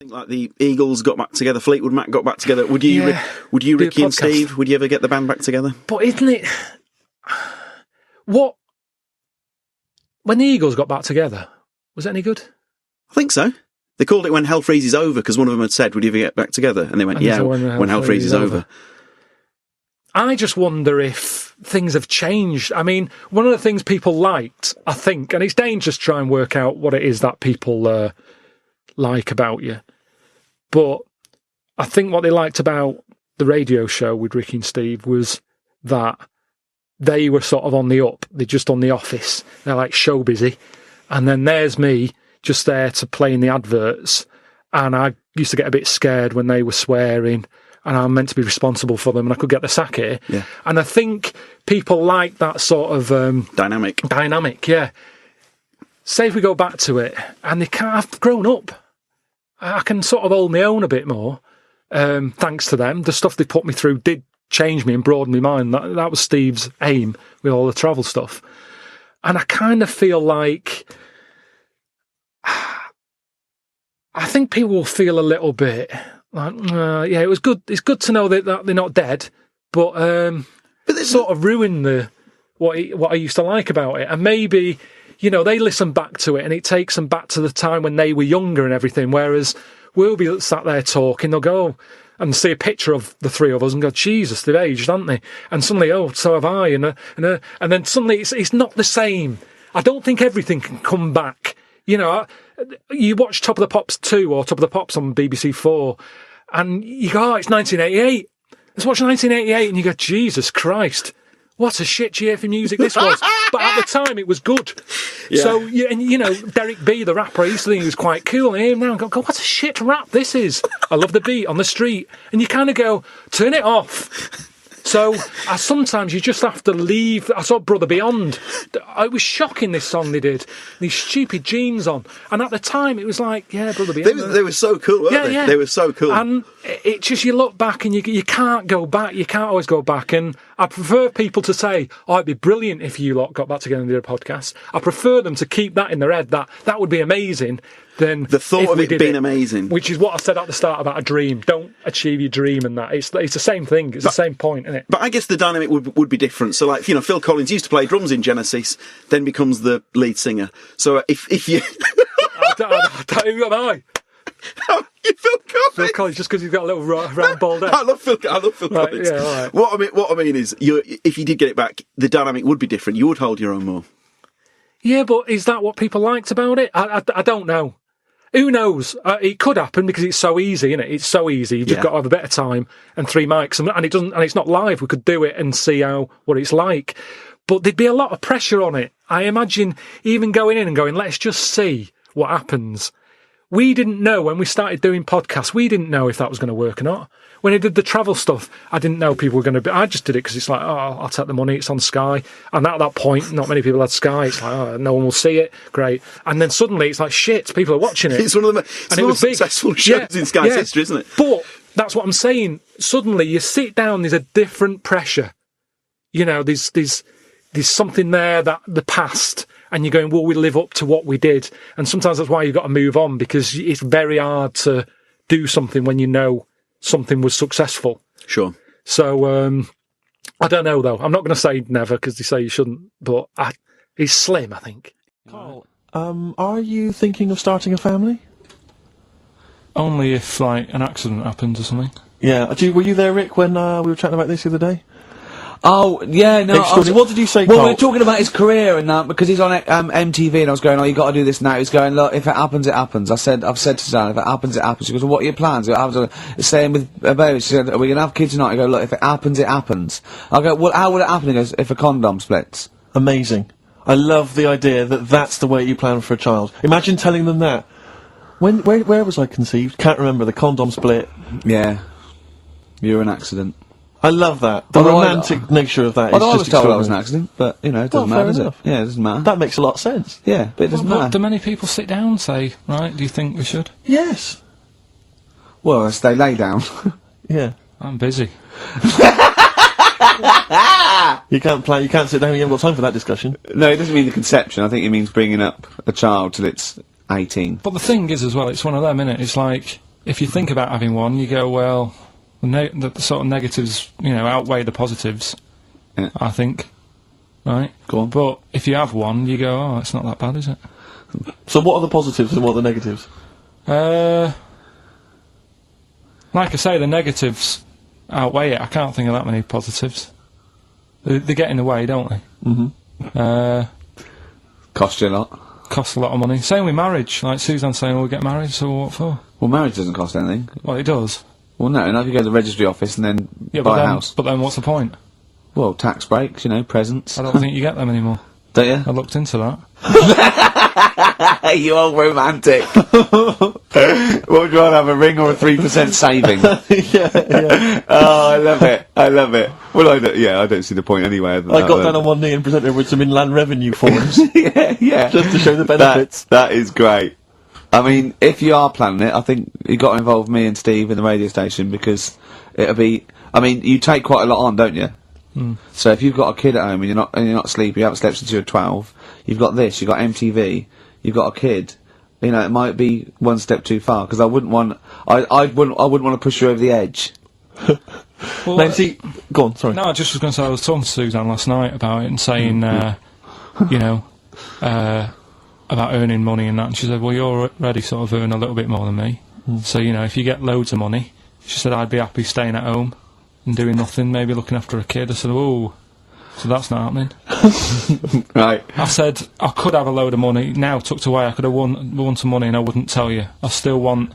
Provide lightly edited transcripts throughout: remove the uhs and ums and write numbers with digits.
Like the Eagles got back together, Fleetwood Mac got back together. Would you, Ricky and Steve, would you ever get the band back together? But isn't it... What... When the Eagles got back together, was it any good? I think so. They called it When Hell Freezes Over, because one of them had said, would you ever get back together? And they went, when Hell Freezes Over. I just wonder if things have changed. I mean, one of the things people liked, I think, and it's dangerous to try and work out what it is that people like about you, but I think what they liked about the radio show with Ricky and Steve was that they were sort of on the up. They're just on The Office. They're like show busy. And then there's me just there to play in the adverts. And I used to get a bit scared when they were swearing and I'm meant to be responsible for them and I could get the sack here. Yeah. And I think people like that sort of... Dynamic, yeah. Say if we go back to it and they can't have grown up. I can sort of hold my own a bit more, thanks to them. The stuff they put me through did change me and broaden my mind. That was Steve's aim with all the travel stuff. And I kind of feel like... I think people will feel a little bit like, yeah, it was good. It's good to know that they're not dead, but they sort of ruined what I used to like about it. And maybe... You know, they listen back to it and it takes them back to the time when they were younger and everything, whereas we'll be sat there talking, they'll go and see a picture of the three of us and go, Jesus, they've aged, haven't they? And suddenly, oh, so have I. And then suddenly it's not the same. I don't think everything can come back. You know, you watch Top of the Pops 2 or Top of the Pops on BBC 4 and you go, oh, it's 1988. Let's watch 1988 and you go, Jesus Christ. What a shit year for music this was. But at the time, it was good. Yeah. So, and you know, Derek B, the rapper, I used to think he was quite cool. And I hear him now and go, God, what a shit rap this is. I love the beat on the street. And you kind of go, turn it off. So sometimes you just have to leave. I saw Brother Beyond. It was shocking, this song they did. These stupid jeans on. And at the time, it was like, yeah, Brother Beyond. They were so cool, weren't they? Yeah. They were so cool. And it just, you look back and you can't go back. You can't always go back. And I prefer people to say, oh, it'd be brilliant if you lot got back together and did a podcast. I prefer them to keep that in their head, that would be amazing. Then the thought of it being amazing, which is what I said at the start about a dream. Don't achieve your dream, and that it's the same thing. It's the same point, isn't it? But I guess the dynamic would be different. So, like, you know, Phil Collins used to play drums in Genesis, then becomes the lead singer. So if you, who am I? You Phil Collins. Phil Collins, just because he's got a little round bald head. I love Phil Collins. Yeah, all right. What I mean is, if you did get it back, the dynamic would be different. You would hold your own more. Yeah, but is that what people liked about it? I don't know. Who knows? It could happen because it's so easy, isn't it? It's so easy. You've just got to have a bit of time and 3 mics, and it doesn't. And it's not live. We could do it and see what it's like. But there'd be a lot of pressure on it. I imagine even going in and going, let's just see what happens. We didn't know when we started doing podcasts. We didn't know if that was going to work or not. When I did the travel stuff, I didn't know people were going to be... I just did it because it's like, oh, I'll take the money, it's on Sky. And at that point, not many people had Sky. It's like, oh, no one will see it. Great. And then suddenly it's like, shit, people are watching it. It's one of the most successful shows in Sky's history, isn't it? But that's what I'm saying. Suddenly you sit down, there's a different pressure. You know, there's something there, that the past... And you're going, will we live up to what we did? And sometimes that's why you've got to move on, because it's very hard to do something when you know something was successful. Sure. So, I don't know, though. I'm not going to say never, because they say you shouldn't, but he's slim, I think. Carl, are you thinking of starting a family? Only if, like, an accident happens or something. Yeah. Were you there, Rick, when we were chatting about this the other day? Oh, yeah, no. What did you say, Well, Carl? we were talking about his career and that, because he's on MTV, and I was going, oh, you got to do this now. He's going, look, if it happens, it happens. I've said to Suzanne, if it happens, it happens. She goes, well, what are your plans? Same with baby. She said, are we going to have kids or not? I go, look, if it happens, it happens. I go, well, how will it happen? He goes, if a condom splits. Amazing. I love the idea that that's the way you plan for a child. Imagine telling them that. Where was I conceived? Can't remember. The condom split. Yeah. You're an accident. I love that. The romantic nature of that is just I was told extraordinary. I was an accident, but, you know, it doesn't matter, does it? Yeah, it doesn't matter. That makes a lot of sense. Yeah, but it doesn't matter. Do many people sit down and say, right, do you think we should? Yes. Well, they lay down. Yeah. I'm busy. You can't sit down, you haven't got time for that discussion. No, it doesn't mean the conception. I think it means bringing up a child till it's 18. But the thing is, as well, it's one of them, innit? It's like, if you think about having one, you go, well, the sort of negatives, outweigh the positives. Yeah. I think, right? Go on. But if you have one, you go, oh, it's not that bad, is it? So what are the positives and what are the negatives? Like I say, the negatives outweigh it. I can't think of that many positives. They get in the way, don't they? Mm-hmm. Cost you a lot. Costs a lot of money. Same with marriage. Like Suzanne's saying, we'll get married, so what for? Well, marriage doesn't cost anything. Well, it does. Well, no, if you go to the registry office and then Yeah, buy but a then, house. but then what's the point? Well, tax breaks, presents. I don't think you get them anymore. Don't you? I looked into that. You old romantic. What would you rather have, a ring or a 3% saving? Yeah. Oh, I love it. I love it. Well, I don't see the point anyway. I got down on one knee and presented her with some inland revenue forms. yeah. Just to show the benefits. That is great. I mean, if you are planning it, I think you got to involve me and Steve in the radio station, because it'll be. I mean, you take quite a lot on, don't you? Mm. So if you've got a kid at home and you're not sleepy, you haven't slept since you were 12, you've got this, you've got MTV, you've got a kid. It might be one step too far, because I wouldn't want to push you over the edge. Well, Nancy, go on. Sorry. No, I just was going to say I was talking to Suzanne last night about it and saying, about earning money and that, and she said, well, you're already sort of earn a little bit more than me. So, if you get loads of money, she said, I'd be happy staying at home and doing nothing, maybe looking after a kid. I said, oh, so that's not happening. Right. I said, I could have a load of money now tucked away, I could have won some money and I wouldn't tell you. I still want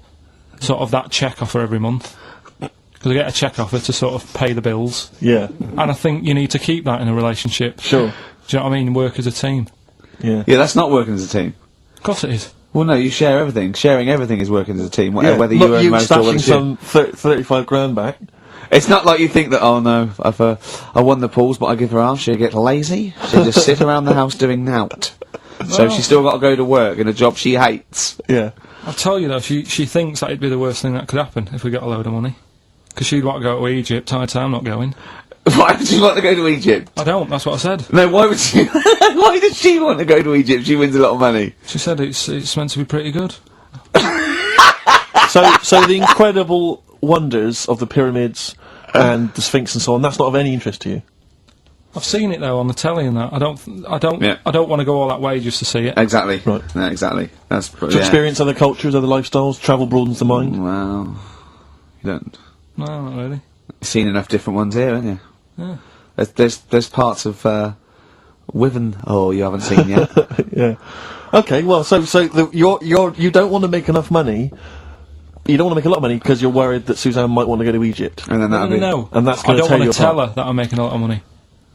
sort of that cheque offer every month. Because I get a cheque offer to sort of pay the bills. Yeah. And I think you need to keep that in a relationship. Sure. Do you know what I mean? Work as a team. Yeah. Yeah, that's not working as a team. Of course it is. Well, no, you share everything. Sharing everything is working as a team, Yeah. whether Not you earn you most or whether stashing she... some 35 grand back. It's not like you think that, oh no, I won the pools, but I give her half, she'll get lazy, she'll just sit around the house doing nout. So she's still got to go to work in a job she hates. Yeah. I'll tell you though, she thinks that'd be the worst thing that could happen if we got a load of money. Because she'd want to go to Egypt, I'm not going. Why does she want to go to Egypt? I don't, that's what I said. No, why would she? Why does she want to go to Egypt? She wins a lot of money. She said it's meant to be pretty good. So the incredible wonders of the pyramids and the Sphinx and so on, that's not of any interest to you? I've seen it though on the telly and that. I don't Yeah. I don't want to go all that way just to see it. Exactly. Right. No, exactly. That's To experience other cultures, other lifestyles, travel broadens the mind. Well, you don't. No, not really. You've seen enough different ones here, haven't you? Yeah. There's parts of Wiven. Oh, you haven't seen yet. Yeah. Okay, well, you don't want to make enough money. You don't want to make a lot of money because you're worried that Suzanne might want to go to Egypt. And then that'll be... No. And that's I going to don't tear you want to tell apart. her that I'm making a lot of money.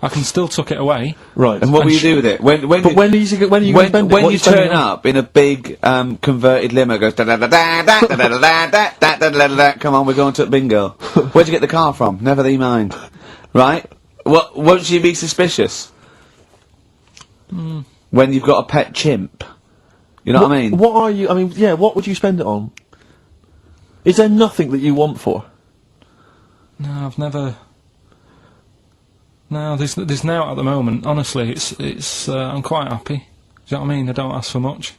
I can still tuck it away. Right. And what will you do with it? When are you are you going to spend it? when What are you spending turn it on? up in a big converted limo, goes da da da da da da da da da da da da da. Come on, we're going to bingo. Where'd you get the car from? Never thee mind. Right? What? Won't you be suspicious when you've got a pet chimp? You know what I mean? What are you? I mean, yeah. What would you spend it on? Is there nothing that you want for? No, I've never. No, there's now at the moment. Honestly, it's I'm quite happy. Do you know what I mean? I don't ask for much.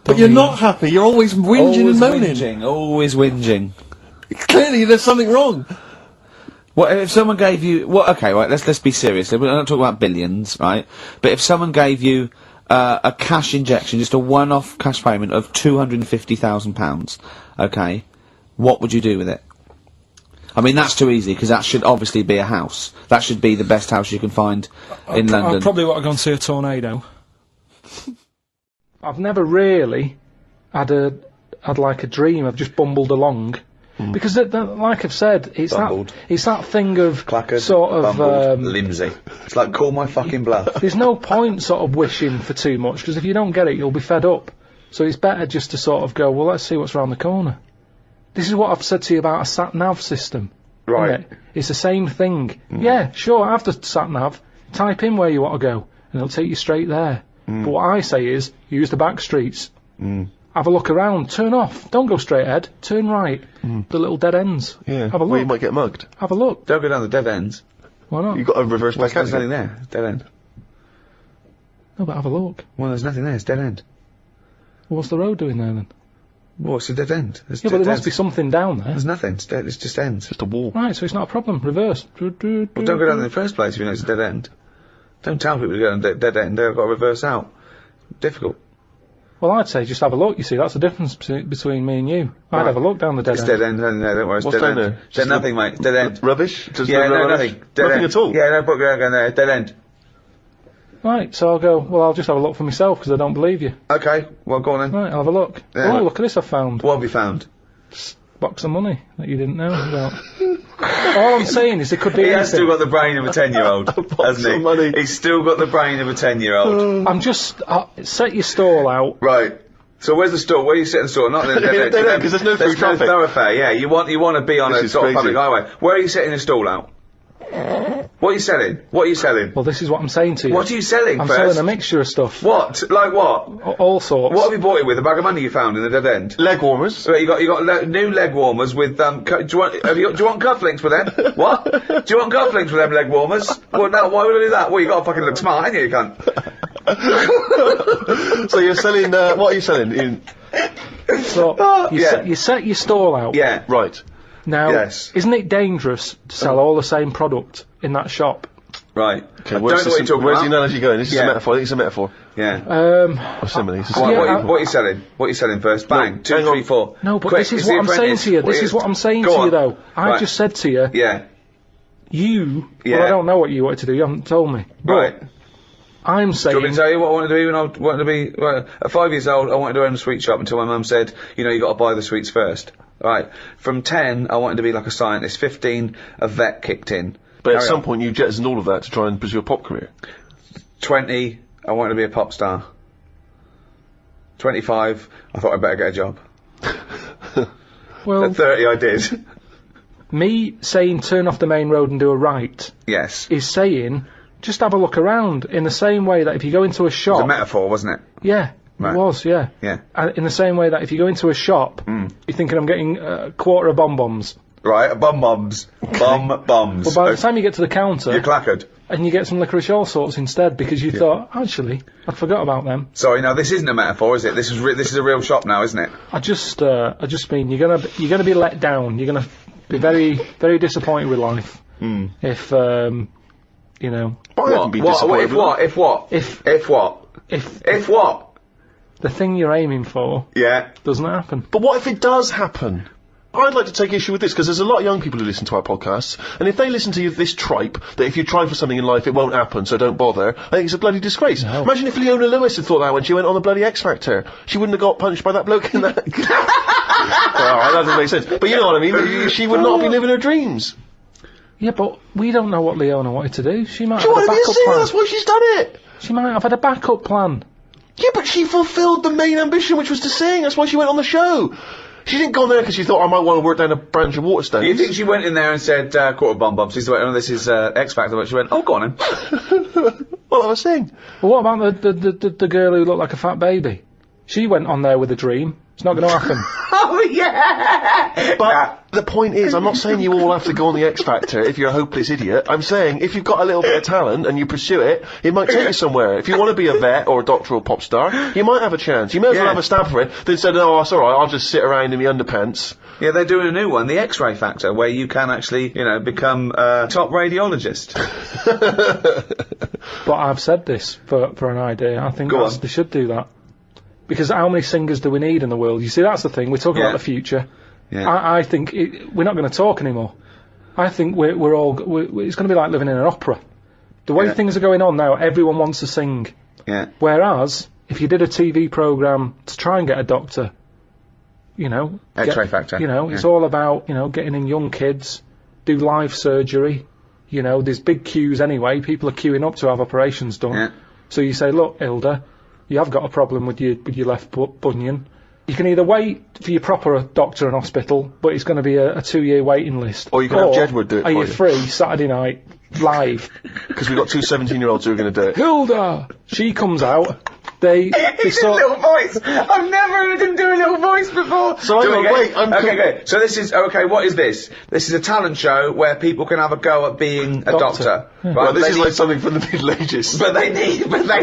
But you're not happy. You're always whinging and moaning. Always whinging. Clearly, there's something wrong. What if someone gave you? Well, okay, right. Let's be serious. We're not talking about billions, right? But if someone gave you a cash injection, just a one-off cash payment of £250,000, okay, what would you do with it? I mean, that's too easy, because that should obviously be a house. That should be the best house you can find in London. I probably want to go and see a tornado. I've never really had like a dream. I've just bumbled along. Because, like I've said, it's that thing of Clackered, sort of Limsey. It's like, call my fucking bluff. There's no point sort of wishing for too much, because if you don't get it, you'll be fed up. So it's better just to sort of go, well, let's see what's around the corner. This is what I've said to you about a sat-nav system. Right. Isn't it? It's the same thing. Yeah, sure, have the sat-nav, type in where you want to go, and it'll take you straight there. But what I say is, use the back streets. Have a look around, turn off, don't go straight ahead, turn right. The little dead ends. Yeah. Have a look. Well, you might get mugged. Have a look. Don't go down the dead ends. Why not? You've got to reverse back out There's nothing again. there. Dead end. No, but have a look. Well, there's nothing there. It's dead end. What's the road doing there then? Well, it's a dead end. Yeah, but there must be something down there. There's nothing. It's dead. It's just ends. Just a wall. Right, so it's not a problem. Reverse. Well, don't go down in the first place if you know it's a dead end. Don't tell people to go down a dead end. They've got to reverse out. Difficult. Well, I'd say just have a look. You see, that's the difference between me and you. I'd have a look down the dead It's end. dead end. No, don't worry. It's What's dead down end. there? Dead nothing, mate. It's dead end. Rubbish? Just Yeah, no, rubbish? nothing. Dead Nothing end. at all? Yeah, no, put going there. Dead end. Right, so I'll go, well, I'll just have a look for myself because I don't believe you. Okay, well, go on then. Right, I'll have a look. Yeah. Oh, look at this I've found. What have you found? Box of money that you didn't know about. All I'm saying is it could be He anything. has still got the brain of a 10-year-old, hasn't he? money. He's still got the brain of a 10-year-old. I'm just... set your stall out. Right. So where's the store? Where are you setting the store? Not in the dead end. Dead end, 'cause there's no through traffic. thoroughfare, yeah. You want to be on This a is sort of crazy. public highway. Where are you setting the stall out? What are you selling? What are you selling? Well, this is what I'm saying to you. What are you selling I'm first? selling a mixture of stuff. What? Like what? All sorts. What have you bought it with? A bag of money you found in the dead end? Leg warmers. Right, you got new leg warmers with do you want cufflinks with them? What? Do you want cufflinks with them leg warmers? Well, no. Why would I do that? Well, you got to fucking look smart, ain't you, you cunt? So you're selling, what are you selling? So, you set your stall out. Yeah. Right. Now, Yes. isn't it dangerous to sell all the same product in that shop? Right. Okay, I don't know what you're talking where's about. the analogy going? This is Yeah. a metaphor. I think it's a metaphor. Yeah. Or simile. It's a What, simile. what are you selling? What are you selling first? Bang. 2, hang 3, on. 4. No, but Quick, this is it's what the I'm saying apprentice. to you. What This is what I'm saying Go to you, on. though. I Right. just said to you, Yeah. you... Yeah. Well, I don't know what you wanted to do. You haven't told me. But Right. I'm Do you want me saying... to tell you what I wanted to do when I wanted to be... Well, at 5 years old, I wanted to own a sweet shop until my mum said, you know, you got to buy the sweets first. Right. From 10, I wanted to be like a scientist. 15, a vet kicked in. But at Carry some on. point you jettisoned all of that to try and pursue a pop career. 20, I wanted to be a pop star. 25, I thought I'd better get a job. Well, At 30, I did. me saying turn off the main road and do a right Yes. is saying just have a look around in the same way that if you go into a It was shop... a metaphor, wasn't it? Yeah, Right. it was, yeah. Yeah. In the same way that if you go into a shop, you're thinking I'm getting a quarter of bonbons. Right, bum-bums. Bum-bums. But by the time you get to the counter, You're clackered. and you get some licorice all sorts instead because you thought, actually, I forgot about them. Sorry, no, this isn't a metaphor, is it? This is a real shop now, isn't it? I just mean you're gonna be let down. You're gonna be very, very disappointed with life if you know But I haven't been disappointed with that. If what? If what? the thing you're aiming for Yeah. doesn't happen. But what if it does happen? I'd like to take issue with this, because there's a lot of young people who listen to our podcasts, and if they listen to this tripe, that if you try for something in life, it won't happen, so don't bother, I think it's a bloody disgrace. No. Imagine if Leona Lewis had thought that when she went on the bloody X Factor. She wouldn't have got punched by that bloke in that... Alright, that doesn't make sense. But you know what I mean? She would not be living her dreams. Yeah, but we don't know what Leona wanted to do. She might She have had wanted a to be a backup singer, plan. that's why she's done it! She might have had a backup plan. Yeah, but she fulfilled the main ambition, which was to sing, that's why she went on the show. She didn't go there because she thought I might want to work down a branch of Waterstones. You think she went in there and said, quarter bum-bums? She went, oh, this is X Factor, but she went, oh, go on then. Well, I was saying. But what about the girl who looked like a fat baby? She went on there with a dream. It's not going to happen. Oh, yeah! But the point is, I'm not saying you all have to go on the X Factor if you're a hopeless idiot. I'm saying if you've got a little bit of talent and you pursue it, it might take you somewhere. If you want to be a vet or a doctor or pop star, you might have a chance. You may as well Yeah. have a stab for it than say, no, it's alright, I'll just sit around in my underpants. Yeah, they're doing a new one, the X-ray Factor, where you can actually, you know, become a top radiologist. But I've said this for an idea. I think Go on. they should do that. Because how many singers do we need in the world? You see, that's the thing. We're talking Yeah. about the future. Yeah. I think we're not going to talk anymore. I think it's going to be like living in an opera. The way Yeah. things are going on now, everyone wants to sing. Yeah. Whereas, if you did a TV programme to try and get a doctor, you know... X-ray Factor. You know, Yeah. it's all about, you know, getting in young kids, do live surgery. You know, there's big queues anyway. People are queuing up to have operations done. Yeah. So you say, look, Hilda, you have got a problem with your left bunion. You can either wait for your proper doctor and hospital, but it's going to be a 2-year waiting list. Or you can have Jedward do it are for you you. free Saturday night, live? Because we've got two 17-year-olds who are going to do it. Hilda! She comes out. They He did a sort little voice. I've never heard him do a little voice before. So Do hang we on, get- wait, I'm okay, okay. So this is okay. What is this? This is a talent show where people can have a go at being a doctor. Right? Well, this They is need- like something from the Middle Ages. But they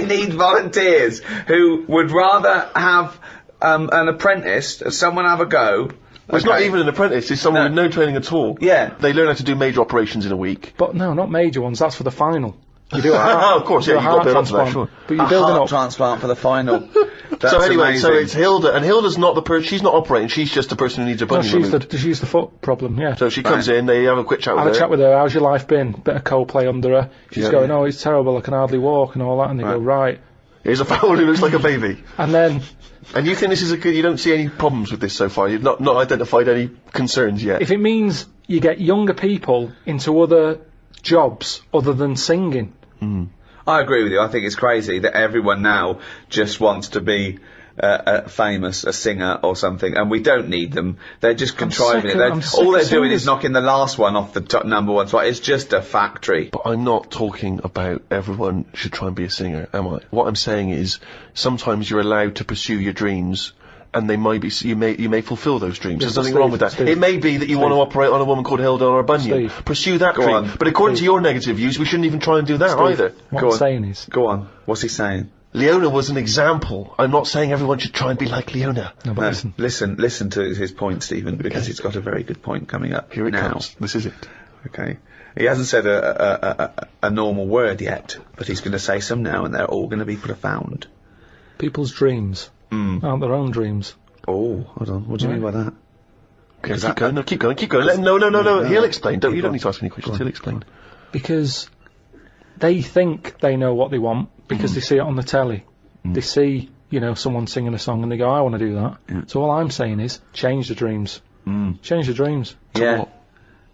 need volunteers who would rather have an apprentice, someone have a go. Well, it's not even an apprentice, it's someone with no training at all. Yeah. They learn how to do major operations in a week. But no, not major ones. That's for the final. You do a Oh, of course, yeah, you you've got to build up to that, sure. But you're A building heart up. transplant for the final. That's So anyway, amazing. so it's Hilda, and Hilda's not the person, she's not operating, she's just the person who needs a No, bunion removed. she's the foot problem. Yeah. So she comes in, they have a quick chat with Have her. a chat with her. How's your life been? Bit of Coldplay under her. She's Yeah. going, oh, it's terrible. I can hardly walk and all that. And they go, right. Here's a fowl who looks like a baby. And then And you think this is a good, you don't see any problems with this so far? You've not identified any concerns yet? if it means you get younger people into other jobs other than singing, I agree with you. I think it's crazy that everyone now just wants to be famous, a singer or something, and we don't need them. They're just contriving it. All they're doing is knocking the last one off the top number one spot. It's just a factory. But I'm not talking about everyone should try and be a singer, am I? What I'm saying is, sometimes you're allowed to pursue your dreams, and they might be, you may fulfil those dreams. There's nothing wrong with that. It may be that you want to operate on a woman called Hilda or a bunion. Pursue that dream. on. But according to your negative views, we shouldn't even try and do that either. what Go I'm on. saying is, Go on. What's he saying? Leona was an example. I'm not saying everyone should try and be like Leona. no, but listen. Listen to his point, Stephen, because he's got a very good point coming up. Here it now. comes. This is it. Okay. He hasn't said a normal word yet, but he's going to say some now, and they're all going to be profound. people's dreams aren't their own dreams. Oh, hold on. What do you mean by that? Okay, keep going. No, keep going. Keep going. No. He'll explain. You don't need to ask any questions. He'll explain. Because they think they know what they want because they see it on the telly. They see, someone singing a song and they go, I want to do that. Yeah. So all I'm saying is, change the dreams. Change the dreams. Yeah.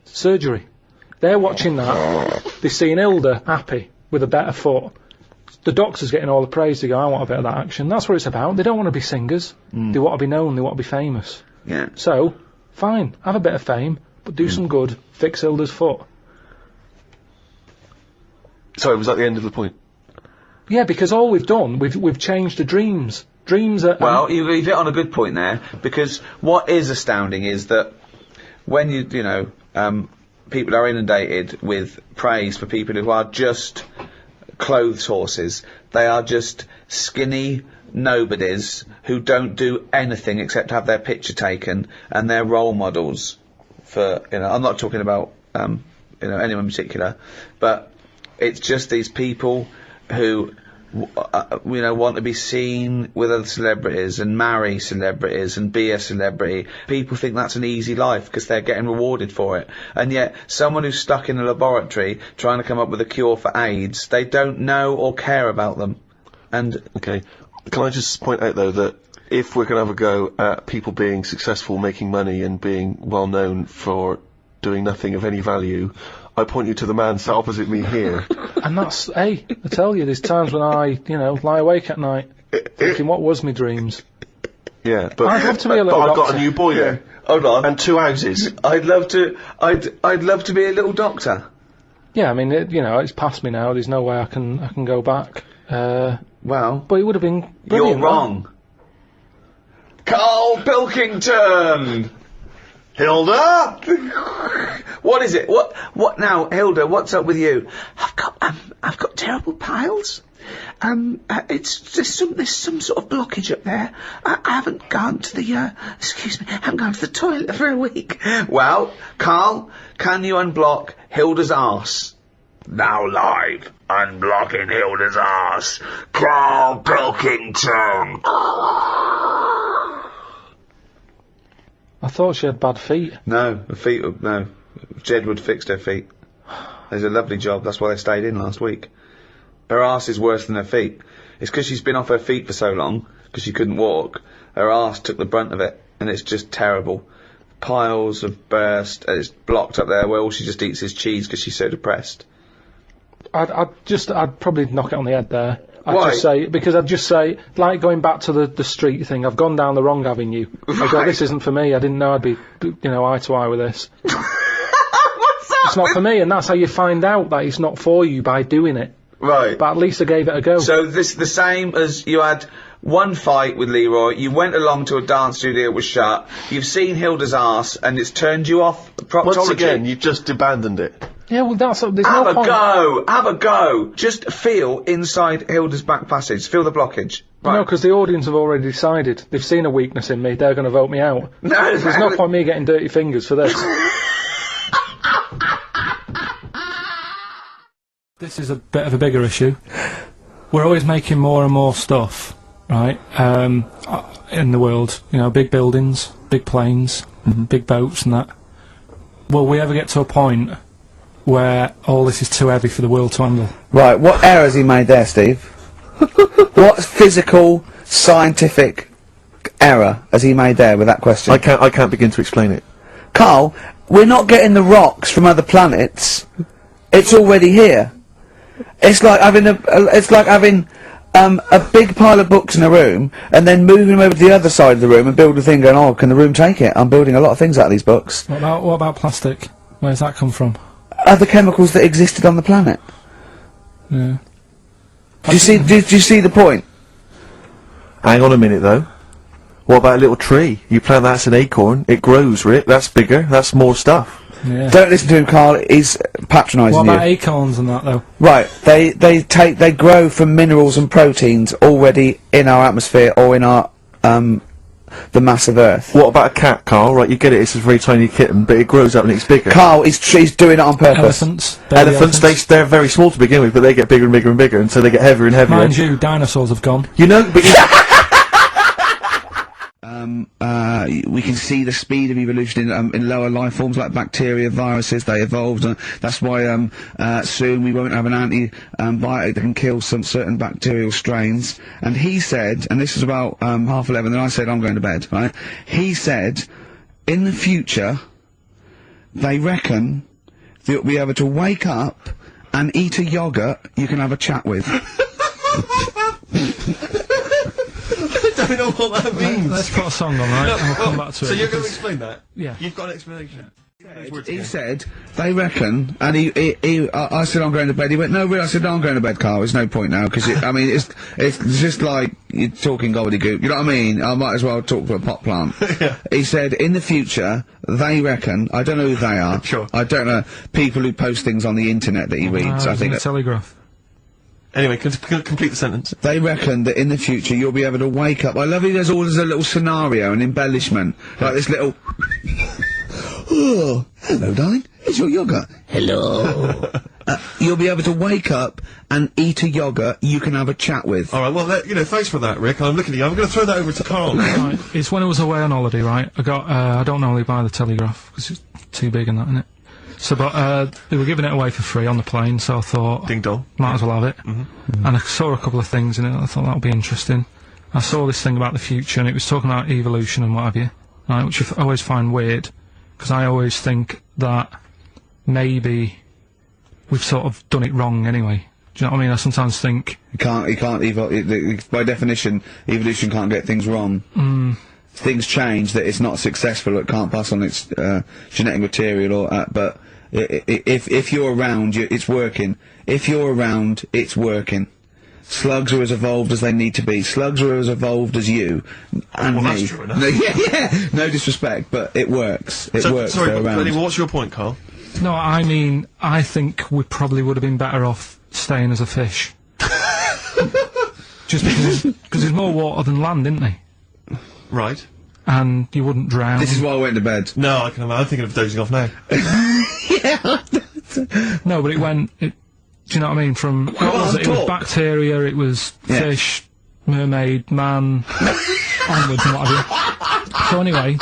Surgery. They're watching that. They're seeing Hilda happy with a better foot. The doctor's getting all the praise. They go, I want a bit of that action. That's what it's about. They don't want to be singers. They want to be known. They want to be famous. Yeah. So, fine, have a bit of fame, but do some good. Fix Hilda's foot. Sorry, was that the end of the point? Yeah, because all we've done, we've changed the dreams. Dreams are... Well, you've hit on a good point there, because what is astounding is that when people are inundated with praise for people who are just clothes horses. They are just skinny nobodies who don't do anything except have their picture taken, and they're role models for, I'm not talking about, anyone in particular, but it's just these people who want to be seen with other celebrities and marry celebrities and be a celebrity. People think that's an easy life because they're getting rewarded for it. And yet, someone who's stuck in a laboratory trying to come up with a cure for AIDS, they don't know or care about them. And okay, can I just point out though that if we're going to have a go at people being successful, making money, and being well known for doing nothing of any value, I point you to the man sat opposite me here. And that's, hey, I tell you, there's times when I, lie awake at night thinking, what was my dreams? Yeah, but I'd love to be a little I've got doctor. a new boiler. hold on, And 2 houses. I'd love to be a little doctor. Yeah, I mean, it's past me now. There's no way I can go back. Well, But it would have been brilliant. you're right? wrong. Karl Pilkington. Hilda! What is it? What now, Hilda? What's up with you? I've got terrible piles. There's some sort of blockage up there. I haven't gone to the haven't gone to the toilet for a week. Well, Karl, can you unblock Hilda's arse? Now live, unblocking Hilda's arse, Karl Pilkington. I thought she had bad feet. No, her feet. No, Jedward fixed her feet. There's a lovely job. That's why they stayed in last week. Her arse is worse than her feet. It's because she's been off her feet for so long, because she couldn't walk. Her arse took the brunt of it, and it's just terrible. Piles have burst, and it's blocked up there where all she just eats is cheese because she's so depressed. I'd probably knock it on the head there. Why? I'd just say, like going back to the street thing, I've gone down the wrong avenue. I go, this isn't for me. I didn't know I'd be, eye to eye with this. It's not for me, and that's how you find out that it's not for you, by doing it. Right. But at least I gave it a go. So this the same as you had one fight with Leroy, you went along to a dance studio that was shut, you've seen Hilda's arse, and it's turned you off proctology. Once again, you've just abandoned it. Yeah, well, there's Have no a point. go! Have a go! Just feel inside Hilda's back passage. Feel the blockage. No, because the audience have already decided. They've seen a weakness in me. They're going to vote me out. No, There's no point me getting dirty fingers for this. This is a bit of a bigger issue. We're always making more and more stuff, right? In the world, you know, big buildings, big planes, big boats, and that. Will we ever get to a point where all this is too heavy for the world to handle? Right, what error has he made there, Steve? What physical, scientific error has he made there with that question? I can't begin to explain it. Carl, we're not getting the rocks from other planets. It's already here. It's like having a big pile of books in a room and then moving them over to the other side of the room and build a thing going, oh, can the room take it? I'm building a lot of things out of these books. What about plastic? Where does that come from? Other chemicals that existed on the planet. Yeah. Do you see the point? Hang on a minute, though. What about a little tree? You plant that as an acorn, it grows, Rick. That's bigger. That's more stuff. Yeah. Don't listen to him, Carl. He's patronising What you. about acorns and that, though? Right, they grow from minerals and proteins already in our atmosphere or in our the mass of Earth. What about a cat, Carl? Right, you get it. It's a very tiny kitten, but it grows up and it's bigger. Carl, he's doing it on purpose. Elephants. They're very small to begin with, but they get bigger and bigger and bigger, and so they get heavier and heavier. Mind you, dinosaurs have gone. You know, but We can see the speed of evolution in lower life forms like bacteria, viruses. They evolved, and that's why soon we won't have an antibiotic that can kill some certain bacterial strains. And he said, and this was about 11:30, then I said I'm going to bed. Right? He said, in the future, they reckon that you'll be able to wake up and eat a yogurt you can have a chat with. I don't know what that means. Let's put a song on, right? And we'll come back to it. So you're going to explain that? Yeah. You've got an explanation. He said, they reckon, and I said I'm going to bed, he went, no really, I said no, I'm going to bed, Carl, there's no point now, because I mean, it's just like, you're talking gobbledygook, you know what I mean? I might as well talk to a pot plant. Yeah. He said, in the future, they reckon, I don't know who they are, Sure. I don't know, people who post things on the internet that he reads, I think. The Telegraph. Anyway, complete the sentence. They reckon that in the future you'll be able to wake up. I love it. There's always a little scenario, an embellishment, like this little. Oh, hello, darling. It's your yogurt. Hello. You'll be able to wake up and eat a yogurt you can have a chat with. All right. Well, thanks for that, Rick. I'm looking at you. I'm going to throw that over to Carl. Right. It's when I was away on holiday, right? I got. I don't normally buy the Telegraph because it's too big and that, innit? So, but they were giving it away for free on the plane, so I thought, Ding dong. might as well have it. And I saw a couple of things in it. I thought that would be interesting. I saw this thing about the future, and it was talking about evolution and what have you, right? Which I always find weird, because I always think that maybe we've sort of done it wrong anyway. Do you know what I mean? I sometimes think You can't evolve. By definition, evolution can't get things wrong. Things change that it's not successful. It can't pass on its genetic material, or but if you're around, it's working. If you're around, it's working. Slugs are as evolved as they need to be. Slugs are as evolved as you and well, me. that's true enough. Yeah. No disrespect, but it works. It works. Sorry, they're but around. anyway, what's your point, Carl? no, I mean, I think we probably would have been better off staying as a fish. Just because there's more water than land, isn't there? Right. And you wouldn't drown. This is why I went to bed. No, I can imagine. I'm thinking of dozing off now. No, but it went. Do you know what I mean? From what was it? It was bacteria. It was fish, mermaid, man, onwards and what have you. So anyway.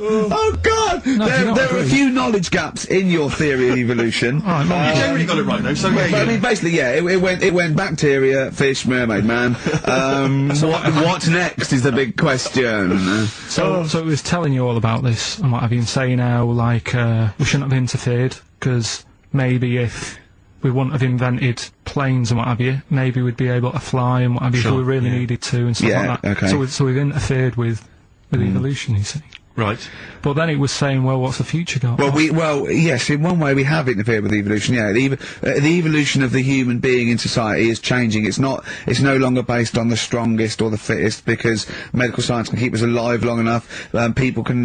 Oh God! No, There are a few knowledge gaps in your theory of evolution. You generally got it right, though. So But I mean, basically, yeah, it went bacteria, fish, mermaid, man. What's next is the big question. So it was telling you all about this and what have you, and saying how like we shouldn't have interfered because maybe if we wouldn't have invented planes and what have you, maybe we'd be able to fly and what have you if we really needed to and stuff like that. Okay. So we've interfered with evolution, you see. Right. But then it was saying, well, what's the future got? Well, yes, in one way we have interfered with evolution. Yeah, the evolution of the human being in society is changing. It's no longer based on the strongest or the fittest, because medical science can keep us alive long enough. People can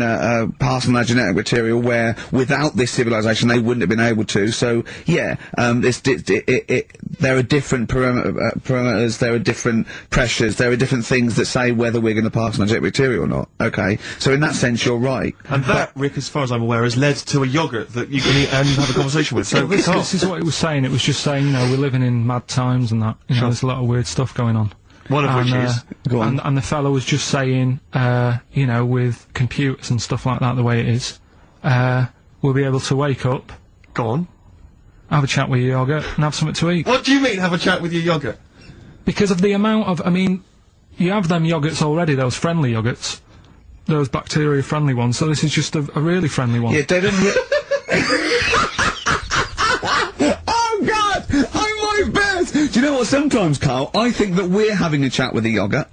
pass on their genetic material where without this civilization they wouldn't have been able to. So yeah, there are different parameters, there are different pressures, there are different things that say whether we're going to pass on our genetic material or not. Okay, so in that sense you're right. And that, Rick, as far as I'm aware, has led to a yogurt that you can eat and have a conversation with. So this is what it was saying. It was just saying, you know, we're living in mad times and that. You know, there's a lot of weird stuff going on. One of which is... Go on. And the fellow was just saying, you know, with computers and stuff like that, the way it is, we'll be able to wake up, Go on. have a chat with your yogurt, and have something to eat. What do you mean, have a chat with your yogurt? Because of the amount of, I mean, you have them yogurts already, those friendly yogurts. Those bacteria-friendly ones, so this is just a really friendly one. Yeah, they don't... Oh, God! I'm my best! Do you know what, sometimes, Carl, I think that we're having a chat with a yogurt.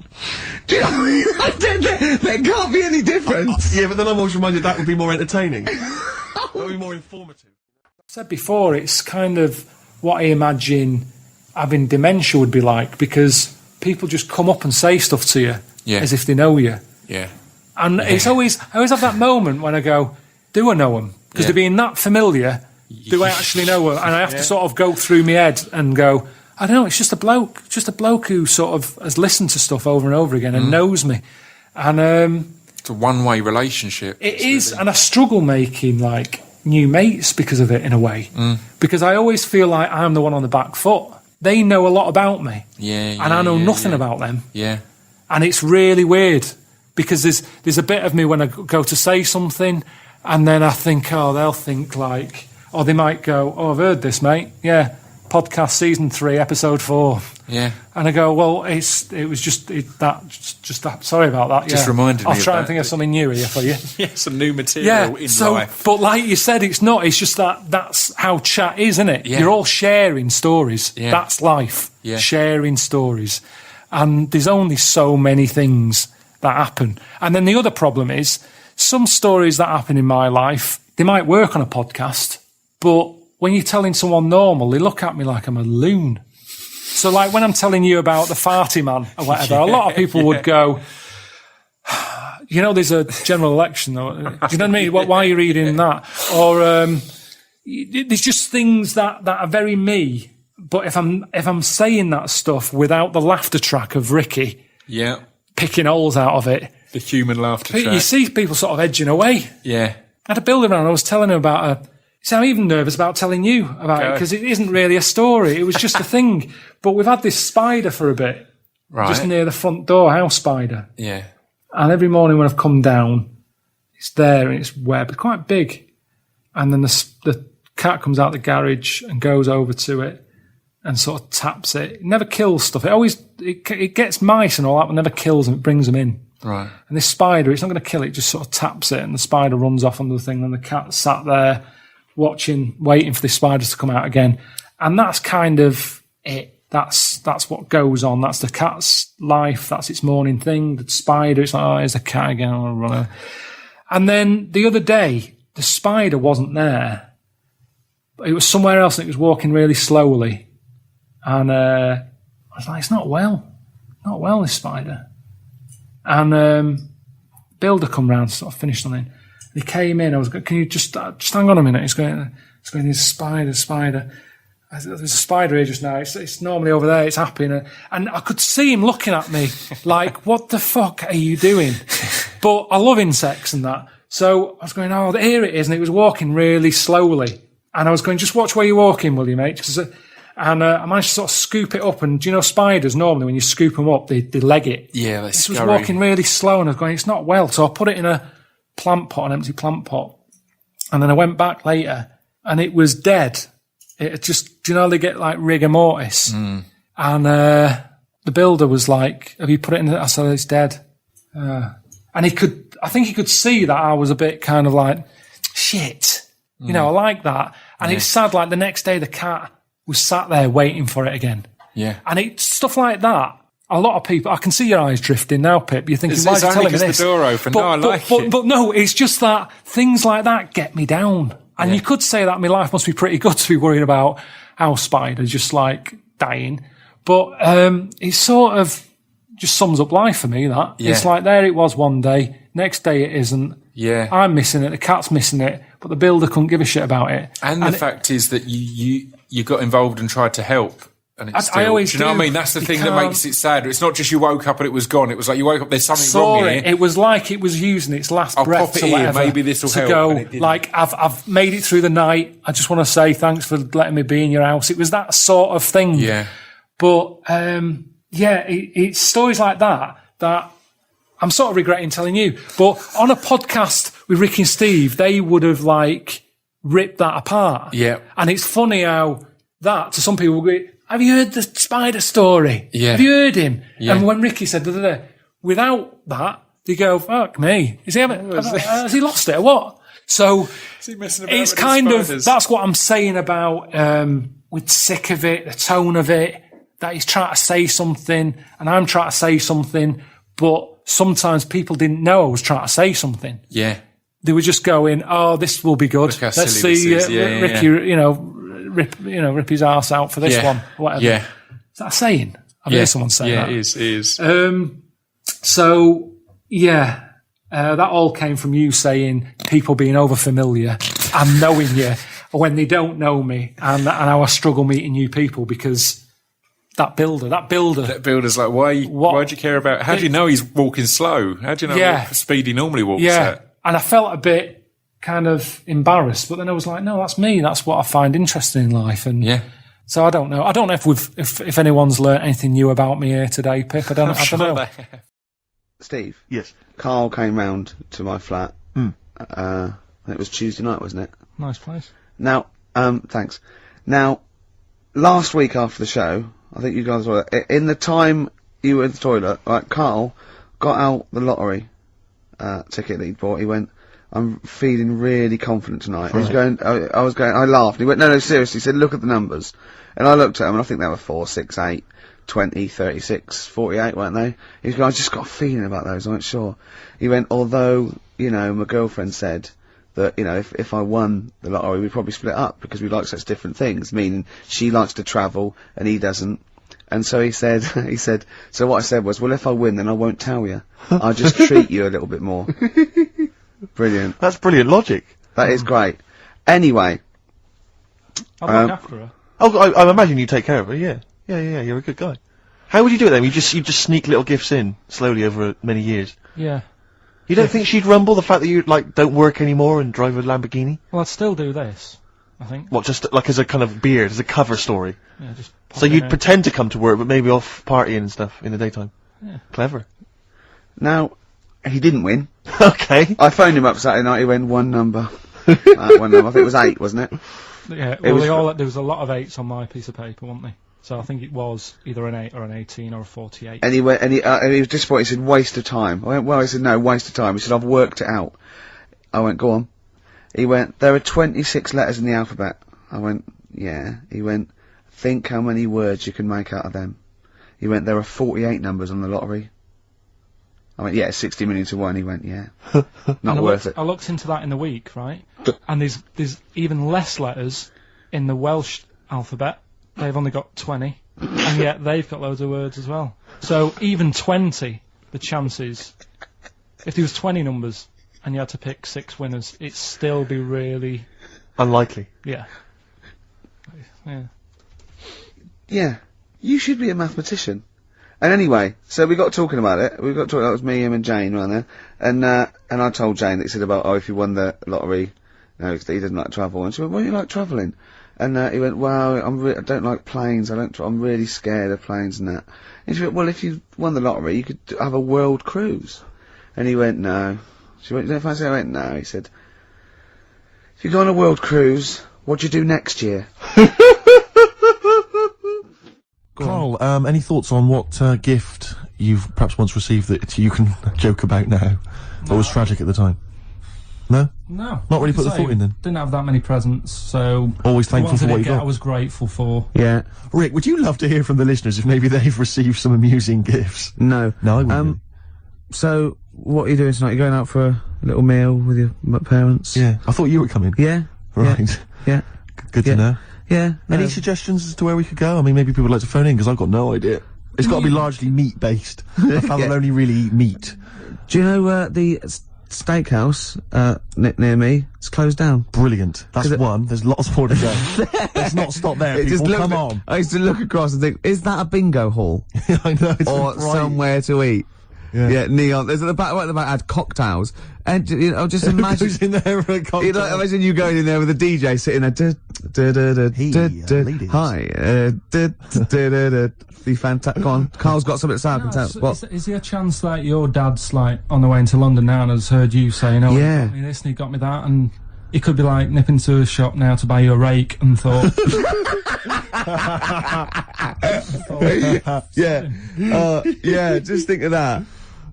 Do you know what I mean? There can't be any difference. Yeah, but then I'm always reminded that would be more entertaining. That would be more informative. I said before, it's kind of what I imagine having dementia would be like, because people just come up and say stuff to you as if they know you. Yeah. And it's always, I always have that moment when I go, do I know them? Because they're being that familiar, do I actually know them? And I have to sort of go through my head and go, I don't know, it's just a bloke who sort of has listened to stuff over and over again and knows me. And it's a one-way relationship. It is, really. And I struggle making, like, new mates because of it, in a way. Because I always feel like I'm the one on the back foot. They know a lot about me. And I know nothing about them. And it's really weird. Because there's a bit of me when I go to say something, and then I think, oh, they'll think like, or they might go, oh, I've heard this, mate. Yeah, podcast season 3, episode 4. Yeah. And I go, well, it was just that. Sorry about that. Just reminded me. I'll try and think of something new here for you. Some new material in life. But like you said, it's not. It's just that's how chat is, isn't it? You're all sharing stories. That's life. Sharing stories, and there's only so many things that happen. And then the other problem is, some stories that happen in my life, they might work on a podcast, but when you're telling someone normal, they look at me like I'm a loon. So like when I'm telling you about the farty man or whatever, a lot of people would go, you know, there's a general election though. Do you know what I mean? Why are you reading that? Or there's just things that are very me. But if I'm saying that stuff without the laughter track of Ricky, picking holes out of it. The human laughter track. You see people sort of edging away. Yeah. I had a builder around, I was telling him about so I'm even nervous about telling you about it, because it isn't really a story, it was just a thing. But we've had this spider for a bit. Right. Just near the front door, house spider. Yeah. And every morning when I've come down, it's there and it's web, quite big. And then the cat comes out the garage and goes over to it and sort of taps it. It never kills stuff. It gets mice and all that, but never kills them. It brings them in. Right. And this spider, it's not going to kill it. It just sort of taps it, and the spider runs off on the thing. And the cat sat there watching, waiting for the spider to come out again. And that's kind of it. That's what goes on. That's the cat's life. That's its morning thing. The spider, it's like, oh, here's the cat again. And then the other day, the spider wasn't there. It was somewhere else, and it was walking really slowly. And I was like, it's not well. Not well, this spider. And builder come round to sort of finish something. He came in. I was going, can you just hang on a minute? He's going, there's a spider. There's a spider here just now. It's normally over there. It's happy. And I could see him looking at me like, what the fuck are you doing? But I love insects and that. So I was going, oh, here it is. And it was walking really slowly. And I was going, just watch where you're walking, will you, mate? And I managed to sort of scoop it up. And do you know spiders, normally when you scoop them up, they leg it. Yeah, they're This scurry. was walking really slow, and I was going, it's not well. So I put it in a plant pot, an empty plant pot. And then I went back later, and it was dead. It just, do you know, they get like rigor mortis. And the builder was like, have you put it in? I said, it's dead. And I think he could see that I was a bit kind of like, shit. You know, I like that. And it's sad, like the next day the cat was sat there waiting for it again. Yeah. And it's stuff like that. a lot of people, I can see your eyes drifting now, Pip. You're thinking, why are you telling me this? The door open. But, no, I like it. But no, it's just that things like that get me down. And you could say that my life must be pretty good to be worrying about house spiders just like dying. But it sort of just sums up life for me, that. Yeah. It's like, there it was one day, next day it isn't. Yeah. I'm missing it, the cat's missing it, but the builder couldn't give a shit about it. And the fact is that you got involved and tried to help. And it's still, I always do you know what I mean? That's the thing that makes it sad. It's not just you woke up and it was gone. It was like you woke up, there's something wrong here. It was like it was using its last breath pop it to whatever, maybe this will help. Go, like, I've made it through the night. I just want to say thanks for letting me be in your house. It was that sort of thing. Yeah. But, it's stories like that I'm sort of regretting telling you. But on a podcast with Ricky and Steve, they would have, like, ripped that apart. Yeah. And it's funny how that, to some people, will go, have you heard the spider story? Yeah. Have you heard him? Yeah. And when Ricky said, without that, they go, fuck me. Has he lost it or what? So it's kind of, that's what I'm saying about, with Sick of It, the tone of it, that he's trying to say something and I'm trying to say something, but sometimes people didn't know I was trying to say something. Yeah. They were just going, oh, this will be good. Let's see Ricky, rip his arse out for this one, whatever. Yeah. Is that a saying? I've heard someone say that. Yeah, it is. That all came from you saying people being overfamiliar and knowing you when they don't know me, and how I struggle meeting new people because that builder's like, why'd you care about, how do you know he's walking slow? How do you know what speed he normally walks at? And I felt a bit kind of embarrassed, but then I was like, no, that's me. That's what I find interesting in life. And so I don't know. I don't know if anyone's learnt anything new about me here today, Pip. I don't know. Steve. Yes. Carl came round to my flat. It was Tuesday night, wasn't it? Nice place. Now, thanks. Now, last week after the show, I think you guys were, in the time you were in the toilet, like, Carl got out the lottery ticket that he'd bought. He went, I'm feeling really confident tonight. He was going, I laughed. He went, no, seriously. He said, look at the numbers. And I looked at them, and I think they were 4, 6, 8, 20, 36, 48, weren't they? He was going, I just got a feeling about those, I wasn't sure. He went, although, my girlfriend said that, if I won the lottery, we'd probably split up because we like such different things, meaning she likes to travel and he doesn't. And so he said, so what I said was, well, if I win, then I won't tell you. I'll just treat you a little bit more. Brilliant. That's brilliant logic. That is great. Anyway. I'll look after her. Oh, I imagine you take care of her, yeah. Yeah, you're a good guy. How would you do it then? You just sneak little gifts in, slowly over many years? Yeah. You don't think she'd rumble, the fact that you, don't work anymore and drive a Lamborghini? Well, I'd still do this, I think. What, just, as a kind of beard, as a cover story? Yeah, just so you'd pretend to come to work, but maybe off partying and stuff in the daytime? Yeah. Clever. Now, he didn't win. Okay. I phoned him up Saturday night, he went, one number. One number. I think it was 8, wasn't it? Yeah, well, there was a lot of 8s on my piece of paper, weren't there? So I think it was either an 8 or an 18 or a 48. And he went, and he was disappointed. He said, waste of time. I went, well, he said, no, waste of time. He said, I've worked it out. I went, go on. He went, there are 26 letters in the alphabet. I went, yeah. He went, think how many words you can make out of them. He went, there are 48 numbers on the lottery. I went, yeah, 60 million to 1. He went, yeah. Not worth it. I looked into that in the week, right? And there's even less letters in the Welsh alphabet. They've only got 20, and yet they've got loads of words as well. So even 20, the chances, if there was 20 numbers and you had to pick 6 winners, it'd still be really unlikely. Yeah. Yeah. You should be a mathematician. And anyway, so we got talking about it. We got talking. That was me, him, and Jane, right there. And I told Jane that he said about, if you won the lottery, he doesn't like travel. And she went, why do you like travelling? And he went, well, I don't like planes. I'm really scared of planes and that. And she went, well, if you won the lottery, you could have a world cruise. And he went, no. She went, you don't fancy? I went, no. He said, if you go on a world cruise, what do you do next year? Carl, any thoughts on what gift you've perhaps once received that you can joke about now? What was tragic at the time? No? No. Not really like put the I thought in then? Didn't have that many presents, so... Always thankful for what you got. I was grateful for. Yeah. Rick, would you love to hear from the listeners if maybe they've received some amusing gifts? No. No, I wouldn't. So, what are you doing tonight? You going out for a little meal with your parents? Yeah. I thought you were coming. Yeah. Right. Yeah. Good to know. Yeah. Any suggestions as to where we could go? I mean, maybe people would like to phone in, because I've got no idea. It's got to be largely meat-based. A fella will only really eat meat. Do you know, the steakhouse, near me, it's closed down? Brilliant. That's one. There's lots more to go. Let's not stop there, people. Come on. I used to look across and think, is that a bingo hall? I know. It's Or bright. somewhere to eat? Yeah. Neon. There's at the back, right at the back, had cocktails. And, you know, just imagine. Who's in there for a cocktail? You know, imagine you going in there with a DJ sitting there. ladies. Hi. Be fantastic. Go on. Carl's got something to say. I can tell. What? Is there a chance that your dad's like on the way into London now and has heard you saying, "Oh, Yeah. he got me this and he got me that," and he could be like nipping to a shop now to buy you a rake and thought, Yeah, just think of that.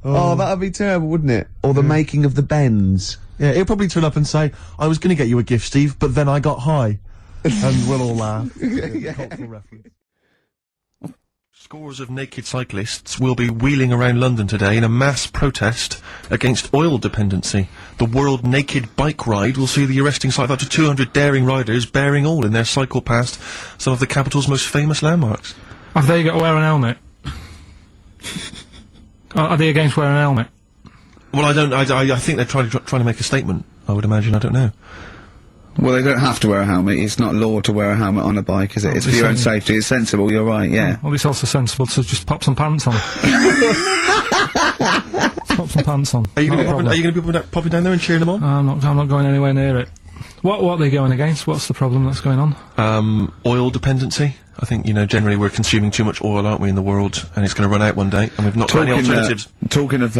Oh, that'd be terrible, wouldn't it? Or the making of the bends. Yeah, he'll probably turn up and say, I was going to get you a gift, Steve, but then I got high. And we'll all laugh. Cultural reference. Scores of naked cyclists will be wheeling around London today in a mass protest against oil dependency. The World Naked Bike Ride will see the arresting sight of up to 200 daring riders bearing all in their cycle past some of the capital's most famous landmarks. "Have they got to wear an helmet? Are they against wearing an helmet?" Well, I think they're trying to make a statement, I would imagine, I don't know. Well, they don't have to wear a helmet. It's not law to wear a helmet on a bike, is it? It's for your own safety. It's sensible. You're right. Yeah. Well, it's also sensible to just pop some pants on. Pop some pants on. Are you going to be popping down there and cheering them on? I'm not going anywhere near it. What are they going against? What's the problem that's going on? Oil dependency. I think, you know, generally we're consuming too much oil, aren't we, in the world, and it's going to run out one day, and we've not got any alternatives. Talking of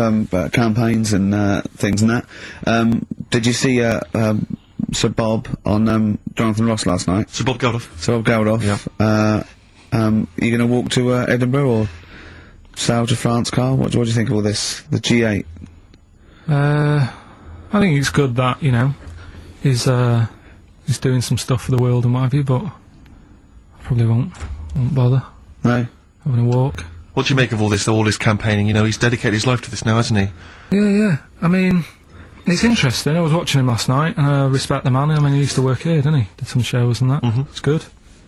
campaigns and things and that, did you see Sir Bob on Jonathan Ross last night? Sir Bob Geldof. Sir Bob Geldof. Yeah. You going to walk to Edinburgh or sail to France, Carl? What do you think of all this? The G8? I think it's good that, you know, he's doing some stuff for the world and what have you, but I probably won't bother. No. Having a walk. What do you make of all this campaigning? You know, he's dedicated his life to this now, hasn't he? Yeah. I mean, it's interesting. I was watching him last night, and I respect the man. I mean, he used to work here, didn't he? Did some shows and that. It's good.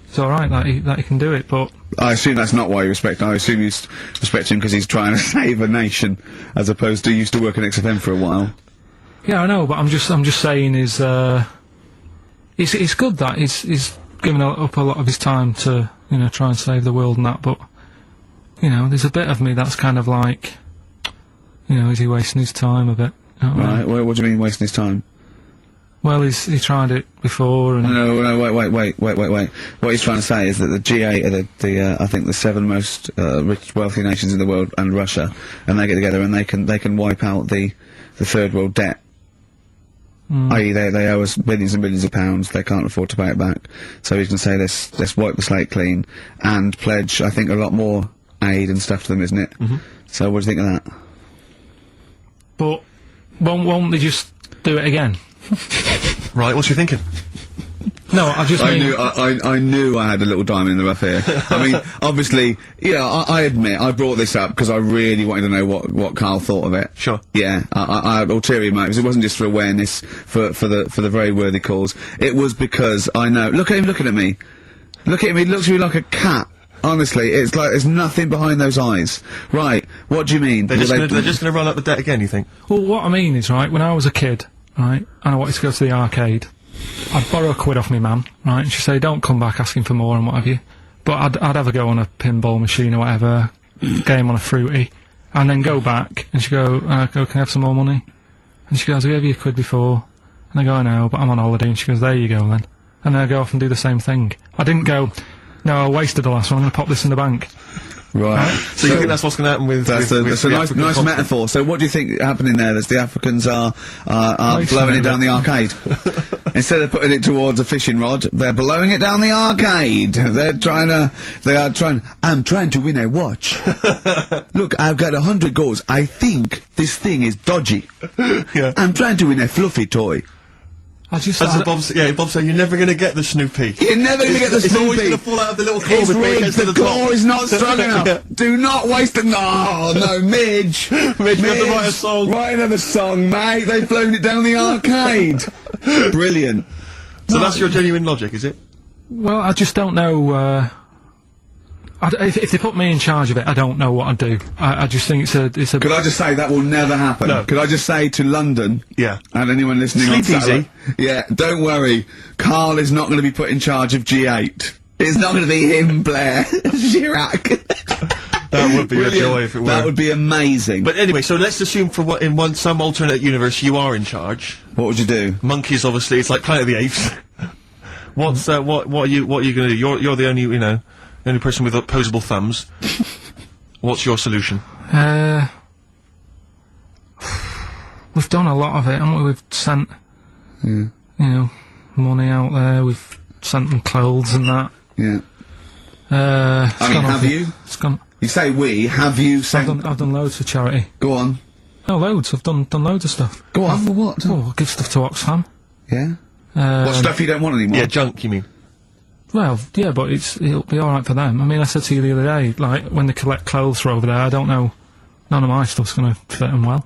It's alright that he can do it, but... I assume that's not why you respect him. I assume you respect him because he's trying to save a nation, as opposed to he used to work in XFM for a while. Yeah, I know, but I'm just saying it's good that he's given up a lot of his time to, you know, try and save the world and that, but, you know, there's a bit of me that's kind of like, you know, is he wasting his time a bit? You know what I mean? Right, what do you mean wasting his time? Well, he tried it before and... No, wait. What he's trying to say is that the G8 are I think the 7 most rich, wealthy nations in the world, and Russia, and they get together and they can wipe out the third world debt. I.e. they owe us billions and billions of pounds, they can't afford to pay it back. So he's going to say, let's wipe the slate clean, and pledge, I think, a lot more aid and stuff to them, isn't it? So what do you think of that? But won't they just do it again? Right, what's you thinking? No, I knew I had a little diamond in the rough here. I mean, obviously, yeah, I admit, I brought this up because I really wanted to know what Karl thought of it. Sure. Yeah, I had ulterior motives. It wasn't just for awareness, for the very worthy cause. It was because I know, look at him looking at me. Look at him, he looks at me like a cat. Honestly, it's like there's nothing behind those eyes. Right, what do you mean? They're just gonna run up the debt again, you think? Well, what I mean is, right, when I was a kid, right, and I wanted to go to the arcade, I'd borrow a quid off my mum, right, and she'd say, don't come back asking for more and what have you. But I'd have a go on a pinball machine or whatever, game on a fruity, and then go back, and she'd go, can I have some more money? And she goes, I gave you a quid before. And I go, I know, but I'm on holiday, and she goes, there you go then. And then I go off and do the same thing. I didn't go, no, I wasted the last one, I'm going to pop this in the bank. Right. So you think that's what's going to happen with? That's a nice metaphor. So what do you think happening there? As the Africans are blowing it down the arcade instead of putting it towards a fishing rod, they're blowing it down the arcade. I'm trying to win a watch. Look, I've got 100 goals. I think this thing is dodgy. Yeah. I'm trying to win a fluffy toy. Bob said, you're never going to get the Snoopy. You're never going to get the Snoopy. It's always going to fall out of the little claw It's before it rigged. gets to The the claw top. is not strong enough. Yeah. Do not waste it. No, Midge. Midge, we have to write a song. Write another song, mate. They've flown it down the arcade. Brilliant. So that's your genuine logic, is it? Well, I just don't know. If they put me in charge of it, I don't know what I'd do. I just think it's a. Could I just say that will never happen? No. Could I just say to London? Yeah. And anyone listening Sleep on Saturday, easy. yeah, don't worry. Karl is not going to be put in charge of G8. It's not going to be him, Blair. Chirac. That would be a joy if it were. That would be amazing. But anyway, so let's assume some alternate universe you are in charge. What would you do? Monkeys, obviously, it's like Planet of the Apes. What are you going to do? You're the only person with opposable thumbs. What's your solution? We've done a lot of it, haven't we? We've sent, money out there. We've sent them clothes and that. Yeah. Have you? It's gone. You say we. Have you sent? I've done loads for charity. Go on. Oh, loads. I've done loads of stuff. Go on. For what? Oh, I give stuff to Oxfam. Yeah. What stuff you don't want anymore? Yeah, junk, you mean? Well, yeah, but it'll be alright for them. I mean, I said to you the other day, like, when they collect clothes for over there, I don't know, none of my stuff's gonna fit them well.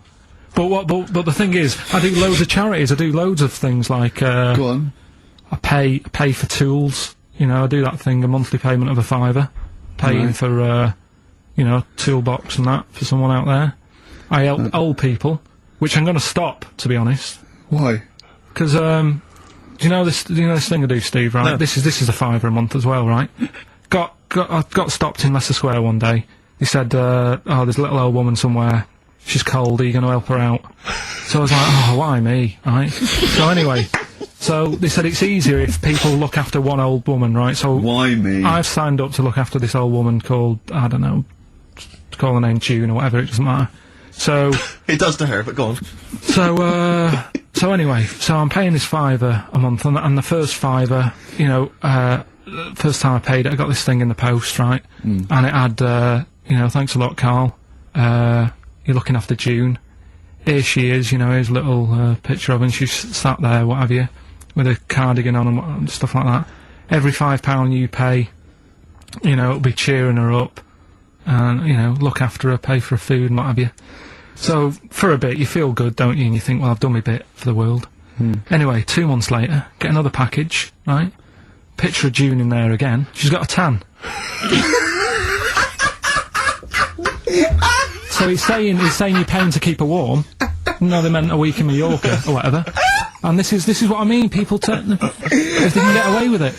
But the thing is, I do loads of charities, I do loads of things like, Go on. I pay for tools, I do that thing, a monthly payment of £5, paying for, toolbox and that for someone out there. I help old people, which I'm gonna stop, to be honest. Why? Because, do you know this thing I do, Steve, right? No. This is a £5 a month as well, right? I got stopped in Leicester Square one day. He said, there's a little old woman somewhere. She's cold, are you gonna help her out? So I was like, oh, why me, right? So anyway, they said it's easier if people look after one old woman, right? So why me? I've signed up to look after this old woman called, I don't know, call her name June or whatever, it doesn't matter. So it does to her, but go on. So anyway, I'm paying this £5 a month, and the first £5, first time I paid it, I got this thing in the post, right? And it had, thanks a lot, Karl. You're looking after June. Here she is, here's a little picture of her, and she's sat there, what have you, with a cardigan on and stuff like that. Every £5 you pay, it'll be cheering her up, and, look after her, pay for her food and what have you. So, for a bit, you feel good, don't you? And you think, well, I've done my bit for the world. Anyway, 2 months later, get another package, right? Picture of June in there again. She's got a tan. So he's saying you're paying to keep her warm. No, they meant a week in Mallorca, or whatever. And this is what I mean, people if they can get away with it.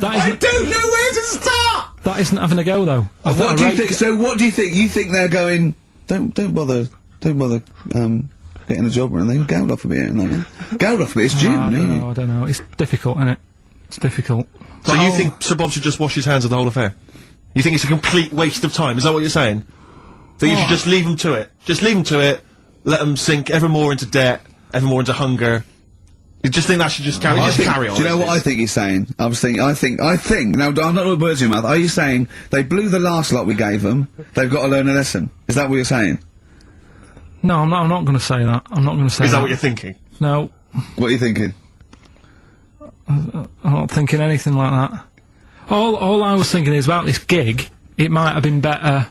I don't know where to start! That isn't having a go, though. What do you think? So what do you think? You think they're going... Don't bother getting a job or anything. Gout off a bit, Gout off a bit. It's June, I don't know. It's difficult, isn't it? It's difficult. So you think Sir Bob should just wash his hands of the whole affair? You think it's a complete waste of time? Is that what you're saying? That you should just leave them to it? Just leave them to it. Let them sink ever more into debt, ever more into hunger. You just think that should just carry on? Do you know what I think he's saying? I think. Now, I'm not with words in your mouth. Are you saying they blew the last lot we gave them? They've got to learn a lesson. Is that what you're saying? No, I'm not going to say that. I'm not going to say that. Is that what you're thinking? No. What are you thinking? I'm not thinking anything like that. All I was thinking is about this gig. It might have been better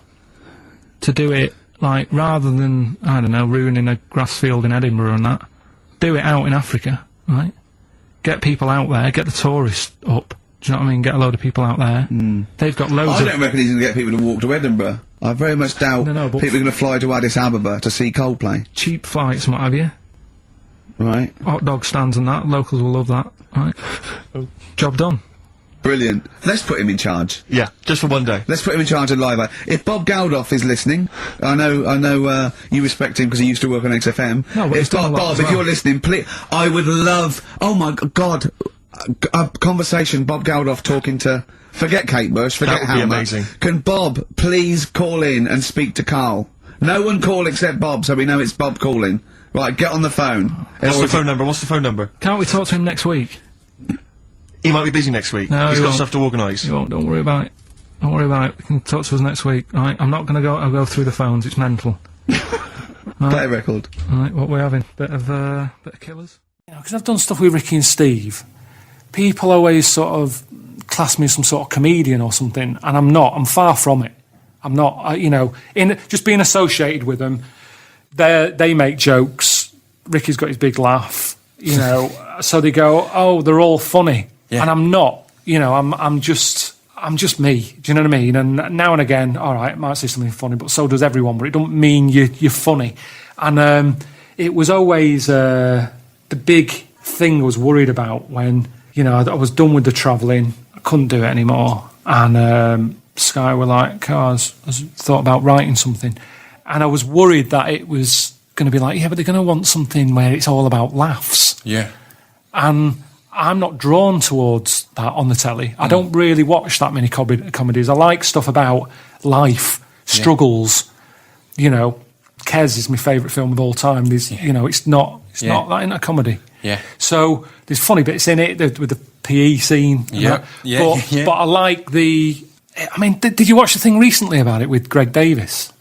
to do it, like, rather than, I don't know, ruining a grass field in Edinburgh and that. Do it out in Africa, right? Get people out there, get the tourists up. Do you know what I mean? Get a load of people out there. They've got loads I don't reckon he's going to get people to walk to Edinburgh. I very much doubt people are going to fly to Addis Ababa to see Coldplay. Cheap flights and what have you. Right. Hot dog stands and that. Locals will love that, right? Job done. Brilliant. Let's put him in charge. Yeah, just for one day. Let's put him in charge of Live Aid. If Bob Geldof is listening, I know, you respect him because he used to work on XFM. No, but Bob, if you're listening, please, I would love, oh my God, a conversation, Bob Geldof talking to Forget Kate Bush, forget That would be Helmer. amazing. Can Bob please call in and speak to Carl? No one call except Bob, so we know it's Bob calling. Right, get on the phone. What's the phone number? What's the phone number? Can't we talk to him next week? He might be busy next week. No, He's he got won't. stuff to organise. You won't, don't worry about it. Don't worry about it. You can talk to us next week. Right, I'm not gonna go, I'll go through the phones, it's mental. Play a record. Right, what we're having? Bit of killers? You know, because I've done stuff with Ricky and Steve, people always sort of class me as some sort of comedian or something, and I'm not. I'm far from it. I'm not, you know, in just being associated with them, they make jokes. Ricky's got his big laugh, you know, so they go, oh, they're all funny. Yeah. And I'm not, you know, I'm just me. Do you know what I mean? And now and again, all right, I might say something funny, but so does everyone, but it don't mean you're funny. And it was always the big thing I was worried about when, you know, I was done with the travelling, I couldn't do it anymore. And Sky were like, oh, I thought about writing something. And I was worried that it was going to be like, yeah, but they're going to want something where it's all about laughs. Yeah. And I'm not drawn towards that on the telly. I don't really watch that many comedies. I like stuff about life, struggles. You know, Kes is my favourite film of all time. There's, you know, it's not that in a comedy. Yeah. So there's funny bits in it with the PE scene. Yeah. But I like the. I mean, did you watch the thing recently about it with Greg Davis?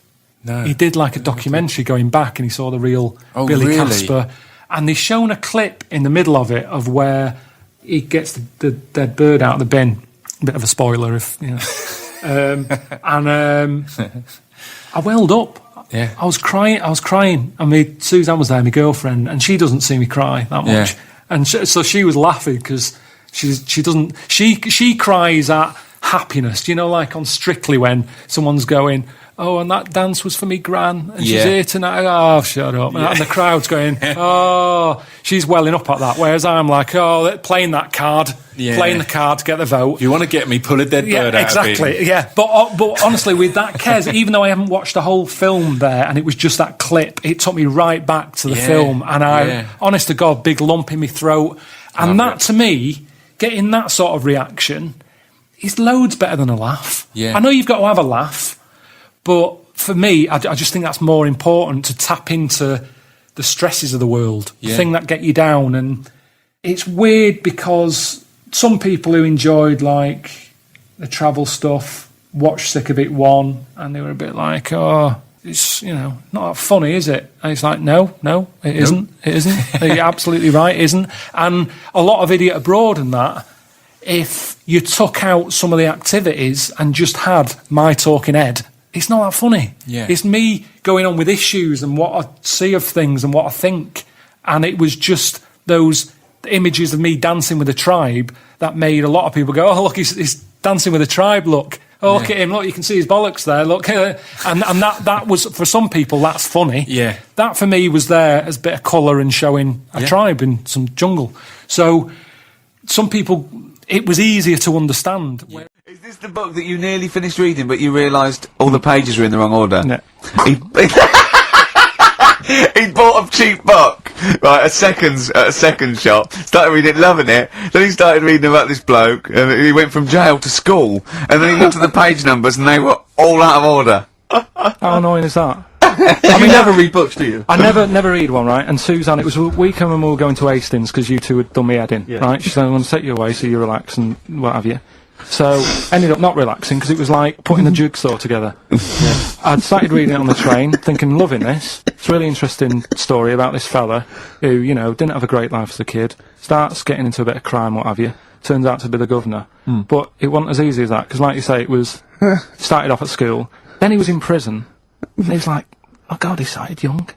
No. He did like a documentary going back, and he saw the real Billy really? Casper, and they've shown a clip in the middle of it of where he gets the dead bird out of the bin. A bit of a spoiler, if you know. I welled up. Yeah. I was crying. And Suzanne was there, my girlfriend, and she doesn't see me cry that much. Yeah. And so she was laughing because she cries at happiness. You know, like on Strictly when someone's going, oh, and that dance was for me gran, and she's here tonight. Oh, shut up. And the crowd's going, oh, she's welling up at that. Whereas I'm like, oh, playing that card, playing the card to get the vote. If you want to get me, pull a dead bird out exactly, of it. yeah. But honestly, with that Kes, even though I haven't watched the whole film there, and it was just that clip, it took me right back to the film. And honest to God, big lump in my throat. And that, to me, getting that sort of reaction is loads better than a laugh. Yeah. I know you've got to have a laugh, but for me, I just think that's more important to tap into the stresses of the world, the thing that get you down. And it's weird because some people who enjoyed like the travel stuff watched Sick of It 1 and they were a bit like, oh, it's, you know, not that funny, is it? And it's like, no, it isn't. It isn't. You're absolutely right, it isn't. And a lot of Idiot Abroad and that, if you took out some of the activities and just had my talking head, it's not that funny. Yeah. It's me going on with issues and what I see of things and what I think. And it was just those images of me dancing with a tribe that made a lot of people go, oh, look, he's dancing with a tribe, look. Oh, look at him, look, you can see his bollocks there, look. And that was, for some people, that's funny. Yeah. That, for me, was there as a bit of colour and showing a tribe in some jungle. So, some people, it was easier to understand. Yeah. Is this the book that you nearly finished reading, but you realised all the pages were in the wrong order? No. He bought a cheap book, right, at a second shop, started reading it, loving it, then he started reading about this bloke, and he went from jail to school, and then he looked at the page numbers, and they were all out of order. How annoying is that? I mean, never read books, do you? I never read one, right? And Suzanne, it was a weekend when we were going to Hastings, because you two had done me head in, right? She said, I'm going to take you away so you relax and what have you. So, ended up not relaxing, because it was like putting a jigsaw together. I'd started reading it on the train, thinking, loving this. It's a really interesting story about this fella who, you know, didn't have a great life as a kid, starts getting into a bit of crime, what have you, turns out to be the governor. But it wasn't as easy as that, because like you say, it was, started off at school, then he was in prison, and he's like, oh God, he started young.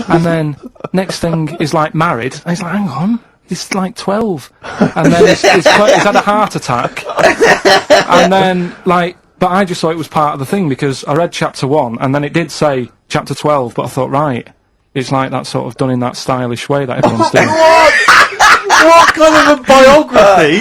And then, next thing, he's like married, and he's like, hang on, he's like 12. And then he's had a heart attack. And then, like, but I just thought it was part of the thing, because I read chapter 1, and then it did say chapter 12, but I thought, right, it's like that sort of done in that stylish way that everyone's doing. What kind of a biography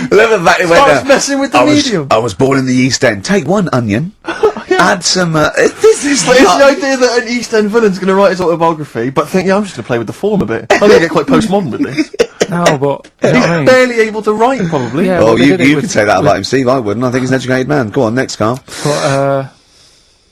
starts messing with the medium? I was born in the East End. Take one onion, add some, this is the idea that an East End villain's going to write his autobiography, but think, I'm just going to play with the form a bit. I'm going to get quite postmodern with this. No, but you know what I mean? Barely able to write, probably. Yeah, Oh, but they you did it can say that about him, Steve. I wouldn't. I think he's an educated man. Go on, next, Carl. But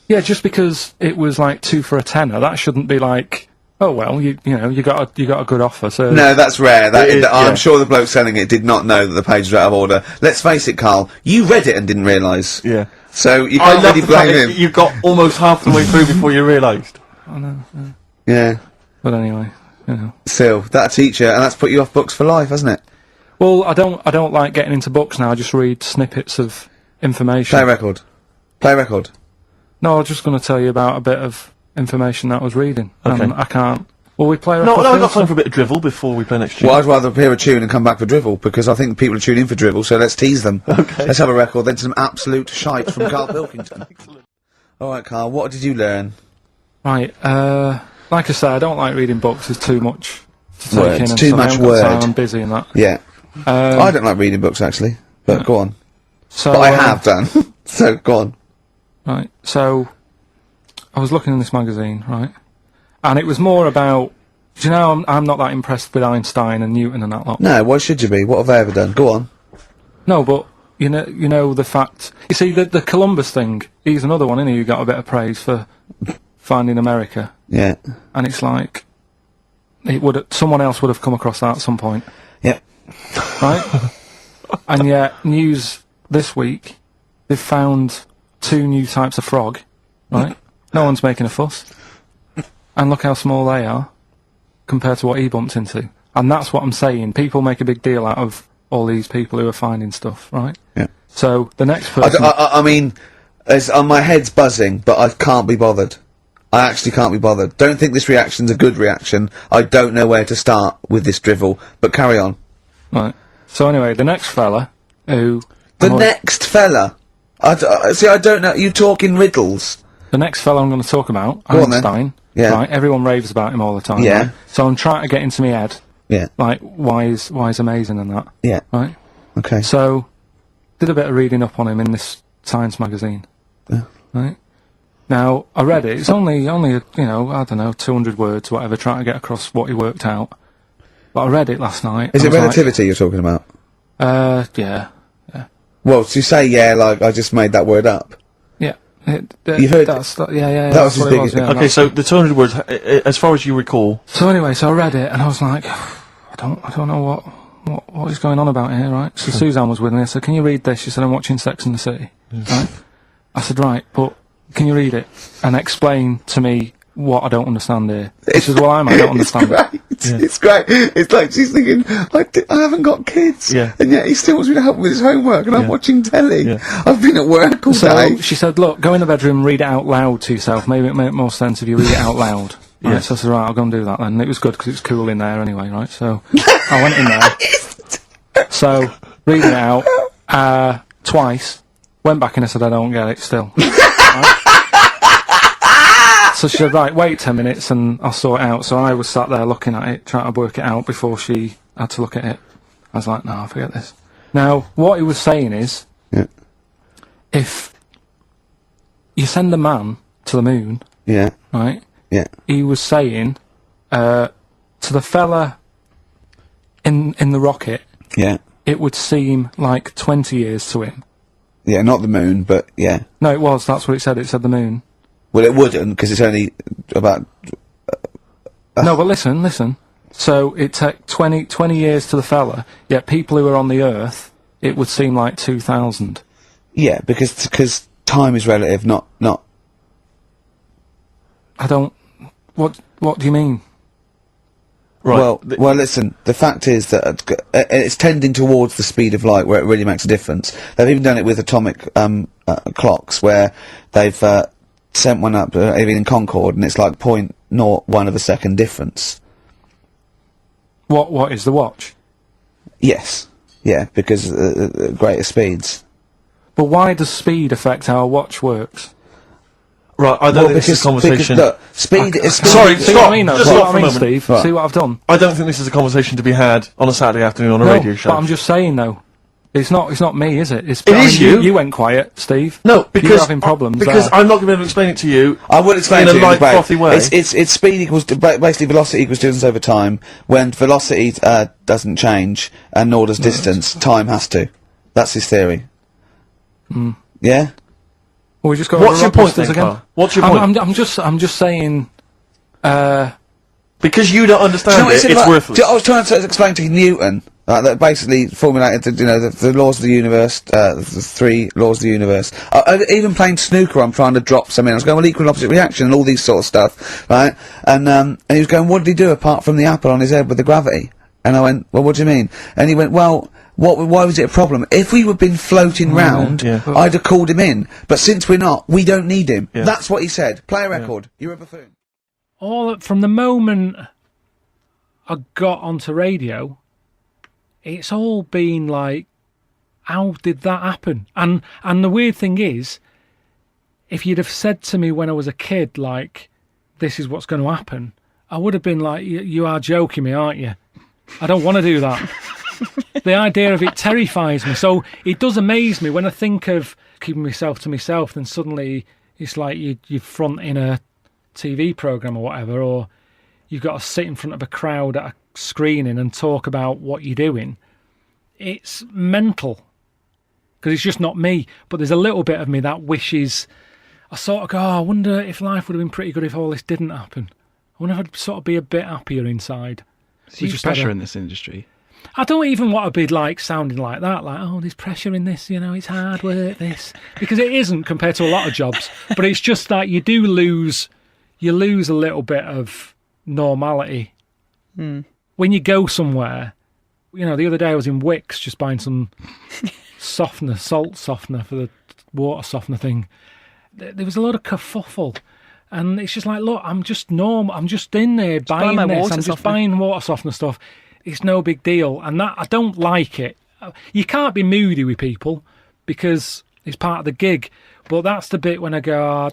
yeah, just because it was like 2 for a tenner, that shouldn't be like, oh well, you know, you got a good offer. So No, that's rare. I'm yeah. sure the bloke selling it did not know that the pages were out of order. Let's face it, Carl. You read it and didn't realise. Yeah. So you I can't love really the fact blame that him. you got almost half the way through before you realised. I know. Yeah. But anyway, you know. Still, that teacher, and that's put you off books for life, hasn't it? Well, I don't like getting into books now. I just read snippets of information. Play record. Play record. No, I was just going to tell you about a bit of information that I was reading, Okay. and I can't. Will we play? No, record I've got first? time for a bit of drivel before we play next tune. Well, I'd rather hear a tune and come back for drivel, because I think people are tuning in for drivel, so let's tease them. Okay. Let's have a record, then some absolute shite from Karl Pilkington. Alright, Carl, what did you learn? Right, like I say, I don't like reading books. There's too much to take Words. in. And Too stuff. I much haven't got word. time, I'm busy and that. Yeah. I don't like reading books, actually, but go on. So, But I have done. So, go on. Right, so I was looking in this magazine, right, and it was more about. Do you know, I'm not that impressed with Einstein and Newton and that lot. No, why should you be? What have they ever done? Go on. No, but you know the fact. You see, the Columbus thing. He's another one, isn't he? Who got a bit of praise for finding America. Yeah. And it's like someone else would have come across that at some point, Yep. right? And yet, news this week, they've found 2 new types of frog, right? No one's making a fuss, and look how small they are compared to what he bumped into. And that's what I'm saying. People make a big deal out of all these people who are finding stuff, right? Yeah. So the next person. I mean, my head's buzzing, but I can't be bothered. I actually can't be bothered. Don't think this reaction's a good reaction. I don't know where to start with this drivel, but carry on. Right. So anyway, the next fella who. Next fella? See, I don't know. You talk in riddles. The next fella I'm going to talk about, Go on, then. Einstein. Yeah. Right. Everyone raves about him all the time. Yeah. Right? So I'm trying to get into my head. Yeah. Like why he's amazing and that. Yeah. Right. Okay. So did a bit of reading up on him in this science magazine. Yeah. Right. Now I read it. It's only I don't know 200 words, whatever, trying to get across what he worked out. But I read it last night. Is it and I was relativity you're talking about? like, yeah. Well, to say like I just made that word up. Yeah. You heard yeah. That That's was what his it was. big- Yeah, Okay, so the 200 words, as far as you recall. So anyway, so I read it and I was like, I don't know what is going on about here, right? So Suzanne was with me. I said, "Can you read this?" She said, "I'm watching Sex and the City." Right? I said, "Right, but can you read it and explain to me what I don't understand here?" She says, "Well, I don't understand it." It's great. It's like she's thinking, I haven't got kids, Yeah. and yet he still wants me to help him with his homework, and I'm Yeah. watching telly. Yeah. I've been at work all So day. she said, "Look, go in the bedroom, read it out loud to yourself. Maybe it make more sense if you read it out loud." Right? Yeah. So I said, "Right, I'll go and do that then." And it was good because it was cool in there anyway, right? So I went in there. So reading it out twice. Went back and I said, "I don't get it still." Right? So she said, "Right, wait 10 minutes and I'll sort it out." So I was sat there looking at it, trying to work it out before she had to look at it. I was like, "No, forget this." Now, what he was saying is, Yeah. if you send a man to the moon, Yeah. right, Yeah. he was saying to the fella in the rocket, Yeah. it would seem like 20 years to him. Yeah. Not the moon, but yeah. No, it was. That's what it said. It said the moon. Well, it wouldn't because it's only about. No, but listen. So it took 20 years to the fella, yet people who are on the Earth, it would seem like 2000. Yeah, because time is relative, not. I don't. What do you mean? Right. Well, listen. The fact is that it's tending towards the speed of light, where it really makes a difference. They've even done it with atomic clocks, where they've sent one up, even in Concorde, and it's like 0.01 of a second difference. What is the watch? Yes. Yeah, because greater speeds. But why does speed affect how a watch works? Right, I don't think this is a conversation. Look, speed is. Sorry, See stop. what I mean, though? Just See stop what I for a mean, moment. Steve? Right. See what I've done? I don't think this is a conversation to be had on a Saturday afternoon on a No, radio show. but I'm just saying, though. It's not me, is it? It is you. You went quiet, Steve. No, because you're having problems. Because I'm not going to be able to explain it to you. I will explain in to a you light, frothy way. It's speed equals basically velocity equals distance over time. When velocity doesn't change, and nor does distance, time has to. That's his theory. Yeah. Well, we just got. What's your point then, again? Carl? What's your point? I'm just saying. Because you don't understand it's worthless. I was trying to explain to Newton that basically formulated, the laws of the universe, the 3 laws of the universe. Even playing snooker, I'm trying to drop something. I was going, well, equal and opposite reaction and all these sort of stuff, right? And he was going, what did he do apart from the apple on his head with the gravity? And I went, well, what do you mean? And he went, well, why was it a problem? If we had been floating round, I'd have called him in. But since we're not, we don't need him. Yeah. That's what he said. Play a record. You're a buffoon. From the moment I got onto radio, it's all been like, how did that happen? And the weird thing is, if you'd have said to me when I was a kid, like, this is what's going to happen, I would have been like, you are joking me, aren't you? I don't want to do that. The idea of it terrifies me. So it does amaze me when I think of keeping myself to myself, then suddenly it's like you're fronting a TV programme or whatever, or you've got to sit in front of a crowd at a screening and talk about what you're doing. It's mental, because it's just not me. But there's a little bit of me that wishes, I sort of go, I wonder if life would have been pretty good if all this didn't happen. I wonder if I'd sort of be a bit happier inside. There's huge pressure in this industry. I don't even want to be like sounding like that, like, oh, there's pressure in this, it's hard work, this. Because it isn't compared to a lot of jobs. But it's just that you lose a little bit of normality. When you go somewhere, the other day I was in Wickes just buying some salt softener for the water softener thing. There was a lot of kerfuffle. And it's just like, look, I'm just normal. I'm just in there buying this. I'm just buying water softener stuff. It's no big deal. And that, I don't like it. You can't be moody with people because it's part of the gig. But that's the bit when I go,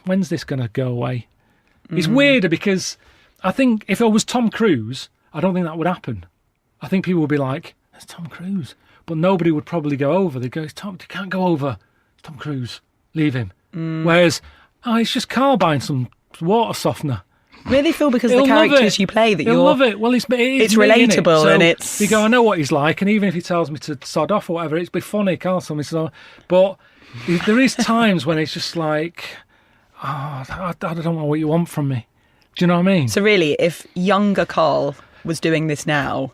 when's this going to go away? It's weirder because I think if I was Tom Cruise, I don't think that would happen. I think people would be like, it's Tom Cruise. But nobody would probably go over. They'd go, you can't go over. It's Tom Cruise. Leave him. Whereas, it's just Carl buying some water softener. Really feel because the characters you play that you'll love it. Well, it's relatable, so and it's. You go, I know what he's like, and even if he tells me to sod off or whatever, it's be funny. Carl told me so, but there is times when it's just like, I don't know what you want from me. Do you know what I mean? So really, if younger Carl was doing this now,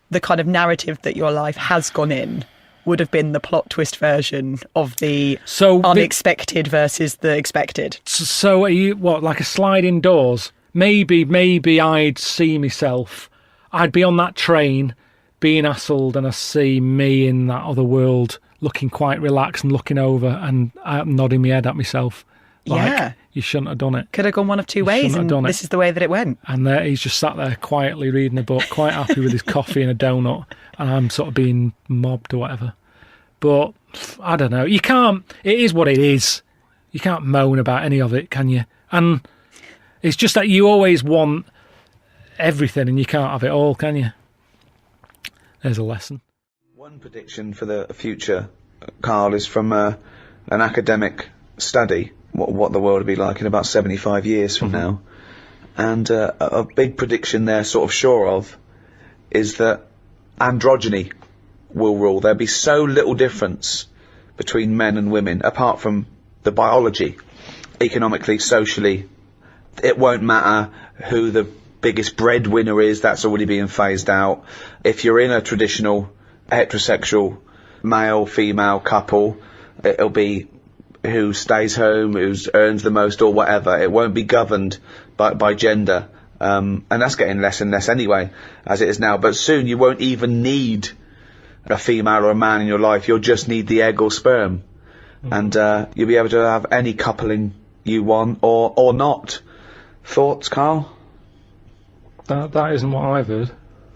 the kind of narrative that your life has gone in would have been the plot twist version of the unexpected versus the expected. So are you, like a sliding doors? Maybe I'd see myself. I'd be on that train being hassled and I see me in that other world looking quite relaxed and looking over and nodding my head at myself. Like, you shouldn't have done it. Could have gone one of two ways, and this is the way that it went. And he's just sat there quietly reading a book, quite happy with his coffee and a donut, and I'm sort of being mobbed or whatever. But, I don't know. It is what it is. You can't moan about any of it, can you? And it's just that you always want everything, and you can't have it all, can you? There's a lesson. One prediction for the future, Carl, is from an academic study, what the world will be like in about 75 years from now. And a big prediction they're sort of sure of is that androgyny will rule. There'll be so little difference between men and women, apart from the biology, economically, socially. It won't matter who the biggest breadwinner is, that's already being phased out. If you're in a traditional heterosexual male-female couple, it'll be who stays home, who earns the most or whatever. It won't be governed by gender. And that's getting less and less anyway, as it is now. But soon you won't even need a female or a man in your life. You'll just need the egg or sperm. And you'll be able to have any coupling you want or not. Thoughts, Carl? That isn't what I've heard.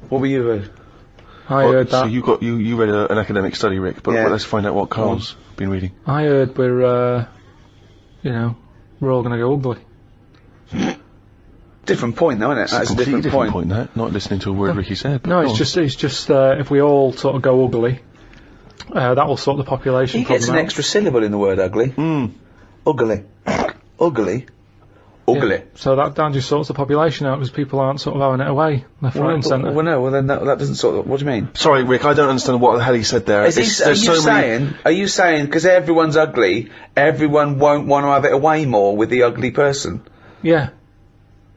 What were you heard? I heard that. So you read an academic study, Rick, but let's find out what Carl's been reading. I heard we're all going to go ugly. Different point, though, isn't it? That's a completely different point. That not listening to a word Ricky said. No, it's just if we all sort of go ugly, That will sort the population He problem gets an out. extra syllable in the word ugly. Ugly. Ugly. Ugly. Yeah. So that just sorts the population out because people aren't sort of having it away left, right, and centre. Well, no. Well, then that doesn't sort of. What do you mean? Sorry, Rick, I don't understand what the hell he said there. Are you saying because everyone's ugly, everyone won't want to have it away more with the ugly person? Yeah.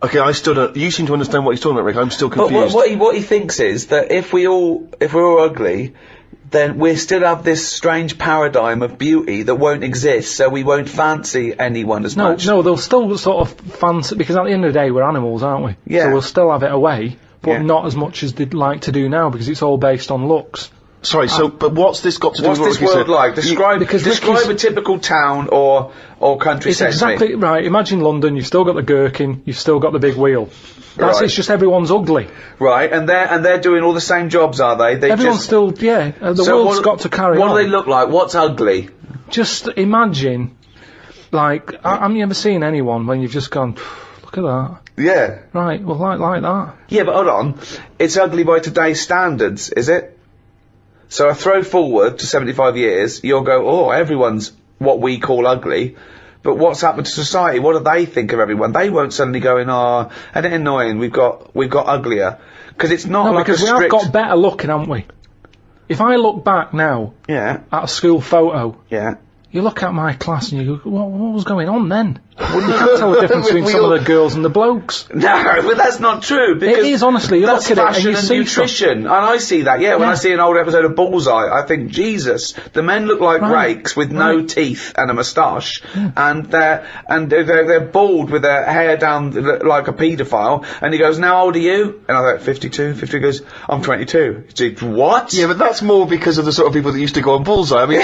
Okay, I still don't. You seem to understand what he's talking about, Rick. I'm still confused. But what he thinks is that if we're all ugly, then we still have this strange paradigm of beauty that won't exist, so we won't fancy anyone as much. No, they'll still sort of fancy, because at the end of the day we're animals, aren't we? Yeah. So we'll still have it away, but not as much as they'd like to do now, because it's all based on looks. Sorry, but what's this got to do with what What's Ricky this world said? like? Describe a typical town or country It's set to me. exactly right. Imagine London, you've still got the gherkin, you've still got the big wheel. Right. It's just everyone's ugly. Right, and they're doing all the same jobs, are they? Everyone's still, the world's got to carry on. What do they look like? What's ugly? Just imagine, like, haven't you ever seen anyone when you've just gone, look at that? Yeah. Right, well, like that. Yeah, but hold on. It's ugly by today's standards, is it? So I throw forward to 75 years, you'll go, oh, everyone's what we call ugly. But what's happened to society? What do they think of everyone? They won't suddenly go in, isn't it annoying? We've got uglier. Because it's not like because a strict... we have got better looking, haven't we? If I look back now at a school photo, yeah, you look at my class and you go, what was going on then? You can't tell the difference between some of the girls and the blokes. No, but that's not true. Because it is, honestly. You that's look at fashion it and you and see nutrition. And I see that, when I see an old episode of Bullseye, I think, Jesus, the men look like rakes with no teeth and a moustache, and they're bald with their hair down like a paedophile, and he goes, now how old are you? And I thought, 52? 50 goes, I'm 22. He's like, what? Yeah, but that's more because of the sort of people that used to go on Bullseye. I mean,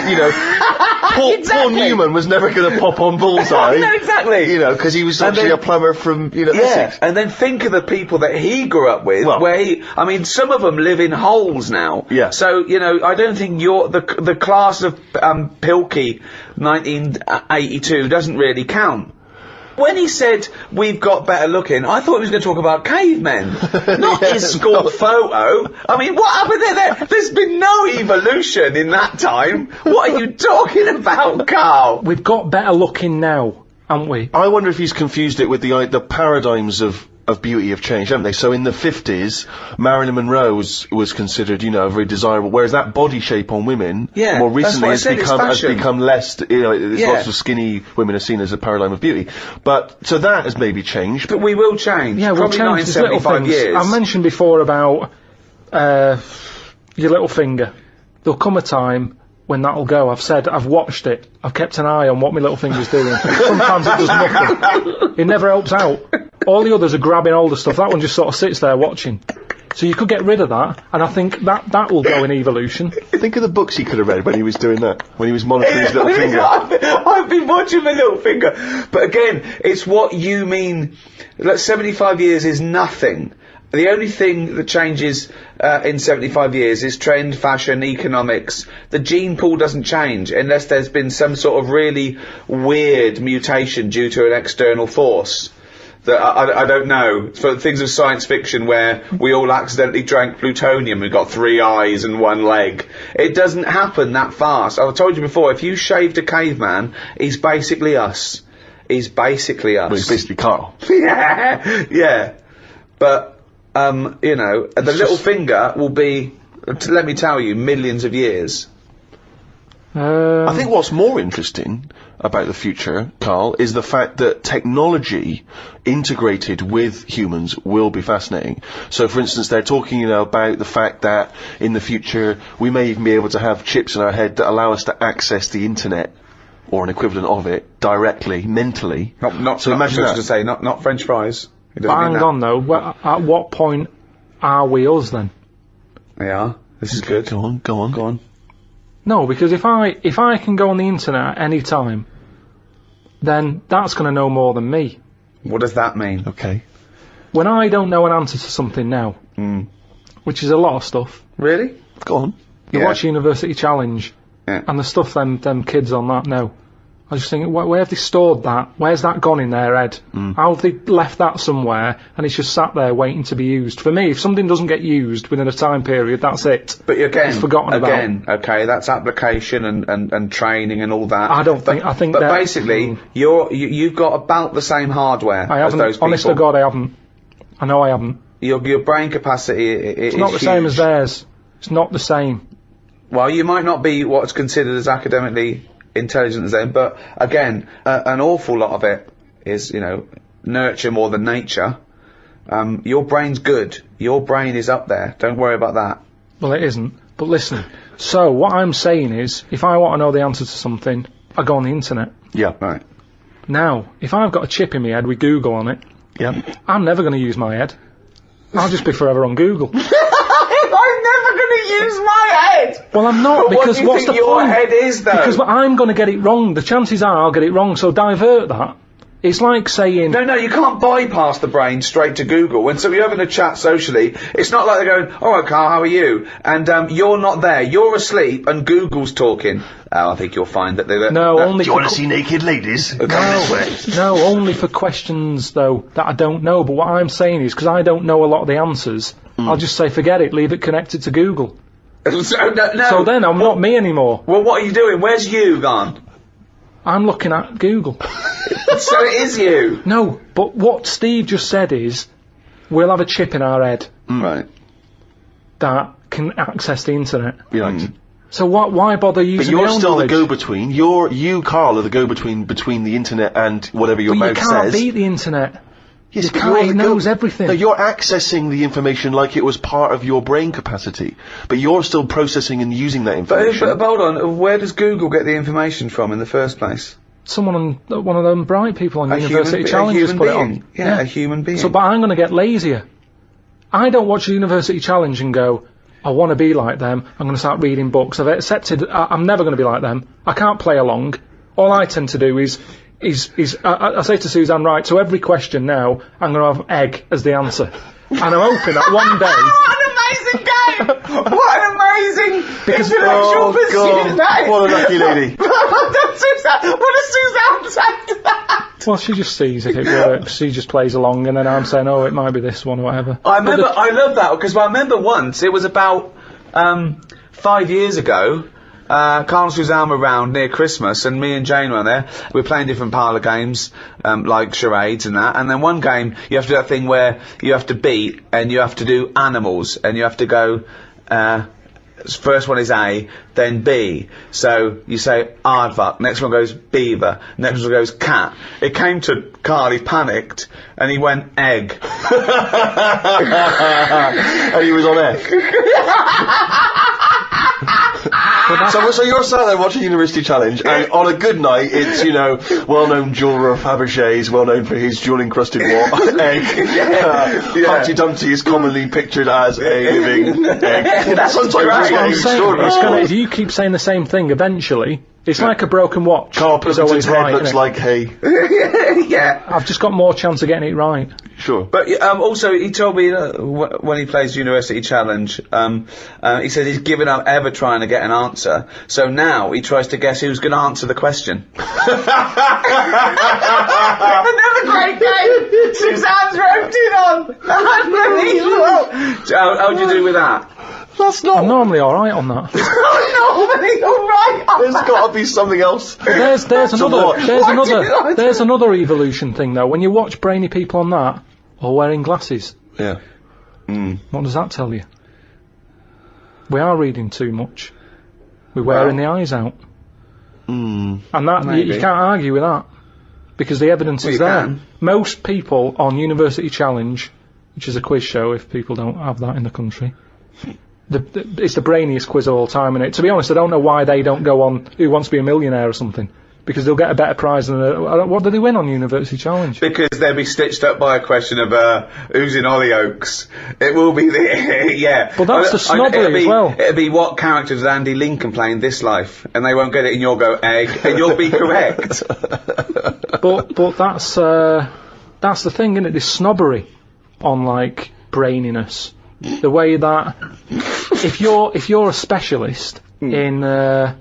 Paul Newman was never going to pop on Bullseye. No, exactly. Because he was actually a plumber from, Essex. And then think of the people that he grew up with, some of them live in holes now. Yeah. So, I don't think the class of, Pilkey, 1982 doesn't really count. When he said, we've got better looking, I thought he was going to talk about cavemen. Not his school photo. I mean, what happened there? There's been no evolution in that time. What are you talking about, Carl? We've got better looking now, haven't we? I wonder if he's confused it with the paradigms of beauty have changed, haven't they? So in the 50s, Marilyn Monroe was considered, very desirable, whereas that body shape on women, more recently has become less, lots of skinny women are seen as a paradigm of beauty. But, so that has maybe changed. But we will change. Yeah, probably we'll not change. in 75 years. I mentioned before about, your little finger. There'll come a time when that'll go. I've watched it. I've kept an eye on what my little finger's doing. Sometimes it does nothing. It never helps out. All the others are grabbing older stuff. That one just sort of sits there watching. So you could get rid of that, and I think that will go in evolution. Think of the books he could have read when he was doing that, when he was monitoring his little finger. I've been watching my little finger. But again, it's what you mean. 75 years is nothing. The only thing that changes in 75 years is trend, fashion, economics. The gene pool doesn't change unless there's been some sort of really weird mutation due to an external force. That I don't know. For things of science fiction where we all accidentally drank plutonium and got 3 eyes and 1 leg. It doesn't happen that fast. I've told you before, if you shaved a caveman, he's basically us. He's basically us. Well, he's basically Carl. yeah. But, the little finger will be, let me tell you, millions of years. I think what's more interesting about the future, Carl, is the fact that technology integrated with humans will be fascinating. So, for instance, they're talking, about the fact that in the future we may even be able to have chips in our head that allow us to access the internet or an equivalent of it directly, mentally. So imagine that. To say, not French fries. Hang on though. At what point are we us then? Yeah, this is good. Go on. No, because if I can go on the internet at any time, then that's going to know more than me. What does that mean? Okay. When I don't know an answer to something now, which is a lot of stuff. Really? Go on. You watch University Challenge, and the stuff them kids on that know. I was just thinking, where have they stored that? Where's that gone in their head? How have they left that somewhere and it's just sat there waiting to be used? For me, if something doesn't get used within a time period, that's it. But again, it's forgotten about. Okay, that's application and training and all that. I think But basically, you've got about the same hardware I haven't, as those people. Honest to God, I haven't. I know I haven't. Your brain capacity it's is not the same as theirs. It's not the same. Well, you might not be what's considered as academically intelligent as them, but again, an awful lot of it is, nurture more than nature. Your brain's good. Your brain is up there. Don't worry about that. Well, it isn't. But listen, so what I'm saying is, if I want to know the answer to something, I go on the internet. Yeah. Right. Now, if I've got a chip in my head with Google on it, I'm never going to use my head. I'll just be forever on Google. I'm never going to use my head! Well, I'm not, because what's the point? Your head is, though? Because I'm going to get it wrong. The chances are I'll get it wrong, so divert that. It's like saying... No, you can't bypass the brain straight to Google. When you're having a chat socially, it's not like they're going, all right, Carl, how are you? And you're not there. You're asleep, and Google's talking. I think you'll find that they're... No, only do you want to see naked ladies? No, only for questions, though, that I don't know. But what I'm saying is, because I don't know a lot of the answers, I'll just say, forget it, leave it connected to Google. So then I'm not me anymore. Well, what are you doing? Where's you gone? I'm looking at Google. So it is you. No, but what Steve just said is, we'll have a chip in our head. Right. That can access the internet. Right. So why bother using? But you're still the go-between. You, Carl, are the go-between between the internet and whatever your mouth says. You can't beat the internet. Yes, it knows everything. No, you're accessing the information like it was part of your brain capacity, but you're still processing and using that information. But hold on, where does Google get the information from in the first place? Someone on one of them bright people on University Challenge has put it on. Yeah, a human being. So, but I'm going to get lazier. I don't watch the University Challenge and go, I want to be like them. I'm going to start reading books. I've accepted I'm never going to be like them. I can't play along. All I tend to do is I say to Suzanne, right, so every question now, I'm going to have egg as the answer. And I'm hoping that one day... What an amazing game! What an amazing intellectual pursuit that is! What a lucky lady. What does Suzanne say to that? Well, she just sees if it works. She just plays along, and then I'm saying, oh, it might be this one or whatever. I love that, because I remember once, it was about 5 years ago, Carl and Suzanne were round near Christmas, and me and Jane were there. We were playing different parlour games, like charades and that. And then one game, you have to do that thing where you have to beat, and you have to do animals, and you have to go, first one is A, then B. So you say aardvark, next one goes beaver, next one goes cat. It came to Carl, he panicked, and he went egg. And he was on egg. So you're sat there watching University Challenge, and on a good night, it's, well-known jeweller Fabergé's, well-known for his jewel-encrusted egg. Humpty Dumpty is commonly pictured as a living egg. Sometimes it's extraordinary. If you keep saying the same thing, eventually, it's like a broken watch. Carl Pilkington's head looks like hay. Yeah. I've just got more chance of getting it right. Sure. But also, he told me when he plays University Challenge, he said he's given up ever trying to get an answer. So now he tries to guess who's going to answer the question. Another great game. Suzanne's roped in on. Unbelievable. How'd you do with that? That's not. I'm normally all right on that. Normally all right. There's got to be something else. There's another evolution thing though. When you watch brainy people on that, or wearing glasses. Yeah. What does that tell you? We are reading too much. We're wearing the eyes out. And that you can't argue with that because the evidence is there. Can. Most people on University Challenge, which is a quiz show if people don't have that in the country. It's the brainiest quiz of all time, and to be honest, I don't know why they don't go on Who Wants to Be a Millionaire or something, because they'll get a better prize than what do they win on University Challenge? Because they'll be stitched up by a question of who's in Hollyoaks. It will be But that's the snobbery as well. It'll be what character does Andy Lincoln play in this life, and they won't get it, and you'll go egg, and you'll be correct. But that's the thing, isn't it? This snobbery on like braininess. The way that if you're a specialist in I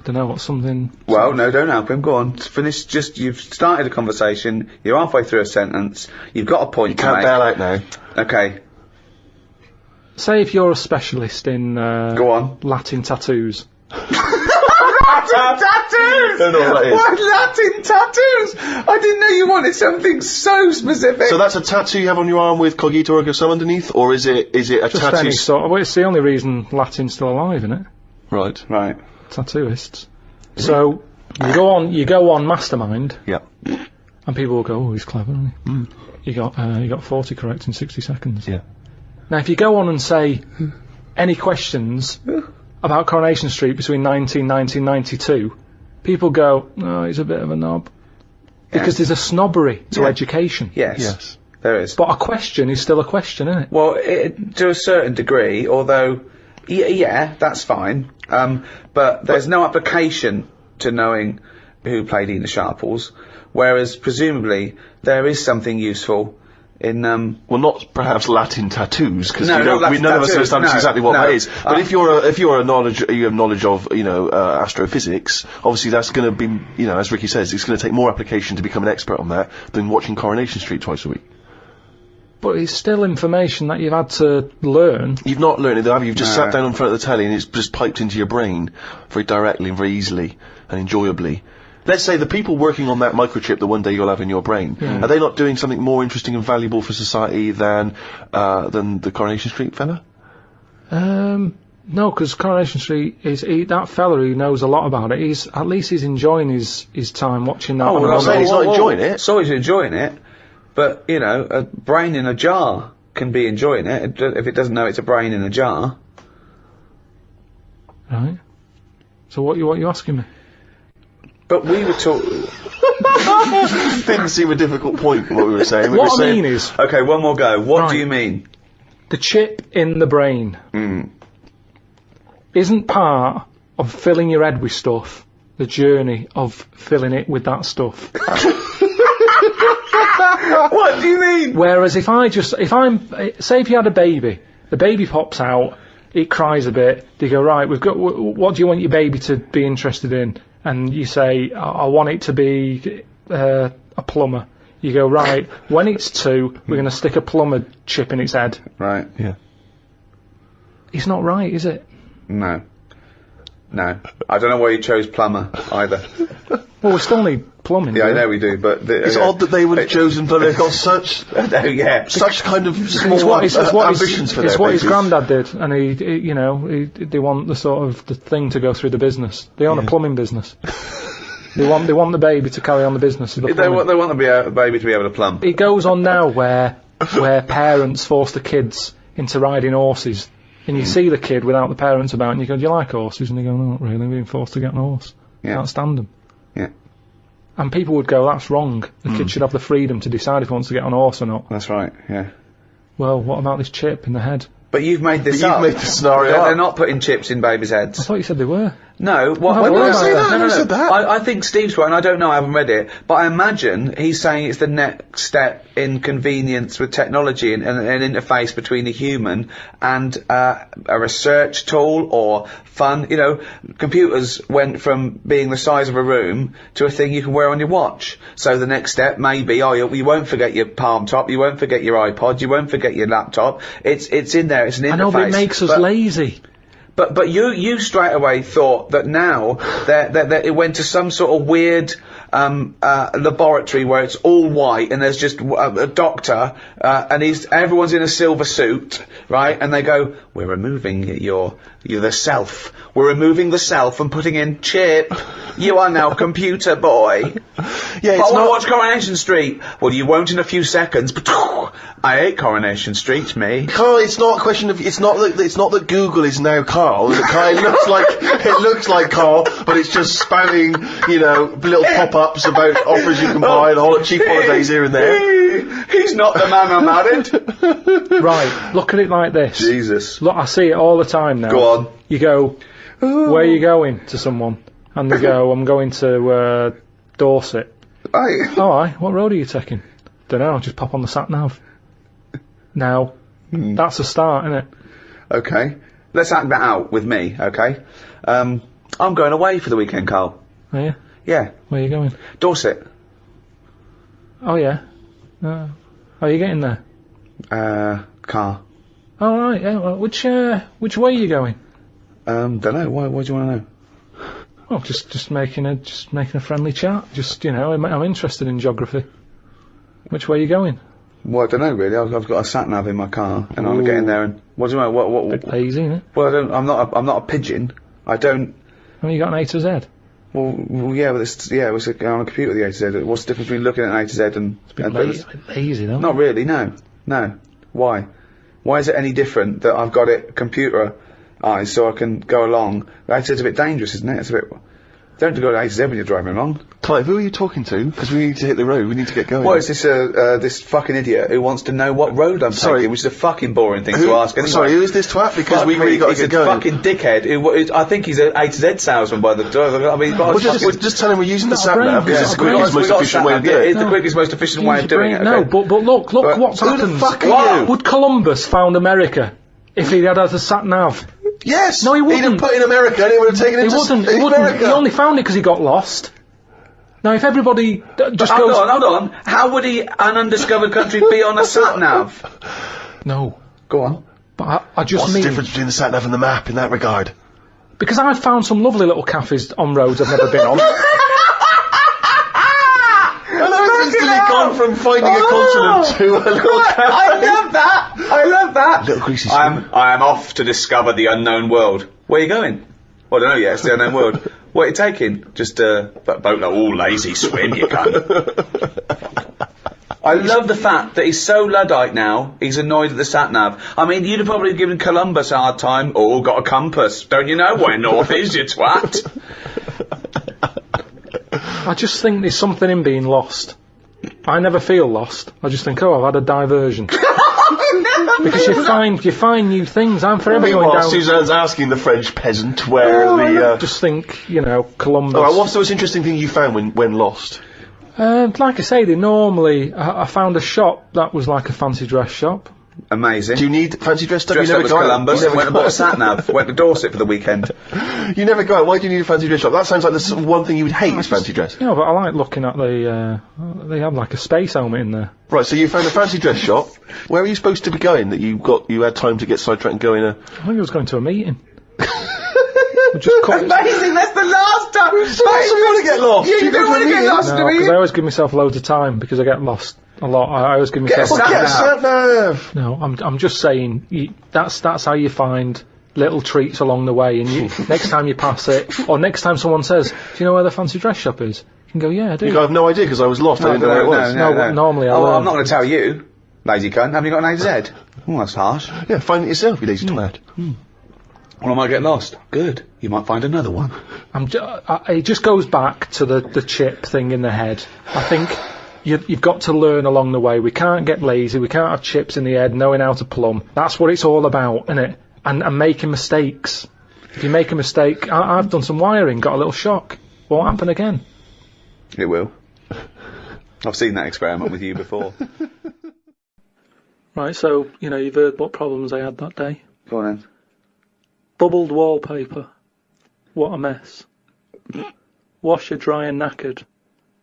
Don't know, what's something... Well, no, don't help him. Go on. Finish. You've started a conversation. You're halfway through a sentence. You've got a point to make. Can't bail out now. Okay. Say if you're a specialist in Go on. Latin tattoos. Latin tattoos! Don't know what that is. What Latin tattoos? I didn't know you wanted something so specific. So that's a tattoo you have on your arm with Cogito ergo sum underneath, or is it a Just tattoo? any sort of... Well, it's the only reason Latin's still alive, isn't it? Right. Right. Tattooists. So you go on Mastermind, Yeah. and people will go, "Oh, he's clever, isn't he?" You got 40 correct in 60 seconds. Yeah. Now, if you go on and say any questions about Coronation Street between 1990 and 92, people go, "Oh, he's a bit of a knob," because there's a snobbery to education. Yes. There is. But a question is still a question, isn't it? Well, to a certain degree, although, yeah, that's fine. But there's no application to knowing who played Ena Sharples, whereas presumably there is something useful in well, not perhaps Latin tattoos, because No, not Latin none of us tattoos, understand no, exactly what no. that is. But if you have knowledge of astrophysics, obviously that's going to be, as Ricky says, it's going to take more application to become an expert on that than watching Coronation Street twice a week. But it's still information that you've had to learn. You've not learned it, though, have you? You've just sat down in front of the telly and it's just piped into your brain very directly and very easily and enjoyably. Let's say the people working on that microchip that one day you'll have in your brain, are they not doing something more interesting and valuable for society than the Coronation Street fella? No, because Coronation Street that fella who knows a lot about it. He's enjoying his time watching that. Oh, we're not saying he's not enjoying it. So he's enjoying it, but a brain in a jar can be enjoying it if it doesn't know it's a brain in a jar. Right. So what you asking me? But we were talking... Didn't seem a difficult point what we were saying. What I mean is... Okay, one more go. What do you mean? The chip in the brain isn't part of filling your head with stuff, the journey of filling it with that stuff. What do you mean? Whereas say if you had a baby, the baby pops out, it cries a bit, they go, right, what do you want your baby to be interested in? And you say, I want it to be a plumber. You go, right, when it's 2, we're going to stick a plumber chip in its head. Right. Yeah. It's not right, is it? No. I don't know why you chose plumber, either. Well, we still need plumbing. Yeah, I know we do, but... It's odd that they would have chosen, but they've got such kind of small ambitions for their It's what his babies. granddad did, and they want the sort of the thing to go through the business. They own a plumbing business. They want the baby to carry on the business of the plumbing. They want the baby to be able to plumb. It goes on now where parents force the kids into riding horses, and you see the kid without the parents about, and you go, do you like horses? And they go, no, not really, being forced to get on a horse. Can't stand them. Yeah. And people would go, that's wrong. The kid should have the freedom to decide if he wants to get on a horse or not. That's right, yeah. Well, what about this chip in the head? But you've made this up. You've made the scenario up. They're not putting chips in babies' heads. I thought you said they were. No, Why did I say that? Who said that? I think Steve's right, and I don't know, I haven't read it, but I imagine he's saying it's the next step in convenience with technology and an interface between a human and a research tool or fun. Computers went from being the size of a room to a thing you can wear on your watch. So the next step may be, you won't forget your palm top, you won't forget your iPod, you won't forget your laptop. It's in there, it's an interface. I know, but it makes us lazy. But you straight away thought that now that it went to some sort of weird laboratory where it's all white and there's just a doctor and everyone's in a silver suit, right? And they go, we're removing the self. We're removing the self and putting in chip. You are now computer boy. Yeah, I want to watch Coronation Street. Well, you won't in a few seconds. But I hate Coronation Street, me. Carl, it's not a question of. It's not that Google is now Carl. It looks like Carl, but it's just spamming, little pop-ups about offers you can buy and cheap holidays here and there. He's not the man I'm married. Right, look at it like this. Jesus. Look, I see it all the time now. Go on. You go, where are you going, to someone? And they go, I'm going to Dorset. Aye. Oh, aye, what road are you taking? Don't know, just pop on the sat-nav. Now, that's a start, isn't it? Okay. Let's act that out with me, okay? I'm going away for the weekend, Carl. Are you? Yeah. Where are you going? Dorset. Oh, yeah. How are you getting there? Car. Oh, right, yeah. Well, which way are you going? Don't know. Why do you want to know? Oh, just making a friendly chat. Just, I'm interested in geography. Which way are you going? Well, I don't know really. I've got a sat nav in my car, and I'm getting there. And what do you know? What? Bit lazy, isn't it? Well, I'm not a pigeon. I don't. Have you got an A to Z? Well, yeah, but it's on a computer, the A to Z. What's the difference between looking at an A to Z and... It's a bit lazy, though. Not really, no. Why? Why is it any different that I've got it computerised so I can go along? The A to Z's a bit dangerous, isn't it? It's a bit... Don't have to go to A to Z when you're driving along. Clive, who are you talking to? Because we need to hit the road, we need to get going. Well, it's this fucking idiot who wants to know what road I'm taking, which is a fucking boring thing to ask anyway. Sorry, who is this twat? Because we've really got to get going. He's a fucking dickhead who I think he's an A to Z salesman by the door. I mean, just tell him we're using the sat nav because it's the quickest, most efficient way of doing it. It's the quickest, most efficient way of doing it. No, but look what's happened. Who the fuck are you? Would Columbus found America if he had a sat nav? Yes! No, he wouldn't. He'd have put in America and he would have taken him to He wouldn't. America. He only found it because he got lost. Now, if everybody just goes... Hold on. How would an undiscovered country be on a sat-nav? No. Go on. But I just What's mean... the difference between the sat-nav and the map in that regard? Because I've found some lovely little cafes on roads I've never been on. Gone from finding a continent to a little cafe. I love that. Little greasy I am off to discover the unknown world. Where are you going? Well, I don't know yet. It's the unknown world. What are you taking? Just that boat, lazy swim, you cunt. I love the fact that he's so Luddite now, he's annoyed at the sat-nav. I mean, you'd have probably given Columbus a hard time. Oh, got a compass. Don't you know where north is, you twat? I just think there's something in being lost. I never feel lost. I just think, I've had a diversion. Because you find new things. I'm forever going down... Suzanne's asking the French peasant where I just think, Columbus... Alright, what's the most interesting thing you found when lost? Like I say, I found a shop that was like a fancy dress shop. Amazing. Do you need fancy dress stuff? Dressed up as Columbus and went and bought a sat-nav. Went to Dorset for the weekend. You never go out. Why do you need a fancy dress shop? That sounds like the one thing you would hate is fancy dress. Yeah, but I like looking at they have like a space helmet in there. Right, so you found a fancy dress shop. Where are you supposed to be going that you had time to get sidetracked and go in a... I think I was going to a meeting. Amazing, that's the last time! So you want to get lost? You don't want to get lost, do No, you? because I always give myself loads of time because I get lost a lot. I always give myself... Get a sat-nav! No, I'm just saying, that's how you find little treats along the way, and next time you pass it, or next time someone says, do you know where the fancy dress shop is? You can go, yeah, I do. You go, I have no idea because I was lost, I didn't know where it was. No, normally I I'm not going to tell you, lazy cunt. Haven't you got an AZ? Oh, that's harsh. Yeah, find it yourself, you lazy twat. Well, I might get lost. Good. You might find another one. It just goes back to the chip thing in the head. I think you've got to learn along the way. We can't get lazy. We can't have chips in the head, knowing how to plumb. That's what it's all about, isn't it? And making mistakes. If you make a mistake, I've done some wiring, got a little shock. Won't happen again. It will. I've seen that experiment with you before. Right, so, you've heard what problems I had that day. Go on then. Bubbled wallpaper. What a mess. Washer dry and knackered.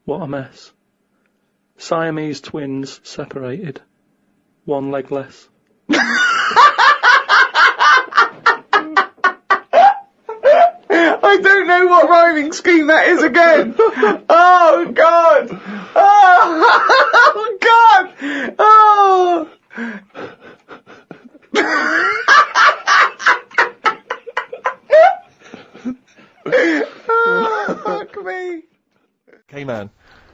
What a mess. Siamese twins separated. One leg less. I don't know what rhyming scheme that is again. Oh, God. Oh, God. Oh. Oh, fuck me. Okay, man.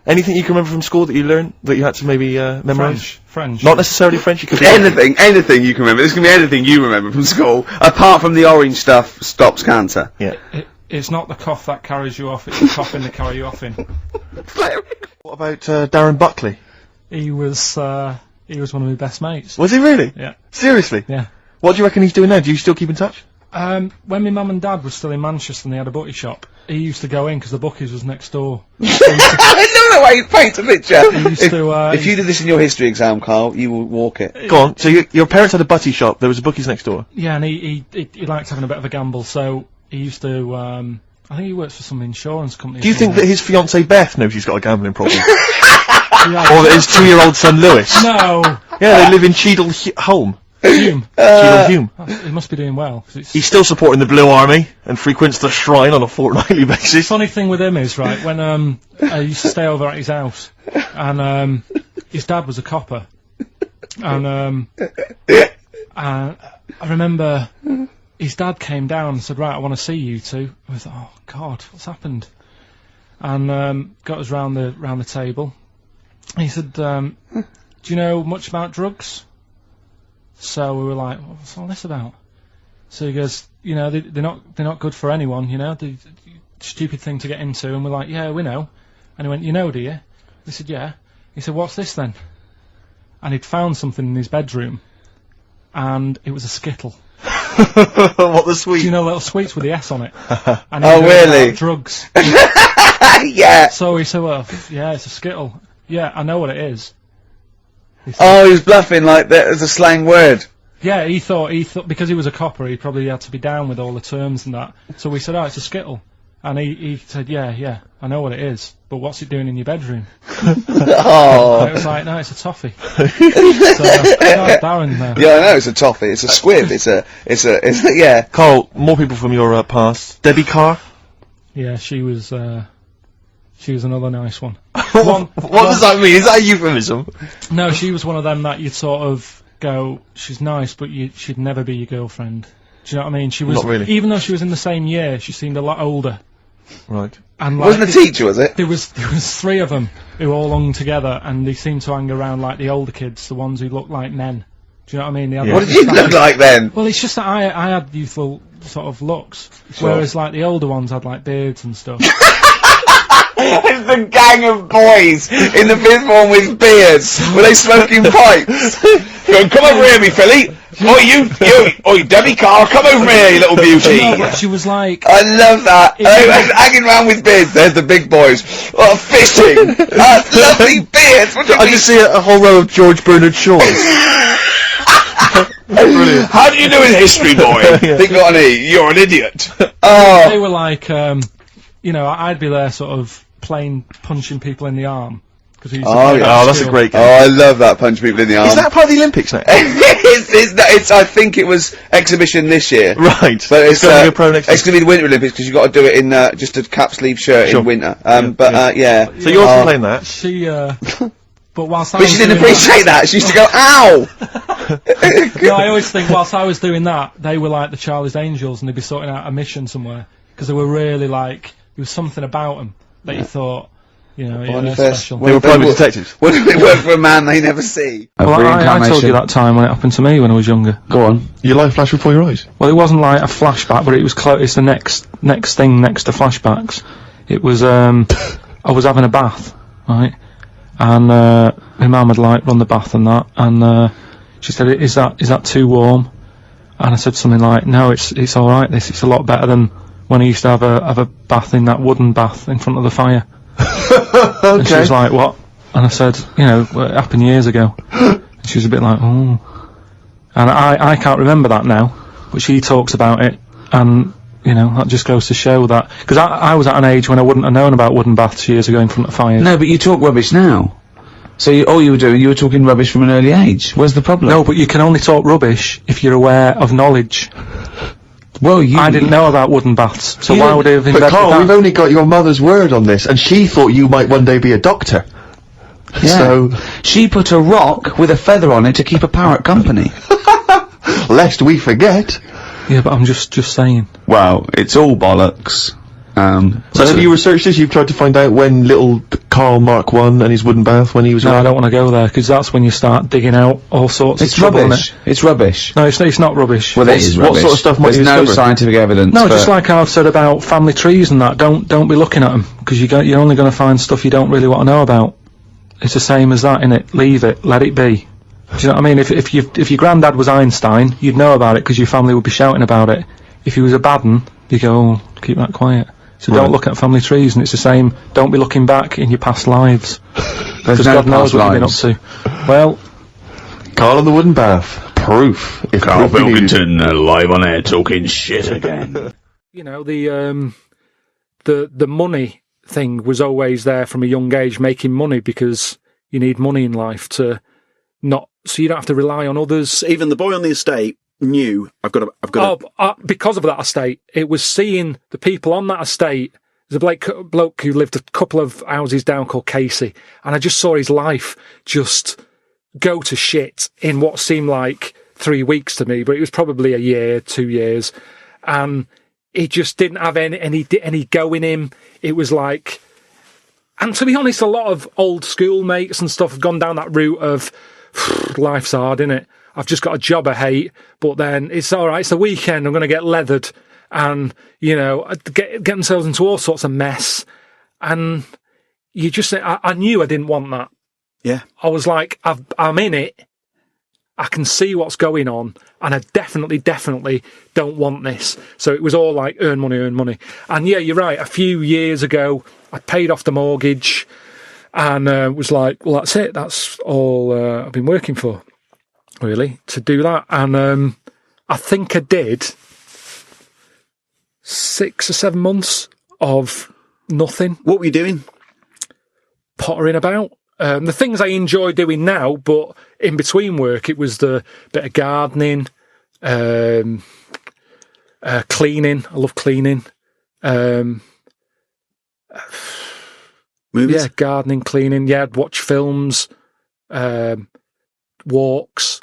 Anything you can remember from school that you learned that you had to maybe memorise? French. Not necessarily French. You could Anything you can remember. This can be anything you remember from school, apart from the orange stuff stops cancer. Yeah. It's not the cough that carries you off, it's the coughing that carry you off in. What about Darren Buckley? He was one of my best mates. Was he really? Yeah. Seriously? Yeah. What do you reckon he's doing now? Do you still keep in touch? When my mum and dad were still in Manchester and they had a bookie shop, he used to go in because the bookies was next door. I know the way you paint a picture. He used to, if you did this in your history exam, Carl, you will walk it. Go on. So your parents had a butty shop. There was a bookies next door. Yeah, and he liked having a bit of a gamble, so he used to I think he works for some insurance company. Do you think that his fiancée Beth knows he's got a gambling problem? Or that his 2-year-old son Lewis? No. Yeah, they live in Cheadle Hume. Hume. He must be doing well. He's still supporting the Blue Army and frequents the shrine on a fortnightly basis. Funny thing with him is, right, when I used to stay over at his house, and his dad was a copper, and I remember his dad came down and said, right, I want to see you two. I was like, oh God, what's happened? And got us round the table. He said, do you know much about drugs? So we were like, what's all this about? So he goes, you know, they're not good for anyone, you know, the stupid thing to get into. And we're like, yeah, we know. And he went, you know, do you? We said, yeah. He said, what's this then? And he'd found something in his bedroom, and it was a Skittle. What, the sweet? Do you know little sweets with the S on it? And oh, really? Drugs. Yeah. So he said, well, yeah, it's a Skittle. Yeah, I know what it is. He was bluffing like that as a slang word. Yeah, he thought because he was a copper, he probably had to be down with all the terms and that. So we said, oh, it's a Skittle. And he said, yeah, I know what it is, but what's it doing in your bedroom? Oh. And it was like, no, it's a toffee. So, Darren, yeah, I know, it's a toffee, it's a squib, it's a, yeah. Carl, more people from your past. Debbie Carr? Yeah, she was another nice one. What does that mean? Is that a euphemism? No, she was one of them that you'd sort of go, she's nice, but she'd never be your girlfriend. Do you know what I mean? She was, not really. Even though she was in the same year, she seemed a lot older. Right. And wasn't a teacher, was it? There was 3 of them who all hung together, and they seemed to hang around like the older kids, the ones who looked like men. Do you know what I mean? Yeah. What did you look like then? Well, it's just that I had youthful sort of looks, whereas like the older ones had like beards and stuff. It's the gang of boys in the 5th form with beards. Were they smoking pipes? Going, come over here, me filly. Oi, Debbie Carr, come over here, you little beauty. No, but she was like... I love that. Hanging around with beards. There's the big boys. Oh, fishing. Lovely beards. I just see a whole row of George Bernard Shaws. Brilliant. How do you do in history, boy? Think on E. You're an idiot. Oh. They were like, you know, I'd be there sort of punching people in the arm. That's a great game. Oh, I love that, punch people in the arm. Is that part of the Olympics now? it's I think it was exhibition this year. Right. But it's going to be a pro next year. It's going to be the Winter Olympics because you've got to do it in just a cap sleeve shirt in winter. Yeah. So you're also playing that? She, but whilst I But she didn't appreciate that. She used to go, ow! No, I always think whilst I was doing that, they were like the Charlie's Angels and they'd be sorting out a mission somewhere. Because they were really like, there was something about them that you thought, you know, they're special. They were private detectives. What if they work for a man they never see? Well, I told you that time when it happened to me when I was younger. Go on. Your life flashed before your eyes? Well, it wasn't like a flashback, but it was it's the next thing next to flashbacks. It was, I was having a bath, right? And, my mum had like run the bath and that, and, she said, is that too warm? And I said something like, no, it's alright, it's a lot better than when I used to have a bath in that wooden bath in front of the fire. Okay. And she was like, what? And I said, you know, it happened years ago. And she was a bit like, oh. And I can't remember that now, but she talks about it, and, you know, that just goes to show that, because I was at an age when I wouldn't have known about wooden baths years ago in front of fires. No, but you talk rubbish now. So all you were talking rubbish from an early age. Where's the problem? No, but you can only talk rubbish if you're aware of knowledge. Well, I didn't know about wooden baths, so why would I have invented But Carl, that? we've only got your mother's word on this, and she thought you might one day be a doctor. Yeah. So she put a rock with a feather on it to keep a parrot company. Lest we forget. Yeah, but I'm just saying. Well, it's all bollocks. So have you researched this? You've tried to find out when little Karl Mark I and his wooden bath when he was No, around? I don't want to go there, because that's when you start digging out all sorts of trouble. It's rubbish. No, it's not rubbish. Well, it is rubbish. What sort of stuff might There's you no discover? scientific evidence. No, just like I've said about family trees and that, don't be looking at them, because you're only going to find stuff you don't really want to know about. It's the same as that, innit? Leave it, let it be. Do you know what I mean? If your granddad was Einstein, you'd know about it because your family would be shouting about it. If he was a bad un, you go, oh, keep that quiet. So don't look at family trees, and it's the same. Don't be looking back in your past lives, because God knows what you've been up to. Well, Karl and the wooden bath. Proof. If Karl Pilkington live on air talking shit again. You know, the the money thing was always there from a young age, making money, because you need money in life so you don't have to rely on others. So even the boy on the estate knew, I've got to. Because of that estate, it was seeing the people on that estate. There's a bloke who lived a couple of houses down called Casey, and I just saw his life just go to shit in what seemed like 3 weeks to me, but it was probably a year, 2 years, and he just didn't have any go in him. It was like, and to be honest, a lot of old school mates and stuff have gone down that route of life's hard, innit? I've just got a job I hate, but then it's all right. It's the weekend. I'm going to get leathered, and get themselves into all sorts of mess. And you just say, I knew I didn't want that. Yeah, I was like, I'm in it. I can see what's going on, and I definitely don't want this. So it was all like earn money. And yeah, you're right. A few years ago, I paid off the mortgage, and was like, well, that's it. That's all I've been working for, really, to do that. And I think I did 6 or 7 months of nothing. What were you doing? Pottering about. The things I enjoy doing now, but in between work, it was the bit of gardening, cleaning. I love cleaning. Movies? Yeah, gardening, cleaning. Yeah, I'd watch films, walks.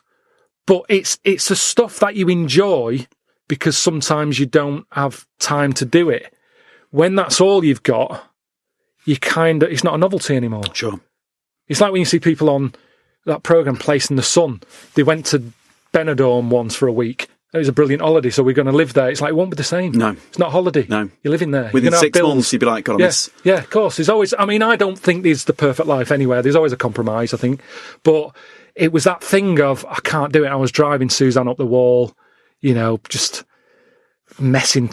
But it's the stuff that you enjoy, because sometimes you don't have time to do it. When that's all you've got, it's not a novelty anymore. Sure. It's like when you see people on that programme, Place in the Sun. They went to Benidorm once for a week. It was a brilliant holiday, so we're going to live there. It's like, it won't be the same. No. It's not a holiday. No. You're living there. Within 6 months, you'd be like, God, I miss. Yeah, of course. There's always, I don't think there's the perfect life anywhere. There's always a compromise, I think. But it was that thing of, I can't do it. I was driving Suzanne up the wall, just messing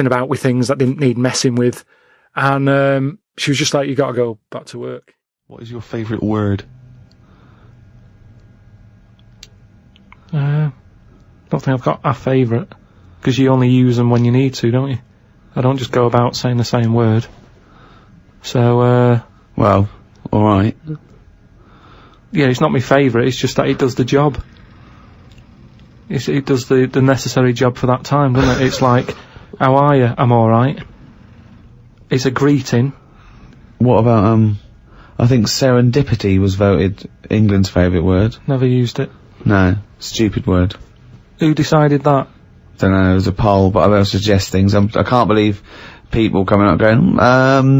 about with things that didn't need messing with. And she was just like, you got to go back to work. What is your favourite word? I don't think I've got a favourite, because you only use them when you need to, don't you? I don't just go about saying the same word. So, well, alright. Yeah, it's not my favourite, it's just that it does the job. It does the necessary job for that time, doesn't it? It's like, how are you? I'm alright. It's a greeting. What about, I think serendipity was voted England's favourite word. Never used it. No, stupid word. Who decided that? Don't know, it was a poll, but I will suggest things. I can't believe people coming up going,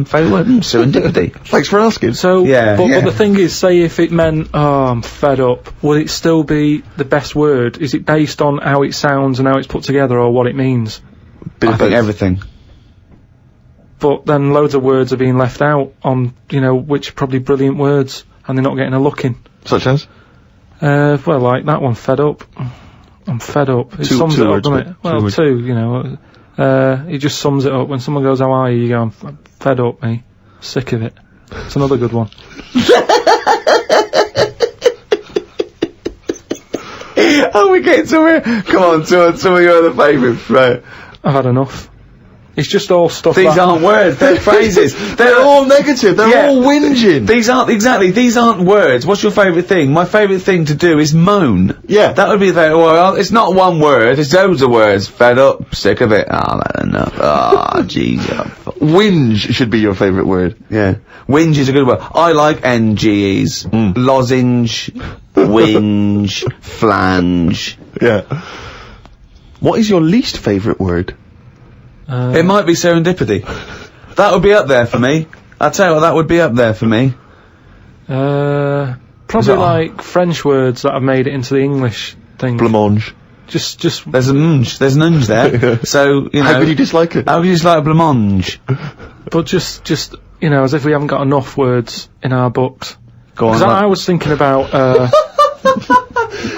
favourite word, serendipity. Thanks for asking. So, but the thing is, say if it meant, I'm fed up, would it still be the best word? Is it based on how it sounds and how it's put together, or what it means? I think everything. But then loads of words are being left out on, which are probably brilliant words, and they're not getting a look in. Such as? Well, like that one, fed up. I'm fed up. It sums it up, doesn't it? Well, two, it just sums it up. When someone goes, how are you? You go, I'm fed up, mate. Sick of it. It's another good one. Oh, we're getting somewhere. Come on, some of your other favourites, right? I've had enough. It's just all stuff. These aren't words, they're phrases. They're all negative, they're all whinging. These aren't words. What's your favourite thing? My favourite thing to do is moan. Yeah. That would be well, it's not one word, it's loads of words. Fed up, sick of it. I've had enough. Jeez. Whinge should be your favourite word. Yeah. Whinge is a good word. I like NGEs. Lozenge, whinge, flange. Yeah. What is your least favourite word? It might be serendipity. That would be up there for me. I tell you what, that would be up there for me. Probably like French words that have made it into the English thing. Blancmange. Just. There's an unge there. So, How could you dislike it? How could you dislike blancmange? But just, as if we haven't got enough words in our books. Go on. Because I was thinking about,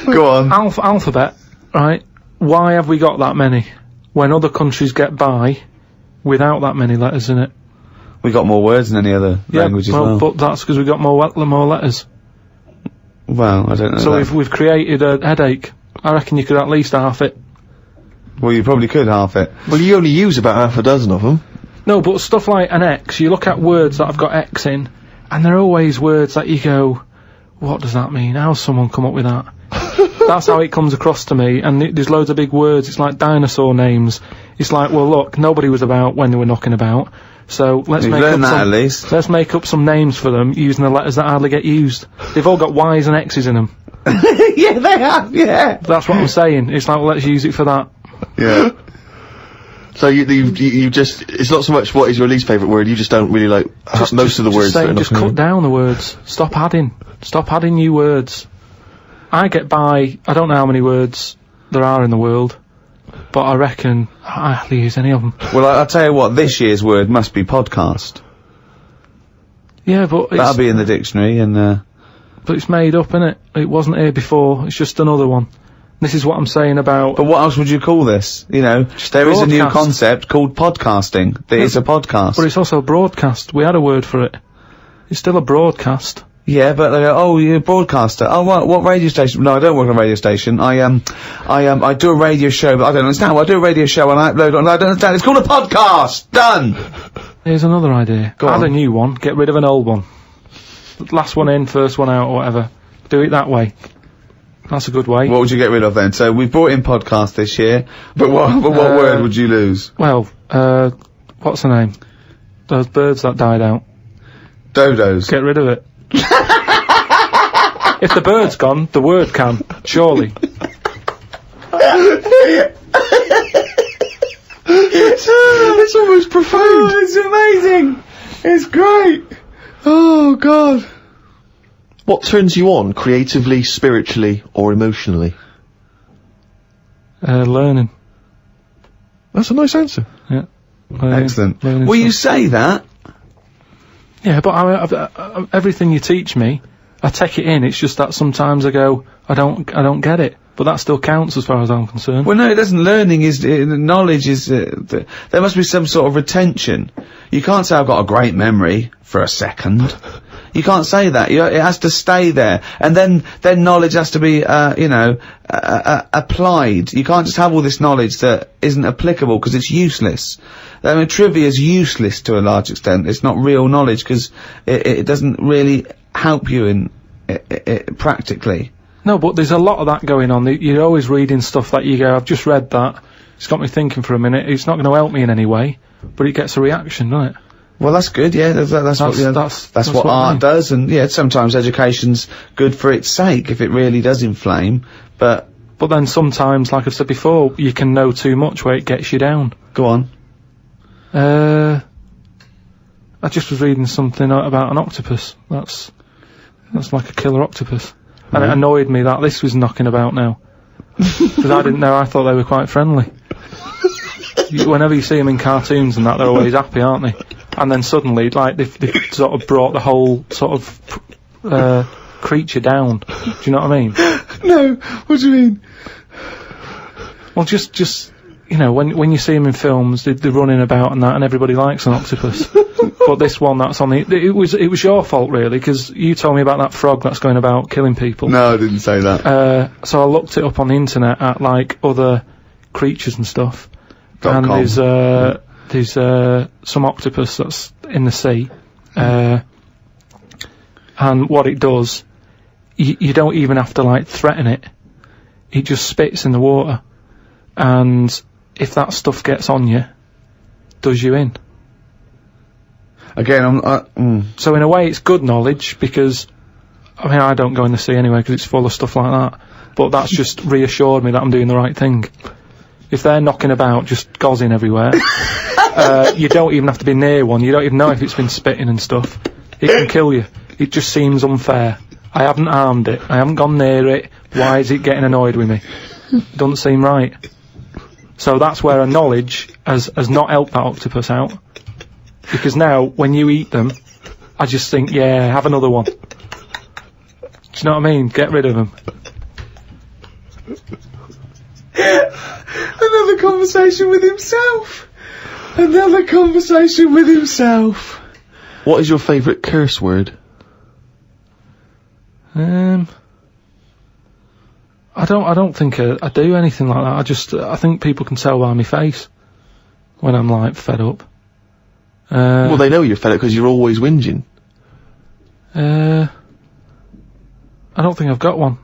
Go on. Alphabet, right? Why have we got that many? When other countries get by without that many letters in it. We got more words than any other language as well. But that's because we got more letters. Well, I don't know. So we've created a headache. I reckon you could at least half it. Well, you probably could half it. Well, you only use about half a dozen of them. No, but stuff like an X, you look at words that have got X in, and they're always words that you go, what does that mean? How's someone come up with that? That's how it comes across to me, and there's loads of big words. It's like dinosaur names. It's like, well, look, nobody was about when they were knocking about, so let's let's make up some names for them using the letters that hardly get used. They've all got Y's and X's in them. Yeah, they have, yeah. That's what I'm saying. It's like, well, let's use it for that. Yeah. So you just, it's not so much what is your least favourite word, you just don't really like most of the words. Just cut down the words. Stop adding new words. I get by, I don't know how many words there are in the world, but I reckon I hardly use any of them. Well, I'll tell you what, this year's word must be podcast. Yeah, but that'll be in the dictionary, and but it's made up, innit? It wasn't here before, it's just another one. This is what I'm saying about... But what else would you call this? You know, there is a new concept called podcasting. That is a podcast. But it's also a broadcast. We had a word for it. It's still a broadcast. Yeah, but they go, oh, you're a broadcaster. Oh, what radio station? No, I don't work on a radio station. I do a radio show, but I don't understand. Well, I do a radio show and I upload it, and I don't understand. It's called a podcast! Done! Here's another idea. Add a new one, get rid of an old one. Last one in, first one out, or whatever. Do it that way. That's a good way. What would you get rid of then? So we've brought in podcast this year, but what word would you lose? Well, what's the name? Those birds that died out. Dodos. Get rid of it. If the bird's gone, the word can, surely. It's almost profound. Oh, it's amazing. It's great. Oh, God. What turns you on, creatively, spiritually, or emotionally? Learning. That's a nice answer. Yeah. Excellent. Will you say that? Yeah, but everything you teach me, I take it in. It's just that sometimes I go, I don't get it. But that still counts as far as I'm concerned. Well, no, it doesn't. Learning is, knowledge is, there must be some sort of retention. You can't say I've got a great memory for a second. You can't say that. It has to stay there. And then knowledge has to be, applied. You can't just have all this knowledge that isn't applicable because it's useless. I mean, trivia is useless to a large extent. It's not real knowledge because it doesn't really help you in, practically. No, but there's a lot of that going on. You're always reading stuff that you go, I've just read that. It's got me thinking for a minute. It's not going to help me in any way, but it gets a reaction, doesn't it? Well, that's good, yeah. That's what art does, and yeah, sometimes education's good for its sake if it really does inflame, but then sometimes, like I've said before, you can know too much where it gets you down. Go on. I just was reading something about an octopus. That's like a killer octopus. And it annoyed me that this was knocking about now. Because I didn't know, I thought they were quite friendly. Whenever you see them in cartoons and that, they're always happy, aren't they? And then suddenly, like, they've sort of brought the whole sort of creature down. Do you know what I mean? No, what do you mean? Well, just you know, when you see them in films, they're running about and that, and everybody likes an octopus. But this one that's on it was your fault really, because you told me about that frog that's going about killing people. No, I didn't say that. So I looked it up on the internet at like other creatures and stuff, and there's some octopus that's in the sea, and what it does, you don't even have to like threaten it. It just spits in the water, and if that stuff gets on you, does you in. Again, So in a way it's good knowledge, because, I mean, I don't go in the sea anyway because it's full of stuff like that, but that's just reassured me that I'm doing the right thing. If they're knocking about, just gozzing everywhere, you don't even have to be near one, you don't even know if it's been spitting and stuff. It can kill you. It just seems unfair. I haven't harmed it, I haven't gone near it, why is it getting annoyed with me? Doesn't seem right. So that's where a knowledge has not helped that octopus out. Because now, when you eat them, I just think, yeah, have another one. Do you know what I mean? Get rid of them. Another conversation with himself. Another conversation with himself. What is your favourite curse word? I don't think I do anything like that. I think people can tell by my face when I'm like fed up. Well, they know you're fed up because you're always whinging. I don't think I've got one.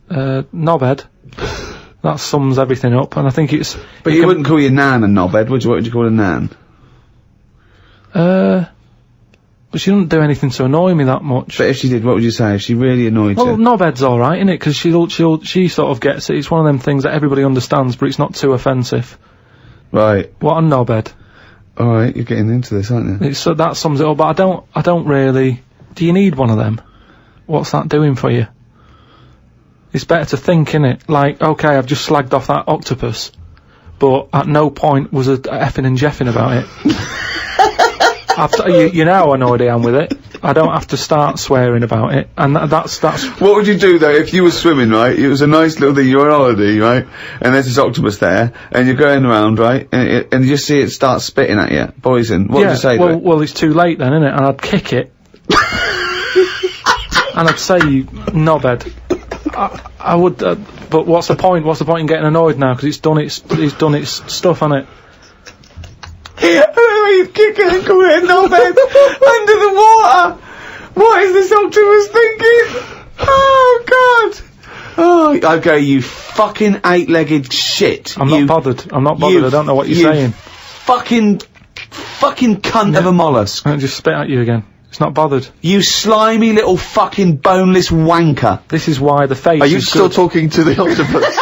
Knobhead. That sums everything up, and I think it's... But you wouldn't call your nan a knobhead, would you? What would you call a nan? But she doesn't do anything to annoy me that much. But if she did, what would you say? If she really annoyed you? Well, knobhead's alright, isn't it? Because she sort of gets it. It's one of them things that everybody understands, but it's not too offensive. Right. What a knobhead. Alright, you're getting into this, aren't you? So that sums it up, but I don't really... Do you need one of them? What's that doing for you? It's better to think, innit? Like, okay, I've just slagged off that octopus, but at no point was a effing and jeffing about it. You know how annoyed I am with it. I don't have to start swearing about it, and that's... What would you do, though, if you were swimming, right? It was a nice little thing, you're on holiday, right? And there's this octopus there, and you're going around, right? And you just see it start spitting at you, poison. What would you say to it? Well, it's too late then, innit? And I'd kick it. And I'd say, knobhead. I would, but what's the point? What's the point in getting annoyed now? Because it's done its stuff, hasn't it? He's kicking and calling it a knobhead under the water. What is this octopus thinking? Oh God! Oh, okay, you fucking eight-legged shit. I'm not bothered. I don't know what you're saying. Fucking cunt of a mollusk. I'll just spit at you again. It's not bothered. You slimy little fucking boneless wanker. This is why the face. Are you still talking to the octopus?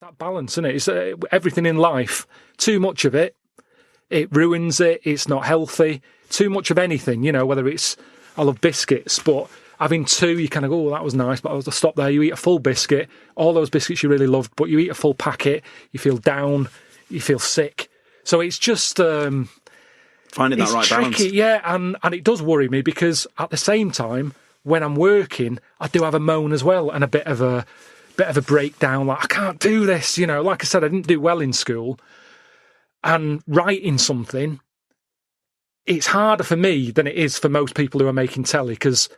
That balance, isn't it? It's everything in life. Too much of it, it ruins it. It's not healthy. Too much of anything, you know. Whether it's, I love biscuits, but having two, you kind of go, oh, that was nice, but I'll just stop there. You eat a full biscuit, all those biscuits you really loved, but you eat a full packet, you feel down, you feel sick. So it's just. Finding that right balance. Yeah, and it does worry me because at the same time, when I'm working, I do have a moan as well and a bit of a breakdown. Like, I can't do this, you know. Like I said, I didn't do well in school, and writing something, it's harder for me than it is for most people who are making telly because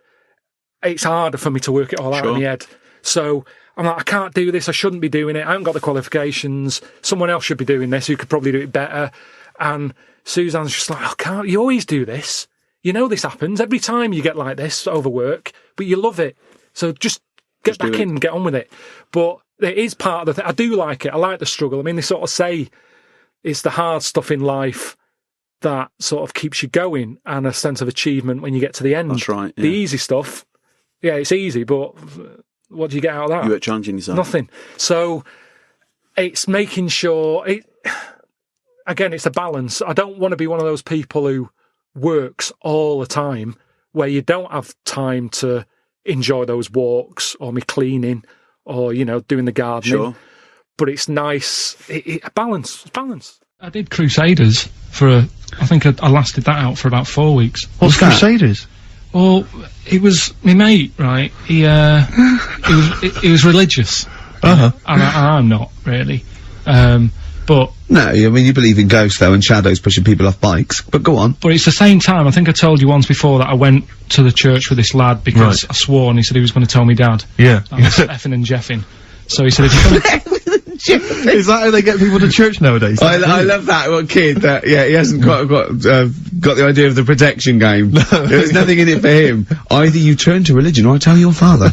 it's harder for me to work it all out in the head. So I'm like, I can't do this. I shouldn't be doing it. I haven't got the qualifications. Someone else should be doing this who could probably do it better. And Suzanne's just like, oh, can't you always do this? You know this happens every time you get like this over work, but you love it. So just get back in and get on with it. But it is part of the thing. I do like it. I like the struggle. I mean, they sort of say it's the hard stuff in life that sort of keeps you going and a sense of achievement when you get to the end. That's right. Yeah. The easy stuff, yeah, it's easy, but what do you get out of that? You are challenging yourself. Nothing. So it's making sure... Again, it's a balance. I don't want to be one of those people who works all the time where you don't have time to enjoy those walks or me cleaning or, you know, doing the gardening. Sure. But it's nice. A balance. It's balance. I did Crusaders I think I lasted that out for about 4 weeks. What's Crusaders? Well, it was my mate, right? He was religious. Uh-huh. And I'm not, really. But... No, I mean, you believe in ghosts, though, and shadows pushing people off bikes, but go on. But it's the same time, I think I told you once before that I went to the church with this lad because I swore and he said he was going to tell me dad. Yeah. I was effing and jeffing. So he said, if you're going Is that how they get people to church nowadays? I love that little kid that, yeah, he hasn't got the idea of the protection game. There's nothing in it for him. Either you turn to religion or I tell your father.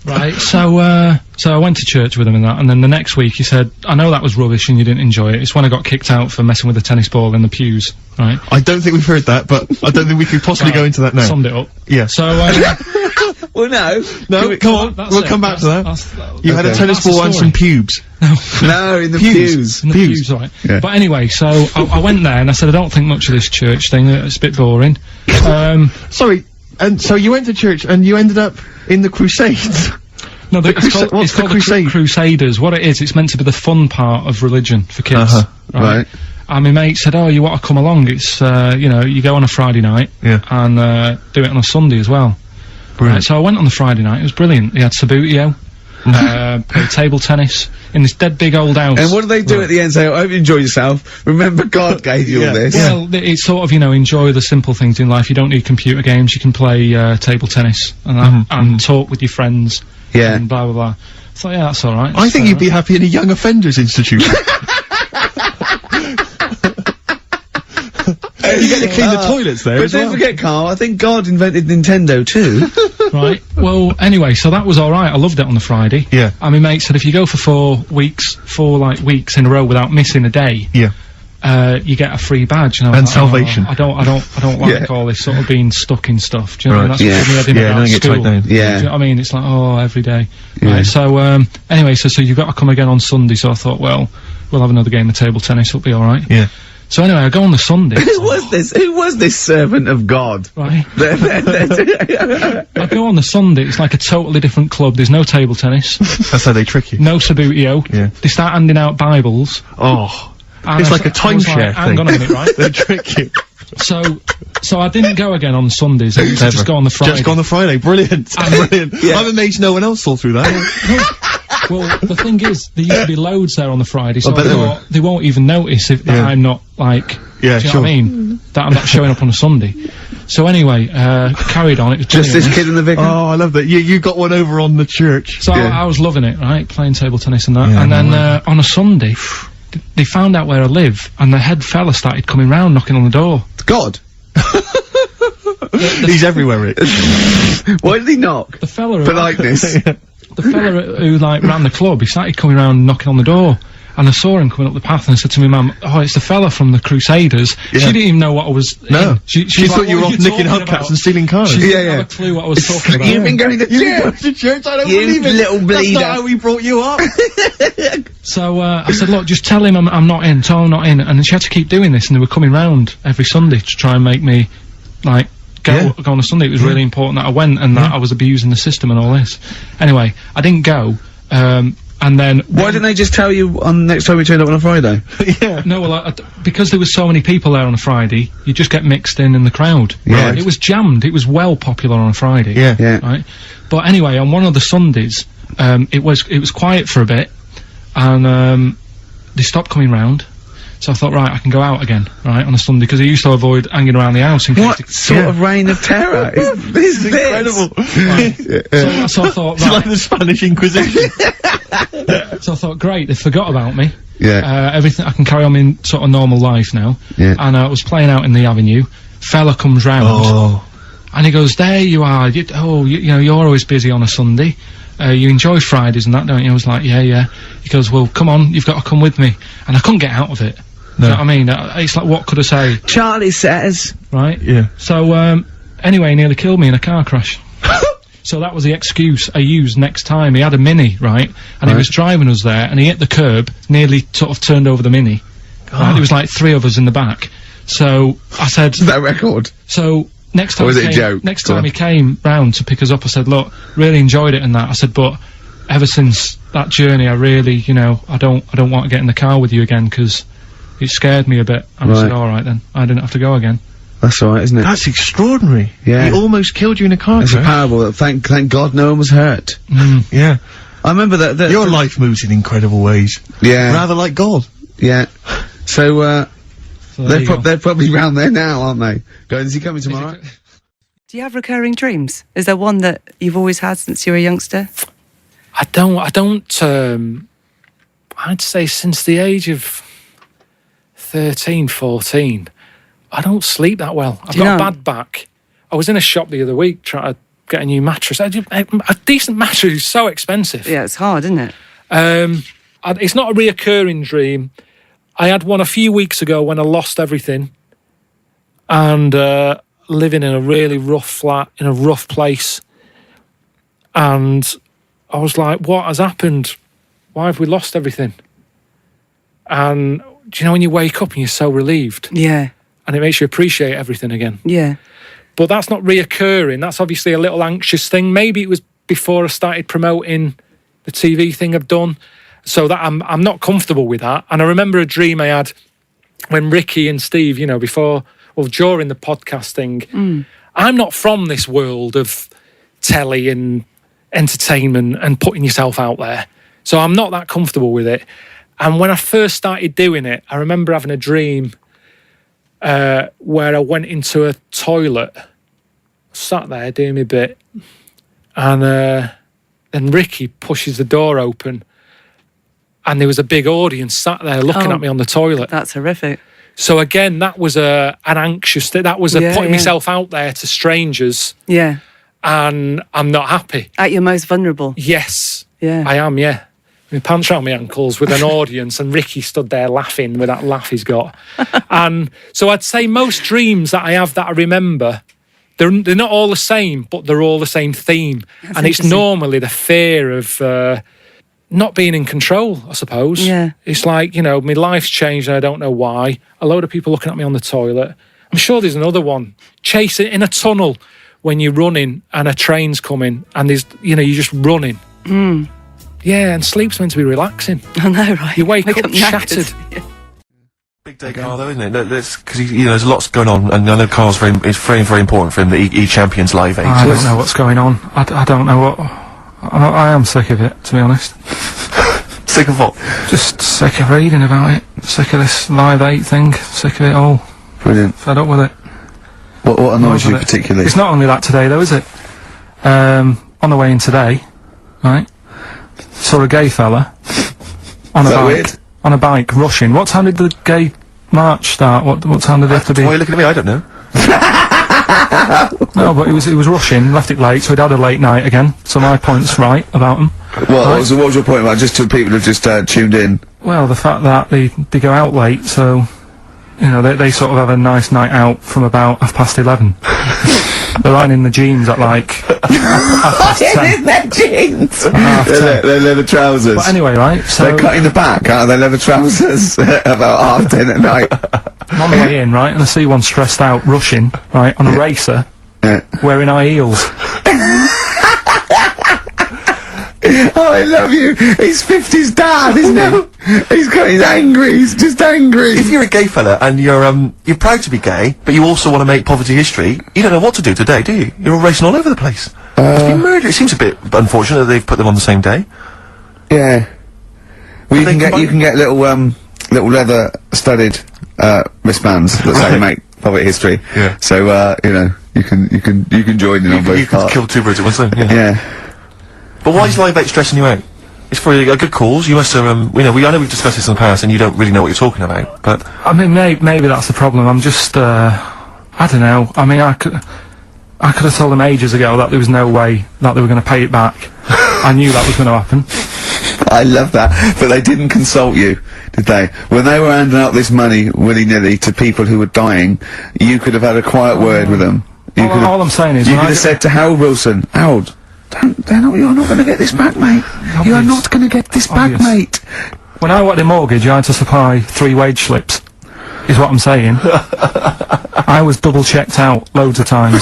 Right, so I went to church with him and that, and then the next week he said, I know that was rubbish and you didn't enjoy it. It's when I got kicked out for messing with a tennis ball in the pews, right? I don't think we've heard that, but I don't think we could possibly go into that now. Summed it up. Yeah. So, well, no, come on, we'll come back to that. You had a tennis ball and some pubes. No, in the pews. In the pews, right. Yeah. But anyway, so I went there and I said, I don't think much of this church thing, it's a bit boring. Sorry, and so you went to church and you ended up in the Crusades? No, it's called the Crusaders. What it is, it's meant to be the fun part of religion for kids. Right. And my mate said, oh, you want to come along? It's, you know, you go on a Friday night and do it on a Sunday as well. Right, so I went on the Friday night, it was brilliant. They had Sabutio, played table tennis in this dead big old house. And what do they do at the end? Say, I hope you enjoy yourself. Remember God gave you all this. Well, it's sort of, you know, enjoy the simple things in life. You don't need computer games, you can play table tennis and that, and talk with your friends. Yeah. And blah, blah, blah. So yeah, that's alright. I think you'd be happy in a young offenders institution. You get to clean the toilets there But as don't well. forget, Carl, I think God invented Nintendo too. Right. Well, anyway, so that was all right. I loved it on the Friday. Yeah. And my mate said if you go for 4 weeks in a row without missing a day, Yeah. You get a free badge. And, I was And like, salvation. Oh, I don't like all this sort of being stuck in stuff. Do you know what I mean? Right. That's what made me Yeah, about don't get school. tied down. Do you know what I mean? It's like, every day. Right. So, anyway, so you've got to come again on Sunday. So I thought, well, we'll have another game of table tennis. It'll be all right. Yeah. So anyway, I go on the Sunday. Who was this servant of God? Right. I go on the Sunday, it's like a totally different club. There's no table tennis. That's how they trick you. No Sabutio. Yeah. They start handing out Bibles. Oh. And It's I like a was like, timeshare hang on a minute, right? They trick you. So I didn't go again on Sundays. I used to just go on the Friday. Just go on the Friday. Brilliant. Brilliant. I'm amazed no one else saw through that. Well, the thing is, there used to be loads there on the Friday, so I bet I there thought they won't even notice that I'm not, like, Yeah, do you know sure. what I mean? That I'm not showing up on a Sunday. So anyway, carried on. It was Just brilliant. this kid in the vicar? Oh, I love that. You got one over on the church. So I was loving it, right? Playing table tennis and that. And then on a Sunday, they found out where I live, and the head fella started coming round, knocking on the door. God. He's everywhere, Rick. Why did he knock? The fella Politeness. the fella who like ran the club, he started coming round knocking on the door. And I saw him coming up the path, and I said to my mum, "Oh, it's the fella from the Crusaders." Yeah. She didn't even know what I was. No. in. She She thought like, you were "What off are nicking talking hubcaps about?" and stealing cars. She didn't have a clue what I was talking about. You've been going to church. To church, I don't You believe it. little That's bleeder. not how we brought you up. So I said, "Look, just tell him I'm not in. Tell him I'm not in." And she had to keep doing this, and they were coming round every Sunday to try and make me, like, go on a Sunday. It was really important that I went, and that I was abusing the system and all this. Anyway, I didn't go. And then Why didn't they just tell you on next time we turned up on a Friday? Yeah. No, well, because there was so many people there on a Friday, you just get mixed in the crowd. Yeah. Right? It was jammed. It was well popular on a Friday. Yeah. Yeah. Right. But anyway, on one of the Sundays, it was quiet for a bit, and they stopped coming round. So I thought, right, I can go out again, right, on a Sunday, because I used to avoid hanging around the house in case. What sort of reign of terror is this? Incredible. So I thought, It's right. like the Spanish Inquisition. So I thought, great, they forgot about me. Yeah. Everything, I can carry on in sort of normal life now. Yeah. And I was playing out in the avenue. Fella comes round. Oh. And he goes, there you are. You know, you're always busy on a Sunday. You enjoy Fridays and that, don't you? I was like, yeah. He goes, well, come on, you've got to come with me. And I couldn't get out of it. No. You know what I mean? It's like, what could I say? Charlie says. Right? Yeah. So, anyway, he nearly killed me in a car crash. So that was the excuse I used next time. He had a Mini, right? And he was driving us there, and he hit the curb, nearly sort of turned over the Mini. Right? There was like 3 of us in the back. So I said... That record. So next time Or was it a joke? Next time he came round to pick us up, I said, look, really enjoyed it and that. I said, but ever since that journey, I really, you know, I don't want to get in the car with you again, because it scared me a bit. And I said, all right then, I didn't have to go again. That's all right, isn't it? That's extraordinary. Yeah. He almost killed you in a car It's a crash. parable that thank God no one was hurt. Yeah. I remember that. Your life moves in incredible ways. Yeah. Rather like God. Yeah. So, there you go. they're probably round there now, aren't they? Going, is he coming tomorrow? Do you have recurring dreams? Is there one that you've always had since you were a youngster? I don't, I'd say since the age of 13, 14, I don't sleep that well. I've got a bad back. I was in a shop the other week trying to get a new mattress. A decent mattress is so expensive. Yeah, it's hard, isn't it? It's not a reoccurring dream. I had one a few weeks ago when I lost everything and living in a really rough flat, in a rough place. And I was like, what has happened? Why have we lost everything? And do you know when you wake up and you're so relieved? Yeah. And it makes you appreciate everything again. Yeah. But that's not reoccurring. That's obviously a little anxious thing. Maybe it was before I started promoting the TV thing I've done. So that I'm not comfortable with that. And I remember a dream I had when Ricky and Steve, you know, during the podcasting. I'm not from this world of telly and entertainment and putting yourself out there. So I'm not that comfortable with it. And when I first started doing it, I remember having a dream where I went into a toilet, sat there doing my bit, and then Ricky pushes the door open, and there was a big audience sat there looking at me on the toilet. That's horrific. So again, that was an anxious thing. That was putting myself out there to strangers. Yeah. And I'm not happy. At your most vulnerable. Yes. Yeah. I am, yeah. My pants around my ankles with an audience, and Ricky stood there laughing with that laugh he's got. And so I'd say most dreams that I have that I remember, they're not all the same, but they're all the same theme. That's and it's normally the fear of not being in control, I suppose. Yeah. It's like, you know, my life's changed and I don't know why. A load of people looking at me on the toilet. I'm sure there's another one. Chasing in a tunnel when you're running and a train's coming and there's, you know, you're just running. Mm. Yeah, and sleep's meant to be relaxing. I know, right? You wake up shattered. Big day, Carl, though, isn't it? Because you know, there's lots going on, and I know Carl's it's very, very important for him that he champions Live Aid. I don't know what's going on. I don't know what. I am sick of it, to be honest. Sick of what? Just sick of reading about it. Sick of this Live Aid thing. Sick of it all. Brilliant. Fed up with it. What annoys you particularly? It's not only that today, though, is it? On the way in today, right? Saw a gay fella on a bike. Weird? On a bike, rushing. What time did the gay march start? What time did it have to be? Why are you looking at me? I don't know. No, but he was rushing, left it late, so he'd had a late night again. So my point's right about him. What was your point about? Just to people who've just tuned in. Well, the fact that they go out late, so you know they sort of have a nice night out from about 11:30. They're lying in the jeans at like 10:30. In their jeans. Their leather trousers. But anyway, right? So they're cutting the back out of their leather trousers about 10:30 at night. I'm on the way in, right, and I see one stressed out, rushing, right, on a racer, wearing high heels. Oh, I love you. He's 50's dad, isn't he? He's angry. He's just angry. If you're a gay fella and you're proud to be gay, but you also want to make poverty history, you don't know what to do today, do you? You're all racing all over the place. It's been murder. It seems a bit unfortunate that they've put them on the same day. Yeah. Well, you can get little leather studded wristbands that say make poverty history. Yeah. So you know you can join in on both parts. You can kill two birds at one stone. Yeah. But why is Live Aid stressing you out? It's for a good cause. You must have, you know, I know we've discussed this in the past, and you don't really know what you're talking about. But I mean, maybe that's the problem. I'm just, I don't know. I mean, I could have told them ages ago that there was no way that they were going to pay it back. I knew that was going to happen. I love that. But they didn't consult you, did they? When they were handing out this money willy-nilly to people who were dying, you could have had a quiet word with them. All I'm saying is, you could have said to Harold Wilson, Harold, you're not going to get this back, mate. You are not going to get this back, mate. When I wanted a mortgage, I had to supply 3 wage slips, is what I'm saying. I was double checked out loads of times.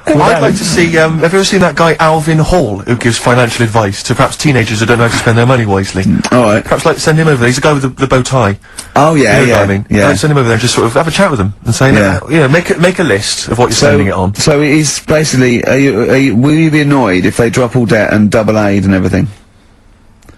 I'd like to see, have you ever seen that guy Alvin Hall, who gives financial advice to perhaps teenagers who don't know how to spend their money wisely? Alright. Perhaps like send him over there. He's the guy with the bow tie. Oh yeah, you know yeah. What I mean? Yeah. Like, send him over there and just sort of have a chat with him and say, make a list of what you're spending it on. So it is basically, will you be annoyed if they drop all debt and double aid and everything?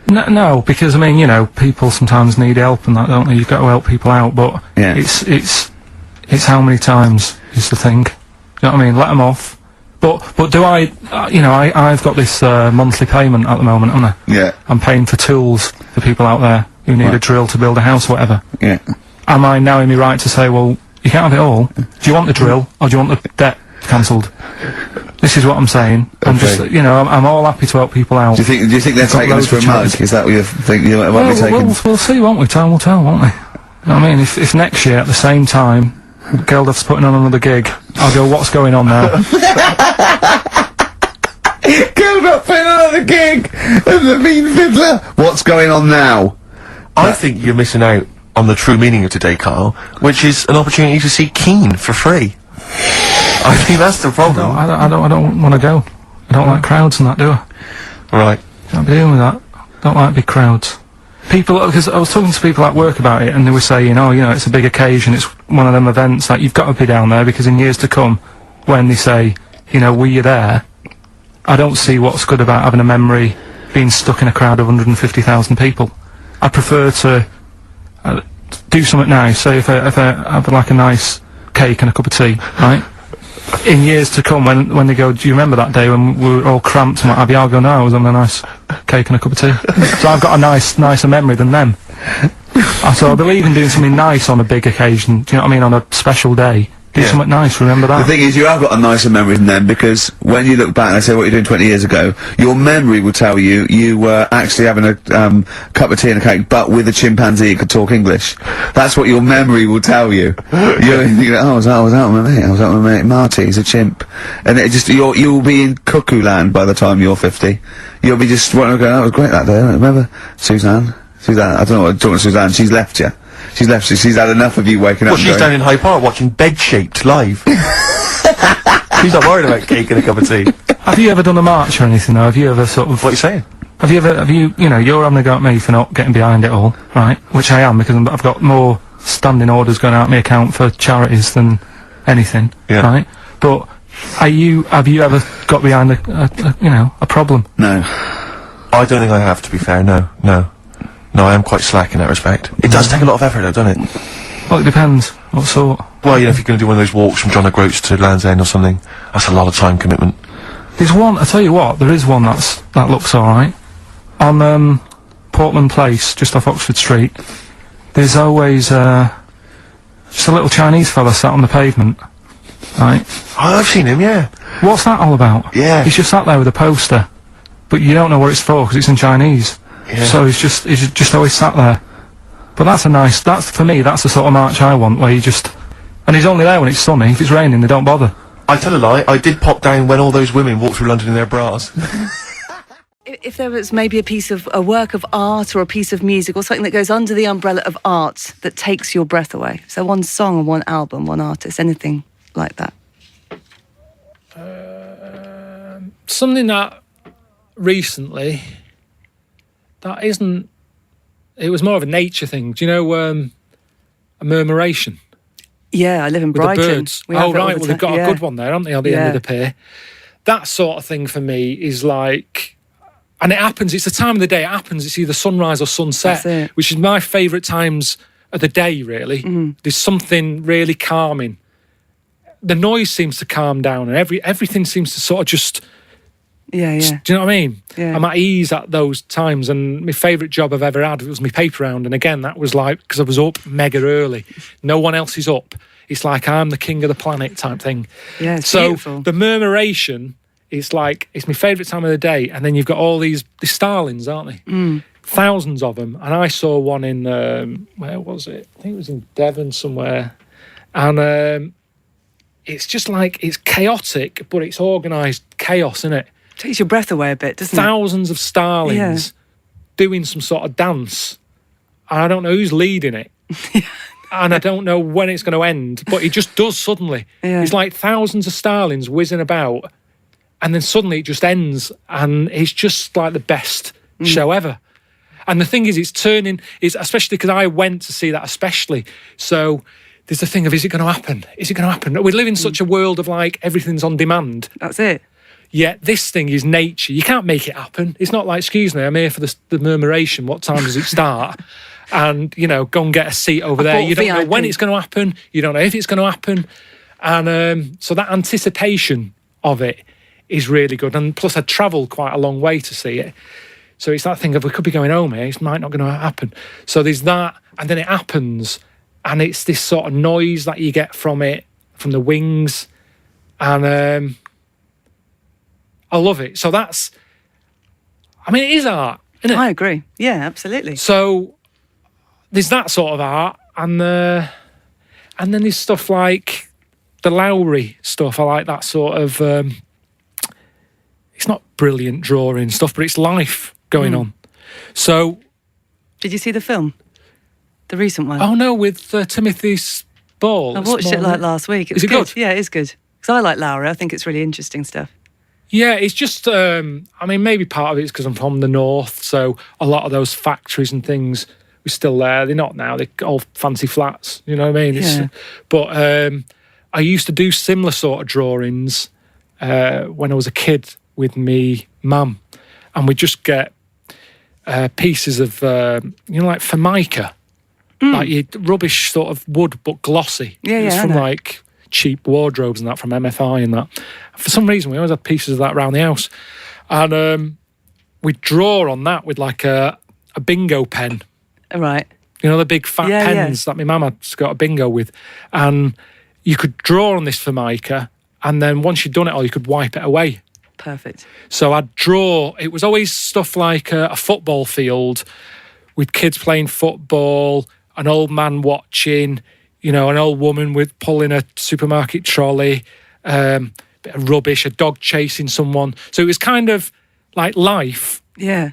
No, because I mean, you know, people sometimes need help and that, don't they? You've got to help people out, but it's how many times is the thing. Do you know what I mean? Let them off. But do I, you know, I've got this monthly payment at the moment, haven't I? Yeah. I'm paying for tools for people out there who need a drill to build a house or whatever. Yeah. Am I now in my right to say, well, you can't have it all? Do you want the drill, or do you want the debt cancelled? This is what I'm saying. Okay. I'm just, you know, I'm all happy to help people out. Do you think they're taking us for a mug? Is that what you think you might be taking? We'll see, won't we? Time will tell, won't we? You know what I mean? If next year at the same time, Geldof's putting on another gig, I'll go, what's going on now? Geldof putting on another gig! And the mean fiddler! What's going on now? I think you're missing out on the true meaning of today, Carl, which is an opportunity to see Keane for free. I think that's the problem. I don't want to go. I don't like crowds and that, do I? Right. Can't be dealing with that. Don't like big crowds. People, because I was talking to people at work about it, and they were saying, oh, you know, it's a big occasion, it's one of them events, like, you've got to be down there, because in years to come, when they say, you know, were you there, I don't see what's good about having a memory being stuck in a crowd of 150,000 people. I prefer to do something nice, say if I have, like, a nice cake and a cup of tea, right? In years to come, when they go, do you remember that day when we were all cramped and what have you? I'll go, no, I was on a nice cake and a cup of tea. So I've got a nicer memory than them. So I believe in doing something nice on a big occasion. Do you know what I mean? On a special day. Do something nice, remember that? The thing is, you have got a nicer memory than them, because when you look back and they say what you're doing 20 years ago, your memory will tell you you were actually having a cup of tea and a cake, but with a chimpanzee who could talk English. That's what your memory will tell you. You go, oh, I was out with my mate Marty, he's a chimp. And it just, you'll be in cuckoo land by the time you're 50. You'll be just going, that was great that day, remember? Suzanne, I don't know what I'm talking to Suzanne, she's left you. She's left you, she's had enough of you waking up. Well, she's down in Hyde Park watching Bed-Shaped live. She's not worried about cake and a cup of tea. Have you ever done a march or anything, though? Have you ever sort of... What are you saying? You know, you're having a go at me for not getting behind it all, right? Which I am, because I've got more standing orders going out of my account for charities than anything, right? But have you ever got behind a problem? No. I don't think I have, to be fair, no. No, I am quite slack in that respect. It does take a lot of effort, though, doesn't it? Well, it depends. What sort? Well, if you're going to do one of those walks from John O'Groats to Land's End or something, that's a lot of time commitment. There's one, I tell you what, there is one that looks alright. On, Portland Place, just off Oxford Street, there's always, just a little Chinese fella sat on the pavement, right? Oh, I've seen him, yeah. What's that all about? Yeah. He's just sat there with a poster, but you don't know what it's for, because it's in Chinese. Yeah. So he's just always sat there. But for me, that's the sort of march I want, where you just... And he's only there when it's sunny. If it's raining, they don't bother. I tell a lie, I did pop down when all those women walked through London in their bras. If there was maybe a work of art or a piece of music or something that goes under the umbrella of art that takes your breath away. So one song or one album, one artist, anything like that. Something that recently... That isn't... It was more of a nature thing. Do you know, a murmuration? Yeah, I live in Brighton. With the birds. Oh, right, well, they've got a good one there, haven't they, on the end of the pier? That sort of thing for me is like... And it happens, it's the time of the day it happens, it's either sunrise or sunset, which is my favourite times of the day, really. Mm-hmm. There's something really calming. The noise seems to calm down, and everything seems to sort of just... Yeah. Do you know what I mean? Yeah. I'm at ease at those times, and my favourite job I've ever had was my paper round, and again, that was like, because I was up mega early. No one else is up. It's like I'm the king of the planet type thing. Yeah, it's so beautiful. The murmuration, it's like, it's my favourite time of the day, and then you've got all these starlings, aren't they? Mm. Thousands of them, and I saw one in, where was it? I think it was in Devon somewhere, and it's just like, it's chaotic, but it's organised chaos, isn't it? Takes your breath away a bit, doesn't Thousands of starlings doing some sort of dance. And I don't know who's leading it. And I don't know when it's going to end, but it just does suddenly. Yeah. It's like thousands of starlings whizzing about, and then suddenly it just ends, and it's just like the best show ever. And the thing is, especially because I went to see that especially, so there's the thing of, is it going to happen? Is it going to happen? We live in such a world of like, everything's on demand. That's it. Yeah, this thing is nature. You can't make it happen. It's not like, excuse me, I'm here for the murmuration. What time does it start? And, go and get a seat over there. You don't know when it's going to happen. You don't know if it's going to happen. And so that anticipation of it is really good. And plus, I'd travelled quite a long way to see it. So it's that thing of, we could be going home here. It might not going to happen. So there's that. And then it happens. And it's this sort of noise that you get from it, from the wings. And... I love it. So it is art, isn't it? I agree. Yeah, absolutely. So there's that sort of art, and then there's stuff like the Lowry stuff. I like that sort of, it's not brilliant drawing stuff, but it's life going on. So... Did you see the film? The recent one? Oh, no, with Timothy Spall. I watched it like last week. Is it good? Yeah, it is good. Because I like Lowry. I think it's really interesting stuff. Yeah, it's just, maybe part of it is because I'm from the north, so a lot of those factories and things were still there. They're not now, they're all fancy flats, you know what I mean? Yeah. But I used to do similar sort of drawings when I was a kid with me mum, and we'd just get pieces of, like Formica, like rubbish sort of wood, but glossy. Yeah, it's from like... cheap wardrobes and that from MFI and that. For some reason, we always had pieces of that around the house. And we'd draw on that with like a bingo pen. Right. You know, the big fat pens that my mum had got a bingo with. And you could draw on this Formica, and then once you'd done it all, you could wipe it away. Perfect. So I'd draw. It was always stuff like a football field with kids playing football, an old man watching, you know, an old woman with pulling a supermarket trolley, bit of rubbish, a dog chasing someone. So it was kind of like life. Yeah.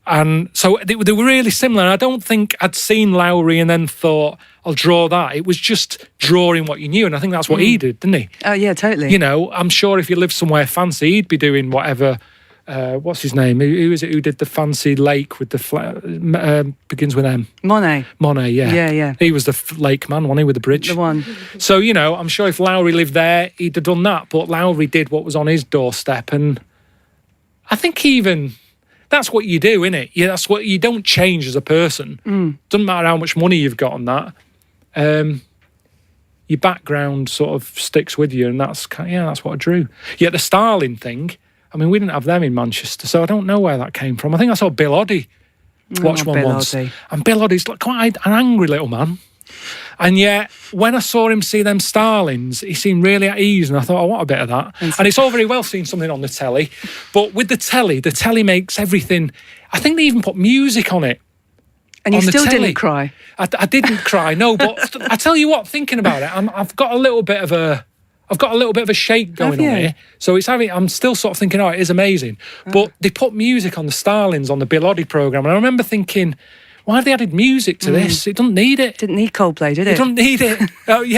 And so they were really similar. I don't think I'd seen Lowry and then thought, I'll draw that. It was just drawing what you knew. And I think that's what he did, didn't he? Oh, yeah, totally. You know, I'm sure if you lived somewhere fancy, he'd be doing whatever. What's his name? Who is it who did the fancy lake with the begins with M? Monet, yeah. Yeah. He was the lake man, wasn't he, with the bridge? The one. So, you know, I'm sure if Lowry lived there, he'd have done that. But Lowry did what was on his doorstep. And I think even... That's what you do, innit? Yeah, that's what you don't change as a person. Doesn't matter how much money you've got on that. Your background sort of sticks with you, and that's what I drew. Yet the Starling thing, I mean, we didn't have them in Manchester, so I don't know where that came from. I think I saw Bill Oddie watch one Bill once, Oddie. and Bill Oddie's like quite an angry little man. And yet, when I saw him see them Starlings, he seemed really at ease, and I thought, I want a bit of that. And it's all very well seeing something on the telly, but with the telly makes everything... I think they even put music on it. And you on the still telly. didn't cry? I didn't cry, no, but I tell you what, thinking about it, I've got a little bit of a shake going on here. So I'm still sort of thinking, it is amazing. But they put music on the Starlings on the Bill Oddie programme, and I remember thinking... Why have they added music to this? It doesn't need it. Didn't need Coldplay, did it? It doesn't need it.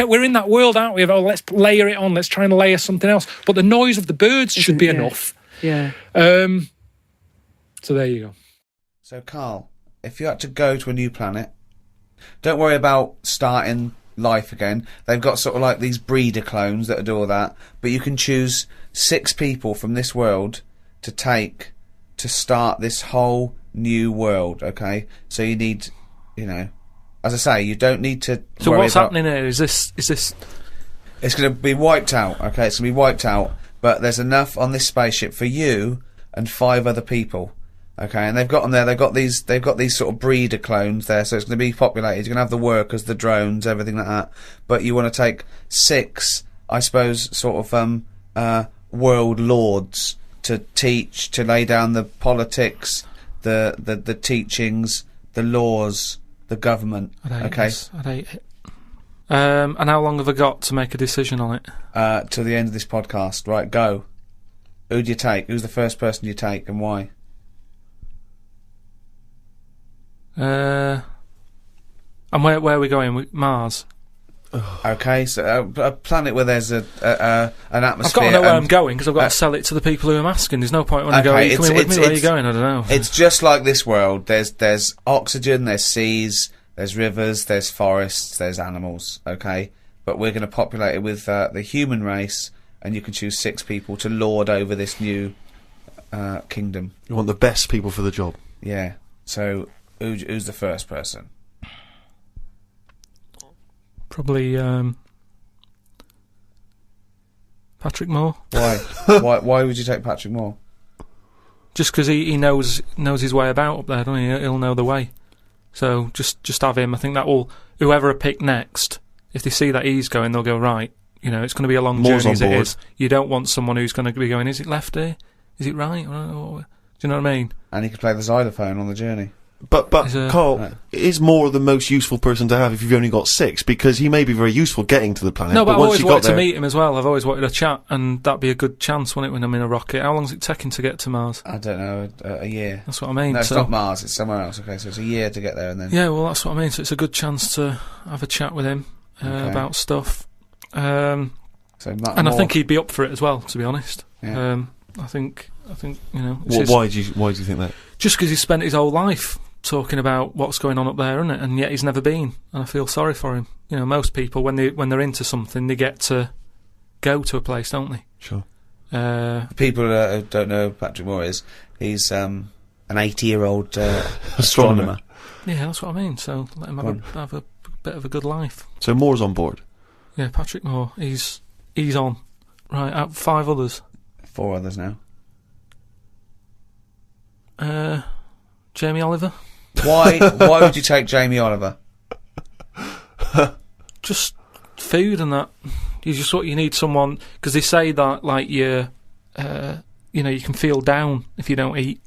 We're in that world, aren't we? Let's layer it on. Let's try and layer something else. But the noise of the birds should be enough. Yeah. So there you go. So, Karl, if you had to go to a new planet, don't worry about starting life again. They've got sort of like these breeder clones that do all that. But you can choose 6 people from this world to take to start this whole new world, okay? So you need, you know, as I say, you don't need to. So what's happening here? Is this? It's going to be wiped out, okay? It's going to be wiped out, but there's enough on this spaceship for you and 5 other people, okay? And they've got them there. They've got these sort of breeder clones there, so it's going to be populated. You're going to have the workers, the drones, everything like that. But you want to take 6, I suppose, sort of world lords to teach, to lay down the politics. The teachings, the laws, the government. I'd hate it. And how long have I got to make a decision on it? Till the end of this podcast. Right, go. Who do you take? Who's the first person you take, and why? And where are we going? Mars. Okay, so a planet where there's an atmosphere. I've got to know where I'm going because I've got to sell it to the people who I'm asking. There's no point when I go, are you coming with me? Where are you going? I don't know. It's just like this world. There's oxygen, there's seas, there's rivers, there's forests, there's animals, okay? But we're going to populate it with the human race, and you can choose 6 people to lord over this new kingdom. You want the best people for the job. Yeah. So, who's the first person? Probably Patrick Moore. Why? Why would you take Patrick Moore? Just because he knows his way about up there, doesn't he? He'll know the way. So just have him. I think that will, whoever I pick next, if they see that he's going, they'll go, right, you know, it's going to be a long Moore's journey as on board. it is. You don't want someone who's going to be going, is it left here? Is it right? Do you know what I mean? And he could play the xylophone on the journey. But Karl is Moore the most useful person to have if you've only got 6, because he may be very useful getting to the planet. No, but I've once always you wanted got there, to meet him as well. I've always wanted a chat, and that'd be a good chance, wouldn't it, when I'm in a rocket? How long's it taking to get to Mars? I don't know, a year. That's what I mean. No, it's not Mars, it's somewhere else. Okay, so it's a year to get there, and then... Yeah, well, that's what I mean. So it's a good chance to have a chat with him about stuff. And I think he'd be up for it as well, to be honest. Yeah. I think you know... Why do you think that? Just because he spent his whole life talking about what's going on up there, isn't it? And yet he's never been, and I feel sorry for him. You know, most people when they're into something, they get to go to a place, don't they? Sure. People who don't know who Patrick Moore is, he's an 80-year-old astronomer. Yeah, that's what I mean. So let him have a bit of a good life. So Moore's on board. Yeah, Patrick Moore. He's on. Right, out 5 others. 4 others now. Jamie Oliver. Why would you take Jamie Oliver? Just food and that. You need someone, because they say that, like, you can feel down if you don't eat.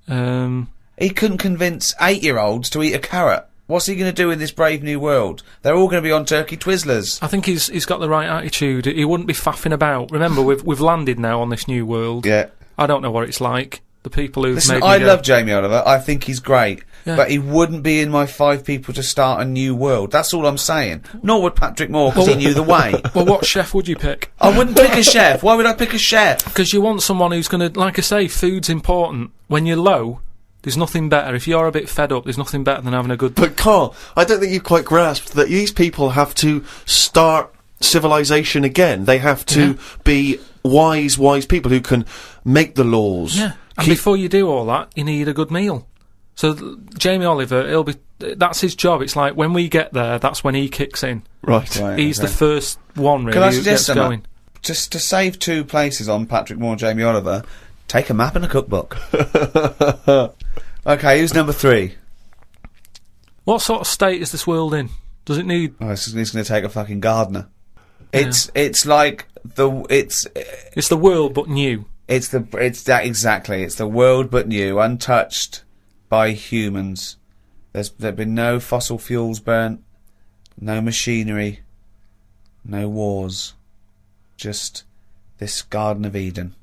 He couldn't convince 8-year-olds to eat a carrot. What's he going to do in this brave new world? They're all going to be on turkey Twizzlers. I think he's got the right attitude. He wouldn't be faffing about. Remember, we've landed now on this new world. Yeah. I don't know what it's like. The people who've made me I go, love Jamie Oliver. I think he's great. Yeah. But he wouldn't be in my 5 people to start a new world. That's all I'm saying. Nor would Patrick Moore, because he knew the way. Well, what chef would you pick? I wouldn't pick a chef. Why would I pick a chef? Because you want someone who's going to, like I say, food's important. When you're low, there's nothing better. If you're a bit fed up, there's nothing better than having a good... But Carl, I don't think you've quite grasped that these people have to start civilization again. They have to be wise people who can make the laws. Yeah, and before you do all that, you need a good meal. So Jamie Oliver, that's his job. It's like when we get there, that's when he kicks in. Right. He's the first one, really, Can I who suggest gets going. Just to save 2 places on Patrick Moore and Jamie Oliver, take a map and a cookbook. Okay, who's number 3? What sort of state is this world in? Does it need... Oh, it's going to take a fucking gardener. It's like it's the world but new. It's exactly. It's the world but new, untouched by humans. There's been no fossil fuels burnt, no machinery, no wars, just this Garden of Eden.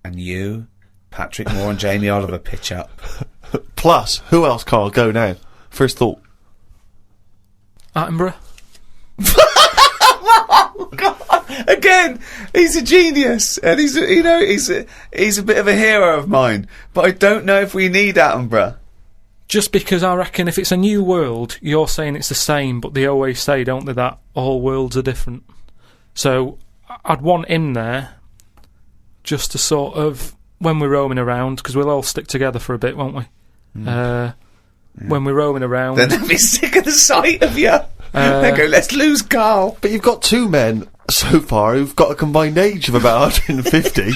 And you, Patrick Moore and Jamie Oliver pitch up. Plus, who else, Carl? Go now. First thought. Attenborough. Oh God! Again, he's a genius, and he's a bit of a hero of mine. But I don't know if we need Attenborough. Just because I reckon if it's a new world, you're saying it's the same, but they always say, don't they, that all worlds are different. So I'd want him there, just to sort of, when we're roaming around, because we'll all stick together for a bit, won't we? When we're roaming around, then they'll be sick of the sight of you. They go, let's lose Carl. But you've got 2 men so far who've got a combined age of about 150.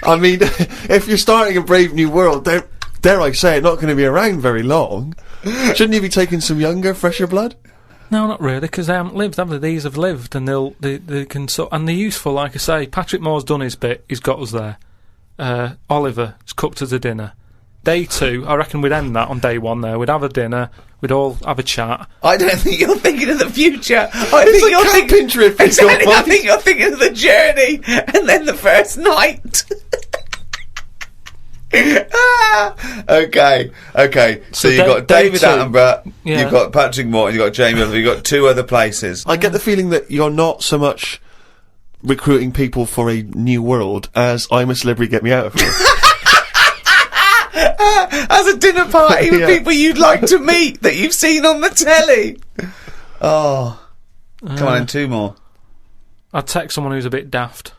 I mean, if you're starting a brave new world, dare I say it, not going to be around very long. Shouldn't you be taking some younger, fresher blood? No, not really, because they haven't lived, have they? These have lived, and they can and they're useful, like I say. Patrick Moore's done his bit, he's got us there. Oliver has cooked us a dinner. Day 2, I reckon we'd end that on day 1 there. We'd have a dinner, we'd all have a chat. I don't think you're thinking of the future. I think you're thinking of the journey, and then the first night. Okay. So you've got David Attenborough, you've got Patrick Moore, and you've got Jamie Oliver, you've got 2 other places. I get the feeling that you're not so much recruiting people for a new world as I'm a Celebrity, Get Me Out of Here. As a dinner party with people you'd like to meet that you've seen on the telly. Oh. Come on, 2 more. I'd text someone who's a bit daft.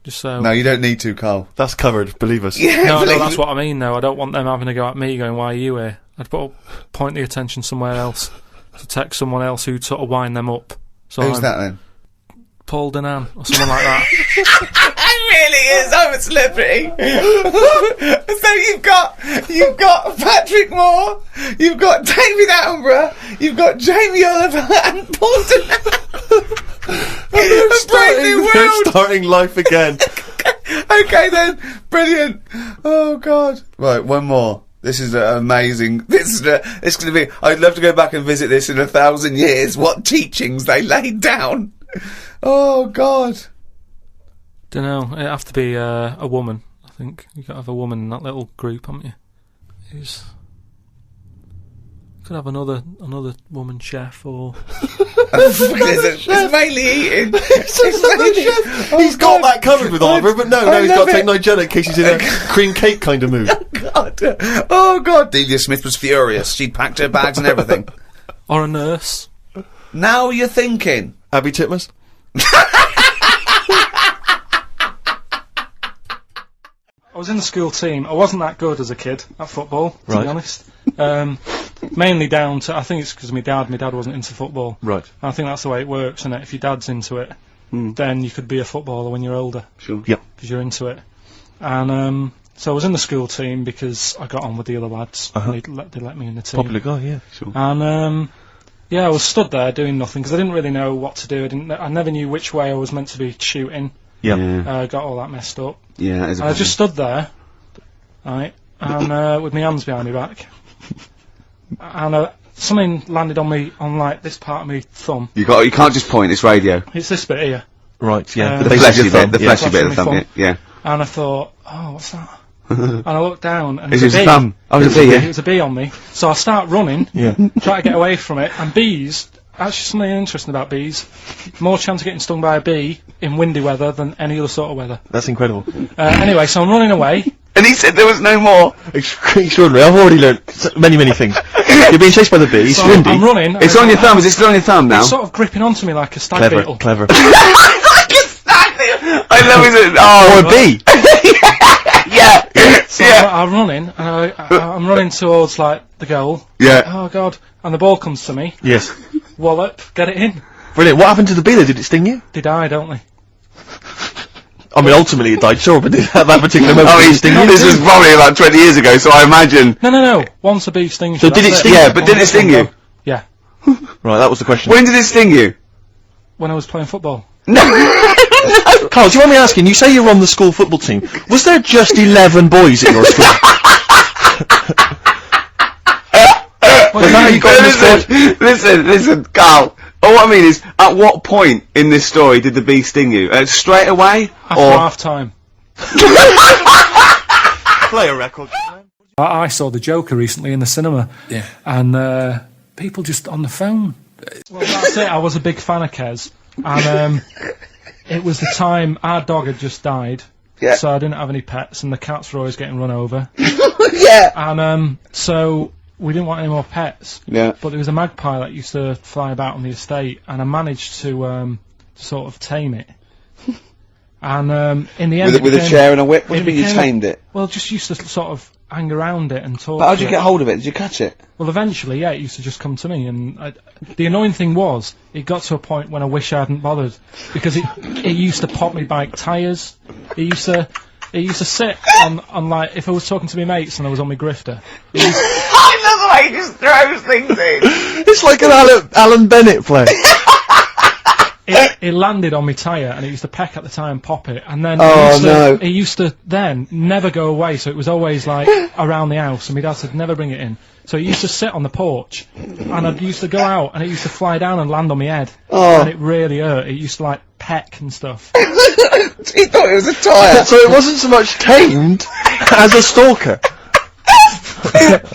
Just so. No, you don't need to, Carl. That's covered, believe us. Yeah, no, that's what I mean, though. I don't want them having a go at me going, why are you here? I'd point the attention somewhere else. To text someone else who'd sort of wind them up. So who's that then? Paul Denan, or someone like that. It really is. I'm a celebrity. So you've got Patrick Moore, you've got David Attenborough, you've got Jamie Oliver and Paul Denan. They're starting life again. Okay then, brilliant. Oh God. Right, one more. This is amazing. It's going to be. I'd love to go back and visit this in 1,000 years. What teachings they laid down. Oh God. Don't know. It'd have to be a woman. I think you got to have a woman in that little group, haven't you? Could have another woman chef or. It's mainly eating. He's got that covered with Oliver, but no, he's got to take Nigella in case he's in a cream cake kind of mood. Oh God. Delia Smith was furious. She'd packed her bags and everything. Or a nurse. Now you're thinking. Abby Titmus? I was in the school team. I wasn't that good as a kid at football, to be honest. Mainly down to, I think it's because my dad wasn't into football. Right. I think that's the way it works, isn't it? If your dad's into it, then you could be a footballer when you're older. Sure. Yeah. Because you're into it. And So I was in the school team because I got on with the other lads. Uh-huh. And they let me in the team. Popular guy, yeah. Sure. And yeah, I was stood there doing nothing because I didn't really know what to do. I never knew which way I was meant to be shooting. Yeah. Got all that messed up. Yeah, that is a And I just stood there, right, and with my hands behind my back, and something landed on like this part of my thumb. You can't just point. It's radio. It's this bit here. Right, yeah. The base of fleshy your bit. thumb, The yeah. fleshy bit of the thumb. Yeah. And I thought, oh, what's that? And I looked down, and It's it was his a bee. thumb. Oh, it's a bee, yeah. It was a bee on me. So I start running, try to get away from it, and bees. Actually, something interesting about bees: more chance of getting stung by a bee in windy weather than any other sort of weather. That's incredible. Anyway, so I'm running away. And he said there was no more. Extraordinary. I've already learned many things. You're being chased by the bee. It's So windy. I'm running. It's on your thumb. Is it still on your thumb now? It's sort of gripping onto me like a stag beetle. Clever. I love it. Oh, Or a bee. yeah. So Yeah. I'm running, and I'm running towards like the goal. Yeah. Oh God! And the ball comes to me. Yes. Wallop, get it in. Brilliant. What happened to the bee though? Did it sting you? They die, don't they? I mean, ultimately it died, sure, but at that particular moment, I did mean, it sting you? this was probably about 20 years ago, so I imagine. No. Once a bee stings So you, did that's it sting Yeah, you? but did it sting you? Yeah. Right, that was the question. When did it sting you? When I was playing football. Carl, do you want me asking, you say you're on the school football team. Was there just 11 boys at your school? Was that how you got in the squad? Listen, Carl. All I mean is, at what point in this story did the bee sting you? Straight away? After Or half time. Play a record. I saw The Joker recently in the cinema. Yeah. And people just on the phone. Well, that's it. I was a big fan of Kez. And it was the time our dog had just died. Yeah. So I didn't have any pets, and the cats were always getting run over. yeah. And so we didn't want any more pets. Yeah. But there was a magpie that used to fly about on the estate, and I managed to sort of tame it. And in the end, With a chair and a whip? What do you mean you became tamed it? Well, just used to sort of hang around it and talk. But how'd to you it. get hold of it? Did you catch it? Well, eventually, yeah, it used to just come to me, and the annoying thing was, it got to a point when I wish I hadn't bothered, because it used to pop me bike tyres. It used to sit on like, if I was talking to my mates and I was on my grifter. I love the way he just throws things in. It's like an Alan Bennett play. It landed on my tyre, and it used to peck at the time, pop it, and then it used to then never go away, so it was always like around the house, and my dad said never bring it in. So it used to sit on the porch, and I used to go out, and it used to fly down and land on my head, and it really hurt. It used to like peck and stuff. He thought it was a tyre. So it wasn't so much tamed as a stalker.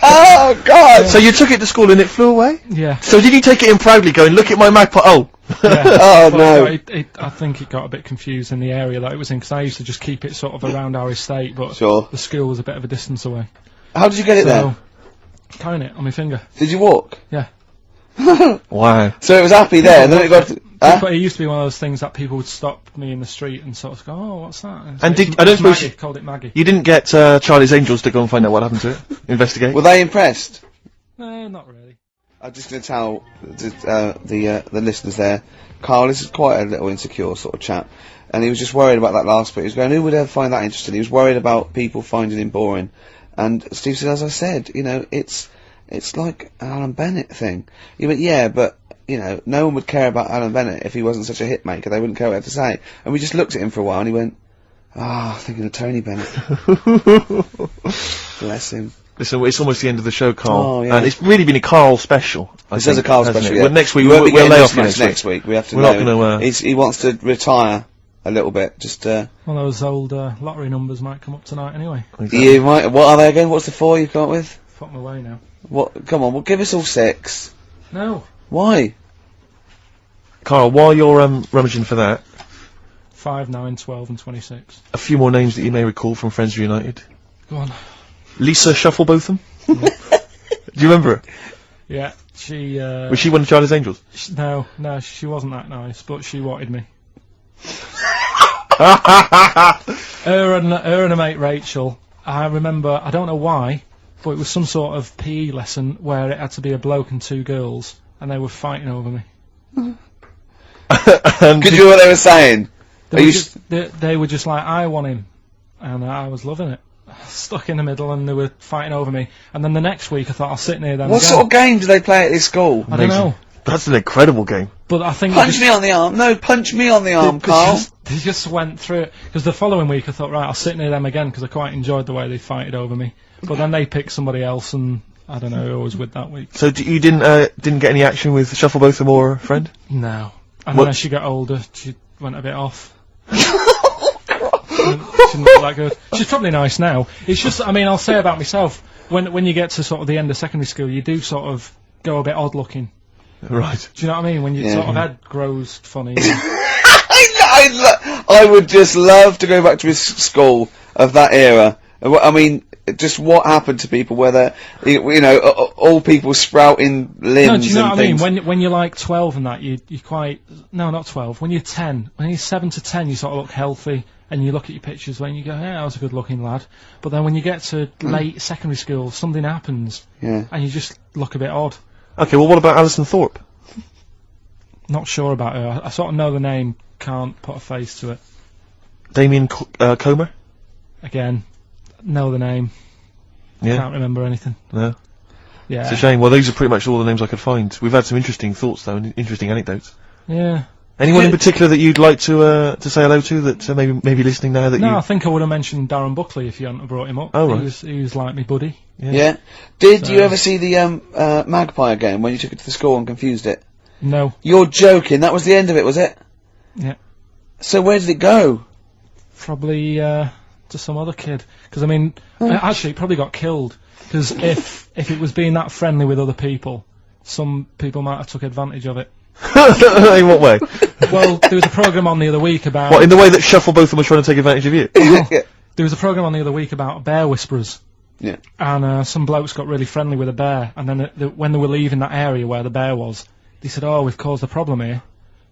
Oh, God. So you took it to school and it flew away? Yeah. So did you take it in proudly going, look at my magpie? Oh. Yeah. Oh, But no. I think it got a bit confused in the area that it was in, because I used to just keep it sort of around our estate, but Sure. the school was a bit of a distance away. How did you get it there? Carrying it on my finger. Did you walk? Yeah. Wow. So it was happy there, and then it got... But it used to be one of those things that people would stop me in the street and sort of go, oh, what's that? And it's I don't suppose Maggie, called it Maggie. you didn't get Charlie's Angels to go and find out what happened to it? Investigate? Were they impressed? No, not really. I'm just going to tell the listeners there, Carl is quite a little insecure sort of chap, and he was just worried about that last bit. He was going, who would ever find that interesting? He was worried about people finding him boring. And Steve said, as I said, you know, it's like an Alan Bennett thing. He went, yeah, but, you know, no one would care about Alan Bennett if he wasn't such a hit maker. They wouldn't care what he had to say. And we just looked at him for a while, and he went, thinking of Tony Bennett. Bless him. Listen, it's almost the end of the show, Carl. Oh, yeah. And it's really been a Carl special. This is a Carl special, yeah. Well, next week, We won't we'll be getting lay this off you much next week. We have to We're know. not going to... He wants to retire a little bit, just, Well, those old lottery numbers might come up tonight anyway. Exactly. You might, what are they again? What's the 4 you've come up with? Fuck my way now. What, come on, well, give us all 6. No. Why? Carl, while you're rummaging for that, 5, 9, 12 and 26. a few more names that you may recall from Friends Reunited. Go on. Lisa Shufflebotham? Do you remember her? Yeah, she... Was she one of Charlie's Angels? No, she wasn't that nice, but she wanted me. her and her mate Rachel, I remember, I don't know why, but it was some sort of PE lesson where it had to be a bloke and 2 girls, and they were fighting over me. Could you hear what they were saying? They were just like, I want him, and I was loving it. stuck in the middle and they were fighting over me. And then the next week I thought I'll sit near them. What sort of game do they play at this school? I don't know. That's an incredible game. But I think punch me on the arm. No, punch me on the arm, Carl. They just went through it. Because the following week I thought, right, I'll sit near them again because I quite enjoyed the way they fighted over me. But then they picked somebody else and I don't know who I was with that week. So you didn't get any action with Shufflebotham or a friend? No. And then as she got older, she went a bit off. She didn't look that good. She's probably nice now. It's just, I mean, I'll say about myself, when you get to sort of the end of secondary school, you do sort of go a bit odd looking. Right. Do you know what I mean? When your sort of head grows funny. I would just love to go back to his school of that era. I mean, just what happened to people, whether, you know, all people sprouting limbs. No, do you know what I things. mean? When you're like 12 and that, you quite, no, not 12, when you're 10, when you're 7 to 10, you sort of look healthy, and you look at your pictures when you go, yeah, I was a good looking lad. But then when you get to late secondary school, something happens, and you just look a bit odd. Okay, well what about Alison Thorpe? Not sure about her. I sort of know the name, can't put a face to it. Damien Comer? Again, know the name. Yeah. Can't remember anything. No. Yeah. It's a shame. Well, those are pretty much all the names I could find. We've had some interesting thoughts though, and interesting anecdotes. Yeah. Anyone in particular that you'd like to say hello to that maybe listening now that I think I would have mentioned Darren Buckley if you hadn't have brought him up. Oh, right. He was like me buddy. Yeah. Did you ever see the Magpie game when you took it to the school and confused it? No. You're joking. That was the end of it, was it? Yeah. So where did it go? Probably to some other kid. Because I mean, actually, it probably got killed. Because if it was being that friendly with other people, some people might have took advantage of it. In what way? Well, there was a programme on the other week about... What, in the way that Shufflebotham was trying to take advantage of you? There was a programme on the other week about bear whisperers. Yeah. And some blokes got really friendly with a bear, and then when they were leaving that area where the bear was, they said, oh, we've caused a problem here,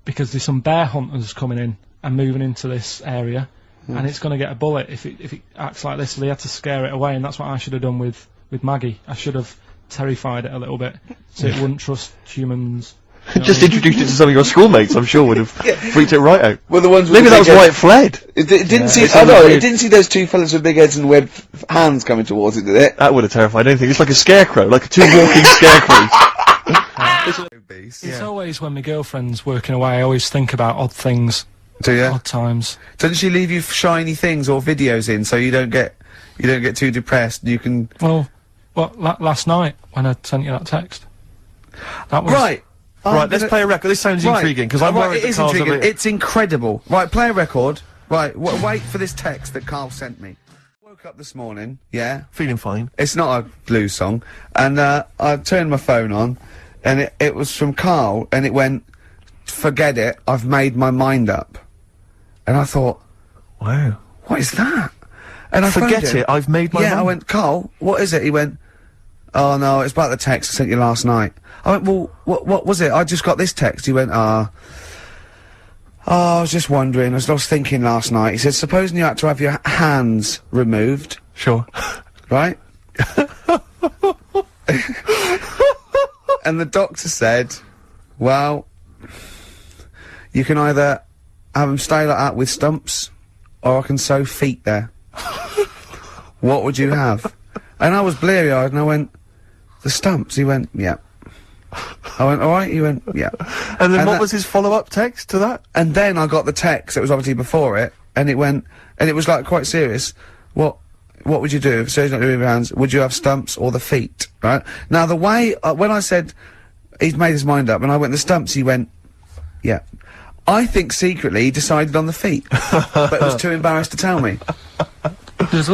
because there's some bear hunters coming in and moving into this area, and it's going to get a bullet if it acts like this, so they had to scare it away, and that's what I should have done with Maggie. I should have terrified it a little bit, so it wouldn't trust humans. Just introduced it to some of your schoolmates, I'm sure would have freaked it right out. Well, the ones with maybe that was why it fled. It didn't see. Oh no, it didn't see those two fellas with big heads and webbed hands coming towards it, did it? That would have terrified anything. It's like a scarecrow, like two walking scarecrows. It's always when my girlfriend's working away, I always think about odd things. Do you? Odd times. Doesn't she leave you shiny things or videos in so you don't get too depressed? You can. Well, last night when I sent you that text. That was right. Right, let's play a record. This sounds intriguing, because I'm worried that Carl's a bit... It's incredible. Right, play a record. Right, wait for this text that Carl sent me. Woke up this morning, feeling fine. It's not a blues song. And, I turned my phone on, and it was from Carl, and it went, forget it, I've made my mind up. And I thought, wow, what is that? And I forget it, I've made my mind up. Yeah, I went, Carl, what is it? He went, oh no, it's about the text I sent you last night. I went, well, what was it? I just got this text. He went, I was just wondering, I was thinking last night. He said, supposing you had to have your hands removed. Sure. Right? And the doctor said, well, you can either have them stay like that with stumps, or I can sew feet there. What would you have? And I was bleary-eyed, and I went, the stumps? He went, yeah. I went, alright? He went, yeah. And then what was his follow-up text to that? And then I got the text, it was obviously before it, and it went, and it was like quite serious. What would you do if surgeon's not doing your hands? Would you have stumps or the feet? Right? Now the way, when I said, he's made his mind up, and I went, the stumps, he went, yeah. I think secretly he decided on the feet, but was too embarrassed to tell me. There's a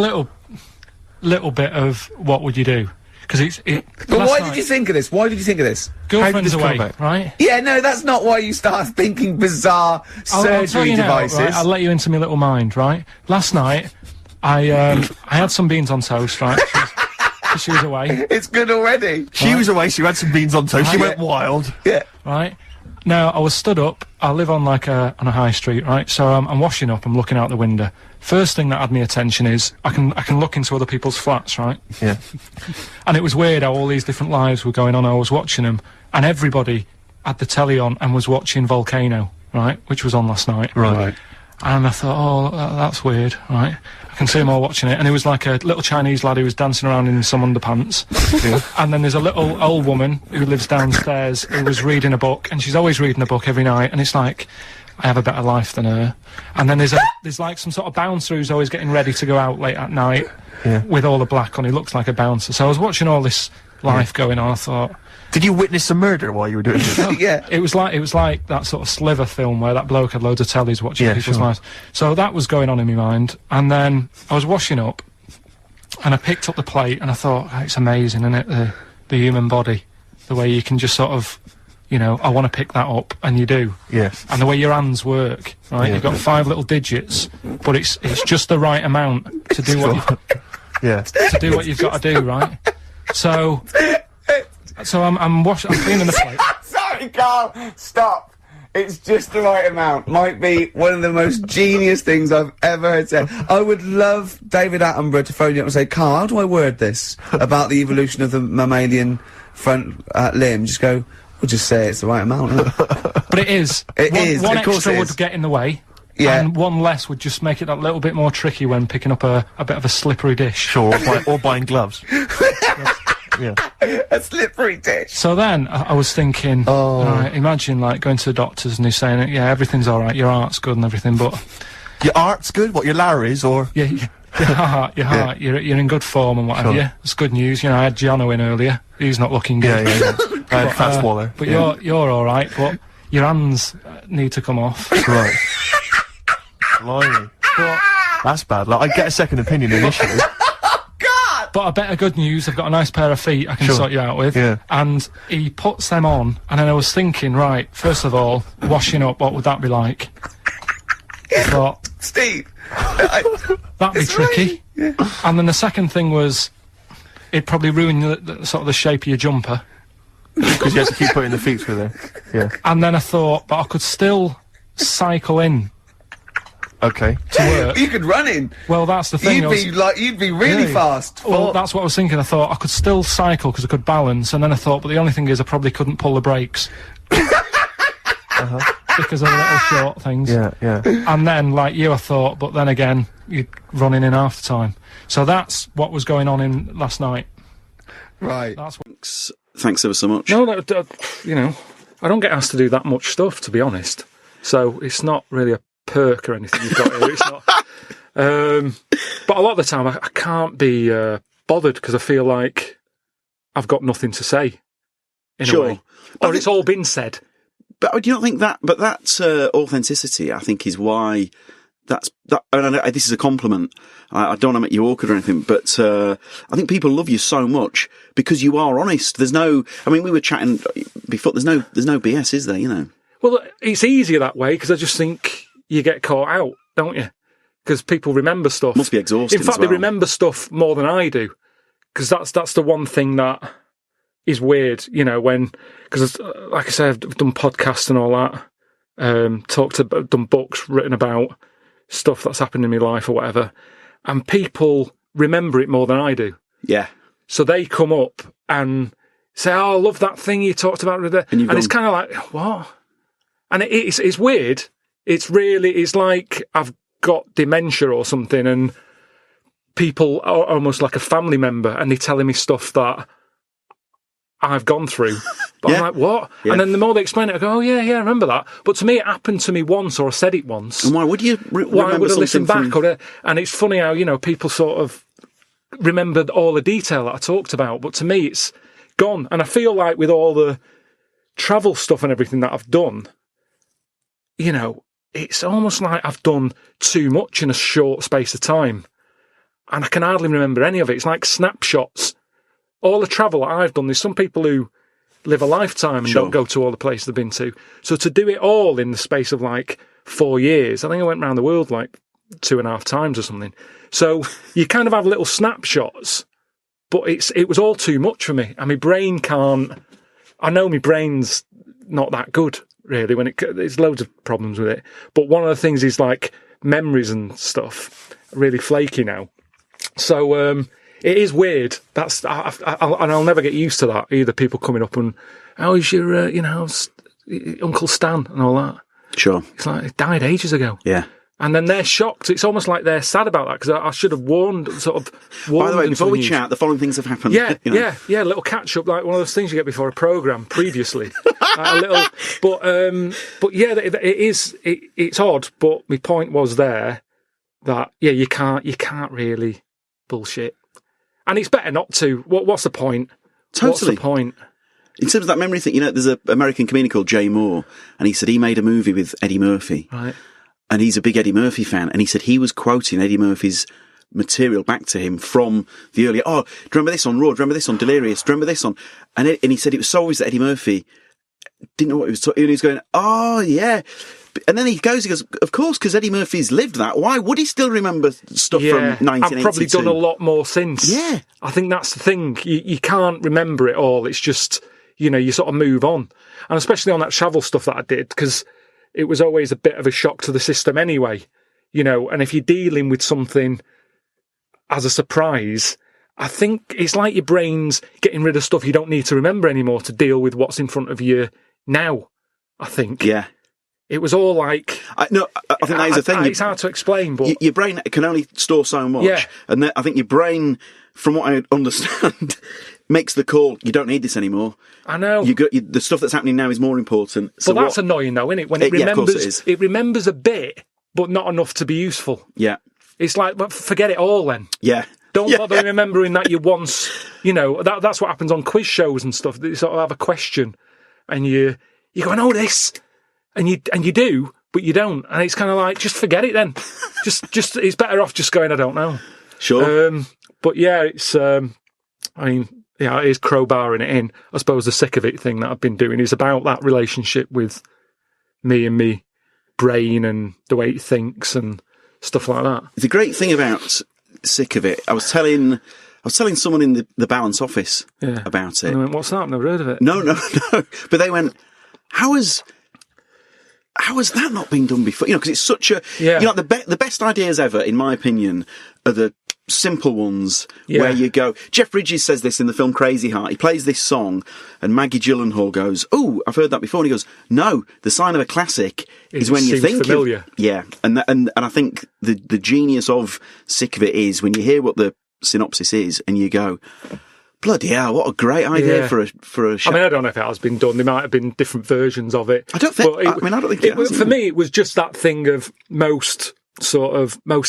little bit of what would you do? Because But why did you think of this? Why did you think of this? Girlfriend's away, right? Yeah, no, that's not why you start thinking bizarre surgery devices. Right, I'll let you into my little mind, right? Last night, I had some beans on toast, right? She was away. It's good already. She was away, she had some beans on toast, she went wild. Yeah. Right? Now, I was stood up, I live on like on a high street, right? So I'm washing up, I'm looking out the window. First thing that had my attention is, I can look into other people's flats, right? Yeah. And it was weird how all these different lives were going on, I was watching them, and everybody had the telly on and was watching Volcano, right? Which was on last night. Right. And I thought, oh, that's weird, right? can see them all watching it, and it was like a little Chinese lad who was dancing around in some underpants. And then there's a little old woman who lives downstairs who was reading a book, and she's always reading a book every night, and it's like, I have a better life than her. And then there's like some sort of bouncer who's always getting ready to go out late at night with all the black on. He looks like a bouncer. So I was watching all this life going on. I thought, did you witness some murder while you were doing this? Yeah. It was like that sort of Sliver film where that bloke had loads of tellies watching people's lives. So that was going on in my mind. And then I was washing up, and I picked up the plate, and I thought, it's amazing, isn't it? The human body, the way you can just sort of, you know, I want to pick that up, and you do. Yes. And the way your hands work, right? Yeah. You've got 5 little digits, but it's just the right amount to do what to do what you've got to do, right? So I'm cleaning the plate. Sorry, Carl, stop. It's just the right amount. Might be one of the most genius things I've ever heard said. I would love David Attenborough to phone you up and say, Carl, how do I word this about the evolution of the mammalian front limb? Just go, we'll just say it's the right amount. Isn't it? But it is. One extra would get in the way. Yeah. And one less would just make it a little bit more tricky when picking up a bit of a slippery dish. Sure, or buying gloves. Yeah. A slippery dish. So then I was thinking, imagine like going to the doctors and he's saying, yeah, everything's all right, your heart's good and everything, but your heart's good. What, your Larry's or your heart, you're in good form and whatever. Yeah, it's good news. You know, I had Giano in earlier. He's not looking good. Yeah. I had Fats Waller. But you're all right. But your hands need to come off. Right. Blimey. That's bad. Like, I'd get a second opinion initially. But I better good news, I've got a nice pair of feet I can sort you out with. Yeah. And he puts them on, and then I was thinking, right, first of all, washing up, what would that be like? I thought, Steve, that'd be tricky. Right. Yeah. And then the second thing was, it'd probably ruin the sort of the shape of your jumper. Because you have to keep putting the feet through there. Yeah. And then I thought, but I could still cycle in. Okay. To work. You could run in. Well, that's the thing. You'd be really fast. Well, that's what I was thinking. I thought I could still cycle because I could balance, and then I thought, but the only thing is I probably couldn't pull the brakes. Because of the little short things. Yeah. And then, like you, I thought, but then again, you'd run in half the time. So that's what was going on in last night. Right. That's what. Thanks ever so much. No, you know, I don't get asked to do that much stuff, to be honest. So it's not really a perk or anything you've got here. It's not. But a lot of the time, I can't be bothered because I feel like I've got nothing to say. In a way, or it's all been said. But do you not think that? But that authenticity, I think, is why that. And this is a compliment. I don't want to make you awkward or anything, but I think people love you so much because you are honest. There's no. I mean, we were chatting before. There's no BS, is there? You know. Well, it's easier that way because I just think you get caught out, don't you? Because people remember stuff. Must be exhausting. In fact, they remember stuff more than I do. Because that's the one thing that is weird, you know, because like I say, I've done podcasts and all that, done books written about stuff that's happened in my life or whatever, and people remember it more than I do. Yeah. So they come up and say, "Oh, I love that thing you talked about," and it's kind of like, what? And it's weird. It's like I've got dementia or something, and people are almost like a family member, and they're telling me stuff that I've gone through. But I'm like, what? Yeah. And then the more they explain it, I go, oh, yeah, I remember that. But to me, it happened to me once, or I said it once. And why would you why would I listen back? And it's funny how, you know, people sort of remembered all the detail that I talked about, but to me, it's gone. And I feel like with all the travel stuff and everything that I've done, you know, it's almost like I've done too much in a short space of time. And I can hardly remember any of it. It's like snapshots. All the travel that I've done, there's some people who live a lifetime and don't go to all the places they've been to. So to do it all in the space of like 4 years, I think I went around the world like 2.5 times or something. So you kind of have little snapshots, but it was all too much for me. And my brain can't, I know my brain's not that good, really, there's loads of problems with it. But one of the things is like memories and stuff, really flaky now. So, it is weird. I'll never get used to that either. People coming up and, how is your, Uncle Stan and all that. Sure. It's like, it died ages ago. Yeah. And then they're shocked. It's almost like they're sad about that, because I should have warned By the way, them before to we the news. chat, the following things have happened. Yeah, you know. yeah, a little catch up, like one of those things you get before a programme previously. A little, but yeah, it's odd. But my point was there that you can't really bullshit, and it's better not to. What's the point? Totally. What's the point? In terms of that memory thing, there's an American comedian called Jay Moore, and he said he made a movie with Eddie Murphy. Right. And he's a big Eddie Murphy fan, and he said he was quoting Eddie Murphy's material back to him from the earlier, do you remember this on Raw? Do you remember this on Delirious? Do you remember this on... And he said it was so obvious that Eddie Murphy didn't know what he was talking, and he was going, oh, yeah. And then he goes, of course, because Eddie Murphy's lived that. Why would he still remember stuff from 1982? I've probably done a lot more since. Yeah. I think that's the thing. You can't remember it all. It's just, you sort of move on. And especially on that travel stuff that I did, because it was always a bit of a shock to the system anyway, and if you're dealing with something as a surprise, I think it's like your brain's getting rid of stuff you don't need to remember anymore to deal with what's in front of you now, I think. Yeah. It was all like... I think that is the thing. It's hard to explain, but... Your brain can only store so much. Yeah. And I think your brain, from what I understand, makes the call, you don't need this anymore. I know. The stuff that's happening now is more important. So that's annoying, though, isn't it? When it remembers, of course it is. It remembers a bit, but not enough to be useful. Yeah. It's like, forget it all then. Yeah. Don't bother remembering that you once, that's what happens on quiz shows and stuff. You sort of have a question, and you go, I know this, and you do, but you don't, and it's kind of like, just forget it then. just it's better off just going, I don't know. Sure. But yeah, it's it is crowbarring it in. I suppose the sick of it thing that I've been doing is about that relationship with me and me brain and the way it thinks and stuff like that. The great thing about sick of it, I was telling someone in the balance office about it. And I went, what's that? I've never heard of it. No. But they went, how has that not been done before? Because it's such a... the best ideas ever, in my opinion, are the simple ones where you go... Jeff Bridges says this in the film Crazy Heart. He plays this song and Maggie Gyllenhaal goes, oh, I've heard that before. And he goes, no, the sign of a classic is when you think... familiar. And I think the genius of Sick of It is when you hear what the synopsis is and you go... Bloody hell, what a great idea for a show. I mean, I don't know if it has been done. There might have been different versions of it. I don't think it has. For me, it was just that thing of most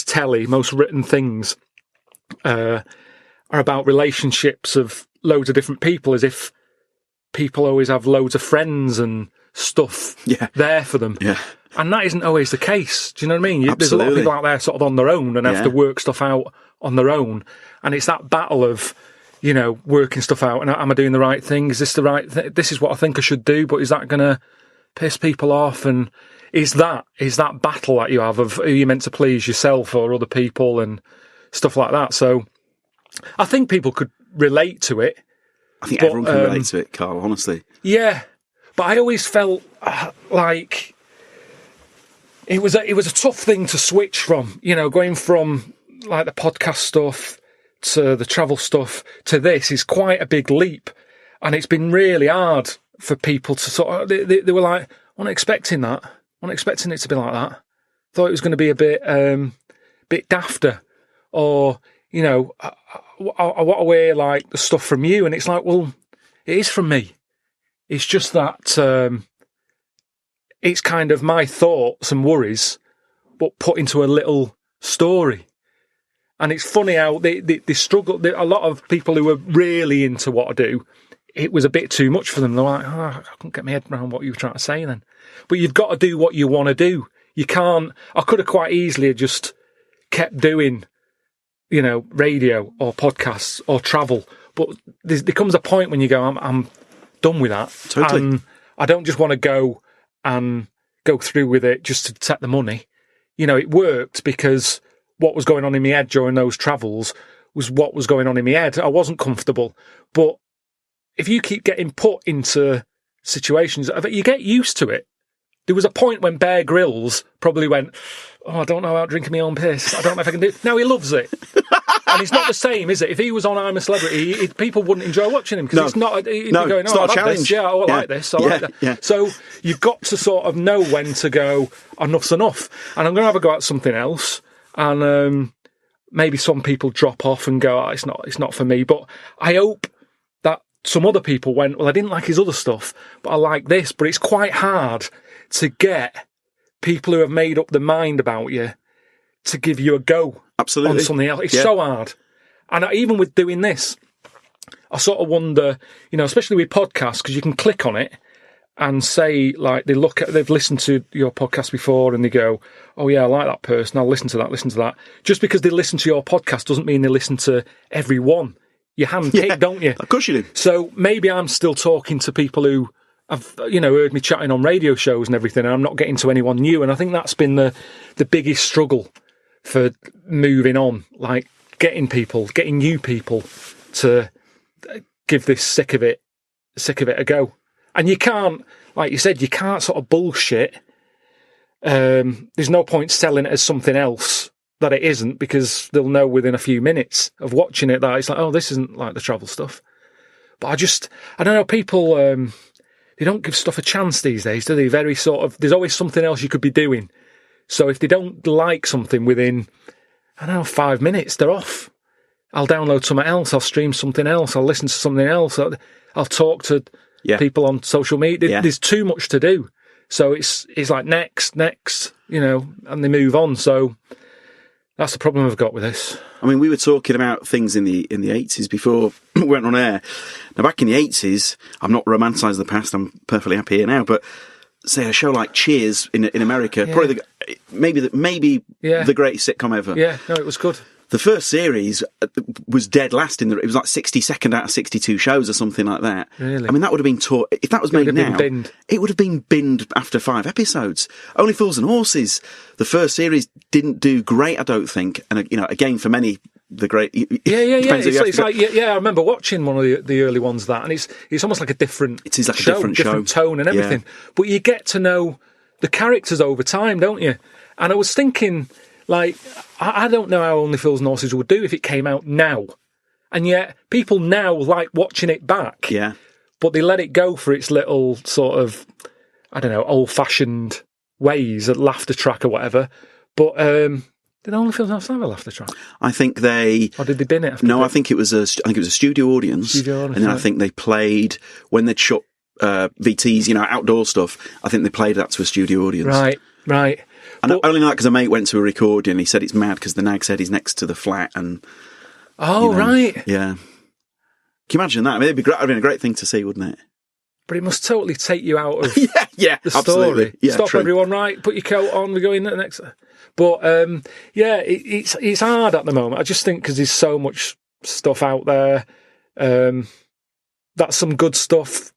telly, most written things are about relationships of loads of different people, as if people always have loads of friends and stuff there for them. Yeah. And that isn't always the case. Do you know what I mean? Absolutely. There's a lot of people out there sort of on their own and have to work stuff out on their own. And it's that battle of... working stuff out. And am I doing the right thing? Is this the right thing? This is what I think I should do, but is that going to piss people off? And is that battle that you have of who you're meant to please, yourself or other people and stuff like that? So I think people could relate to it. I think everyone can relate to it, Carl, honestly. Yeah. But I always felt like it was a tough thing to switch from, going from like the podcast stuff to the travel stuff to this is quite a big leap, and it's been really hard for people to sort of they were like, I wasn't expecting that. I wasn't expecting it to be like that. Thought it was going to be a bit dafter, or I want to wear like the stuff from you, and it's like, well, it is from me. It's just that it's kind of my thoughts and worries, but put into a little story. And it's funny how they struggle. A lot of people who are really into what I do, it was a bit too much for them. They're like, I couldn't get my head around what you were trying to say then. But you've got to do what you want to do. You can't... I could have quite easily just kept doing, radio or podcasts or travel. But there comes a point when you go, I'm done with that. Totally. And I don't just want to go through with it just to take the money. It worked because... what was going on in my head during those travels was what was going on in my head. I wasn't comfortable. But if you keep getting put into situations, you get used to it. There was a point when Bear Grylls probably went, I don't know about drinking my own piss. I don't know if I can do it. Now he loves it. And it's not the same, is it? If he was on I'm a Celebrity, people wouldn't enjoy watching him because it's not. He'd be going, it's not a I like challenge. this. Yeah, I like this. I like that. Yeah. So you've got to sort of know when to go. Enough's enough. And I'm going to have a go at something else. And maybe some people drop off and go, it's not for me. But I hope that some other people went, well, I didn't like his other stuff, but I like this. But it's quite hard to get people who have made up their mind about you to give you a go. Absolutely. On something else. It's so hard. And even with doing this, I sort of wonder, especially with podcasts, because you can click on it and say, like, they've listened to your podcast before and they go, oh yeah, I like that person, I'll listen to that. Just because they listen to your podcast doesn't mean they listen to every one. You handpick, don't you? Of course you do. So maybe I'm still talking to people who have, heard me chatting on radio shows and everything, and I'm not getting to anyone new. And I think that's been the biggest struggle for moving on, like getting new people to give this sick of it a go. And you can't, like you said, you can't sort of bullshit. There's no point selling it as something else that it isn't, because they'll know within a few minutes of watching it that it's like, oh, this isn't like the travel stuff. But I don't know, people, they don't give stuff a chance these days, do they? Very sort of, there's always something else you could be doing. So if they don't like something within, 5 minutes, they're off. I'll download something else, I'll stream something else, I'll listen to something else, I'll talk to people on social media. There's too much to do. So it's like next, and they move on. So that's the problem I've got with this. I mean, we were talking about things in the 80s before we went on air. Now, back in the 80s, I'm not romanticising the past, I'm perfectly happy here now, but say a show like Cheers in America, probably maybe the greatest sitcom ever. Yeah, no, it was good. The first series was dead last it was like 62nd out of 62 shows or something like that. Really? I mean, that would have been taught, if that was made now, it would have been binned after 5 episodes. Only Fools and Horses, the first series didn't do great, I don't think. And, again, for many, the great... It's like, I remember watching one of the early ones, that, and it's almost like a different It is like a different show. Tone and everything. Yeah. But you get to know the characters over time, don't you? And I was thinking... Like, I don't know how Only Fools and Horses would do if it came out now. And yet, people now like watching it back. Yeah. But they let it go for its little sort of, old-fashioned ways, a laughter track or whatever. But did Only Fools and Horses have a laughter track? I think they... Or did they bin it? No, I think it was a studio audience. And then I think they played, when they'd shot VTs, outdoor stuff, I think they played that to a studio audience. Right. And only that because a mate went to a recording and he said it's mad because the nag said he's next to the flat and... Oh, right. Yeah. Can you imagine that? I mean, it'd have been a great thing to see, wouldn't it? But it must totally take you out of the absolutely. Story. Yeah, Stop true. Everyone right, put your coat on, we're going to the next... But, it's hard at the moment. I just think because there's so much stuff out there, that's some good stuff...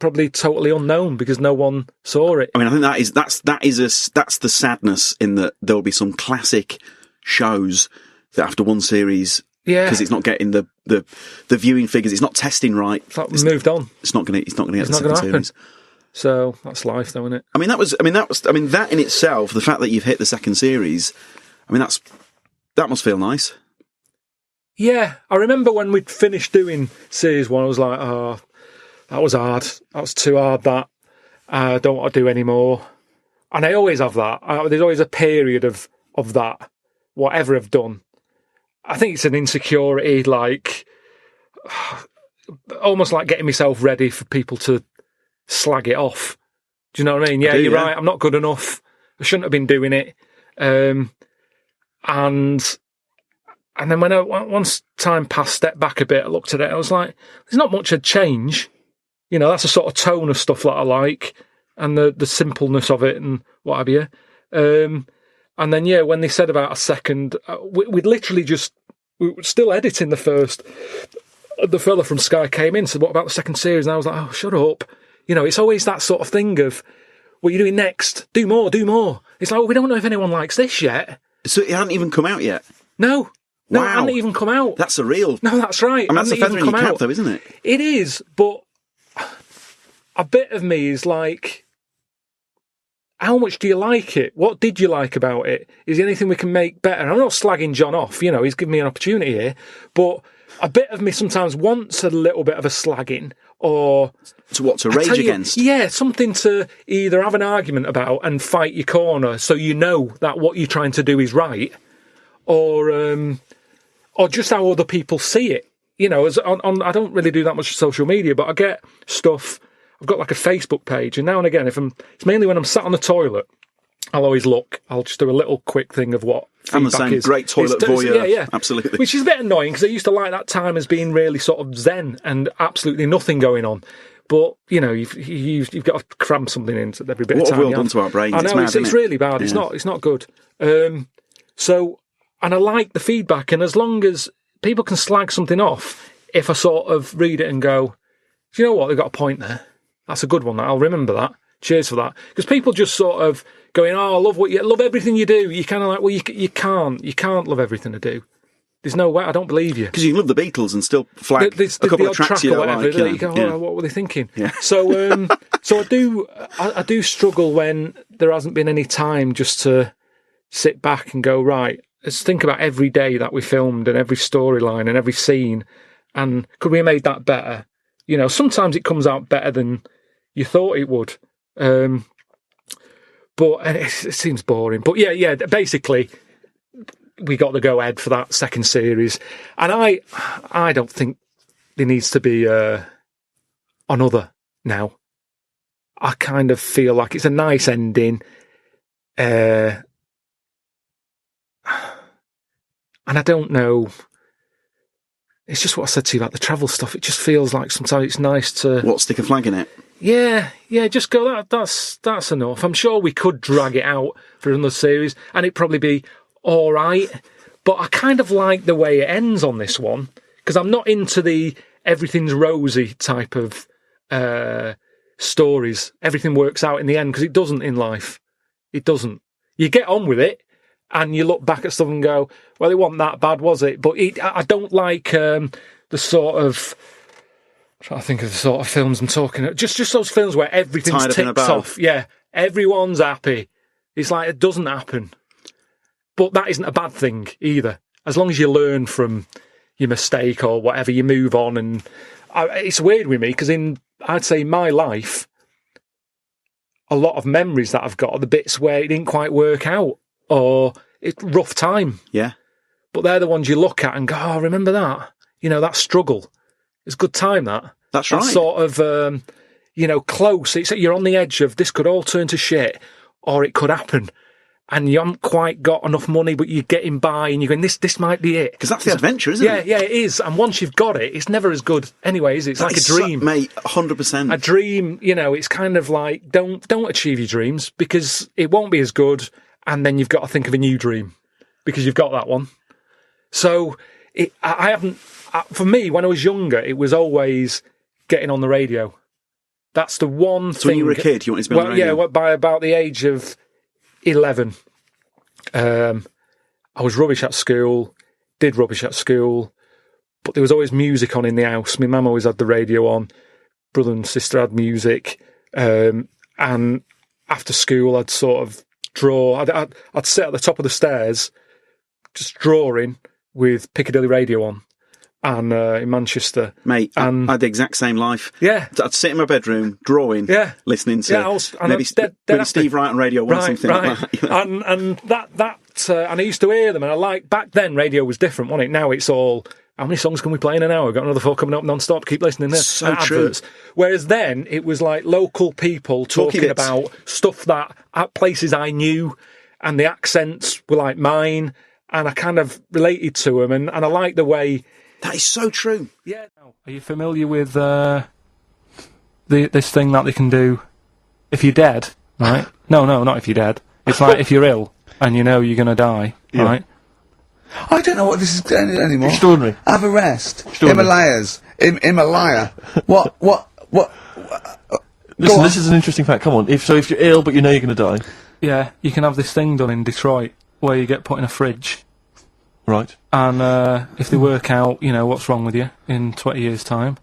probably totally unknown because no one saw it. I mean, I think that's the sadness in that there'll be some classic shows that after one series, because it's not getting the viewing figures, it's not testing right. It's moved on. It's not going to get the second series. So that's life, though, isn't it? I mean, that in itself, the fact that you've hit the second series, I mean, that must feel nice. Yeah, I remember when we'd finished doing series 1, I was like, oh. That was hard. That was too hard, that. I don't want to do any more. And I always have that. There's always a period of that, whatever I've done. I think it's an insecurity, like, almost like getting myself ready for people to slag it off. Do you know what I mean? Yeah, you're right. I'm not good enough. I shouldn't have been doing it. And then when once time passed, stepped back a bit, I looked at it, I was like, there's not much of change. That's the sort of tone of stuff that I like, and the simpleness of it and what have you. And then, when they said about a second, we'd literally we were still editing the first. The fella from Sky came in, said, what about the second series? And I was like, oh, shut up. It's always that sort of thing of, what are you doing next? Do more. It's like, well, we don't know if anyone likes this yet. So it hadn't even come out yet? No. No, wow. It hadn't even come out. That's surreal. No, that's right. I mean, that's a feather in your cap, though, isn't it? It is, but a bit of me is like, how much do you like it? What did you like about it? Is there anything we can make better? I'm not slagging John off, you know, he's given me an opportunity here, but a bit of me sometimes wants a little bit of a slagging, or... To rage against? Yeah, something to either have an argument about and fight your corner so you know that what you're trying to do is right, or just how other people see it. You know, I don't really do that much social media, but I get stuff... I've got like a Facebook page, and now and again, it's mainly when I'm sat on the toilet, I'll always look. I'll just do a little quick thing of what feedback I'm the same. is. Great toilet voyeur. Yeah, absolutely. Which is a bit annoying because I used to like that time as being really sort of zen and absolutely nothing going on. But you know, you've got to cram something into every bit of time. What have we all done to our brains? I know it's really bad. Yeah. It's not good. So, and I like the feedback, and as long as people can slag something off, if I sort of read it and go, do you know what? They've got a point there. That's a good one. I'll remember that. Cheers for that. Because people just sort of going, "Oh, I love everything you do." You kind of like, well, you can't love everything I do. There's no way. I don't believe you. Because you can love the Beatles and still flag a couple of tracks you don't like. You go, oh, what were they thinking? Yeah. So, so I do struggle when there hasn't been any time just to sit back and go, right, let's think about every day that we filmed and every storyline and every scene, and could we have made that better? You know, sometimes it comes out better than you thought it would. But it seems boring. But yeah, basically, we got the go-ahead for that second series. And I don't think there needs to be another now. I kind of feel like it's a nice ending. And I don't know... It's just what I said to you about the travel stuff. It just feels like sometimes it's nice to... What, stick a flag in it? Yeah, just go, that's enough. I'm sure we could drag it out for another series, and it'd probably be all right. But I kind of like the way it ends on this one, because I'm not into the everything's rosy type of stories. Everything works out in the end, because it doesn't in life. It doesn't. You get on with it, and you look back at stuff and go, well, it wasn't that bad, was it? But I don't like the sort of... I'm trying to think of the sort of films I'm talking about. Just those films where everything's ticked off. Yeah, everyone's happy. It's like it doesn't happen. But that isn't a bad thing either. As long as you learn from your mistake or whatever, you move on. And it's weird with me, because I'd say my life, a lot of memories that I've got are the bits where it didn't quite work out, or it's rough time. Yeah. But they're the ones you look at and go, oh, remember that? You know, that struggle. It's a good time, that. That's right. Sort of, close. You're on the edge of this could all turn to shit, or it could happen. And you haven't quite got enough money, but you're getting by, and you're going, this might be it. Because that's the adventure, isn't it? Yeah, it is. And once you've got it, it's never as good anyway, is it? It's like a dream. Mate, 100%. A dream, it's kind of like, don't achieve your dreams, because it won't be as good, and then you've got to think of a new dream, because you've got that one. So, I haven't... For me, when I was younger, it was always getting on the radio. That's the one thing... So when you were a kid, you wanted to be on the radio? Yeah, by about the age of 11. I was rubbish at school, did rubbish at school, but there was always music on in the house. My mum always had the radio on, brother and sister had music, and after school I'd sort of draw. I'd sit at the top of the stairs, just drawing with Piccadilly Radio on. And in Manchester, mate, I had the exact same life. Yeah, I'd sit in my bedroom drawing, listening to maybe Steve Wright on Radio 1 or something like that. You know? And and I used to hear them, and I like back then. Radio was different, wasn't it? Now it's all how many songs can we play in an hour? We've got another 4 coming up non-stop. Keep listening. There, so true. Adverts. Whereas then it was like local people talking about stuff that at places I knew, and the accents were like mine, and I kind of related to them, and I like the way. That is so true. Yeah. Are you familiar with this thing that they can do if you're dead, right? No, not if you're dead. It's like if you're ill and you know you're going to die, right? I don't know what this is anymore. Extraordinary. Have a rest. Himalayas. Himalaya. What? Listen, this is an interesting fact. Come on. If you're ill but you know you're going to die. Yeah, you can have this thing done in Detroit where you get put in a fridge. Right. And if they work out, what's wrong with you in 20 years' time,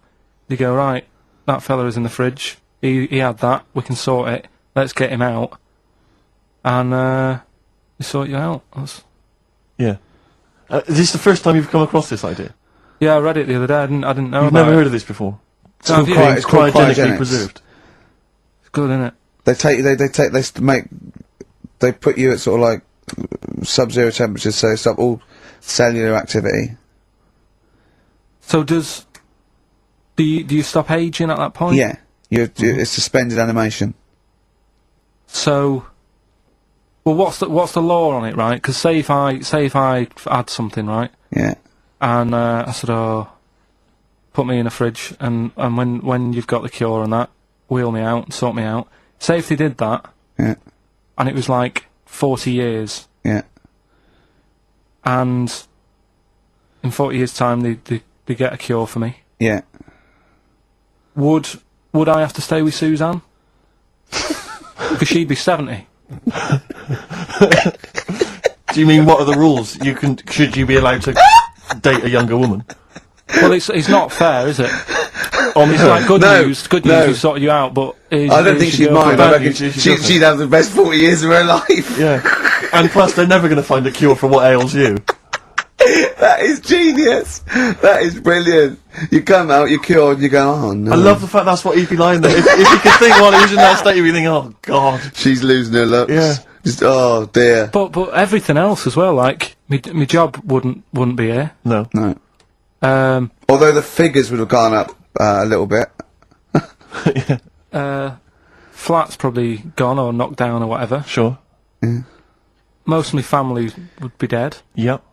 they go, right, that fella is in the fridge. He had that. We can sort it. Let's get him out. and they sort you out. Yeah. Is this the first time you've come across this idea? Yeah, I read it the other day. I didn't know. You've about never it. heard of this before? It's called cryogenically preserved. It's good, isn't it? They put you at sort of like sub-zero temperatures, so stop all cellular activity. So do you stop aging at that point? Yeah, it's suspended animation. So, well, what's the law on it, right? Because say if I had something, right? Yeah. And I said, oh, put me in a fridge, and when you've got the cure and that, wheel me out, sort me out. Say if they did that, yeah, and it was like 40 years, yeah, and in 40 years' time they get a cure for me. Yeah. Would I have to stay with Suzanne? Because she'd be 70. Do you mean what are the rules? Should you be allowed to date a younger woman? Well, it's not fair, is it? It's like good news, we sorted you out, but... I don't think she'd mind. I reckon she'd have the best 40 years of her life. Yeah. And plus, they're never going to find a cure for what ails you. That is genius! That is brilliant! You come out, you're cured, you go, oh no. I love the fact that's what he'd be lying there. If you could think while he was in that state, you'd be thinking, oh god. She's losing her looks. Yeah. Just, oh dear. But everything else as well, like, my job wouldn't be here. No. No. Although the figures would have gone up a little bit. Yeah. Flat's probably gone or knocked down or whatever. Sure. Yeah. Most of my family would be dead. Yep.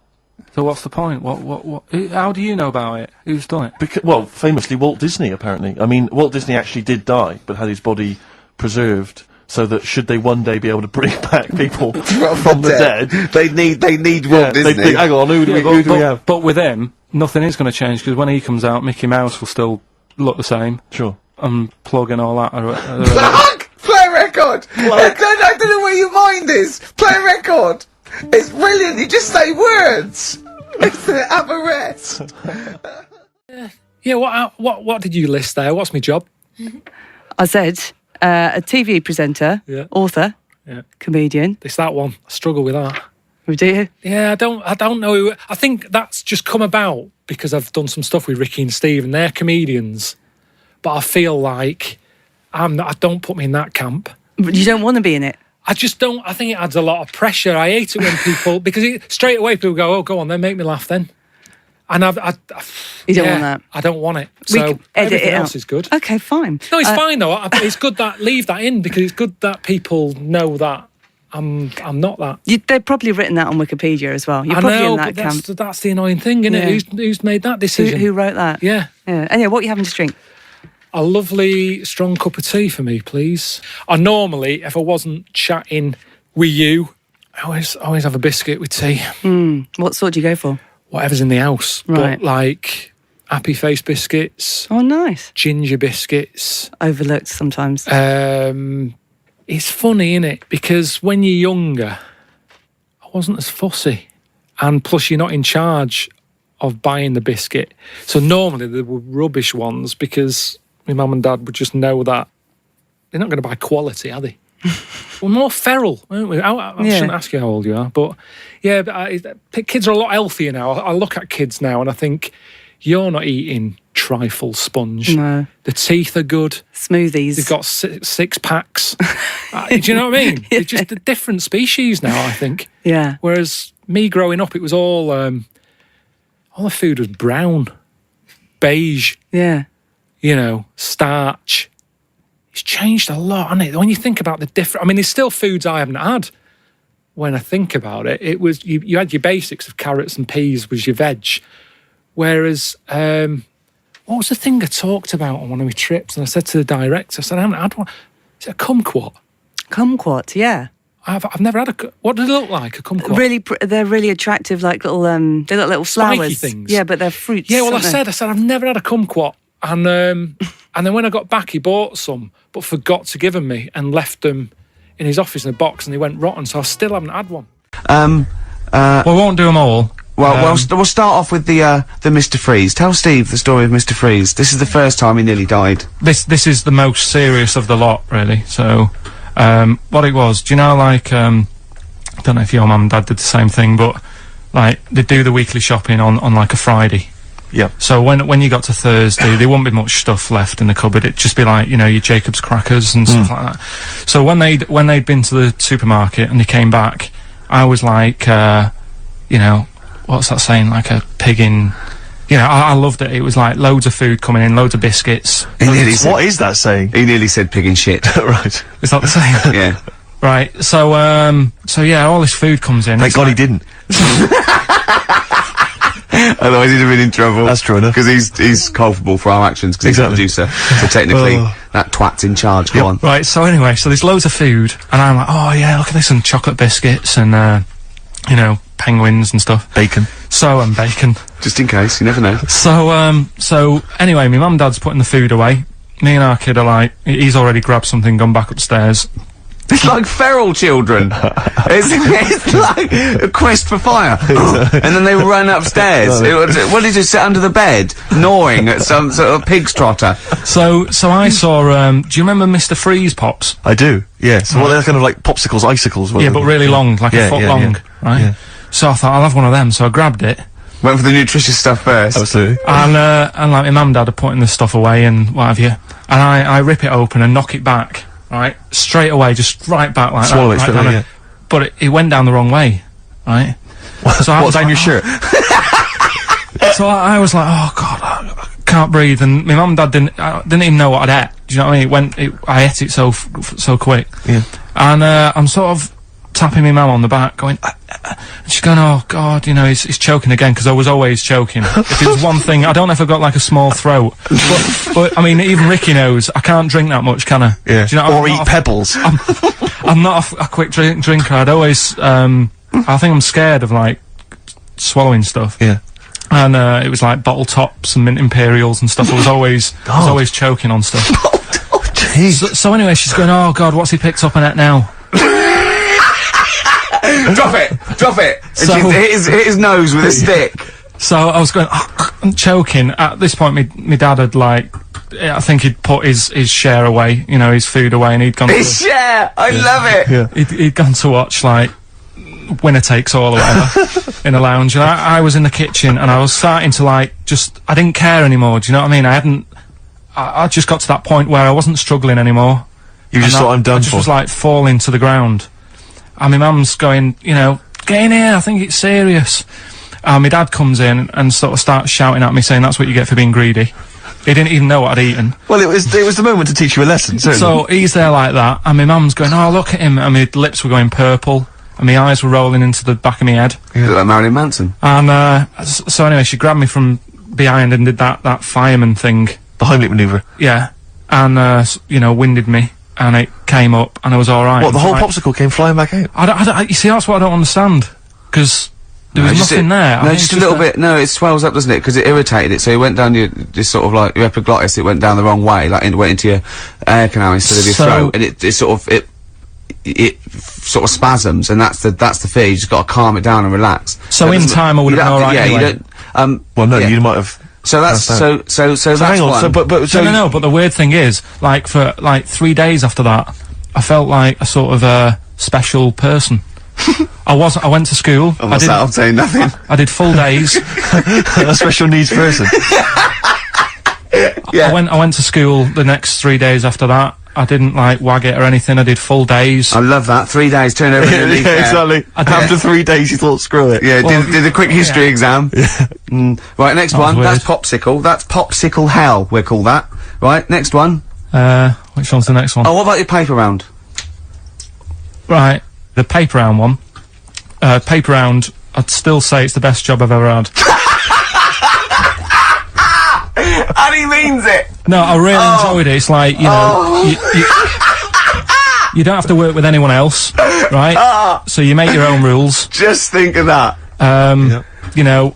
So what's the point? What? How do you know about it? Who's done it? Well, famously Walt Disney, apparently. I mean, Walt Disney actually did die, but had his body preserved so that should they one day be able to bring back people from the dead, they need Walt Disney. Hang on, who do we have? But with him, nothing is going to change because when he comes out, Mickey Mouse will still look the same. Sure. And plug and all that. Play a record! I don't know where your mind is! Play a record! It's brilliant, you just say words! It's the aberrest! Yeah, what did you list there? What's my job? I said, a TV presenter, author, comedian. It's that one. I struggle with that. Do you? Yeah, I don't know. I think that's just come about because I've done some stuff with Ricky and Steve and they're comedians. But I feel like I don't put me in that camp. But you don't want to be in it? I just don't. I think it adds a lot of pressure. I hate it when people... because straight away people go, oh, go on then, make me laugh then. And you don't want that? I don't want it. So everything else is good. Okay, fine. No, it's fine though. It's good that... leave that in because it's good that people know that I'm not that. They've probably written that on Wikipedia as well. You're probably in that camp. That's the annoying thing, isn't it? Who's made that decision? Who wrote that? Yeah. Anyway, what are you having to drink? A lovely strong cup of tea for me, please. I normally, if I wasn't chatting with you, I always have a biscuit with tea. What sort do you go for? Whatever's in the house. Right. But like Happy Face biscuits. Oh, nice. Ginger biscuits. Overlooked sometimes. It's funny, innit? Because when you're younger, I wasn't as fussy. And plus you're not in charge of buying the biscuit. So normally they were rubbish ones because... my mum and dad would just know that they're not going to buy quality, are they? We're more feral, aren't we? I shouldn't ask you how old you are, but yeah, kids are a lot healthier now. I look at kids now and I think, you're not eating trifle sponge. No. The teeth are good. Smoothies. They've got six packs. Do you know what I mean? They're just a different species now, I think. Yeah. Whereas me growing up, it was all the food was brown, beige. Yeah. You know, starch. It's changed a lot, hasn't it? When you think about the different... I mean, there's still foods I haven't had. When I think about it, it was... You had your basics of carrots and peas was your veg. Whereas, what was the thing I talked about on one of my trips? And I said to the director, I said, I haven't had one. Is it a kumquat? Kumquat, yeah. I've never had a... What does it look like, a kumquat? Really, they're really attractive, like little... they look little flowers. Spiky things. Yeah, but they're fruits. Yeah, well, I said, I've never had a kumquat. And then when I got back, he bought some, but forgot to give them me and left them in his office in a box, and they went rotten. So I still haven't had one. We won't do them all. Well, we'll start off with the Mr. Freeze. Tell Steve the story of Mr. Freeze. This is the first time he nearly died. This is the most serious of the lot, really. So, What it was, do you know, like, I don't know if your mum and dad did the same thing, but, like, they'd do the weekly shopping on like, a Friday. Yeah. So when you got to Thursday, there wouldn't be much stuff left in the cupboard. It'd just be like, you know, your Jacob's crackers and stuff like that. So when they'd been to the supermarket and they came back, I was like, you know, what's that saying? Like a pig in... You know, I loved it. It was like loads of food coming in, loads of biscuits. What is that saying? He nearly said pig and shit. Right. Is that the saying? Yeah. Right. So yeah, all this food comes in. Thank God he didn't. Otherwise he'd have been in trouble. That's true enough. Because he's culpable for our actions, because he's the producer. So technically, that twat's in charge. Go on. Right, so anyway, so there's loads of food, and I'm like, oh yeah, look at this, and chocolate biscuits, and, you know, penguins and stuff. Bacon. And bacon. Just in case, you never know. So anyway, my mum and dad's putting the food away. Me and our kid are like, he's already grabbed something, gone back upstairs. It's like feral children. it's like a quest for fire. And then they run upstairs. What did you sit under the bed, gnawing at some sort of pig's trotter? So I saw, do you remember Mr. Freeze Pops? I do, yeah. So they're kind of like popsicles, icicles. Yeah, but really long, like a foot long, right? Yeah. So I thought, I'll have one of them, so I grabbed it. Went for the nutritious stuff first. Absolutely. And like my mum and dad are putting this stuff away and what have you. And I rip it open and knock it back. Right, straight away, just right back like Swallow that. It straight away, yeah. But it went down the wrong way, right? So I was down your shirt? So I was like, oh God, I can't breathe. And my mum and dad didn't even know what I'd ate. Do you know what I mean? I ate it so quick. Yeah. And I'm sort of tapping my mum on the back, going, and she's going, oh God, you know, he's choking again, because I was always choking. If it was one thing, I don't know if I've got like a small throat, but I mean, even Ricky knows I can't drink that much, can I? Yeah. Do you know, or eat pebbles. I'm not a quick drinker. I'd always, I think I'm scared of like swallowing stuff. Yeah. And it was like bottle tops and mint imperials and stuff. I was always choking on stuff. Oh, jeez. So anyway, she's going, oh God, what's he picked up on it now? Drop it! So, and hit his nose with a stick. So I was going, I'm choking. At this point, my dad had like, I think he'd put his share away, you know, his food away, and he'd gone his share! I love it! Yeah. He'd gone to watch, like, Winner Takes All or whatever, in a lounge, and I was in the kitchen, and I was starting to, like, I didn't care anymore, do you know what I mean? I just got to that point where I wasn't struggling anymore. You just thought, I'm done for. I just was, like, falling to the ground. And my mum's going, you know, get in here, I think it's serious. And my dad comes in and sort of starts shouting at me, saying that's what you get for being greedy. He didn't even know what I'd eaten. Well, it was the moment to teach you a lesson, certainly. So he's there like that, and my mum's going, oh, look at him, and my lips were going purple, and my eyes were rolling into the back of my head. You look like Marilyn Manson. And, so anyway, she grabbed me from behind and did that fireman thing. The Heimlich manoeuvre. Yeah. And, you know, winded me. And it came up, and I was alright. What, the whole popsicle came flying back out? You see, that's what I don't understand. Because there was nothing there. No, just a little bit. No, it swells up, doesn't it? Because it irritated it. So it went down this sort of like your epiglottis. It went down the wrong way, like went into your air canal instead of your throat, and it sort of spasms, and that's the fear. You just got to calm it down and relax. So in time, I would have been alright. Yeah, anyway. you don't. Well, no, you might have. So that's so that's hang on, one. But the weird thing is, like, for like 3 days after that, I felt like a sort of special person. I went to school. I'm saying nothing. I did full days. A special needs person. Yeah. I went to school the next 3 days after that. I didn't like wag it or anything. I did full days. I love that. 3 days, turn over a leaf. Yeah, exactly. After 3 days, you thought, screw it. Yeah, well, did a quick history exam. Right, next one. That's popsicle. That's popsicle hell, we'll call that. Right, next one. Which one's the next one? Oh, what about your paper round? Right, the paper round one. Paper round, I'd still say it's the best job I've ever had. And he means it! No, I really enjoyed it. It's like, you know, you don't have to work with anyone else, right? So you make your own rules. Just think of that. You know,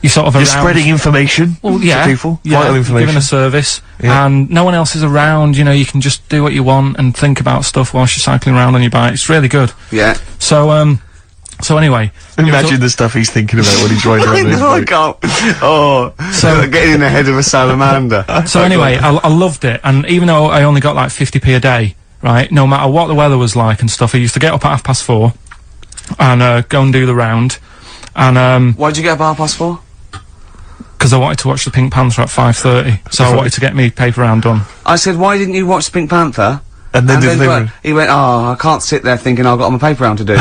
you sort of You're spreading information to people, vital information. Giving a service, and no one else is around, you know, you can just do what you want and think about stuff whilst you're cycling around on your bike. It's really good. Yeah. So anyway. Imagine the stuff he's thinking about when he's riding around his bike. I can't. Oh, so getting in the head of a salamander. So anyway, I loved it, and even though I only got like 50p a day, right? No matter what the weather was like and stuff, I used to get up at 4:30 and go and do the round. And why'd you get up at 4:30? Because I wanted to watch the Pink Panther at 5:30, so I wanted to get me paper round done. I said, why didn't you watch the Pink Panther? And then he went, oh, I can't sit there thinking I've got my paper round to do.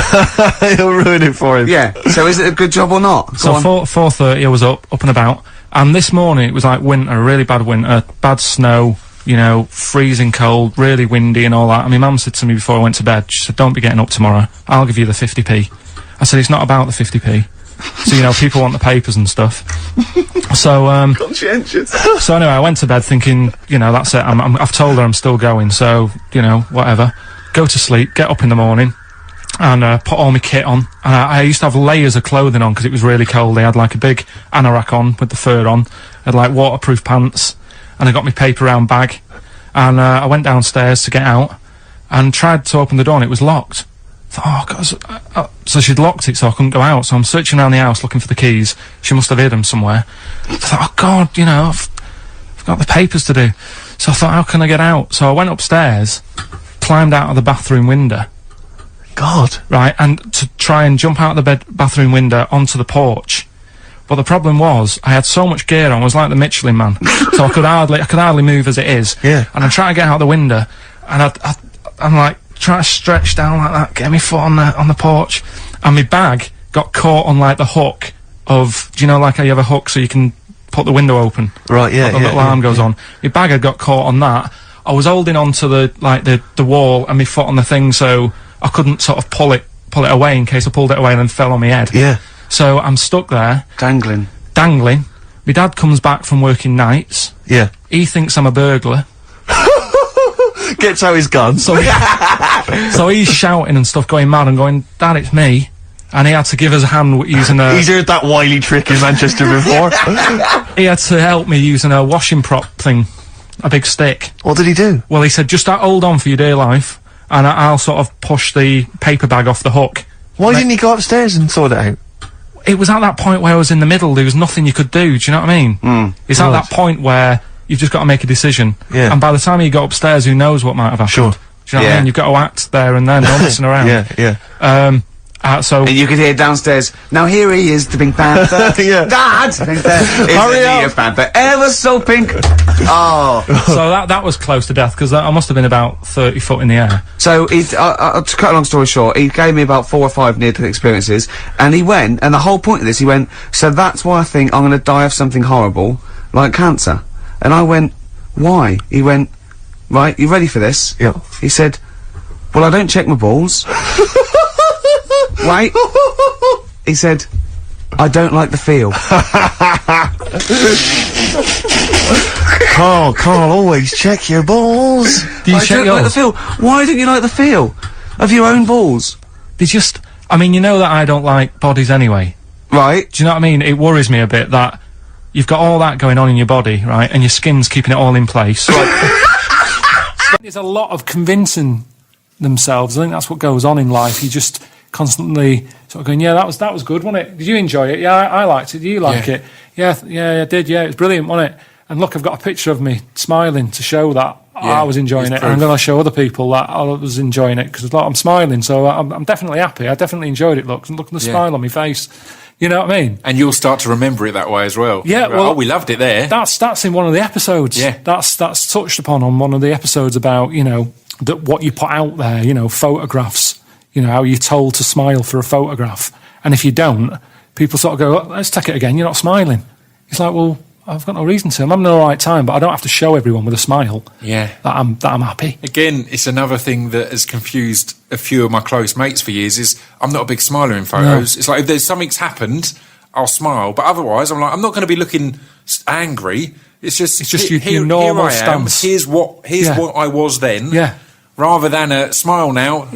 You'll ruin it for him. Yeah. So is it a good job or not? So 4:30 I was up and about, and this morning it was like winter, really bad winter, bad snow, you know, freezing cold, really windy and all that. And my mum said to me before I went to bed, she said, don't be getting up tomorrow, I'll give you the 50p. I said, it's not about the 50p. So, you know, people want the papers and stuff. So, conscientious. So anyway, I went to bed thinking, you know, that's it. I've told her I'm still going, so, you know, whatever. Go to sleep, get up in the morning, and put all my kit on. And I used to have layers of clothing on because it was really cold. I had like a big anorak on with the fur on. I had like waterproof pants, and I got my paper round bag. And I went downstairs to get out, and tried to open the door, and it was locked. Oh, God. So she'd locked it so I couldn't go out. So I'm searching around the house looking for the keys. She must have hid them somewhere. I thought, oh, God, you know, I've got the papers to do. So I thought, how can I get out? So I went upstairs, climbed out of the bathroom window. God. Right, and to try and jump out of the bathroom window onto the porch. But the problem was, I had so much gear on, I was like the Michelin Man. So I could hardly move as it is. Yeah. And I'm trying to get out the window, and I'm like, trying to stretch down like that, get my foot on the porch, and my bag got caught on like the hook of, do you know, like how you have a hook so you can put the window open? Right, yeah, the little arm goes on. My bag had got caught on that. I was holding on to the wall and my foot on the thing, so I couldn't sort of pull it away in case I pulled it away and then fell on my head. Yeah. So I'm stuck there. Dangling. My dad comes back from working nights. Yeah. He thinks I'm a burglar. Gets out his gun. So he's shouting and stuff, going mad and going, Dad, it's me. And he had to give us a hand using a... He's heard that wily trick in Manchester before. He had to help me using a washing prop thing, a big stick. What did he do? Well, he said, just hold on for your dear life, and I'll sort of push the paper bag off the hook. Why didn't he go upstairs and sort it out? It was at that point where I was in the middle, there was nothing you could do, do you know what I mean? It's at that point where you've just got to make a decision. Yeah. And by the time you got upstairs, who knows what might have happened. Sure. Do you know what I mean? You've got to act there and then, no messing around. Yeah. So and you could hear downstairs, now here he is, the Pink Panther. Yeah. Dad! Hurry up! Panther, ever so pink. Oh. So that was close to death, because I must have been about 30 foot in the air. So, to cut a long story short, he gave me about 4 or 5 near-death experiences, and he went, and the whole point of this, he went, so that's why I think I'm gonna die of something horrible, like cancer. And I went, why? He went, right, you ready for this? Yeah. He said, well, I don't check my balls. Wait. He said, I don't like the feel. Carl, always check your balls. Do you I check don't yours? like the feel. Why don't you like the feel of your own balls? They just, I mean, you know that I don't like bodies anyway. Right. Do you know what I mean? It worries me a bit that you've got all that going on in your body, right, and your skin's keeping it all in place. There's a lot of convincing themselves. I think that's what goes on in life. You just constantly sort of going, yeah, that was good, wasn't it? Did you enjoy it? Yeah, I liked it. Did you like it? Yeah, I did. Yeah, it was brilliant, wasn't it? And look, I've got a picture of me smiling to show that I was enjoying it. And I'm going to show other people that I was enjoying it because I'm smiling. So I'm definitely happy. I definitely enjoyed it. Look at the smile on my face. You know what I mean? And you'll start to remember it that way as well. Yeah, well, we loved it there. That's in one of the episodes. Yeah, that's touched upon on one of the episodes about, you know, that what you put out there. You know, photographs. You know, how you're told to smile for a photograph, and if you don't, people sort of go, oh, let's take it again. You're not smiling. It's like, well, I've got no reason to. I'm having the right time, but I don't have to show everyone with a smile. Yeah, that I'm happy. Again, it's another thing that has confused a few of my close mates for years. Is I'm not a big smiler in photos. No. It's like if there's something's happened, I'll smile, but otherwise, I'm I'm not going to be looking angry. It's just your normal stance. Here's what I was then. Yeah. Rather than a smile now.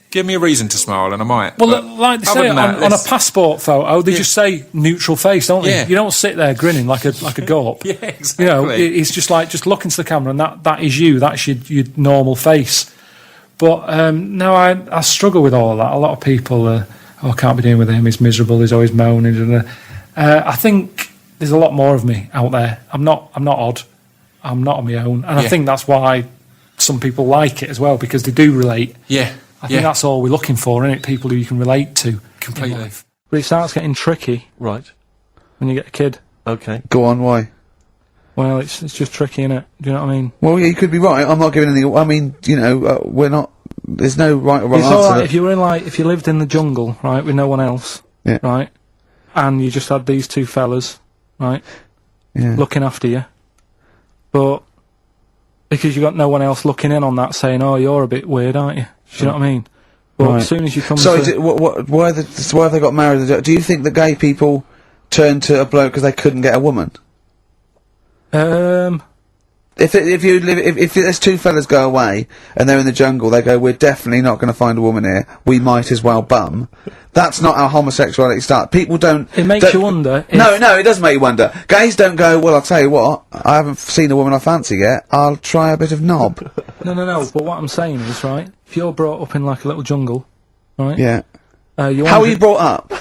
Give me a reason to smile and I might. Well, like they say on a passport photo, they just say neutral face, don't they? Yeah. You don't sit there grinning like a gawp. Yeah, exactly. You know, it's just like, just look into the camera and that is you. That's your normal face. But no, I struggle with all of that. A lot of people, I can't be dealing with him. He's miserable. He's always moaning. I think there's a lot more of me out there. I'm not odd. I'm not on my own, and I think that's why some people like it as well because they do relate. Yeah. I think that's all we're looking for, isn't it? People who you can relate to. Completely. But it starts getting tricky. Right. When you get a kid. Okay. Go on, why? Well, it's just tricky, innit? Do you know what I mean? Well, yeah, you could be right. I'm not giving any. I mean, we're not. There's no right or wrong It's answer. alright if you were if you lived in the jungle, right, with no one else, Yeah. right, and you just had these two fellas, right, looking after you, but because you got no one else looking in on that, saying, "Oh, you're a bit weird, aren't you?" Do you know what I mean? But as soon as you come, why have they got married? Do you think that gay people turned to a bloke because they couldn't get a woman? If there's two fellas go away and they're in the jungle, they go, we're definitely not going to find a woman here. We might as well bum. That's not how homosexuality starts. People don't. It makes you wonder. No, it does make you wonder. Gays don't go, well, I'll tell you what, I haven't seen a woman I fancy yet. I'll try a bit of knob. No. But what I'm saying is, right, if you're brought up in like a little jungle, right? Yeah. How are you brought up?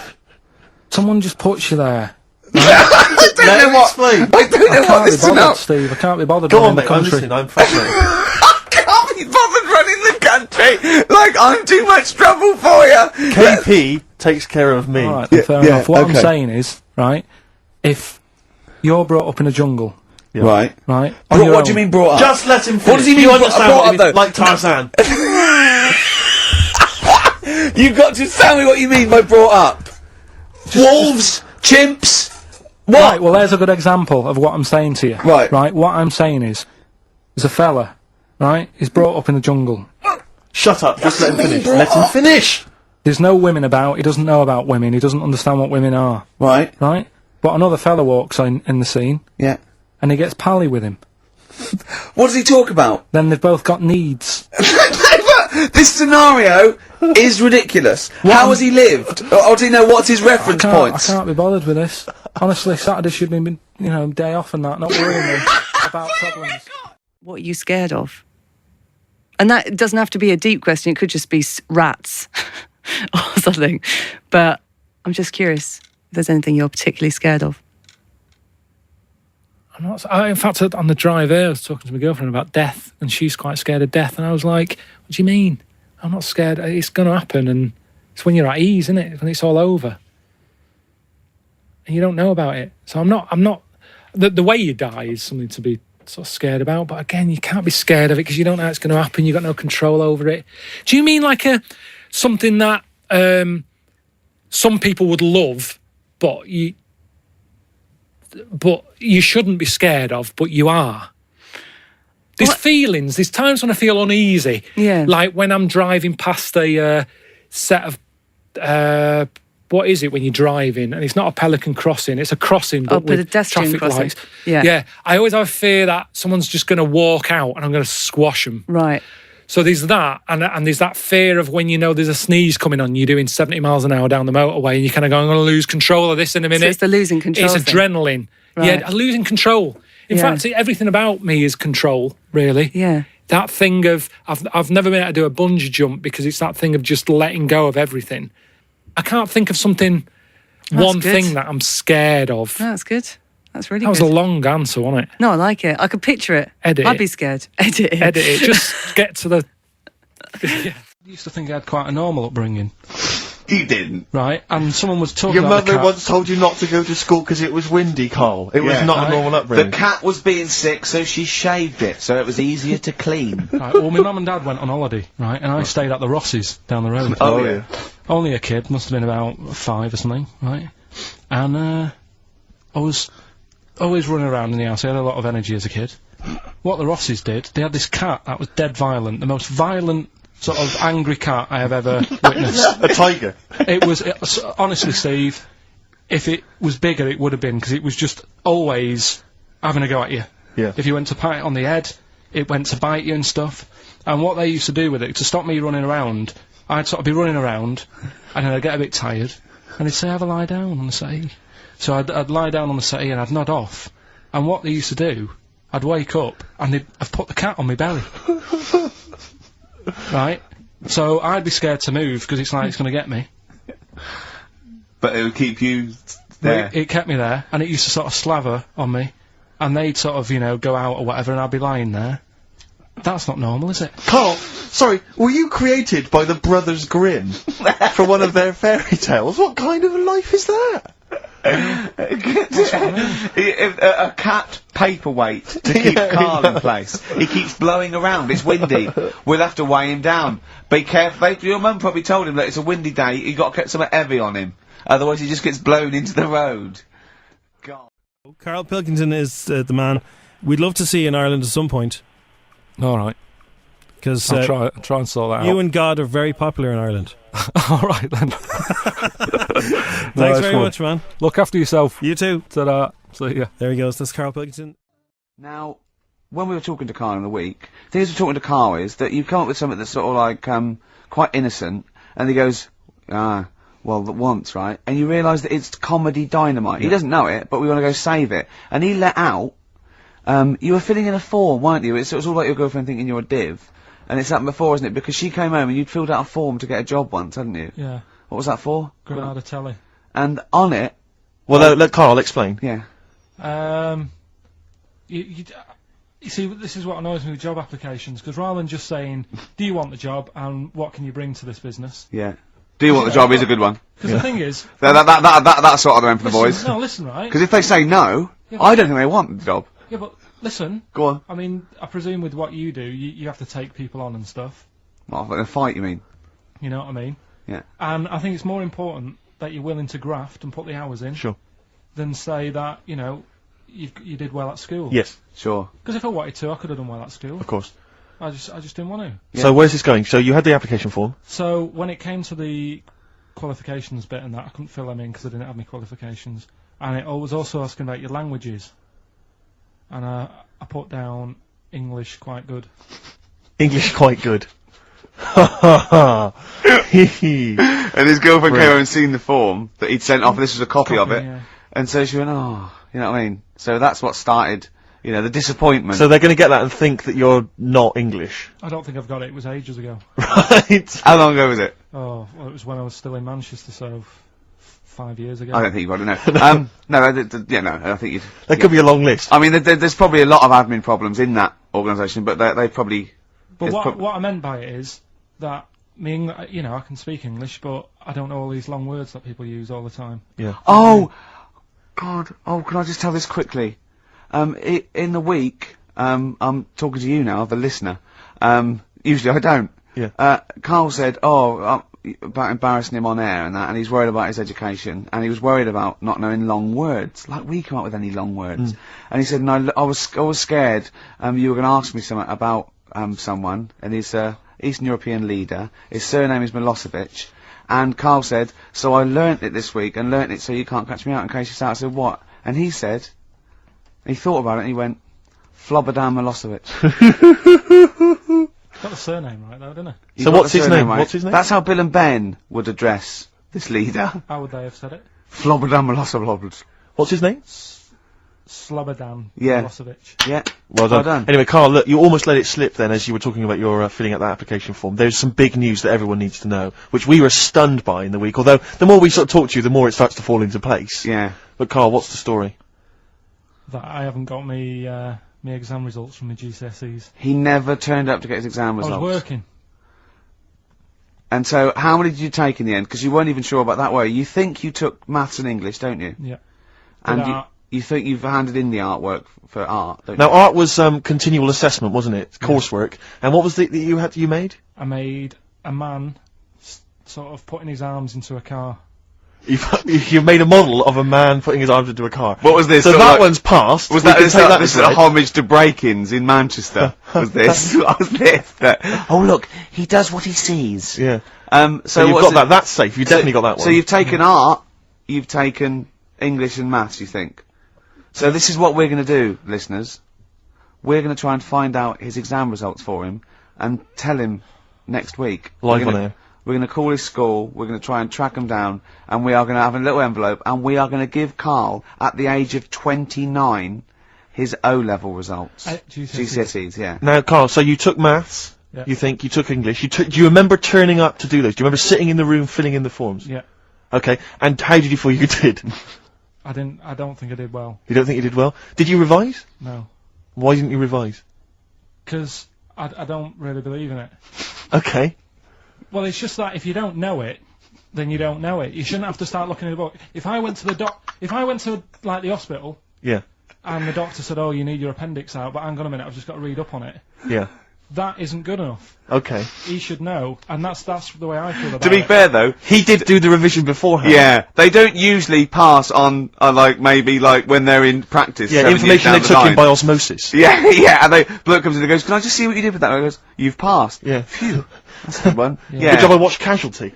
Someone just puts you there. I don't know what. I don't know what this is about. Steve, I can't be bothered. Go on, running mate. the I'm country. listening. I'm fascinated. I can't be bothered running the country. Like, I'm too much trouble for you. KP takes care of me. Alright, fair enough. What I'm saying is, right, if you're brought up in a jungle, right, on what your do you own- mean brought up? Just let him finish. What does he mean You brought understand up, what he though? means, like Tarzan. You've got to tell me what you mean by brought up. Wolves, chimps. What? Right, well, there's a good example of what I'm saying to you. Right. Right, what I'm saying is, there's a fella, right, he's brought up in the jungle. Shut up, just let him finish. Let him finish! There's no women about, he doesn't know about women, he doesn't understand what women are. Right. Right? But another fella walks in the scene. Yeah. And he gets pally with him. What does he talk about? Then they've both got needs. This scenario is ridiculous. How has he lived? Or do you know what's his reference points? I can't be bothered with this. Honestly, Saturday should be, day off and that, not worrying me about problems. What are you scared of? And that doesn't have to be a deep question. It could just be rats or something. But I'm just curious if there's anything you're particularly scared of. I'm not. In fact, on the drive here, I was talking to my girlfriend about death, and she's quite scared of death. And I was like, "What do you mean? I'm not scared. It's going to happen, and it's when you're at ease, isn't it? When it's all over, and you don't know about it. So I'm not. The way you die is something to be sort of scared about. But again, you can't be scared of it because you don't know it's going to happen. You've got no control over it. Do you mean like something that some people would love, but you shouldn't be scared of, but you are? There's feelings, there's times when I feel uneasy. Yeah. Like when I'm driving past a set of, what is it when you're driving? And it's not a Pelican crossing, it's a crossing, but with pedestrian traffic crossing. lights. Yeah. Yeah. I always have a fear that someone's just going to walk out and I'm going to squash them. Right. So there's that, and there's that fear of when you know there's a sneeze coming on, you're doing 70 miles an hour down the motorway, and you kind of go, I'm going to lose control of this in a minute. So it's the losing control It's thing. adrenaline. Right. Yeah, losing control. In fact, everything about me is control, really. Yeah. That thing of, I've never been able to do a bungee jump because it's that thing of just letting go of everything. I can't think of something, one thing that I'm scared of. No, that's good. That's really That was good. a long answer, wasn't it? No, I like it. I could picture it. Edit I'd it. be scared. Edit it. Edit it. Just get to the... I used to think I had quite a normal upbringing. You didn't. Right, and someone was talking Your about the mother cat. once told you not to go to school because it was windy, Carl. It was not a normal upbringing. The cat was being sick, so she shaved it, so it was easier to clean. Right, well, my mum and dad went on holiday, right, and I stayed at the Ross's down the road. Oh, yeah. Only a kid, must have been about 5 or something, right? And I was always running around in the house. I had a lot of energy as a kid. What the Ross's did, they had this cat that was dead violent, the most violent sort of angry cat I have ever witnessed. A tiger. It was, honestly, Steve, if it was bigger, it would have been, because it was just always having a go at you. Yeah. If you went to pat it on the head, it went to bite you and stuff. And what they used to do with it, to stop me running around, I'd sort of be running around, and then I'd get a bit tired, and they'd say, have a lie down on the settee. So I'd lie down on the settee and I'd nod off. And what they used to do, I'd wake up, and I'd put the cat on my belly. Right? So I'd be scared to move, because it's like it's going to get me. But it would keep you there. It kept me there, and it used to sort of slaver on me, and they'd sort of, go out or whatever, and I'd be lying there, That's not normal, is it? Carl, sorry, were you created by the Brothers Grimm for one of their fairy tales? What kind of a life is that? A cat paperweight to keep Carl in place. He keeps blowing around. It's windy. We'll have to weigh him down. Be careful. Your mum probably told him that it's a windy day. You got to get something heavy on him. Otherwise, he just gets blown into the road. God. Karl Pilkington is the man. We'd love to see you in Ireland at some point. All right. Because I'll try and sort that out. You and God are very popular in Ireland. All right, then. Thanks very much, man. Look after yourself. You too. Ta-da. See ya. There he goes. That's Karl Pilkington. Now, when we were talking to Carl in the week, the thing we were talking to Carl is that you come up with something that's sort of like, quite innocent, and he goes, well, once, right? And you realise that it's comedy dynamite. He doesn't know it, but we want to go save it. And he let out, you were filling in a form, weren't you? It was all like your girlfriend thinking you're a div. And it's happened before, isn't it? Because she came home and you'd filled out a form to get a job once, hadn't you? Yeah. What was that for? Granada Telly. And on it... Well, let Carl explain. Yeah. You see, this is what annoys me with job applications, because rather than just saying, do you want the job and what can you bring to this business? Yeah. Do you want the job is a good one. Because the thing is... That's sort of the end for the boys. No, listen, right? Because if they say no, I don't think they want the job. Yeah, but listen. Go on. I mean, I presume with what you do, you have to take people on and stuff. What, in a fight, you mean? You know what I mean? Yeah. And I think it's more important that you're willing to graft and put the hours in. Sure. Than say that, you know, you did well at school. Yes. Sure. Because if I wanted to, I could have done well at school. Of course. I just didn't want to. Yeah. So where's this going? So you had the application form. So when it came to the qualifications bit and that, I couldn't fill them in because I didn't have any qualifications. And it was also asking about your languages. And I put down English quite good. English quite good. And his girlfriend came over and seen the form that he'd sent off, and this was a copy of it. Yeah. And so she went, oh, you know what I mean? So that's what started, you know, the disappointment. So they're going to get that and think that you're not English. I don't think I've got it. It was ages ago. Right. How long ago was it? Oh, well, it was when I was still in Manchester, so 5 years ago. I don't think you've got it, no. No, I think you'd... That could be a long list. I mean, there's probably a lot of admin problems in that organisation, but they probably... But what I meant by it is that, you know, I can speak English, but I don't know all these long words that people use all the time. Yeah. Oh! God, can I just tell this quickly? In the week, I'm talking to you now, the listener. Usually I don't. Yeah. Carl said, about embarrassing him on air and that, and he's worried about his education, and he was worried about not knowing long words, like we come up with any long words. And he said, no, I was scared, you were going to ask me something about, someone, and he's, Eastern European leader, his surname is Milosevic, and Carl said, so I learnt it this week, and learnt it so you can't catch me out in case you start. I said, what? And he said, he thought about it, and he went, Flobodan Milosevic. Got the surname right though, didn't he? So what's his name? Right? What's his name? That's how Bill and Ben would address this leader. How would they have said it? Flobodan Milosevic. What's his name? Slobodan Milosevic. Yeah. Well done. Anyway, Carl, look, you almost let it slip then as you were talking about your filling out that application form. There's some big news that everyone needs to know, which we were stunned by in the week, although the more we sort of talk to you, the more it starts to fall into place. Yeah. But Carl, what's the story? That I haven't got me exam results from the GCSEs. He never turned up to get his exam results. I was working. And so, how many did you take in the end? Because you weren't even sure about that, were you? You think you took maths and English, don't you? Yeah. And you think you've handed in the artwork for art, don't Now, you? art was continual assessment, wasn't it? Coursework. And what was it that you made? I made a man sort of putting his arms into a car. You made a model of a man putting his arms into a car. What was this? So that one's passed. Was that this is a homage to break-ins in Manchester? Was this? What was this? Oh look, he does what he sees. Yeah. So you've got that. That's safe. You've definitely got that one. So you've taken art, you've taken English and maths, you think? So this is what we're going to do, listeners. We're going to try and find out his exam results for him and tell him next week. Live on air. We're going to call his school, we're going to try and track him down, and we are going to have a little envelope, and we are going to give Carl, at the age of 29, his O-level results. GCSEs, yeah. Now, Carl, so you took maths, you think, you took English, do you remember turning up to do those? Do you remember sitting in the room filling in the forms? Yeah. Okay, and how did you feel you did? I don't think I did well. You don't think you did well? Did you revise? No. Why didn't you revise? Because I don't really believe in it. Okay. Well, it's just that if you don't know it, then you don't know it. You shouldn't have to start looking in the book. If I went to like the hospital, Yeah. and the doctor said, "Oh, you need your appendix out," but hang on a minute, I've just got to read up on it. Yeah. That isn't good enough. Okay. He should know, and that's the way I feel about it. To be fair, though, he did do the revision beforehand. Yeah, they don't usually pass on, like, maybe, like, when they're in practice. Yeah, 7 years information down they the took line. in by osmosis. Yeah, yeah, and the bloke comes in and goes, "Can I just see what you did with that?" And I goes, "You've passed." Yeah. Phew. That's a good one. Good job I watched Casualty.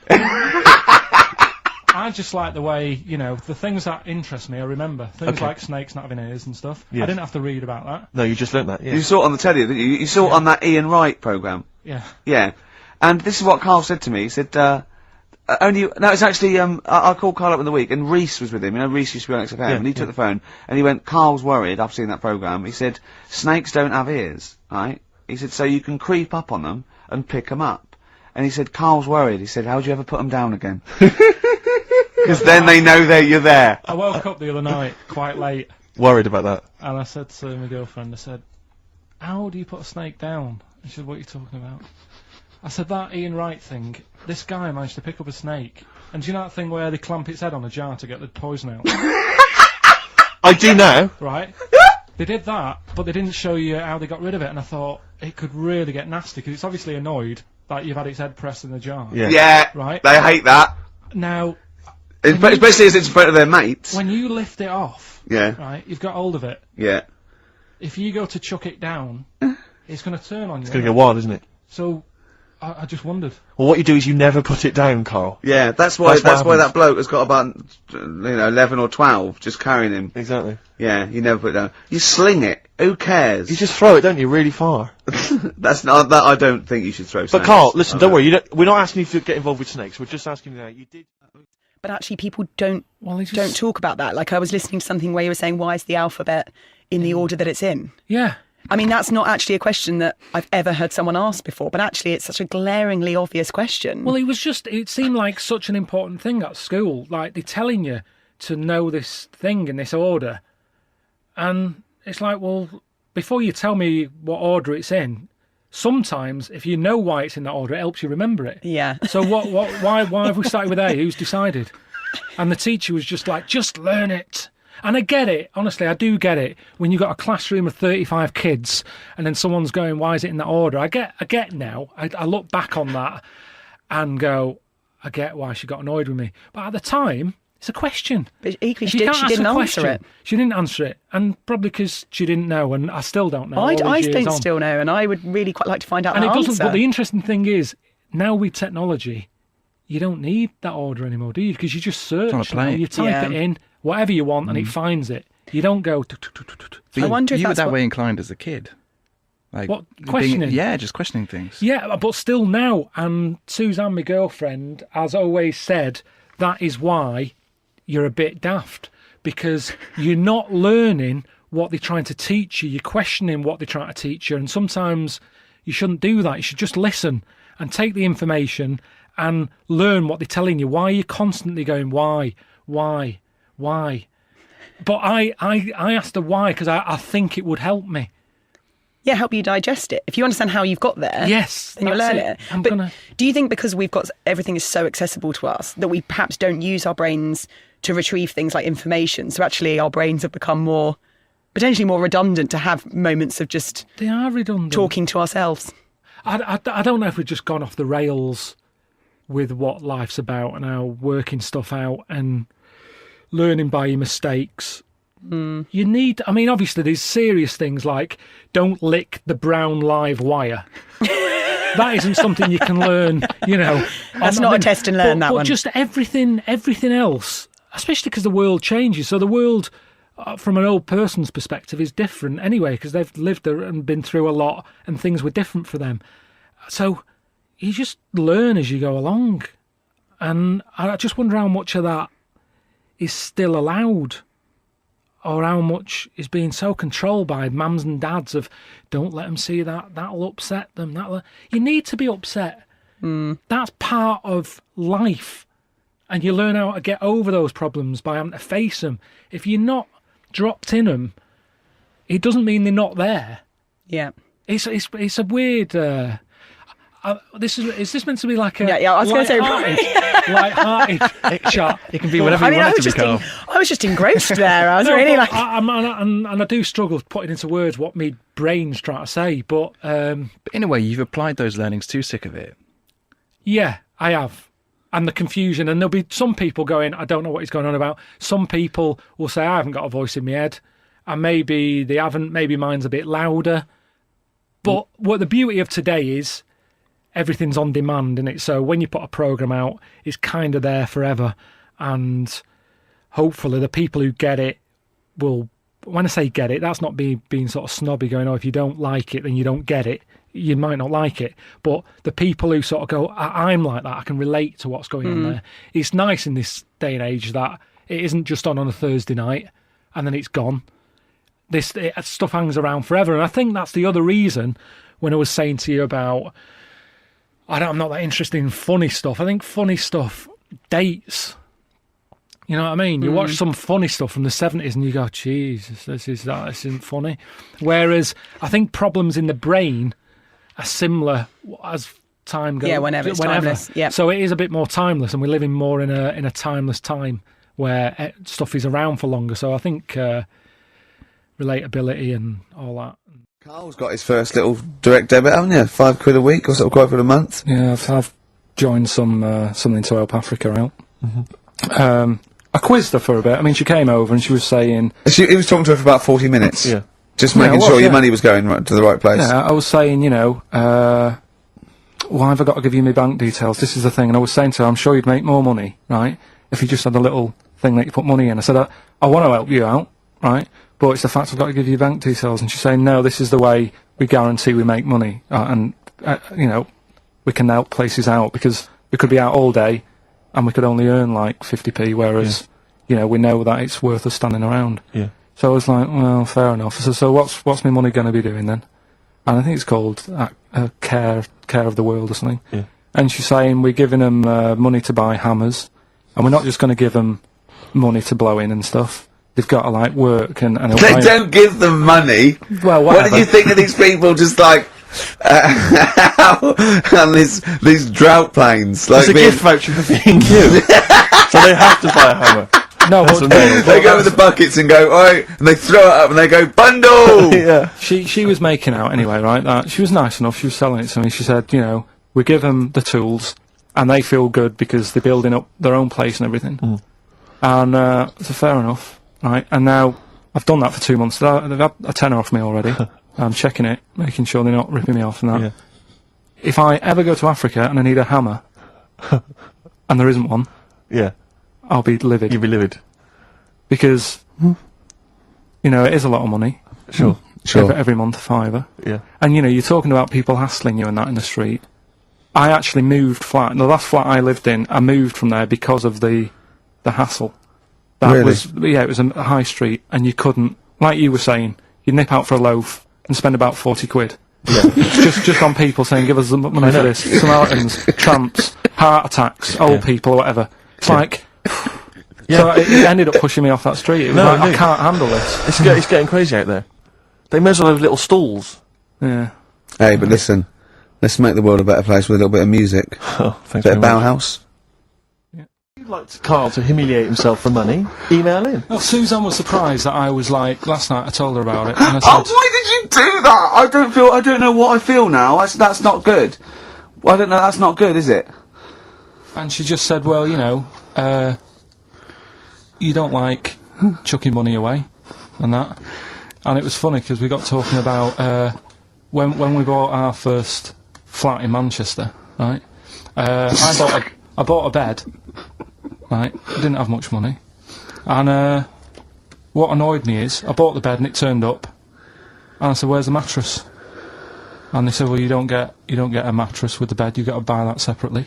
I just like the way, the things that interest me, I remember. Things Okay. like snakes not having ears and stuff. Yes. I didn't have to read about that. No, you just learnt that, yeah. You saw it on the telly, didn't you? You saw it on that Ian Wright programme. Yeah. Yeah. And this is what Carl said to me. He said, it's actually, I called Carl up in the week, and Reese was with him. You know, Reese used to be on XFM, Yeah, and he took the phone, and he went, "Carl's worried, I've seen that programme." He said, "Snakes don't have ears, right?" He said, "So you can creep up on them and pick them up." And he said, "Carl's worried." He said, "How do you ever put them down again?" Because then they know you're there. I woke up the other night quite late, Worried about that. and I said to my girlfriend, I said, "How do you put a snake down?" And she said, "What are you talking about?" I said, "That Ian Wright thing, this guy managed to pick up a snake. And do you know that thing where they clamp its head on a jar to get the poison out?" I do now. Right? They did that, but they didn't show you how they got rid of it, and I thought, it could really get nasty, because it's obviously annoyed that you've had its head pressed in the jar. Yeah. Right? They hate that. Now, Especially as it's in front of their mates. when you lift it off, Yeah. right, you've got hold of it. Yeah. If you go to chuck it down, it's going to turn on you. It's going to go wild, isn't it? So, I just wondered. Well, what you do is you never put it down, Carl. Yeah, that's why That's what happens. that bloke has got about 11 or 12 just carrying him. Exactly. Yeah, you never put it down. You sling it. Who cares? You just throw it, don't you, really far. That's not that. I don't think you should throw. But Carl, listen, don't worry. We're not asking you to get involved with snakes. We're just asking you now. You did. But actually, people don't don't talk about that. Like, I was listening to something where you were saying, why is the alphabet in the order that it's in? Yeah. I mean, that's not actually a question that I've ever heard someone ask before, but actually it's such a glaringly obvious question. Well, it seemed like such an important thing at school. Like, they're telling you to know this thing in this order. And it's like, well, before you tell me what order it's in, sometimes if you know why it's in that order, it helps you remember it. Yeah. So why have we started with A? Who's decided? And the teacher was just like, just learn it. And I get it. Honestly, I do get it. When you've got a classroom of 35 kids and then someone's going, why is it in that order? I get now. I look back on that and go, I get why she got annoyed with me. But at the time, it's a question. But equally, If she you can't didn't ask a answer question, it. She didn't answer it. And probably because she didn't know, and I still don't know. I all these years don't on. still know, and I would really quite like to find out And that it doesn't. answer. But the interesting thing is, now with technology, you don't need that order anymore, do you? Because you just search. Trying to play now. it. You type Yeah. it in, whatever you want, and it finds it. You don't go. But I wonder if you were that's that what- way inclined as a kid. Like What, being- questioning? yeah, just questioning things. Yeah, but still now, and Suzanne, my girlfriend, has always said that is why you're a bit daft, because you're not learning what they're trying to teach you. You're questioning what they're trying to teach you, and sometimes you shouldn't do that. You should just listen and take the information and learn what they're telling you. Why are you constantly going, why? But I asked her why, because I think it would help me. Yeah, help you digest it. If you understand how you've got there, Yes, then you'll that's learn it. it. But do you think because we've got everything is so accessible to us that we perhaps don't use our brains to retrieve things like information? So actually, our brains have become potentially more redundant to have moments of just They are redundant. talking to ourselves. I don't know if we've just gone off the rails with what life's about and how working stuff out and learning by your mistakes. You need, I mean, obviously there's serious things like don't lick the brown live wire. That isn't something you can learn, That's not a test and learn, that but one. Just everything else, especially because the world changes. So the world, from an old person's perspective, is different anyway, because they've lived there and been through a lot and things were different for them. So you just learn as you go along. And I just wonder how much of that is still allowed, or how much is being so controlled by mums and dads of don't let them see that'll upset them. You need to be upset. That's part of life, and you learn how to get over those problems by having to face them. If you're not dropped in them, it doesn't mean they're not there. Yeah. It's a weird. Is this meant to be like a I was going to say light-hearted chat? It can be whatever you want it to be, Carl. I was just engrossed there. I was really like. And I do struggle putting into words what my brain's trying to say, but in a way, you've applied those learnings to Sick of It. Yeah, I have. And the confusion, and there'll be some people going, I don't know what he's going on about. Some people will say, I haven't got a voice in my head, and maybe they haven't. Maybe mine's a bit louder. But what the beauty of today is, everything's on demand, innit? So when you put a programme out, it's kind of there forever. And hopefully the people who get it will, when I say get it, that's not being sort of snobby, going, if you don't like it, then you don't get it. You might not like it. But the people who sort of go, I'm like that, I can relate to what's going on there. It's nice in this day and age that it isn't just on a Thursday night and then it's gone. This stuff hangs around forever. And I think that's the other reason when I was saying to you about, I'm not that interested in funny stuff. I think funny stuff dates. You know what I mean? You watch some funny stuff from the 70s and you go, Jesus, this isn't funny. Whereas I think problems in the brain are similar as time goes. Yeah, whenever it's timeless. Yeah. So it is a bit more timeless, and we're living more in a timeless time where stuff is around for longer. So I think relatability and all that. Carl's got his first little direct debit, haven't you? £5 a week or sort of quite for a month. Yeah, I've joined something to help Africa out. I quizzed her for a bit. I mean, she came over and she was saying... He was talking to her for about 40 minutes. Yeah. Just making sure your money was going to the right place. Yeah, I was saying, why have I got to give you my bank details? This is the thing. And I was saying to her, I'm sure you'd make more money, right, if you just had a little thing that you put money in. I said, I want to help you out, right, but it's the fact I've got to give you bank details. And she's saying, no, this is the way we guarantee we make money. We can help places out, because we could be out all day and we could only earn like 50p, whereas, we know that it's worth us standing around. Yeah. So I was like, well, fair enough. So what's my money going to be doing then? And I think it's called Care of the World or something. Yeah. And she's saying we're giving them money to buy hammers, and we're not just going to give them money to blow in and stuff. They've got to like work and they don't give them money. Well, whatever. What did you think of these people just like on these drought planes? Like it's a gift voucher for being you, so they have to buy a hammer. No, they go with the buckets and go, alright, and they throw it up and they go, bundle! Yeah. She was making out anyway, right? She was nice enough, she was selling it to me. She said, we give them the tools and they feel good because they're building up their own place and everything. And so fair enough, right? And now I've done that for 2 months. They've had a tenner off me already. I'm checking it, making sure they're not ripping me off and that. Yeah. If I ever go to Africa and I need a hammer, and there isn't one, I'll be livid. You'll be livid. Because, it is a lot of money. Sure. Every month, £5. Yeah. And, you're talking about people hassling you and that in the street. I actually moved flat. The last flat I lived in, I moved from there because of the hassle. Really? It was a high street, and you couldn't, like you were saying, you'd nip out for a loaf and spend about 40 quid. Yeah. just on people saying, give us the money for this. Samaritans, tramps, heart attacks, old people, or whatever. It's like... So it ended up pushing me off that street. It was I can't handle this. It's getting crazy out there. They may as well have little stalls. Yeah. Hey, but listen, let's make the world a better place with a little bit of music. Oh, thanks bit of very much. Bauhaus. If you'd like Carl to humiliate himself for money, email in. Well, Suzanne was surprised that I was like, last night I told her about it. And I said, why did you do that? I don't know what I feel now. That's not good. I don't know, that's not good, is it? And she just said, well, you don't like chucking money away and that. And it was funny because we got talking about when we bought our first flat in Manchester, right? I bought a bed, right? I didn't have much money. And what annoyed me is I bought the bed and it turned up. And I said, where's the mattress? And they said, well, you don't get a mattress with the bed, you've got to buy that separately.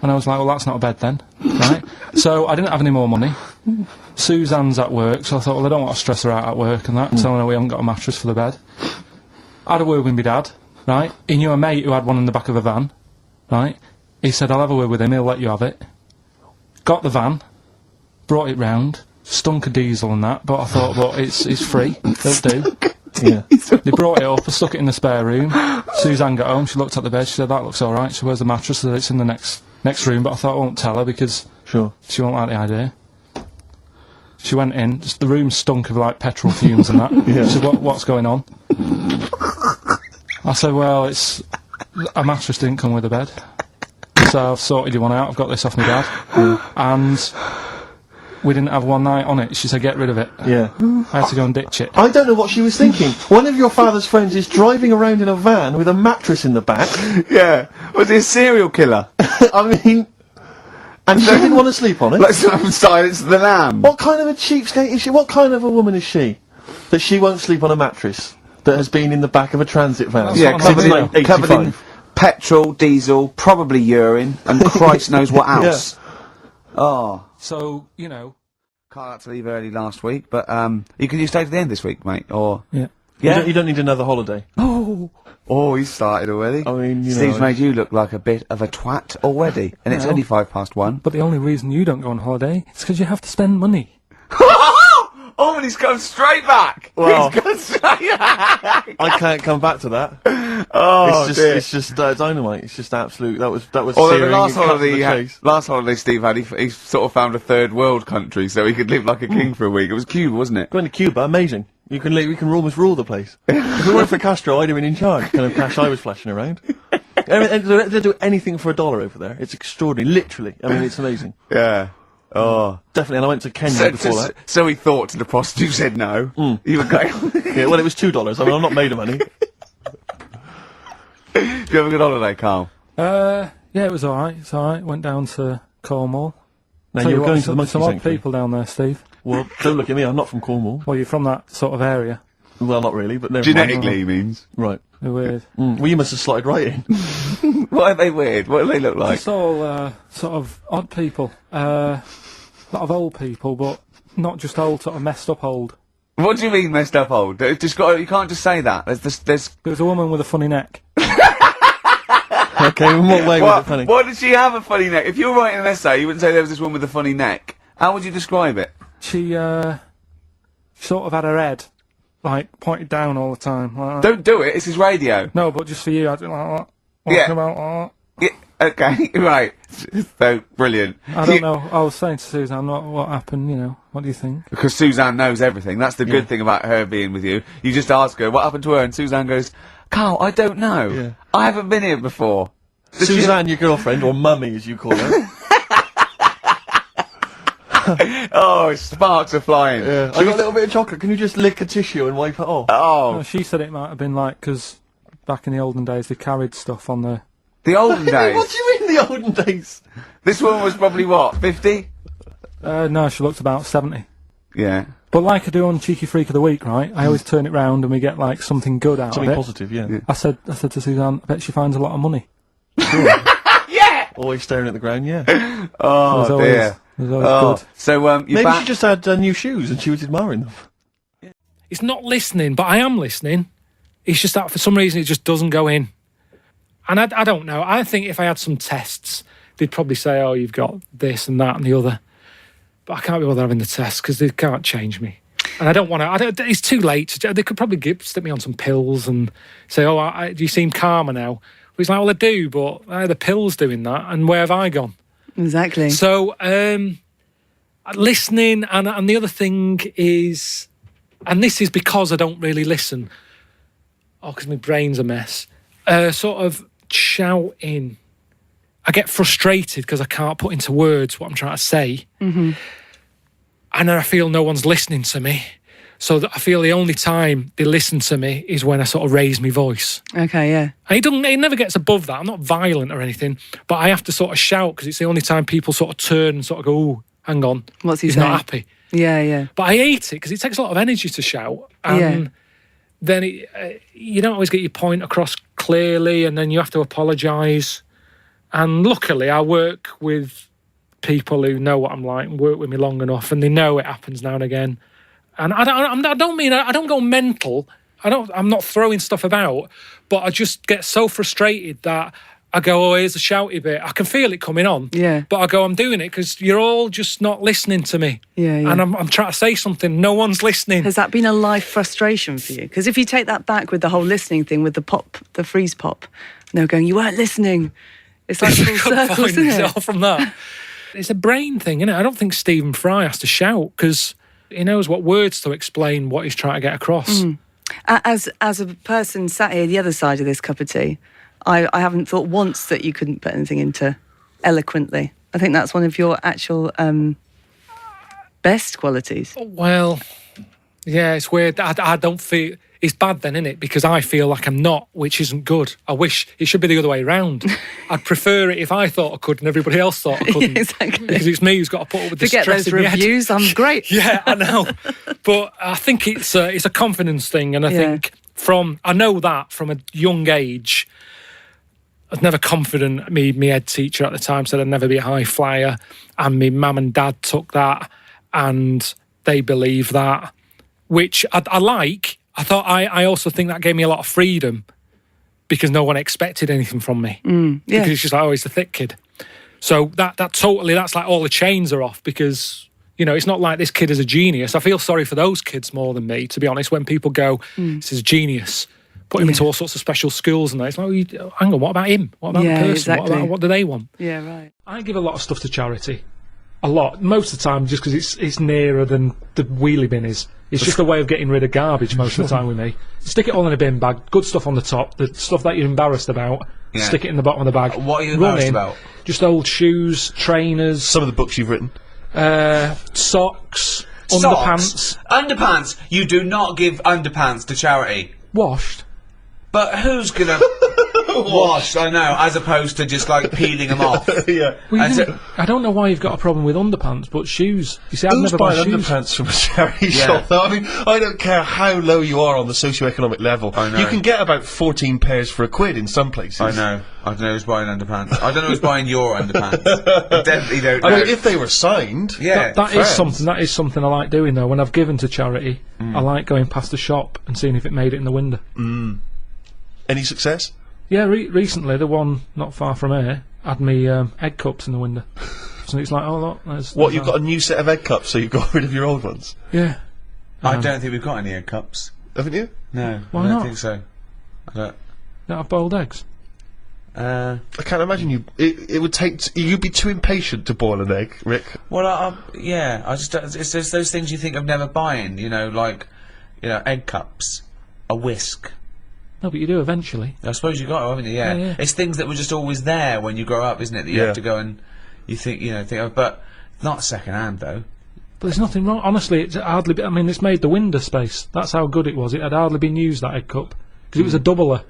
And I was like, well, that's not a bed then, right? So I didn't have any more money. Suzanne's at work, so I thought, well, I don't want to stress her out at work and that, telling her we haven't got a mattress for the bed. I had a word with my dad, right? He knew a mate who had one in the back of a van, right? He said, I'll have a word with him, he'll let you have it. Got the van, brought it round, stunk of diesel and that, but I thought, well, it's free, it'll do. Yeah. They brought it up, I stuck it in the spare room. Suzanne got home, she looked at the bed, she said, that looks alright. She said, where's the mattress? I said, it's in the next room, but I thought I won't tell her because she won't like the idea. She went in, just the room stunk of like petrol fumes and that. She said, what's going on? I said, well, it's a mattress didn't come with a bed. So I've sorted you one out, I've got this off my dad. And we didn't have one night on it. She said, get rid of it. Yeah. I had to go and ditch it. I don't know what she was thinking. One of your father's friends is driving around in a van with a mattress in the back. Yeah. Was he a serial killer? I mean... And she didn't want to sleep on it? Like some Silence of the Lamb. What kind of a cheapskate is she? What kind of a woman is she? That she won't sleep on a mattress that has been in the back of a transit van? Yeah, covered in petrol, diesel, probably urine, and Christ knows what else. Yeah. Oh. So, you know... Carl had to leave early last week, but, you stay to the end this week, mate, or... Yeah. Yeah? You don't need another holiday. Oh, he's started already. I mean, Steve's made you look like a bit of a twat already, and it's only 1:05. But the only reason you don't go on holiday is because you have to spend money. Oh, and he's come straight back! Well, he's gone straight back! I can't come back to that. Oh, it's just dynamite. It's just absolute. That was. Although the last holiday Steve had, he sort of found a third world country so he could live like a king for a week. It was Cuba, wasn't it? Going to Cuba, amazing. You can almost rule the place. If it weren't for Castro, I'd have been in charge. Kind of cash I was flashing around. They do anything for $1 over there. It's extraordinary, literally. I mean, it's amazing. Yeah. Oh, definitely. And I went to Kenya before that. So he thought to the prostitute, said no. You were going. Yeah, well, it was $2. I mean, I'm not made of money. Did you have a good holiday, Carl? Yeah, it was alright. It's alright. Went down to Cornwall. Now you were going to the monkey some odd sanctuary. people down there, Steve. Well, don't look at me. I'm not from Cornwall. Well, you're from that sort of area. Well, not really, but never genetically mind. He means. Right. They're weird. Well, you must have slotted right in. Why are they weird? What do they look like? It's all sort of odd people. A lot of old people, but not just old, sort of messed up old. What do you mean messed up old? You can't just say that. There's a woman with a funny neck. Okay, in what way was it funny? Why did she have a funny neck? If you were writing an essay, you wouldn't say there was this woman with a funny neck. How would you describe it? She sort of had her head, like, pointed down all the time. Like Don't do it, it's his radio. No, but just for you, I don't like that. Walking about Yeah, okay, right. So, brilliant. I don't know, I was saying to Suzanne, what happened, you know, what do you think? Because Suzanne knows everything, that's the good thing about her being with you. You just ask her, what happened to her, and Suzanne goes, Carl, I don't know. Yeah. I haven't been here before. Suzanne, your girlfriend, or mummy as you call her. Oh, sparks are flying. Yeah. I got a little bit of chocolate. Can you just lick a tissue and wipe it off? Oh. No, she said it might have been like, because back in the olden days they carried stuff on the... The olden days? What do you mean the olden days? This woman was probably what, 50? No, she looked about 70. Yeah. But like I do on Cheeky Freak of the Week, right? I always turn it round and we get like something good out of it. Something positive, yeah. I said to Suzanne, I bet she finds a lot of money. Sure. Yeah! Always staring at the ground, yeah. Oh, dear. It was always good. So, maybe she just had new shoes and she was admiring them. It's not listening, but I am listening. It's just that for some reason it just doesn't go in. And I don't know. I think if I had some tests, they'd probably say, oh, you've got this and that and the other. But I can't be bothered having the tests because they can't change me. And I don't want to. It's too late. They could probably stick me on some pills and say, oh, do you seem calmer now? But he's like, well, I do, but the pill's doing that. And where have I gone? Exactly. So, listening, and the other thing is, and this is because I don't really listen, because my brain's a mess, sort of shouting. I get frustrated because I can't put into words what I'm trying to say. Mm-hmm. And then I feel no one's listening to me. So that I feel the only time they listen to me is when I sort of raise my voice. Okay, yeah. And it never gets above that. I'm not violent or anything, but I have to sort of shout because it's the only time people sort of turn and sort of go, oh, hang on. What's he He's saying? not happy. Yeah, yeah. But I hate it because it takes a lot of energy to shout. And then you don't always get your point across clearly, and then you have to apologise. And luckily, I work with people who know what I'm like and work with me long enough, and they know it happens now and again. And I don't go mental. I'm not throwing stuff about, but I just get so frustrated that I go, oh, here's a shouty bit. I can feel it coming on. Yeah. But I go, I'm doing it because you're all just not listening to me. Yeah, yeah. And I'm trying to say something. No one's listening. Has that been a life frustration for you? Because if you take that back with the whole listening thing, with the freeze pop, and they're going, you weren't listening. It's like full circle, isn't it? All from that. It's a brain thing, isn't it? I don't think Stephen Fry has to shout because he knows what words to explain what he's trying to get across. As a person sat here the other side of this cup of tea, I haven't thought once that you couldn't put anything into eloquently. I think that's one of your actual best qualities. Well, yeah, it's weird. I don't feel... It's bad then, isn't it? Because I feel like I'm not, which isn't good. I wish it should be the other way around. I'd prefer it if I thought I could and everybody else thought I couldn't. Yeah, exactly. Because it's me who's got to put up with the Forget stress those in my head. reviews, I'm great. Yeah, I know. But I think it's a confidence thing, and I think I know that from a young age. I was never confident. My head teacher at the time said I'd never be a high flyer, and my mum and dad took that, and they believe that, which I like. I also think that gave me a lot of freedom because no one expected anything from me. Because it's just like, oh, he's the thick kid. So that totally, that's like all the chains are off because, you know, it's not like this kid is a genius. I feel sorry for those kids more than me, to be honest, when people go, this is a genius, put him into all sorts of special schools and that. It's like, hang on, what about him? What about the person? Exactly. What do they want? Yeah, right. I give a lot of stuff to charity. A lot. Most of the time, just because it's nearer than the wheelie bin is. It's just a way of getting rid of garbage most of the time with me. Stick it all in a bin bag, good stuff on the top, the stuff that you're embarrassed about, stick it in the bottom of the bag. What are you embarrassed about? Just old shoes, trainers. Some of the books you've written. Socks, underpants. Underpants! You do not give underpants to charity. Washed. But who's gonna wash? I know, as opposed to just like peeling them off. Yeah. Well, I don't know why you've got a problem with underpants, but shoes. You see, I've Who's never bought buying shoes. underpants from a charity shop? Though? I mean, I don't care how low you are on the socioeconomic level. I know. You can get about 14 pairs for £1 in some places. I know. I don't know who's buying underpants. I don't know who's buying your underpants. I definitely don't know. I mean, if they were signed. Yeah. That is something I like doing though. When I've given to charity, I like going past the shop and seeing if it made it in the window. Any success? Yeah, recently the one not far from here had me egg cups in the window. So it's like, oh look, there's You've got a new set of egg cups, so you've got rid of your old ones? Yeah. I don't think we've got any egg cups. Haven't you? No. Why I don't not? think so. I don't have boiled eggs. I can't imagine you. It would take. You'd be too impatient to boil an egg, Rick. Well, I just it's those things you think of never buying. You know, like egg cups, a whisk. No, but you do eventually. I suppose you got to, haven't you? Yeah. It's things that were just always there when you grow up, isn't it? That you have to go and you think of, but not second hand though. But there's nothing wrong. Honestly, it's hardly. I mean, it's made the window space. That's how good it was. It had hardly been used, that egg cup, because it was a doubler,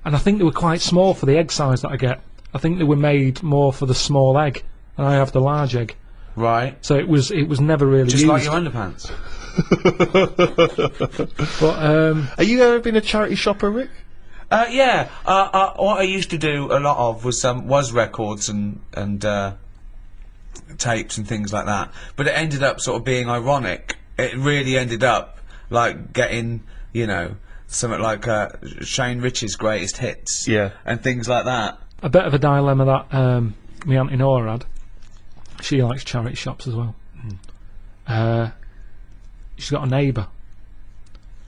and I think they were quite small for the egg size that I get. I think they were made more for the small egg, and I have the large egg. Right. So it was never really just used. like your underpants. But have you ever been a charity shopper, Rick? Yeah. What I used to do a lot of was records and tapes and things like that. But it ended up sort of being ironic. It really ended up like getting something like Shane Rich's greatest hits. Yeah. And things like that. A bit of a dilemma that my Auntie Nora had. She likes charity shops as well. She's got a neighbour.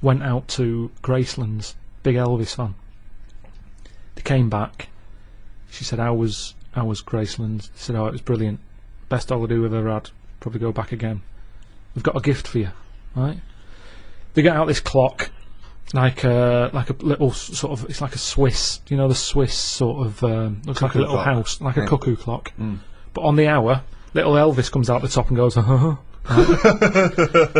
Went out to Graceland's, big Elvis fan. They came back. She said, "How was Graceland?" She said, "Oh, it was brilliant. Best holiday we've ever had. Probably go back again. We've got a gift for you." Right? They get out this clock, like a little sort of. It's like a Swiss. You know, the Swiss sort of looks like a little house, like a cuckoo clock. But on the hour, little Elvis comes out the top and goes, Right?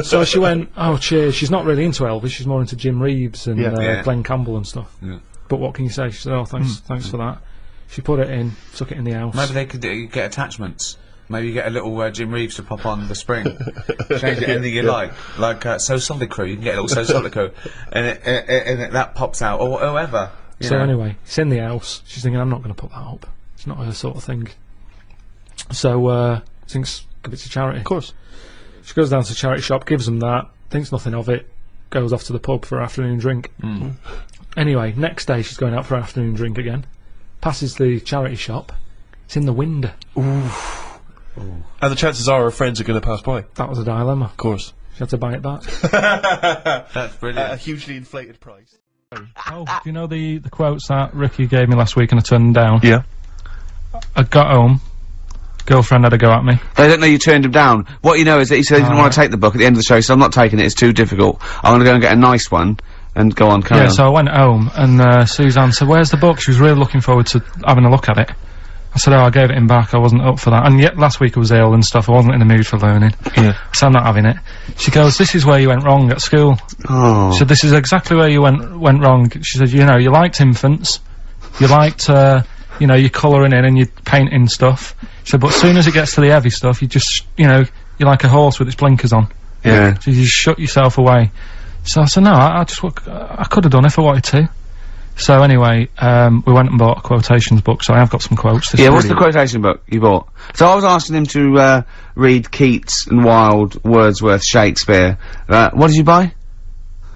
So she went, "Oh, cheers." She's not really into Elvis. She's more into Jim Reeves and Glenn Campbell and stuff. Yeah. But what can you say? She said, "Oh, thanks for that." She put it in, took it in the house. Maybe they could get attachments. Maybe you get a little Jim Reeves to pop on the spring. Change it anything you like So Solid Crew. You can get a little So Solid Crew, and that pops out, or whatever. Anyway, it's in the house. She's thinking, "I'm not going to put that up. It's not her sort of thing." So thinks, give it to charity. Of course. She goes down to the charity shop, gives them that, thinks nothing of it, goes off to the pub for an afternoon drink. Anyway, next day she's going out for an afternoon drink again. passes the charity shop. It's in the window. Ooh. And the chances are her friends are going to pass by. That was a dilemma. Of course. She had to buy it back. That's brilliant. A hugely inflated price. Oh, do you know the quotes that Ricky gave me last week and I turned them down? Yeah. I got home. Girlfriend had a go at me. They don't know you turned him down. What you know is that he said he didn't want to take the book at the end of the show. He said, I'm not taking it, it's too difficult. I'm going to go and get a nice one. And go on, carry on. So I went home and Suzanne said, where's the book? She was really looking forward to having a look at it. I said, I gave it him back, I wasn't up for that. And yet last week I was ill and stuff, I wasn't in the mood for learning. Yeah. So I'm not having it. She goes, this is where you went wrong at school. Oh. She said, this is exactly where you went wrong. She said, you know, you liked infants. You liked, you know, your colouring in and your painting stuff. She said, but as soon as it gets to the heavy stuff, you just, you know, you're like a horse with its blinkers on. Yeah. So you just shut yourself away. So I said, no, I could have done if I wanted to. So anyway, we went and bought a quotations book, so I have got some quotes. Yeah, what's the quotation book you bought? So I was asking him to, read Keats and Wilde, Wordsworth, Shakespeare. What did you buy?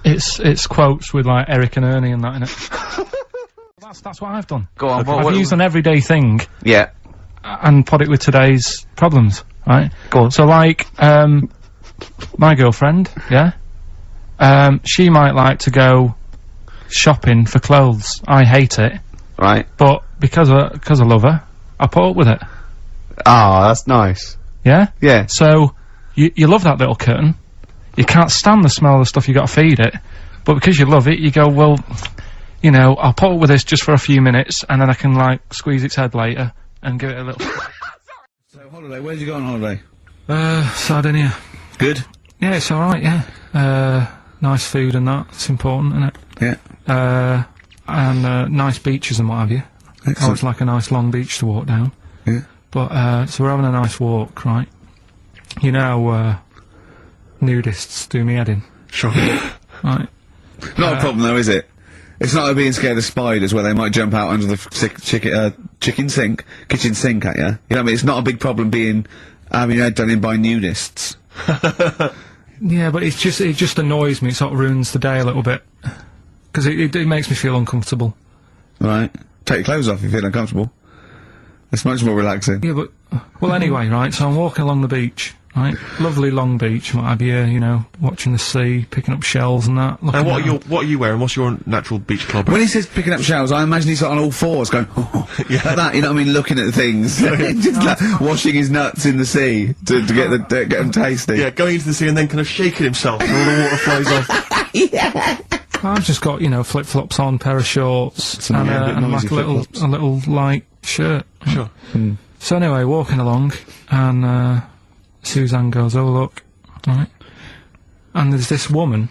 It's quotes with, like, Eric and Ernie and that in it. That's what I've done. Go on, I've used an everyday thing. Yeah. And put it with today's problems, right? Go on. So, like, my girlfriend, yeah? She might like to go shopping for clothes. I hate it. Right. But because I love her, I put up with it. Ah, that's nice. Yeah? Yeah. So, you love that little kitten. You can't stand the smell of the stuff you gotta feed it. But because you love it, you go, well, you know, I'll put up with this just for a few minutes, and then I can, like, squeeze its head later and give it a little... So, holiday, where'd you go on holiday? Sardinia. Good? Yeah, it's alright, yeah. Nice food and that, it's important, isn't it? Yeah. And nice beaches and what have you. Excellent. Always like a nice long beach to walk down. Yeah. But, so we're having a nice walk, right? You know, nudists do me head in. Sure. Right. Not a problem though, is it? It's not like being scared of spiders where they might jump out under the kitchen sink at you. You know what I mean? It's not a big problem having your head done in by nudists. Yeah, but it just annoys me. It sort of ruins the day a little bit. Because it makes me feel uncomfortable. Right. Take your clothes off if you feel uncomfortable. It's much more relaxing. Yeah, but... Well, anyway, right, so I'm walking along the beach, right? Lovely long beach, what have you know, watching the sea, picking up shells and that. And what are you wearing? What's your natural beach club? When he says picking up shells, I imagine he's on all fours going, yeah. Like that, you know what I mean, looking at things. Just like washing his nuts in the sea to get them tasty. Yeah, going into the sea and then kind of shaking himself and all the water flies off. Yeah. I've just got, you know, flip-flops on, pair of shorts, and like a little light shirt. Sure. Mm. So anyway, walking along, and Suzanne goes, oh look, right, and there's this woman,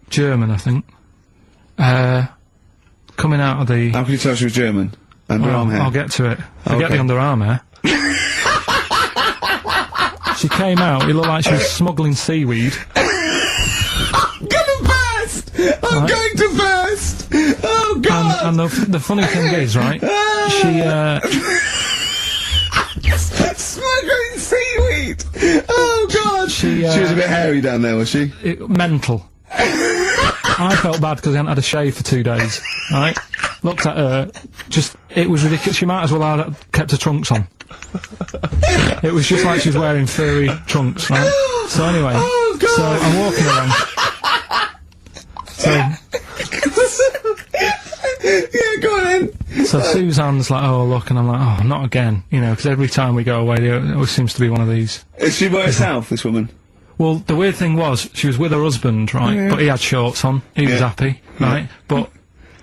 German I think, coming out of the... How can you tell she was German? Underarm hair? I'll get to it. Forget the underarm hair. She came out, it looked like she was smuggling seaweed. I'm gonna burst! I'm going to burst! Oh God! And the funny thing is, right, she, smuggling seaweed! Oh God! She was a bit hairy down there, was she? Mental. I felt bad because I hadn't had a shave for 2 days, right? Looked at her, it was ridiculous. She might as well have kept her trunks on. It was just like she was wearing furry trunks, right? So anyway, so I'm walking around. Yeah, go on then. So Suzanne's like, oh look, and I'm like, oh, not again, you know, because every time we go away, there always seems to be one of these. Is she by herself, this woman? Well, the weird thing was, she was with her husband, right, but he had shorts on, he was happy, right, but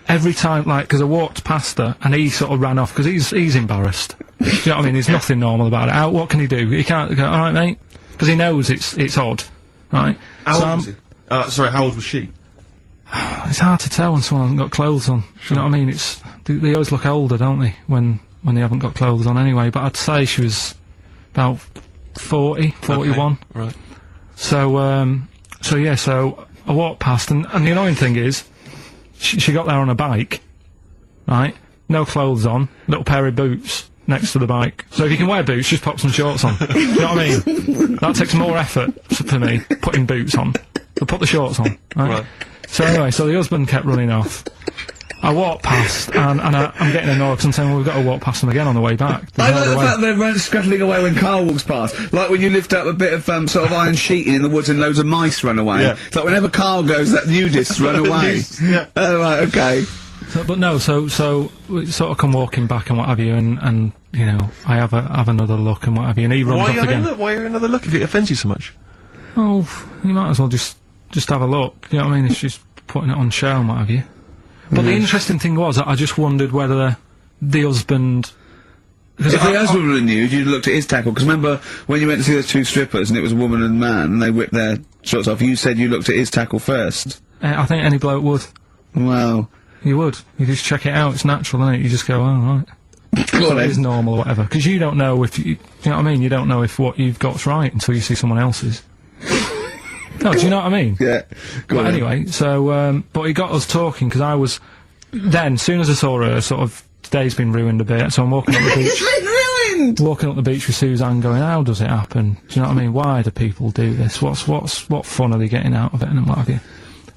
every time, like, because I walked past her, and he sort of ran off, because he's embarrassed. Do you know what I mean? There's nothing normal about it. What can he do? He can't go, alright mate, because he knows it's odd, right? How old was he? Sorry, how old was she? It's hard to tell when someone hasn't got clothes on. You know what I mean? They always look older, don't they, when they haven't got clothes on anyway, but I'd say she was about 40, 41. Okay, right. So I walked past, and the annoying thing is, she got there on a bike, right? No clothes on, little pair of boots next to the bike. So if you can wear boots, just pop some shorts on. Do you know what I mean? That takes more effort for me, putting boots on. So put the shorts on, right? So anyway, so the husband kept running off. I walked past, and I'm getting annoyed because I'm saying, well, we've got to walk past them again on the way back. I like the fact they're scuttling away when Carl walks past. Like when you lift up a bit of sort of iron sheeting in the woods and loads of mice run away. Yeah. It's like whenever Carl goes, that nudists run away. Yeah. Oh, right, okay. So we sort of come walking back and what have you, and you know, I have another look and what have you, and he runs up again. Why another look if it offends you so much? Oh, you might as well just have a look. You know what I mean? It's just putting it on show and what have you. But the interesting thing was, I just wondered whether the husband. If the husband were nude, you'd looked at his tackle. Because remember when you went to see those two strippers and it was a woman and man, and they whipped their shorts off. You said you looked at his tackle first. I think any bloke would. Well, you would. You just check it out. It's natural, isn't it? You just go, oh right. So it is normal or whatever. Because you don't know if you know what I mean. You don't know if what you've got's right until you see someone else's. No, do you know what I mean? Yeah. But anyway, so, but he got us talking, because I was, then, as soon as I saw her, sort of, today's been ruined a bit, so I'm walking up the beach. It's been ruined! Walking up the beach with Suzanne going, how does it happen? Do you know what I mean? Why do people do this? What fun are they getting out of it, and what have you?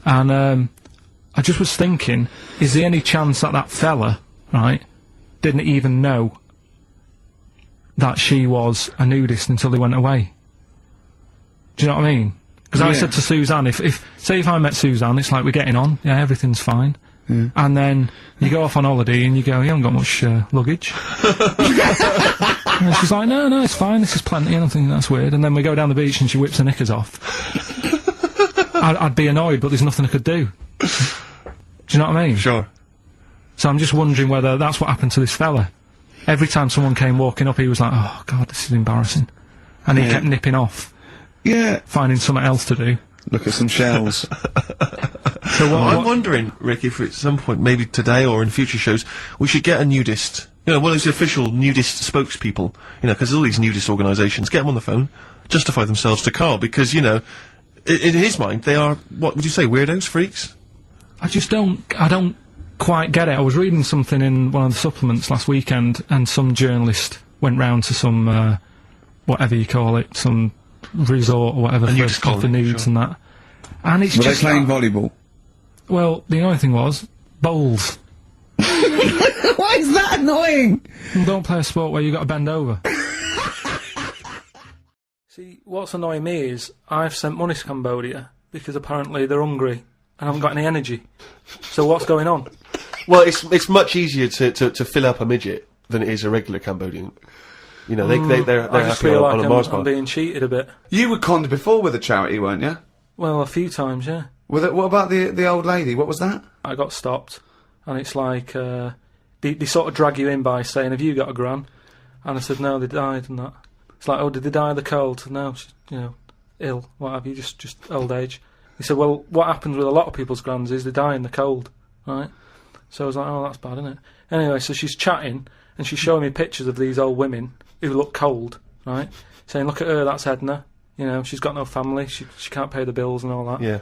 And, I just was thinking, is there any chance that fella, right, didn't even know that she was a nudist until they went away? Do you know what I mean? Because I said to Suzanne, say if I met Suzanne, it's like we're getting on, yeah, everything's fine. Yeah. And then you go off on holiday and you go, you haven't got much luggage. And she's like, no, it's fine, this is plenty, and I'm thinking that's weird. And then we go down the beach and she whips her knickers off. I'd be annoyed, but there's nothing I could do. Do you know what I mean? Sure. So I'm just wondering whether that's what happened to this fella. Every time someone came walking up, he was like, oh God, this is embarrassing. And he kept nipping off. Yeah. Finding something else to do. Look at some shells. So I'm wondering, Rick, if at some point, maybe today or in future shows, we should get a nudist, you know, one of those official nudist spokespeople, you know, because all these nudist organisations, get them on the phone, justify themselves to Karl, because, you know, in his mind, they are, what would you say, weirdos, freaks? I don't quite get it. I was reading something in one of the supplements last weekend, and some journalist went round to some, whatever you call it, some resort or whatever for nudes and that. And it's just... Were they playing volleyball? Well, the annoying thing was, bowls. Why is that annoying? Well, don't play a sport where you got to bend over. See, what's annoying me is, I've sent money to Cambodia, because apparently they're hungry, and haven't got any energy. So what's going on? Well, it's much easier to fill up a midget than it is a regular Cambodian. You know, they're I just happy feel on like a Mars bar. I'm being cheated a bit. You were conned before with a charity, weren't you? Well, a few times, yeah. What about the old lady? What was that? I got stopped, and it's like, they sort of drag you in by saying, have you got a gran? And I said, no, they died, and that. It's like, oh, did they die of the cold? No, she's, you know, ill, what have you, just old age. He said, well, what happens with a lot of people's grans is they die in the cold, right? So I was like, oh, that's bad, isn't it? Anyway, so she's chatting, and she's showing me pictures of these old women who look cold, right? Saying, look at her, that's Edna. You know, she's got no family, she can't pay the bills and all that. Yeah.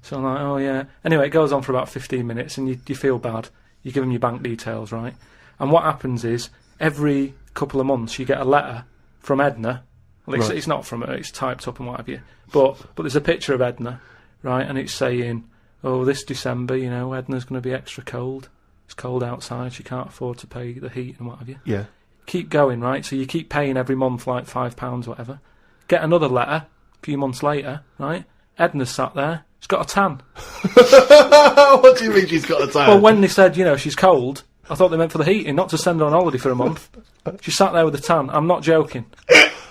So I'm like, oh yeah. Anyway, it goes on for about 15 minutes, and you feel bad. You give them your bank details, right? And what happens is, every couple of months, you get a letter from Edna. Well, it's not from her, it's typed up and what have you. But there's a picture of Edna, right? And it's saying, oh, this December, you know, Edna's going to be extra cold. It's cold outside, she can't afford to pay the heat and what have you. Yeah. Keep going, right? So you keep paying every month like £5, whatever. Get another letter a few months later, right? Edna's sat there. She's got a tan. What do you mean she's got a tan? Well, when they said, you know, she's cold, I thought they meant for the heating, not to send her on holiday for a month. She sat there with a tan. I'm not joking.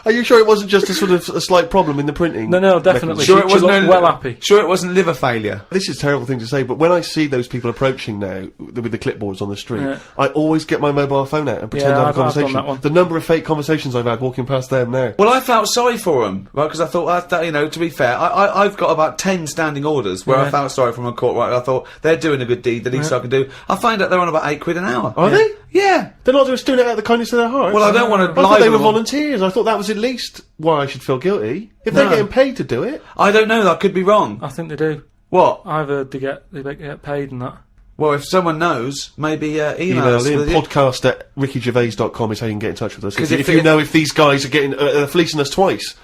Are you sure it wasn't just a sort of a slight problem in the printing? No, definitely. Sure, she looked well happy. Sure, it wasn't liver failure. This is a terrible thing to say, but when I see those people approaching now with the clipboards on the street, I always get my mobile phone out and pretend to have a conversation. I've done that one. The number of fake conversations I've had walking past them now. Well, I felt sorry for them, right? Because I thought, that, you know, to be fair, I've got about 10 standing orders where I felt sorry for them in court. Right? I thought they're doing a good deed. The least I can do. I find out they're on about £8 an hour. Are they? Yeah. They're not just doing it out of the kindness of their hearts. Well, I don't want to lie. I thought they were volunteers. I thought that was at least why I should feel guilty. If they're getting paid to do it. I don't know, I could be wrong. I think they do. What? I've heard they get paid and that. Well, if someone knows, maybe email us. Podcast@rickygervais.com is how you can get in touch with us. If you know if these guys are getting fleecing us twice.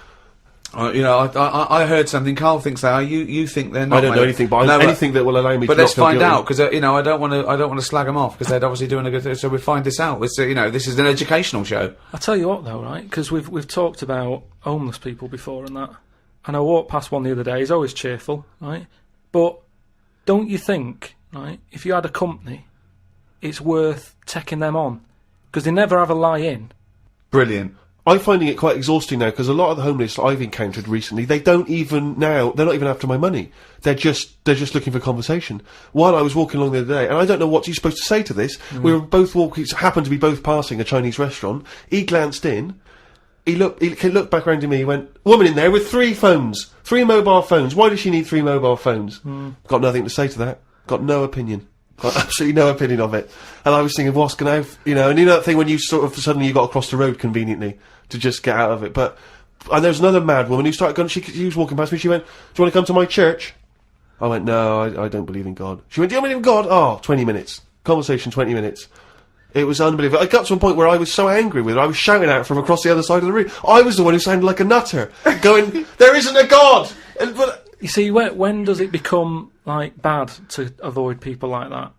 You know, I heard something. Carl thinks they are. You think they're not. I don't know anything, but anything that will allow me. But to let's not feel find guilty. out, because you know, I don't want to slag them off, because they're obviously doing a good thing. So we find this out. It's you know, this is an educational show. I tell you what, though, right? Because we've talked about homeless people before and that, and I walked past one the other day. He's always cheerful, right? But don't you think, right? If you had a company, it's worth taking them on, because they never have a lie in. Brilliant. I'm finding it quite exhausting now, because a lot of the homeless I've encountered recently, they're not even after my money. They're just looking for conversation. While I was walking along the other day, and I don't know what you're supposed to say to this, we were both happened to be both passing a Chinese restaurant. He glanced in, he looked back around to me, he went, woman in there with 3 phones, 3 mobile phones, why does she need 3 mobile phones? Got nothing to say to that, got no opinion. Got absolutely no opinion of it. And I was thinking, what's going to, you know, and you know that thing when you sort of suddenly you got across the road conveniently to just get out of it. And there was another mad woman who started going, she was walking past me, she went, do you want to come to my church? I went, no, I don't believe in God. She went, do you believe in God? Oh, 20 minutes. Conversation, 20 minutes. It was unbelievable. I got to a point where I was so angry with her, I was shouting at her from across the other side of the room. I was the one who sounded like a nutter, going, there isn't a God! But you see, when does it become, like, bad to avoid people like that?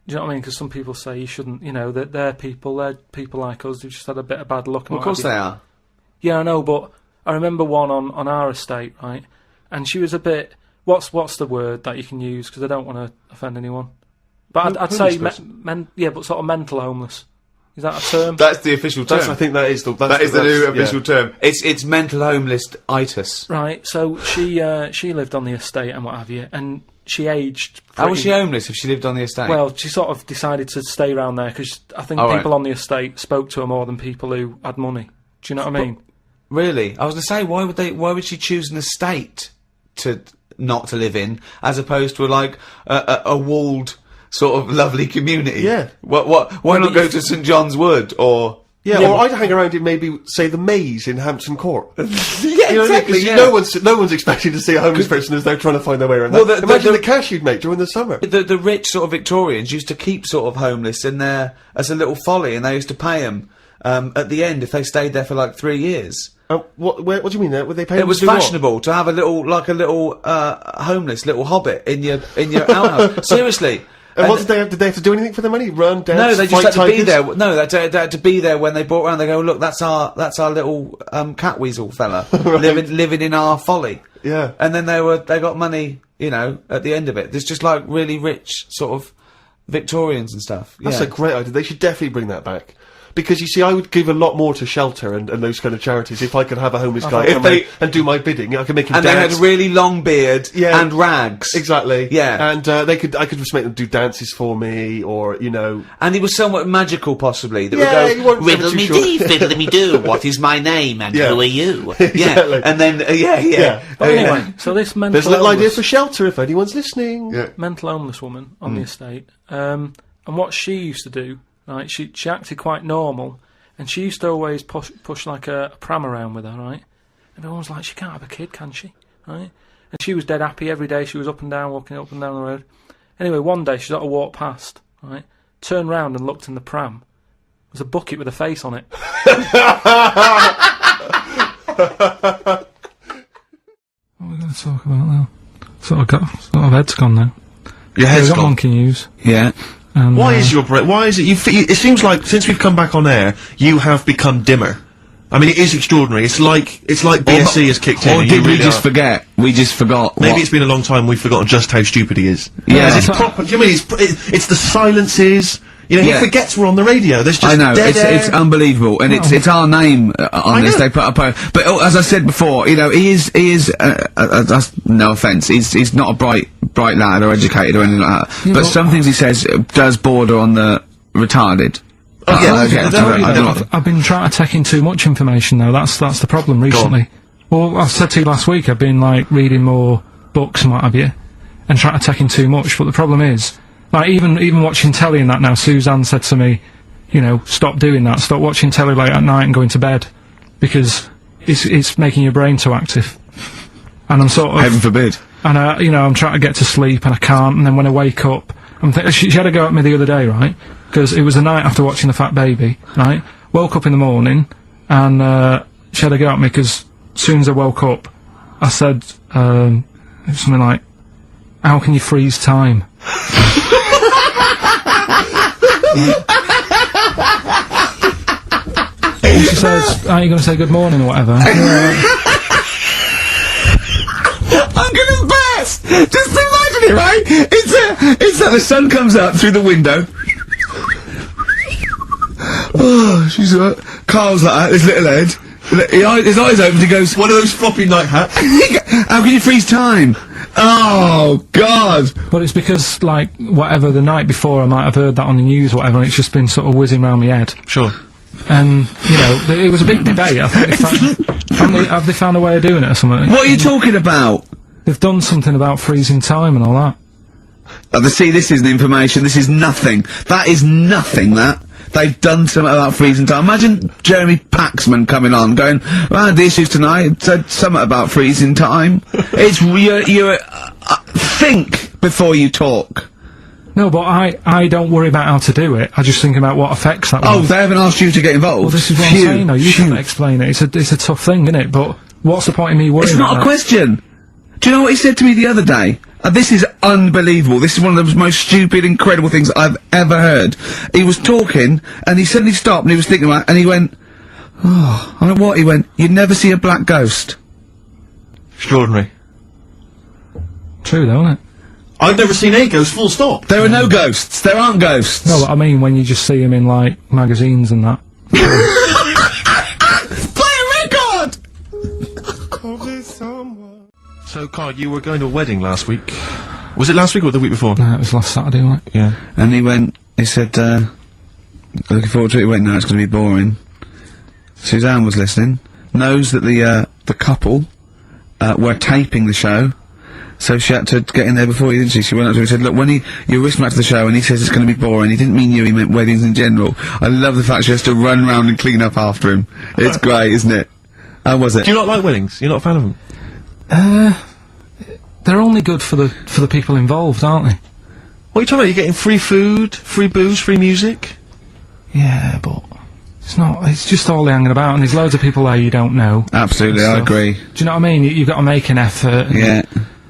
Do you know what I mean? Because some people say you shouldn't, you know, that they're people like us who've just had a bit of bad luck. Well, of course they are. Yeah, I know, but I remember one on our estate, right? And she was a bit, what's the word that you can use? Because I don't want to offend anyone. But I'd say, but sort of mental homeless. Is that a term? That's the official term. I think that is the new official term. It's mental homeless-itis. Right, so she lived on the estate and what have you, and she aged. How was she homeless if she lived on the estate? Well, she sort of decided to stay around there because I think people on the estate spoke to her more than people who had money. Do you know what I mean? Really? I was going to say, why would she choose an estate not to live in, as opposed to like a walled sort of lovely community? Yeah. Why not go to St John's Wood or? Yeah, or I'd hang around in maybe, say, the Maze in Hampton Court. Yeah, you know, exactly. Yeah. No one's expecting to see a homeless person as they're trying to find their way around. Well, imagine the cash you'd make during the summer. The rich sort of Victorians used to keep sort of homeless in there as a little folly, and they used to pay them at the end if they stayed there for like 3 years. What do you mean? Would they pay? It was fashionable to have a little homeless little hobbit in your outhouse. Seriously. And what did they have to do anything for the money? Run, dance, no, they just had to tigers? be there. No, they had to be there when they brought around. They go, look, that's our little cat weasel fella right. living in our folly. Yeah. And then they got money, you know, at the end of it. There's just like really rich sort of Victorians and stuff. That's a great idea. They should definitely bring that back. Because, you see, I would give a lot more to shelter and those kind of charities if I could have a homeless guy and do my bidding. I could make him dance. And they had a really long beard and rags. Exactly. Yeah. And I could just make them do dances for me, or, you know... And he was somewhat magical, possibly. That would go, riddle-me-dee, fiddle-me-doo, what is my name and who are you? Exactly. Yeah. And then, But anyway, so this mental There's a little idea for shelter if anyone's listening. Yeah. Mental homeless woman on the estate. And what she used to do... Right, she acted quite normal, and she used to always push like a pram around with her, right? And everyone was like, she can't have a kid, can she? Right? And she was dead happy every day. She was up and down, walking up and down the road. Anyway, one day she sort of walked past, right? Turned round and looked in the pram. There was a bucket with a face on it. What are we going to talk about now? Sort of head's gone now. Your head's gone. Monkey news. Yeah. Why is your brain? Why is it? It seems like since we've come back on air, you have become dimmer. I mean, it is extraordinary. It's like BSC has kicked in. Or did we just forget? We just forgot. Maybe it's been a long time. We've forgotten just how stupid he is. Yeah. It's proper. Do you mean it's the silences? You know, he forgets we're on the radio. There's just I know, dead air. it's unbelievable, and it's our name on this. They put up but as I said before, you know, he is no offence, he's not a bright lad or educated or anything like that. Yeah, but some things he says does border on the retarded. I've been trying to take in too much information though. That's the problem recently. Well, I said to you last week, I've been like reading more books and what have you, and trying to take in too much. But the problem is, like, even watching telly and that now, Suzanne said to me, you know, stop doing that, stop watching telly late at night and going to bed, because it's making your brain too active. And I'm sort of... Heaven forbid. And, you know, I'm trying to get to sleep and I can't, and then when I wake up, she had a go at me the other day, right? Because it was the night after watching The Fat Baby, right? Woke up in the morning, and, she had a go at me because soon as I woke up, I said something like, "How can you freeze time?" And she says, "Are you going to say good morning or whatever?" I'm gonna burst! Just imagine it, right? It's that the sun comes up through the window. Oh, she's Carl's like that, his little head. His eyes open, he goes, one of those floppy night hats. "How can you freeze time?" Oh, God! But it's because, like, whatever, the night before I might have heard that on the news or whatever, and it's just been sort of whizzing round my head. Sure. And, you know, it was a big debate. I think have they found a way of doing it or something? What are you talking about? They've done something about freezing time and all that. See, this isn't information, this is nothing. That is nothing, that. They've done something about freezing time. Imagine Jeremy Paxman coming on, going, "Well, the issues tonight said something about freezing time." It's, think before you talk. No, but I don't worry about how to do it. I just think about what effects that Oh, will. they haven't asked you to get involved? Well, this is what I'm saying, though. You can't explain it. It's a tough thing, isn't it? But what's the point in me worrying It's not about a question. Do you know what he said to me the other day? This is unbelievable. This is one of the most stupid, incredible things I've ever heard. He was talking, and he suddenly stopped, and he was thinking about it, and he went, "Oh," I went, "What?" He went, "You'd never see a black ghost." Extraordinary. True, though, isn't it? I've never seen a ghost, full stop. There are no ghosts. There aren't ghosts. No, but I mean when you just see them in, like, magazines and that. Play a record! So, Carl, you were going to a wedding last week. Was it last week or the week before? No, it was last Saturday, wasn't it? Yeah. And he said, looking forward to it. He went, "No, it's going to be boring." Suzanne was listening, knows that the couple, were taping the show, so she had to get in there before you, didn't she? She went up to him and said, "Look, when you're listening back to the show and he says it's going to be boring, he didn't mean you, he meant weddings in general." I love the fact she has to run round and clean up after him. It's great, isn't it? How was it? Do you not like weddings? You're not a fan of them? They're only good for the people involved, aren't they? What are you talking about? You're getting free food, free booze, free music? Yeah, but it's not. It's just all hanging about, and there's loads of people there you don't know. Absolutely, I agree. Do you know what I mean? You've got to make an effort. And, Yeah.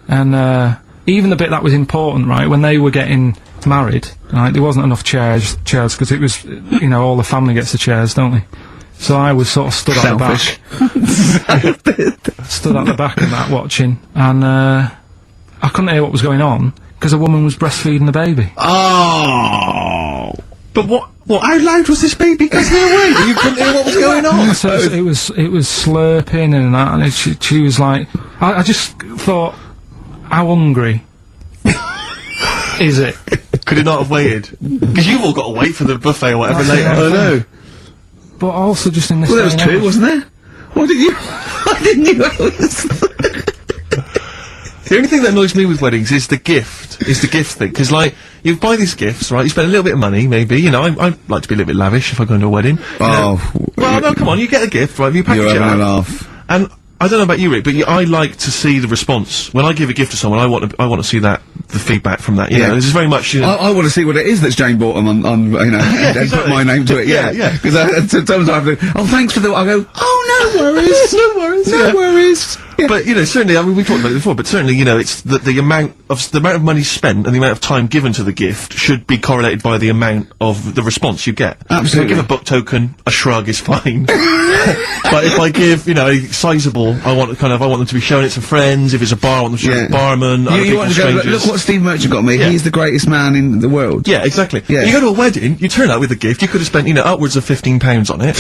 And even the bit that was important, right? When they were getting married, right? There wasn't enough chairs because it was, you know, all the family gets the chairs, don't they? So I was sort of stood at the back. Stood at the back of that watching, and I couldn't hear what was going on because a woman was breastfeeding the baby. Oh! But what, how loud was this baby? Because you couldn't hear what was going on? So it was slurping and that, and she was like, I just thought, how hungry is it? Could it not have waited? Because you've all got to wait for the buffet or whatever later. I know. But also just in this. Well, there was two, wasn't there? Why didn't you? Why didn't you? The only thing that annoys me with weddings is the gift. Thing. Because, like, you buy these gifts, right? You spend a little bit of money, maybe. You know, I like to be a little bit lavish if I go into a wedding. Oh. Well, no, come on. You get a gift, right? You package it You're having a up. laugh. And I don't know about you, Rick, but I like to see the response. When I give a gift to someone, I want to see the feedback from that. You know, this is very much, you know. I want to see what it is that's Jane bought them on you know, and put my name to it, yeah. Because sometimes I have to, "Oh, thanks for the," I go, "Oh, no worries." No worries. No worries. Yeah. But, you know, certainly, I mean, we've talked about it before, but certainly, you know, it's the amount of money spent and the amount of time given to the gift should be correlated by the amount of the response you get. Absolutely. If I give a book token, a shrug is fine. But if I give, you know, a sizable, I want them to be showing it to friends. If it's a bar, I want them to show it to the barman. You want to go, look what Steve Merchant got me. He's the greatest man in the world. Yeah, exactly. Yeah. You go to a wedding, you turn up with a gift, you could have spent, you know, upwards of £15 on it.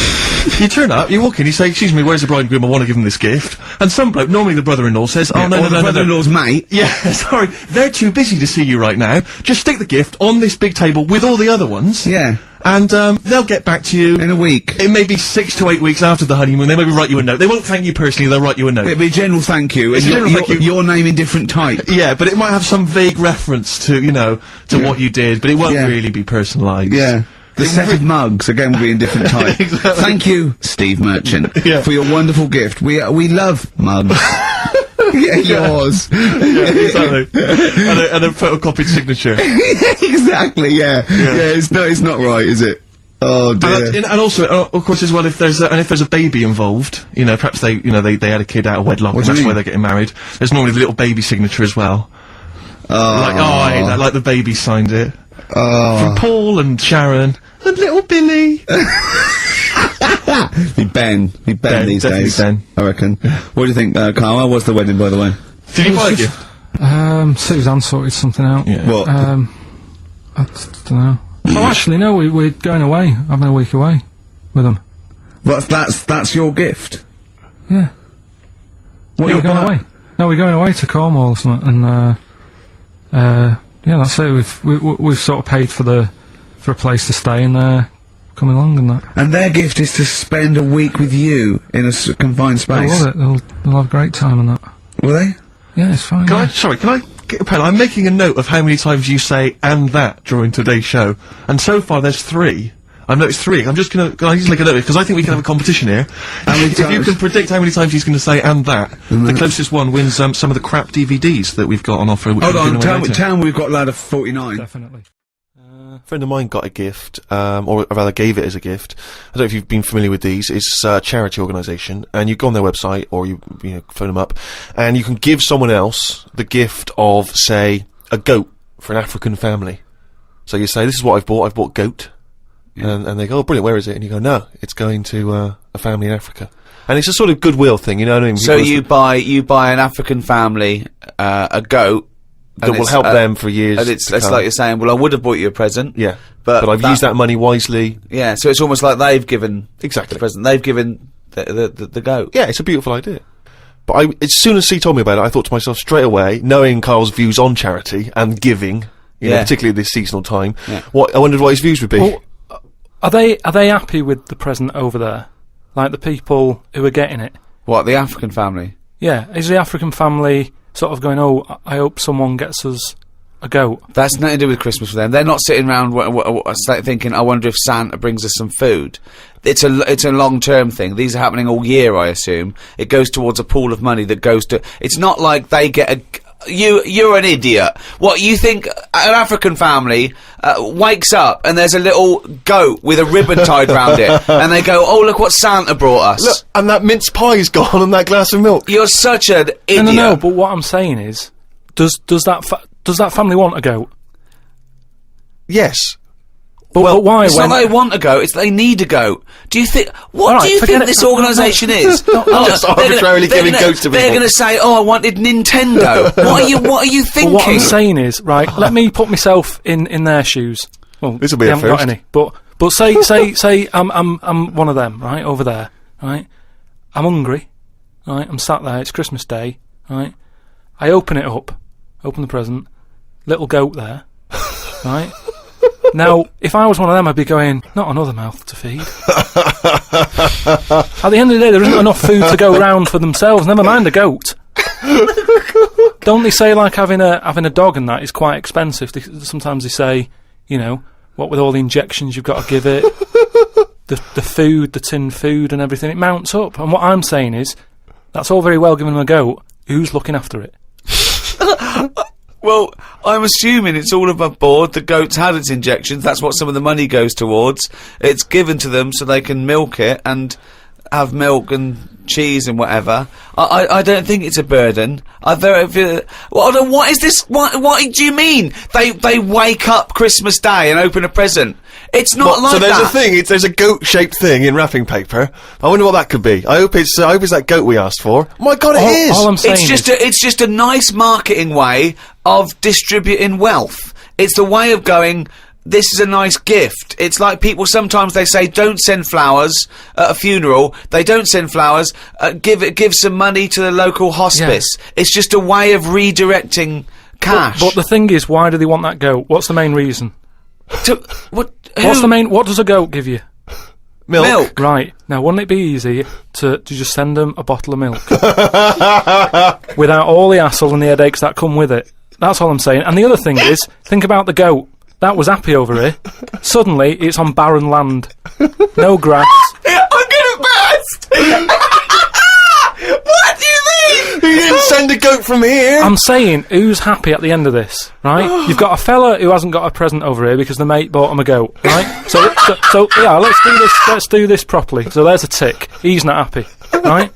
You turn up, you walk in, you say, "Excuse me, where's the bride and groom? I want to give them this gift." And some bloke, normally the brother-in-law, says, "Oh, no, the brother-in-law's mate. Yeah, sorry, they're too busy to see you right now. Just stick the gift on this big table with all the other ones." Yeah. And, they'll get back to you in a week. It may be 6 to 8 weeks after the honeymoon. They maybe write you a note. They won't thank you personally, they'll write you a note. It'll be a general thank you. It's And a general thank you. your name in different type. Yeah, but it might have some vague reference to, you know, to what you did, but it won't really be personalised. Yeah. The set of mugs, again, will be in different type. Exactly. Thank you, Steve Merchant, for your wonderful gift. We love mugs. Yeah, yours. Yeah, exactly. and a photocopied signature. Exactly, yeah. Yeah, it's not right, is it? Oh dear. And also, of course, as well, if there's a baby involved, you know, perhaps they had a kid out of wedlock, and that's why they're getting married. There's normally the little baby signature as well. I hate that, like the baby signed it. From Paul and Sharon and little Billy. Be Ben these days. Ben. I reckon. What do you think, Carl? How was the wedding, by the way? Did you buy a gift? Suzanne sorted something out. Yeah. What? I don't know. Oh, actually, no. We're going away, having a week away with them. But that's your gift. Yeah. What are you going away? No, we're going away to Cornwall or something, and yeah, that's it. We've sort of paid for a place to stay, and coming along and that. And their gift is to spend a week with you in a confined space. They'll love it. They'll have a great time and that. Will they? Yeah, it's fine. Can I get a pen? I'm making a note of how many times you say "and that" during today's show, and so far there's 3. I've noticed 3. I'm just gonna just make a note because I think we can have a competition here. If you can predict how many times he's going to say "and that," the closest one wins some of the crap DVDs that we've got on offer. Hold on, tell me we've got a lad of 49. Definitely. A friend of mine got a gift, or rather gave it as a gift. I don't know if you've been familiar with these. It's a charity organisation, and you go on their website or you phone them up, and you can give someone else the gift of, say, a goat for an African family. So you say, "This is what I've bought. I've bought goat," and they go, "Oh, brilliant! Where is it?" And you go, "No, it's going to a family in Africa." And it's a sort of goodwill thing, you know what I mean? So you buy an African family a goat. That will help them for years. And it's like you're saying, well, I would have bought you a present. Yeah. But I've used that money wisely. Yeah, so it's almost like they've given the present. They've given the goat. Yeah, it's a beautiful idea. But as soon as he told me about it, I thought to myself straight away, knowing Carl's views on charity and giving, you know, particularly this seasonal time, I wondered what his views would be. Well, are they happy with the present over there? Like the people who are getting it? What, the African family? Yeah, is the African family sort of going, "Oh, I hope someone gets us a goat"? That's nothing to do with Christmas for them. They're not sitting around thinking, "I wonder if Santa brings us some food." It's a long-term thing. These are happening all year, I assume. It goes towards a pool of money that goes to... It's not like they get You're an idiot. What, you think an African family wakes up and there's a little goat with a ribbon tied round it, and they go, "Oh, look what Santa brought us." Look, and that mince pie's gone and that glass of milk. You're such an idiot. No, but what I'm saying is, does that family want a goat? Yes. But why? It's not they want a goat, it's they need a goat. Do you think... What do you think this organisation is? Just arbitrarily giving goats to people. They're going to say, "Oh, I wanted Nintendo." What are you thinking? Well, what I'm saying is, right, let me put myself in their shoes. Well, this will be they a haven't first. got any. But say I'm one of them, right, over there, right? I'm hungry, right? I'm sat there, it's Christmas Day, right? I open it up, open the present, little goat there, right? Now, if I was one of them, I'd be going, "Not another mouth to feed." At the end of the day, there isn't enough food to go round for themselves, never mind a goat. Don't they say, like, having a dog and that is quite expensive? Sometimes they say, you know, what with all the injections you've got to give it, the food, the tinned food and everything, it mounts up. And what I'm saying is, that's all very well giving them a goat. Who's looking after it? Well, I'm assuming it's all above board. The goat's had its injections. That's what some of the money goes towards. It's given to them so they can milk it and have milk and cheese and whatever. I don't think it's a burden. What is this? What do you mean? They wake up Christmas Day and open a present. It's not like that. So there's a thing. There's a goat-shaped thing in wrapping paper. I wonder what that could be. I hope it's that goat we asked for. Oh my God, it is. All I'm saying it's just a nice marketing way of distributing wealth. It's the way of going, "This is a nice gift." It's like people sometimes they say, "Don't send flowers at a funeral." They don't send flowers. Give some money to the local hospice. Yeah. It's just a way of redirecting cash. But the thing is, why do they want that goat? What's the main reason? What does a goat give you? Milk. Right. Now, wouldn't it be easy to just send them a bottle of milk? Without all the hassle and the headaches that come with it. That's all I'm saying. And the other thing is, think about the goat. That was happy over here. Suddenly, it's on barren land. No grass. I'm gonna burst! What do you mean? didn't send a goat from here. I'm saying, who's happy at the end of this, right? You've got a fella who hasn't got a present over here because the mate bought him a goat, right? So yeah, let's do this properly. So there's a tick. He's not happy, right?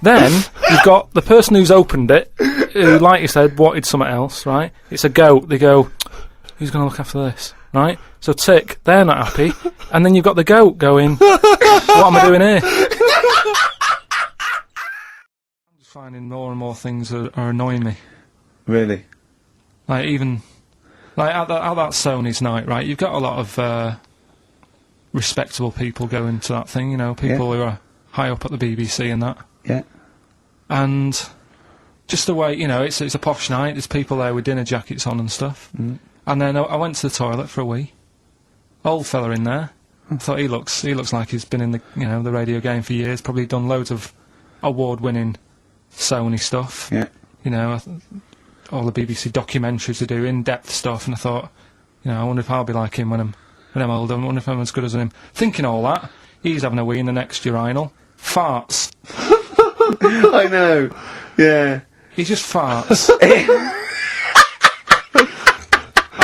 Then you've got the person who's opened it, who, like you said, wanted something else, right? It's a goat. They go, who's going to look after this, right? So tick, they're not happy, and then you've got the goat going, what am I doing here? I'm just finding more and more things are annoying me. Really? Like even, like at that Sony's night, right? You've got a lot of respectable people going to that thing, you know, people who are high up at the BBC and that. Yeah. And just the way, you know, it's a posh night. There's people there with dinner jackets on and stuff. Mm. And then I went to the toilet for a wee. Old fella in there. I thought he looks like he's been in the, you know, the radio game for years. Probably done loads of award-winning Sony stuff. Yeah. You know, all the BBC documentaries they do, in-depth stuff. And I thought, you know, I wonder if I'll be like him when I'm older. I wonder if I'm as good as him. Thinking all that, he's having a wee in the next urinal. Farts. I know. Yeah. He just farts.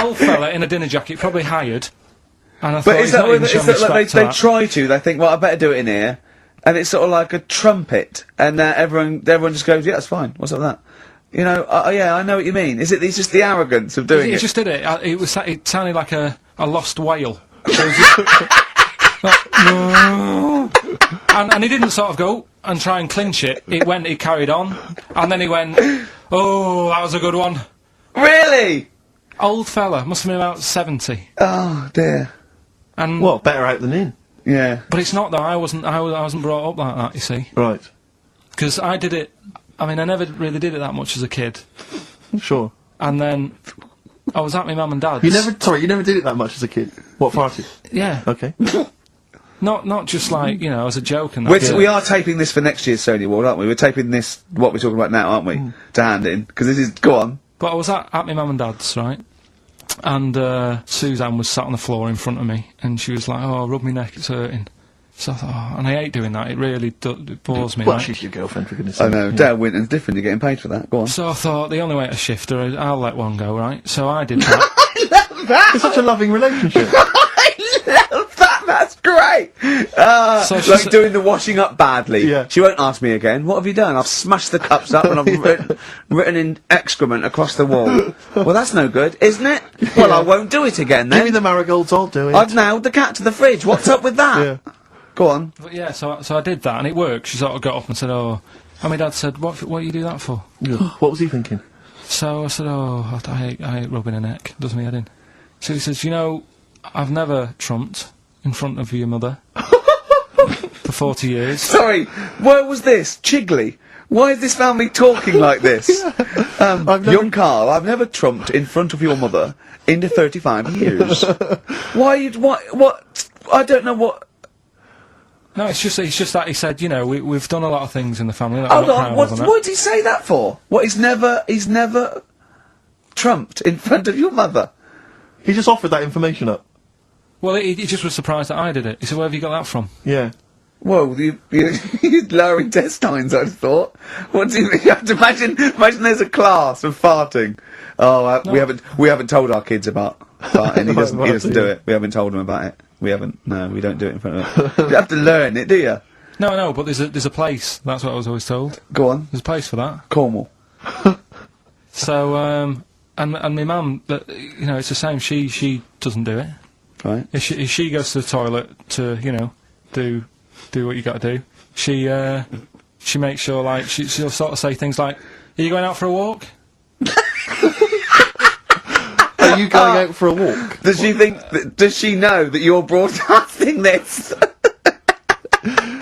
Old fella in a dinner jacket, probably hired. And I thought, But is that like they try to? They think, well, I better do it in here, and it's sort of like a trumpet, and everyone just goes, yeah, that's fine. What's up with that? You know, yeah, I know what you mean. It's just the arrogance of doing it. He just did it. It sounded like a lost whale. And he didn't sort of go and try and clinch it. He carried on, and then he went, oh, that was a good one. Really? Old fella, must have been about 70. Oh dear. And what, better out than in? Yeah. But it's not though. I wasn't brought up like that. You see. Right. Because I did it. I mean, I never really did it that much as a kid. Sure. And then I was at my mum and dad's. You never did it that much as a kid. What, farted? Yeah. Okay. Not just like, you know, as a joke and that. We are taping this for next year's Sony Award, aren't we? We're taping this, what we're talking about now, aren't we? To hand in, because this is, go on. But I was at my mum and dad's, right? And Suzanne was sat on the floor in front of me, and she was like, oh, rub me neck, it's hurting. So I thought, oh, and I hate doing that, it really it bores me. Well, right? she's your girlfriend, for goodness sake. I know, Dale Winton's different, you're getting paid for that, go on. So I thought, the only way to shift her is I'll let one go, right? So I did that. I love that! It's such a loving relationship. I love that, that's great! So like doing the washing up badly. Yeah. She won't ask me again, what have you done? I've smashed the cups up and I've written in excrement across the wall. Well, that's no good, isn't it? Well, I won't do it again then. Give me the marigolds, I'll do it. I've nailed the cat to the fridge, what's up with that? Yeah. Go on. But yeah, so I did that, and it worked. She sort of got up and said, oh, and my dad said, what do you do that for? What was he thinking? So I said, oh, I hate rubbing her neck, does me head in. So he says, you know, I've never trumped in front of your mother for 40 years. Sorry, where was this? Chigley? Why is this family talking like this? Young Carl, I've never trumped in front of your mother in the 35 years. What? I don't know what... No, it's just that he said, you know, we've done a lot of things in the family. Hold on, what did he say that for? What, he's never trumped in front of your mother? He just offered that information up. Well, he just was surprised that I did it. He said, where have you got that from? Yeah. Well, you're lowering test times, I'd thought. What do you mean? You have to imagine there's a class of farting. Oh, no. we haven't told our kids about farting. He doesn't do it. We haven't told him about it. We don't do it in front of them. You have to learn it, do you? No, but there's a place. That's what I was always told. Go on. There's a place for that. Cornwall. So, and my mum, you know, it's the same. She doesn't do it. Right. If she goes to the toilet to, you know, do what you got to do, she makes sure, like, she'll sort of say things like, "Are you going out for a walk?" Are you going out for a walk? Does she think? Does she know that you're broadcasting this?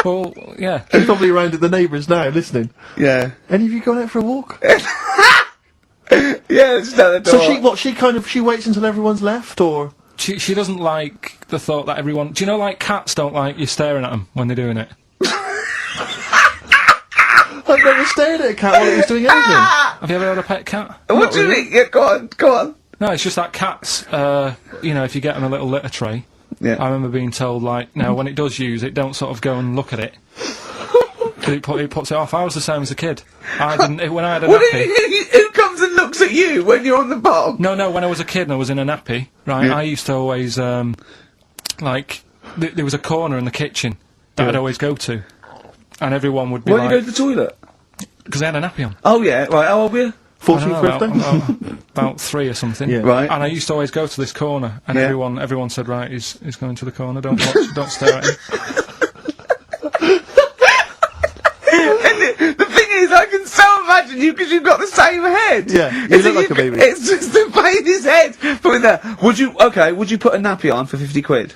Well, yeah. She's probably around at the neighbours now, listening. Yeah. Any of you going out for a walk? Yeah, just at the door. So she waits until everyone's left, or? She doesn't like the thought that everyone... Do you know, like, cats don't like you staring at them when they're doing it? I've never stared at a cat while it was doing anything. Have you ever had a pet cat? What do you mean? Yeah, go on. No, it's just that cats, you know, if you get them a little litter tray, yeah. I remember being told, like, no, when it does use it, don't sort of go and look at it. it puts it off. I was the same as a kid. I didn't when I had a What nappy. who comes and looks at you when you're on the bottom? No, when I was a kid and I was in a nappy, right, I used to always, like, there was a corner in the kitchen that I'd always go to, and everyone would be Why like... do you go to the toilet? Because I had a nappy on. Oh, yeah, right, how old were you? 14th, about 3 or something. Yeah. Right. And I used to always go to this corner, and everyone said, right, he's going to the corner, don't stare at him. And the thing is, I can so imagine you because you've got the same head. Yeah, you look like a baby. It's just the pain in his head. Putting that. Would you put a nappy on for 50 quid?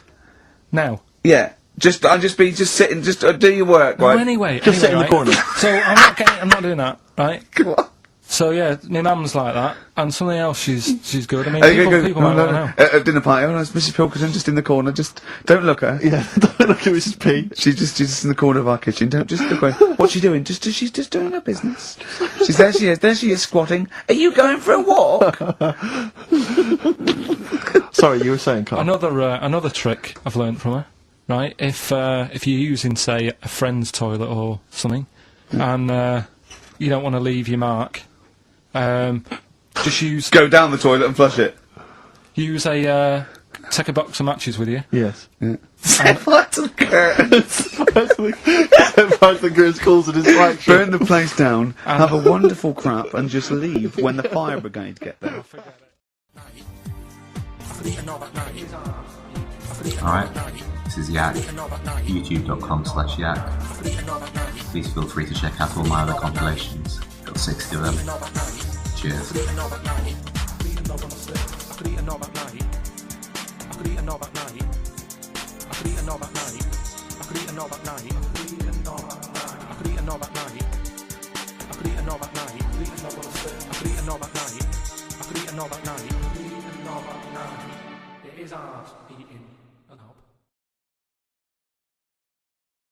Now? Yeah. Just sitting, do your work, right? No, anyway, sit in right? the corner. So I'm not doing that, right? Come on. So yeah, my mum's like that, and something else she's good. I mean, people no, might no, want to know. At a dinner party, oh, it's Mrs. Pilkington just in the corner, just don't look at her. Yeah, don't look at Mrs. P. She's just in the corner of our kitchen, don't just look at her. What's she doing? She's just doing her business. There she is squatting. Are you going for a walk? Sorry, you were saying, Carl. Another trick I've learnt from her, right? If you're using, say, a friend's toilet or something, and you don't want to leave your mark, just go down the toilet and flush it. Use take a box of matches with you. Yes. Yeah. Set fire to the curtains. Set fire to the curtains calls a distraction. Burn the place down, have a wonderful crap, and just leave when the fire brigade get there. Alright, this is Yak, youtube.com/Yak. Please feel free to check out all my other compilations. Got 60 of them. Cheers. It is hard eating.